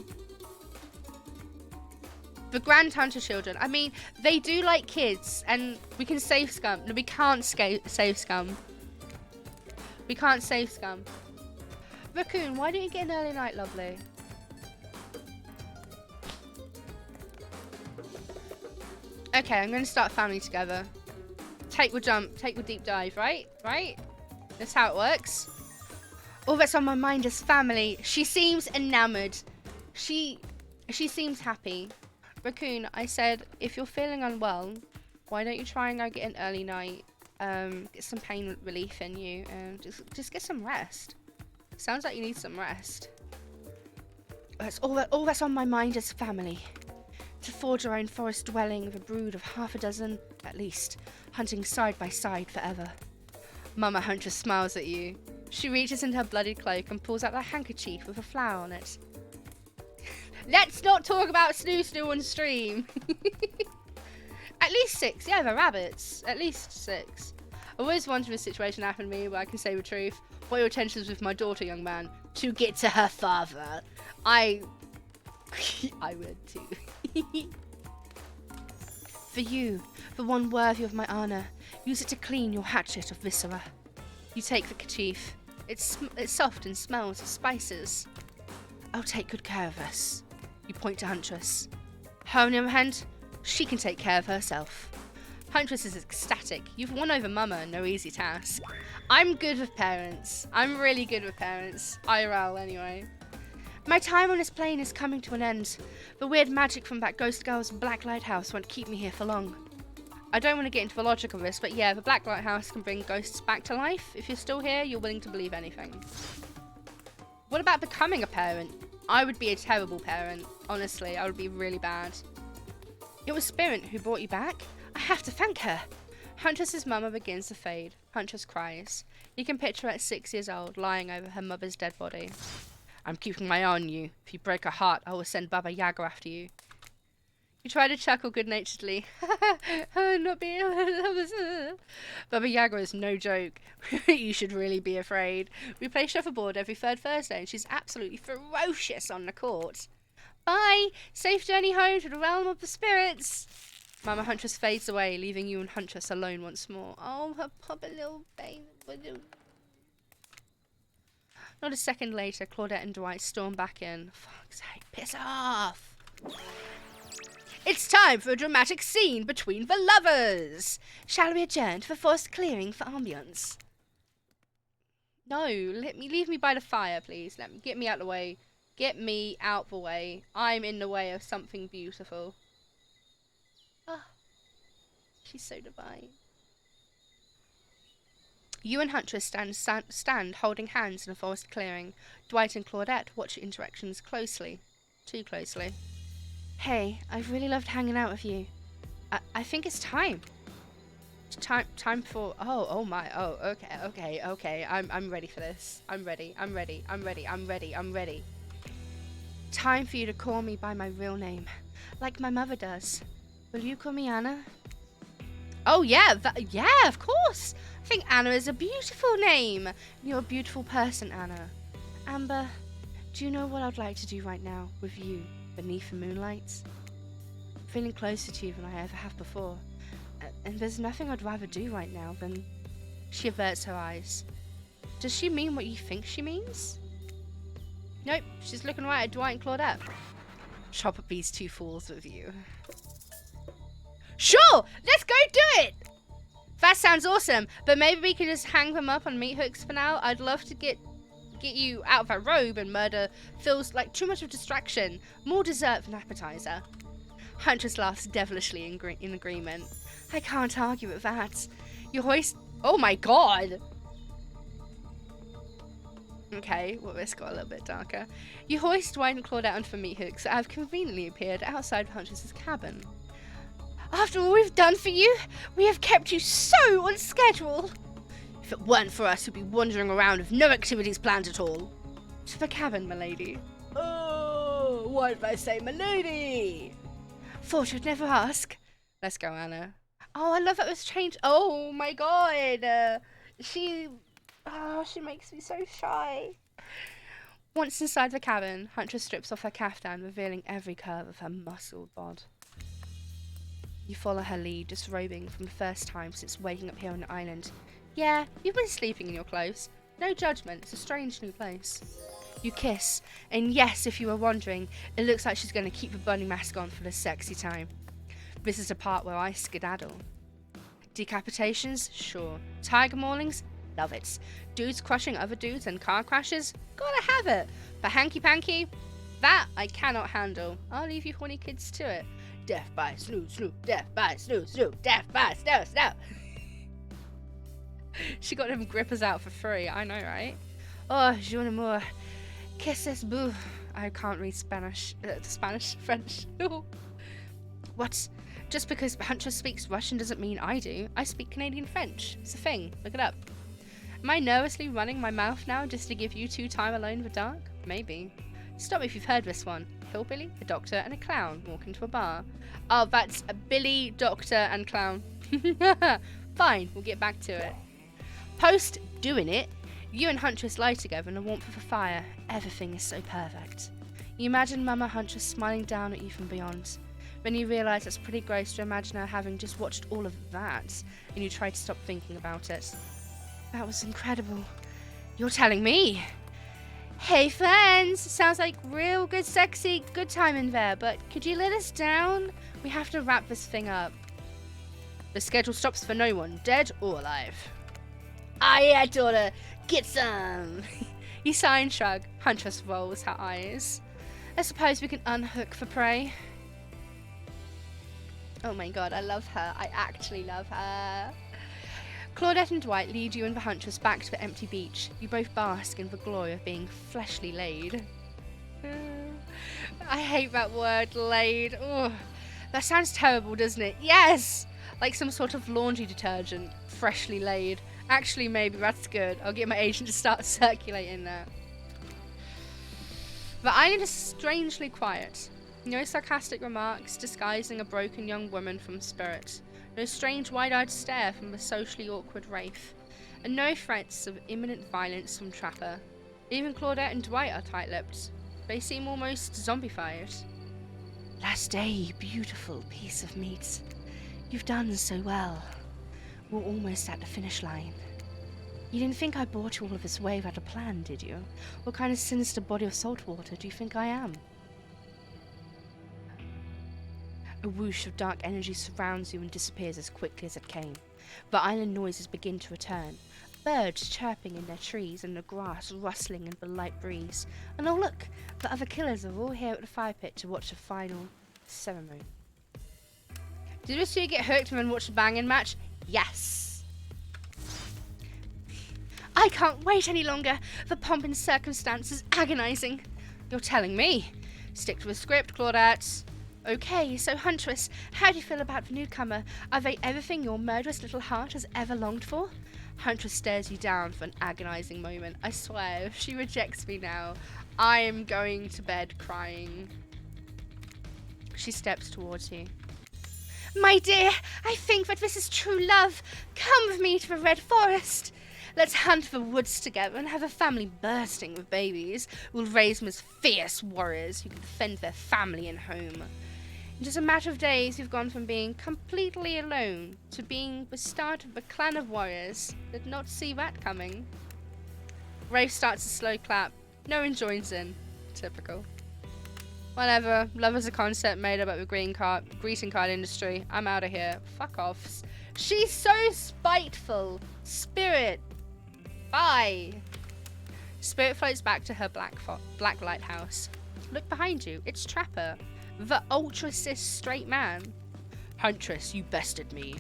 The Grand Hunter children. I mean, they do like kids, and we can save Scum. No, we can't save Scum. We can't save Scum. Raccoon, why don't you get an early night, lovely? Okay, I'm going to start a family together. Take the jump, take the deep dive, right? Right? That's how it works. All that's on my mind is family. She seems enamored. She seems happy. Raccoon, I said, if you're feeling unwell, why don't you try and go get an early night, get some pain relief in you, and just get some rest. Sounds like you need some rest. That's all that's on my mind is family. To forge our own forest dwelling with a brood of half a dozen, at least, hunting side by side forever. Mama Huntress smiles at you. She reaches into her bloody cloak and pulls out the handkerchief with a flower on it. Let's not talk about Snoo on stream. At least 6. Yeah, the rabbits. At least 6. I always wanted a situation happen to me where I can say the truth. What are your intentions with my daughter, young man? To get to her father. I would too. For you, the one worthy of my honor, use it to clean your hatchet of viscera. You take the kerchief. It's soft and smells of spices. I'll take good care of us. You point to Huntress. Her, on the other hand, she can take care of herself. Huntress is ecstatic. You've won over Mama, no easy task. I'm good with parents. I'm really good with parents. IRL, anyway. My time on this plane is coming to an end. The weird magic from that ghost girl's black lighthouse won't keep me here for long. I don't want to get into the logic of this, but yeah, the black lighthouse can bring ghosts back to life. If you're still here, you're willing to believe anything. What about becoming a parent? I would be a terrible parent. Honestly, I would be really bad. It was Spirit who brought you back? I have to thank her. Huntress's mama begins to fade. Huntress cries. You can picture her at 6 years old, lying over her mother's dead body. I'm keeping my eye on you. If you break her heart, I will send Baba Yaga after you. You try to chuckle good-naturedly. Not being Baba Yaga is no joke. You should really be afraid. We play shuffleboard every third Thursday, and she's absolutely ferocious on the court. Bye! Safe journey home to the realm of the spirits! Mama Huntress fades away, leaving you and Huntress alone once more. Oh, her puppy little baby. Not a second later, Claudette and Dwight storm back in. Fuck's sake, piss off! It's time for a dramatic scene between the lovers! Shall we adjourn to the forest clearing for ambience? No, leave me by the fire, please. Get me out the way. Get me out the way. I'm in the way of something beautiful. Ah, she's so divine. You and Huntress stand holding hands in a forest clearing. Dwight and Claudette watch your interactions closely. Too closely. Hey, I've really loved hanging out with you. I think it's time. Time for... Oh my. Oh, okay. I'm ready for this. I'm ready. Time for you to call me by my real name. Like my mother does. Will you call me Anna? Oh, yeah. Yeah, of course. I think Anna is a beautiful name. You're a beautiful person, Anna. Amber, do you know what I'd like to do right now with you beneath the moonlight? I'm feeling closer to you than I ever have before. And there's nothing I'd rather do right now than... She averts her eyes. Does she mean what you think she means? Nope, she's looking right at Dwight and Claudette. Chop up these two fools with you. Sure! Let's go do it! That sounds awesome, but maybe we could just hang them up on meat hooks for now. I'd love to get you out of that robe, and murder feels like too much of a distraction. More dessert than appetizer. Huntress laughs devilishly in agreement. I can't argue with that. You hoist... Oh my god! Okay, well, this got a little bit darker. You hoist Dwight and Claudette onto the meat hooks that have conveniently appeared outside Huntress's cabin. After all we've done for you, we have kept you so on schedule. If it weren't for us, you'd be wandering around with no activities planned at all. To the cabin, milady. Oh, why did I say milady? Thought you'd never ask. Let's go, Anna. Oh, I love that it was changed. Oh my god. She makes me so shy. Once inside the cabin, Huntress strips off her caftan, revealing every curve of her muscled bod. You follow her lead, disrobing from the first time since waking up here on the island. Yeah, you've been sleeping in your clothes. No judgment, it's a strange new place. You kiss, and yes, if you were wondering, it looks like she's going to keep the bunny mask on for the sexy time. This is the part where I skedaddle. Decapitations? Sure. Tiger maulings? Love it. Dudes crushing other dudes and car crashes? Gotta have it. But hanky-panky? That I cannot handle. I'll leave you horny kids to it. Death by snoo, snoo, death by snoo, snoo, death by snoo, snoo. She got them grippers out for free, I know, right? Oh, je n'amour. Kisses boo. I can't read Spanish. French. What? Just because Huntress speaks Russian doesn't mean I do. I speak Canadian French. It's a thing. Look it up. Am I nervously running my mouth now just to give you two time alone in the dark? Maybe. Stop me if you've heard this one. Hillbilly, a doctor, and a clown walk into a bar. Oh, that's a Billy, doctor, and clown. Fine, we'll get back to it. Post doing it, you and Huntress lie together in the warmth of a fire. Everything is so perfect. You imagine Mama Huntress smiling down at you from beyond. Then you realise it's pretty gross to imagine her having just watched all of that, and you try to stop thinking about it. That was incredible. You're telling me. Hey friends, sounds like real good sexy good time in there, but could you let us down? We have to wrap this thing up. The schedule stops for no one, dead or alive. Ah yeah, daughter, get some. You sigh and shrug. Huntress rolls her eyes. I suppose we can unhook for prey. Oh my god, I love her. I actually love her. Claudette and Dwight lead you and the Huntress back to the empty beach. You both bask in the glory of being fleshly laid. I hate that word, laid. Ugh. That sounds terrible, doesn't it? Yes! Like some sort of laundry detergent. Freshly laid. Actually, maybe that's good. I'll get my agent to start circulating that. The island is strangely quiet. No sarcastic remarks disguising a broken young woman from spirit. No strange wide-eyed stare from the socially awkward Wraith. And no threats of imminent violence from Trapper. Even Claudette and Dwight are tight-lipped. They seem almost zombified. Last day, you beautiful piece of meat. You've done so well. We're almost at the finish line. You didn't think I brought you all of this way without a plan, did you? What kind of sinister body of salt water do you think I am? A whoosh of dark energy surrounds you and disappears as quickly as it came. The island noises begin to return. Birds chirping in their trees and the grass rustling in the light breeze. And oh look, the other killers are all here at the fire pit to watch the final ceremony. Did you see you get hooked and then watch the banging match? Yes! I can't wait any longer. The pomp and circumstance is agonizing. You're telling me. Stick to the script, Claudette. Okay, so Huntress, how do you feel about the newcomer? Are they everything your murderous little heart has ever longed for? Huntress stares you down for an agonizing moment. I swear, if she rejects me now, I am going to bed crying. She steps towards you. My dear, I think that this is true love. Come with me to the Red Forest. Let's hunt the woods together and have a family bursting with babies. We'll raise them as fierce warriors who can defend their family and home. In just a matter of days, you've gone from being completely alone to being the start of a clan of warriors. Did not see that coming. Rafe starts a slow clap. No one joins in. Typical. Whatever. Love is a concept made up of the greeting card industry. I'm out of here. Fuck off. She's so spiteful. Spirit. Bye. Spirit floats back to her black lighthouse. Look behind you. It's Trapper. The ultra-cis straight man. Huntress, you bested me.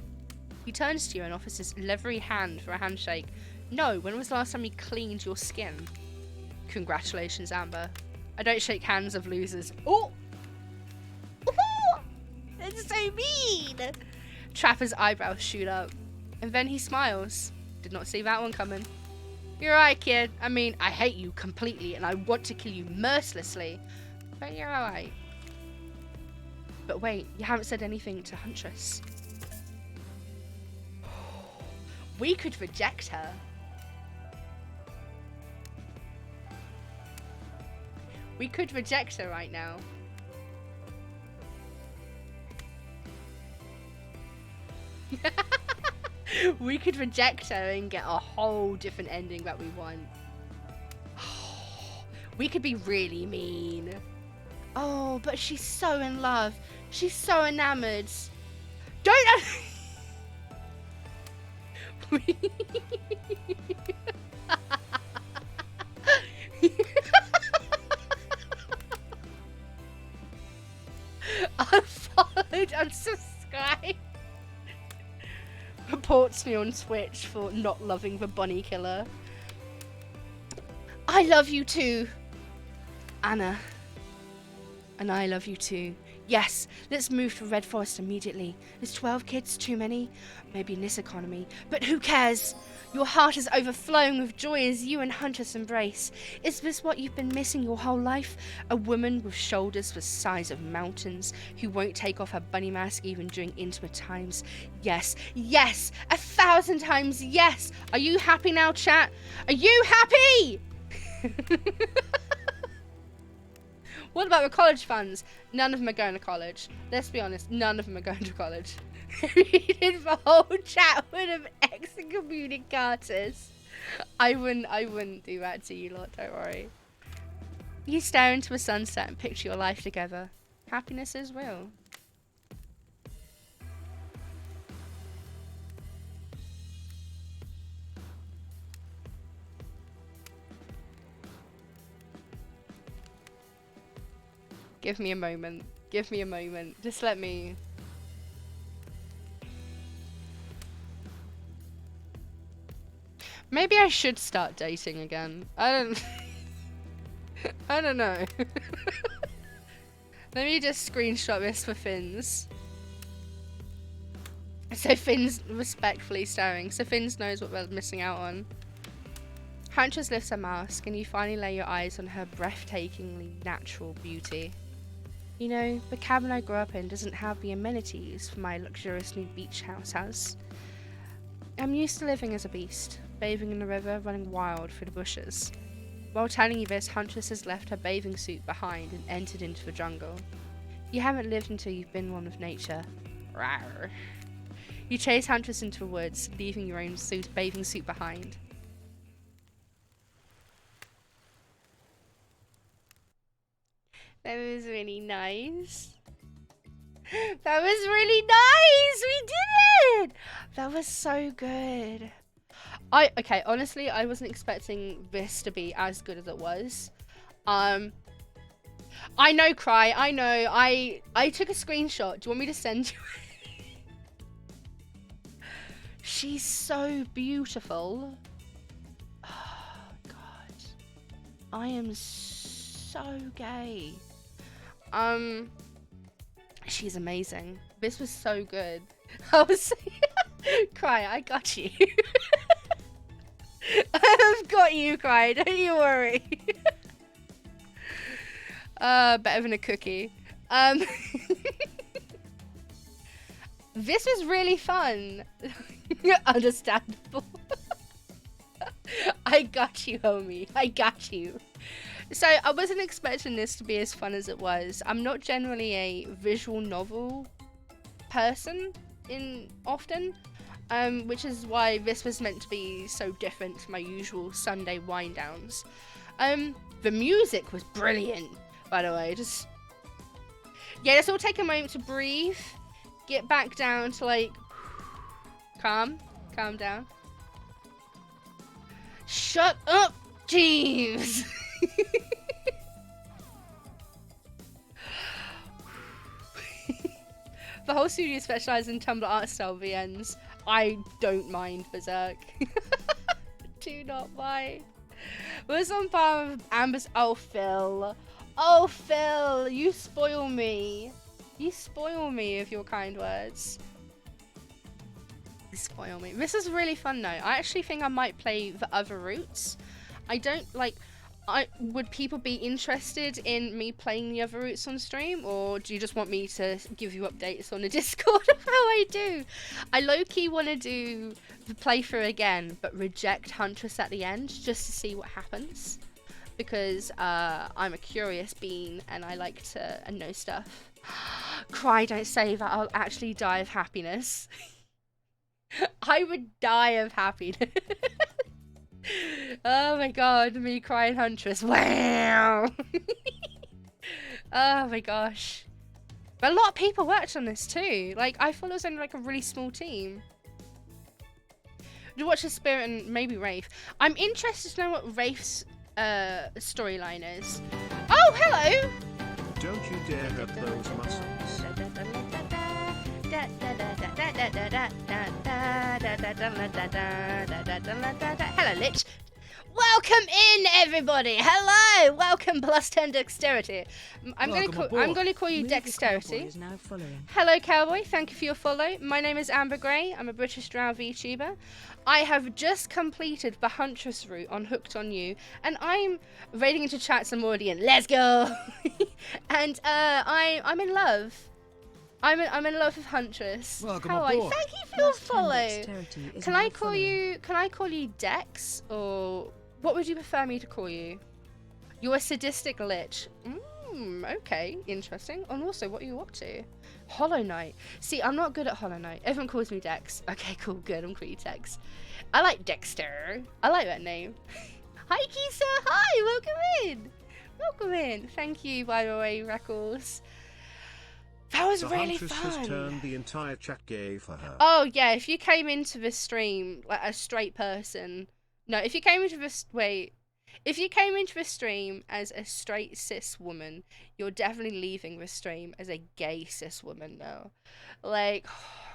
He turns to you and offers his leathery hand for a handshake. No, when was the last time you cleaned your skin? Congratulations, Amber. I don't shake hands of losers. Oh! Ooh! That's so mean! Trapper's eyebrows shoot up. And then he smiles. Did not see that one coming. You're right, kid. I mean, I hate you completely and I want to kill you mercilessly. But you're alright. But wait, you haven't said anything to Huntress. We could reject her. We could reject her right now. We could reject her and get a whole different ending that we want. We could be really mean. Oh, but she's so in love. She's so enamored. Don't... Unfollowed, unsubscribed. Reports me on Twitch for not loving the bunny killer. I love you too, Anna. And I love you too. Yes, let's move to Red Forest immediately. Is 12 kids too many? Maybe in this economy. But who cares? Your heart is overflowing with joy as you and Huntress embrace. Is this what you've been missing your whole life? A woman with shoulders the size of mountains, who won't take off her bunny mask even during intimate times. Yes, yes, 1,000 times yes. Are you happy now, chat? Are you happy? What about the college funds? None of them are going to college. Let's be honest, none of them are going to college. Reading the whole chat would have excommunicated. I wouldn't do that to you lot, don't worry. You stare into the sunset and picture your life together. Happiness is real. Give me a moment. Give me a moment. Just let me... Maybe I should start dating again. I don't... I don't know. Let me just screenshot this for Finns. So Finn's respectfully staring. So Finns knows what they're missing out on. Huntress lifts her mask and you finally lay your eyes on her breathtakingly natural beauty. You know, the cabin I grew up in doesn't have the amenities my luxurious new beach house has. I'm used to living as a beast, bathing in the river, running wild through the bushes. While telling you this, Huntress has left her bathing suit behind and entered into the jungle. You haven't lived until you've been one with nature. Rawr. You chase Huntress into the woods, leaving your own bathing suit behind. That was really nice. That was really nice! We did it! That was so good. Okay, honestly, I wasn't expecting this to be as good as it was. I know, Cry, I know. I took a screenshot. Do you want me to send you it? She's so beautiful. Oh, God. I am so gay. She's amazing. This was so good. I was Cry, I got you. I've got you, Cry, don't you worry. Better than a cookie. This was really fun. Understandable. I got you, homie. I got you. So I wasn't expecting this to be as fun as it was. I'm not generally a visual novel person often, which is why this was meant to be so different to my usual Sunday wind downs. The music was brilliant, by the way. Yeah, let's all take a moment to breathe, get back down to like calm down. Shut up, Jeeves. The whole studio specializes in Tumblr art style VNs. I don't mind Berserk. Do not mind. Was on par with Amber's. Oh, Phil. Oh, Phil. You spoil me. You spoil me with your kind words. You spoil me. This is really fun though. I actually think I might play the other routes. I don't like. Would people be interested in me playing the other routes on stream, or do you just want me to give you updates on the Discord of how I do? I low-key want to do the playthrough again, but reject Huntress at the end just to see what happens, because I'm a curious bean and I like to know stuff. Cry, don't say that. I'll actually die of happiness. I would die of happiness. Oh my god, me crying Huntress. Wow. Oh my gosh. But a lot of people worked on this too. Like, I thought it was only like a really small team. To watch the Spirit and maybe Wraith. I'm interested to know what Wraith's storyline is. Oh, hello! Don't you dare hurt those muscles. Hello, Lich. Welcome in, everybody. Hello. Welcome, +10 dexterity. I'm going to call you Dexterity. Is now following. Hello, Cowboy. Thank you for your follow. My name is Amber Gray. I'm a British drow VTuber. I have just completed the Huntress route on Hooked on You, and I'm raiding into chats. I'm already in. Let's go. And I'm in love. I'm in love with Huntress. Welcome How are you? aboard. Thank you for your follow. Dexterity is Can now I call following. you? Can I call you Dex, or what would you prefer me to call you? You're a sadistic lich. Okay, interesting. And also, what are you up to? Hollow Knight. See, I'm not good at Hollow Knight. Everyone calls me Dex. Okay, cool, good. I'm calling you Dex. I like Dexter. I like that name. Hi, Kisa. Hi, welcome in. Welcome in. Thank you, by the way, Reckles. That was really Huntress fun. has turned the entire chat gay for her. Oh yeah, if you came into this stream like a straight person, no, if you came into this stream as a straight cis woman, you're definitely leaving this stream as a gay cis woman now. Like, oh,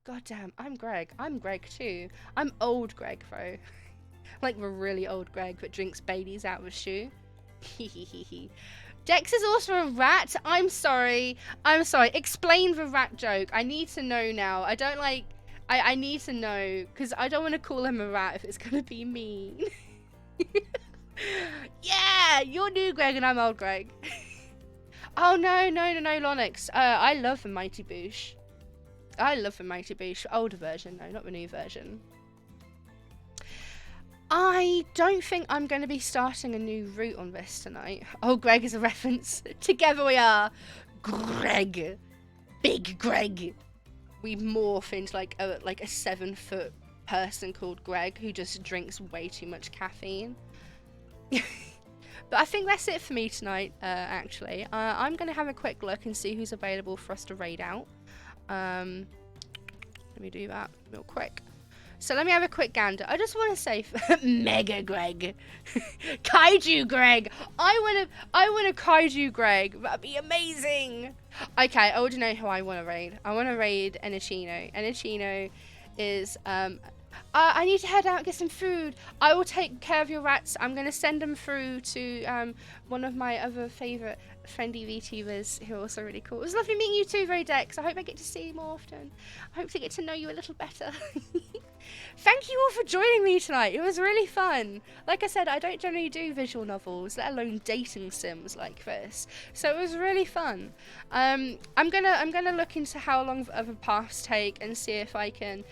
goddamn, I'm Greg. I'm Greg too. I'm old Greg though, like the really old Greg that drinks Baileys out of a shoe. Hehehe. Dex is also a rat. I'm sorry. Explain the rat joke. I need to know now. I don't like... I need to know, because I don't want to call him a rat if it's going to be mean. Yeah! You're new Greg and I'm old Greg. Oh, no, Lonix. I love the Mighty Boosh. I love the Mighty Boosh. Older version, though, not the new version. I don't think I'm going to be starting a new route on this tonight. Oh, Greg is a reference. Together we are. Greg. Big Greg. We morph into like a 7-foot person called Greg who just drinks way too much caffeine. But I think that's it for me tonight, actually. I'm going to have a quick look and see who's available for us to raid out. Let me do that real quick. So let me have a quick gander. I just want to say, Mega Greg, Kaiju Greg. I want a Kaiju Greg. That'd be amazing. Okay, I already know who I want to raid. I want to raid Enichino. Enichino is I need to head out and get some food. I will take care of your rats. I'm going to send them through to one of my other favourite friendly VTubers who are also really cool. It was lovely meeting you too, Vodex. I hope I get to see you more often. I hope to get to know you a little better. Thank you all for joining me tonight. It was really fun. Like I said, I don't generally do visual novels, let alone dating sims like this. So it was really fun. I'm gonna look into how long other paths take and see if I can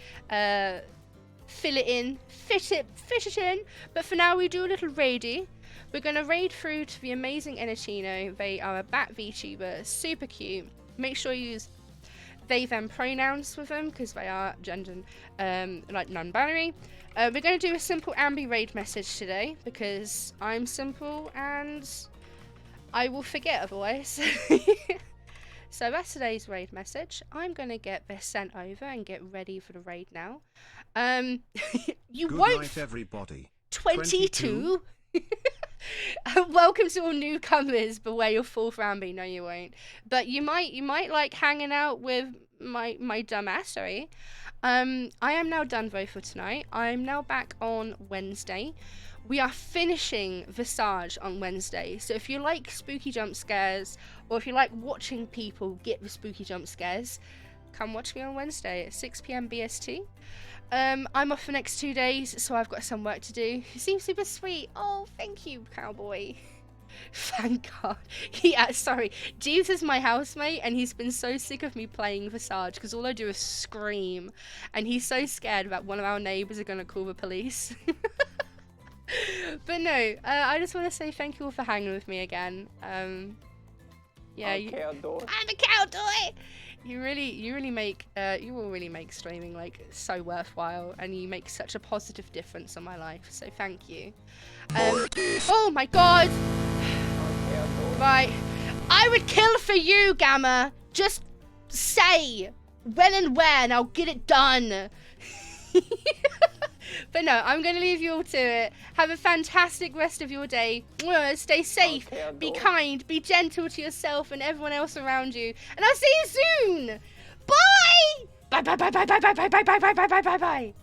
fill it in, fit it in. But for now, we do a little raidy. We're gonna raid through to the amazing Enichino. They are a bat VTuber, super cute. Make sure you use they them pronouns with them because they are gender like non-binary. We're going to do a simple ambi raid message today because I'm simple and I will forget otherwise. So that's today's raid message. I'm going to get this sent over and get ready for the raid now. You Good won't night, everybody. 22? Welcome to all newcomers. Beware your fourth Ramby. No, you won't. But you might like hanging out with my dumbassery. I am now done though for tonight. I'm now back on Wednesday. We are finishing Visage on Wednesday. So if you like spooky jump scares, or if you like watching people get the spooky jump scares, come watch me on Wednesday at 6 PM BST. I'm off for the next 2 days, so I've got some work to do. You seem super sweet. Oh, thank you, cowboy. Thank God. Yeah, sorry. Jeeves is my housemate, and he's been so sick of me playing Visage, because all I do is scream. And he's so scared that one of our neighbours are going to call the police. But no, I just want to say thank you all for hanging with me again. Yeah, I'm a cowboy! You really make you will really make streaming like so worthwhile, and you make such a positive difference on my life. So thank you. Oh my God! Right, I would kill for you, Gamma. Just say when and where, and I'll get it done. But no, I'm going to leave you all to it. Have a fantastic rest of your day. Stay safe, be kind, be gentle to yourself and everyone else around you. And I'll see you soon. Bye! Bye, bye, bye, bye, bye, bye, bye, bye, bye, bye, bye, bye, bye.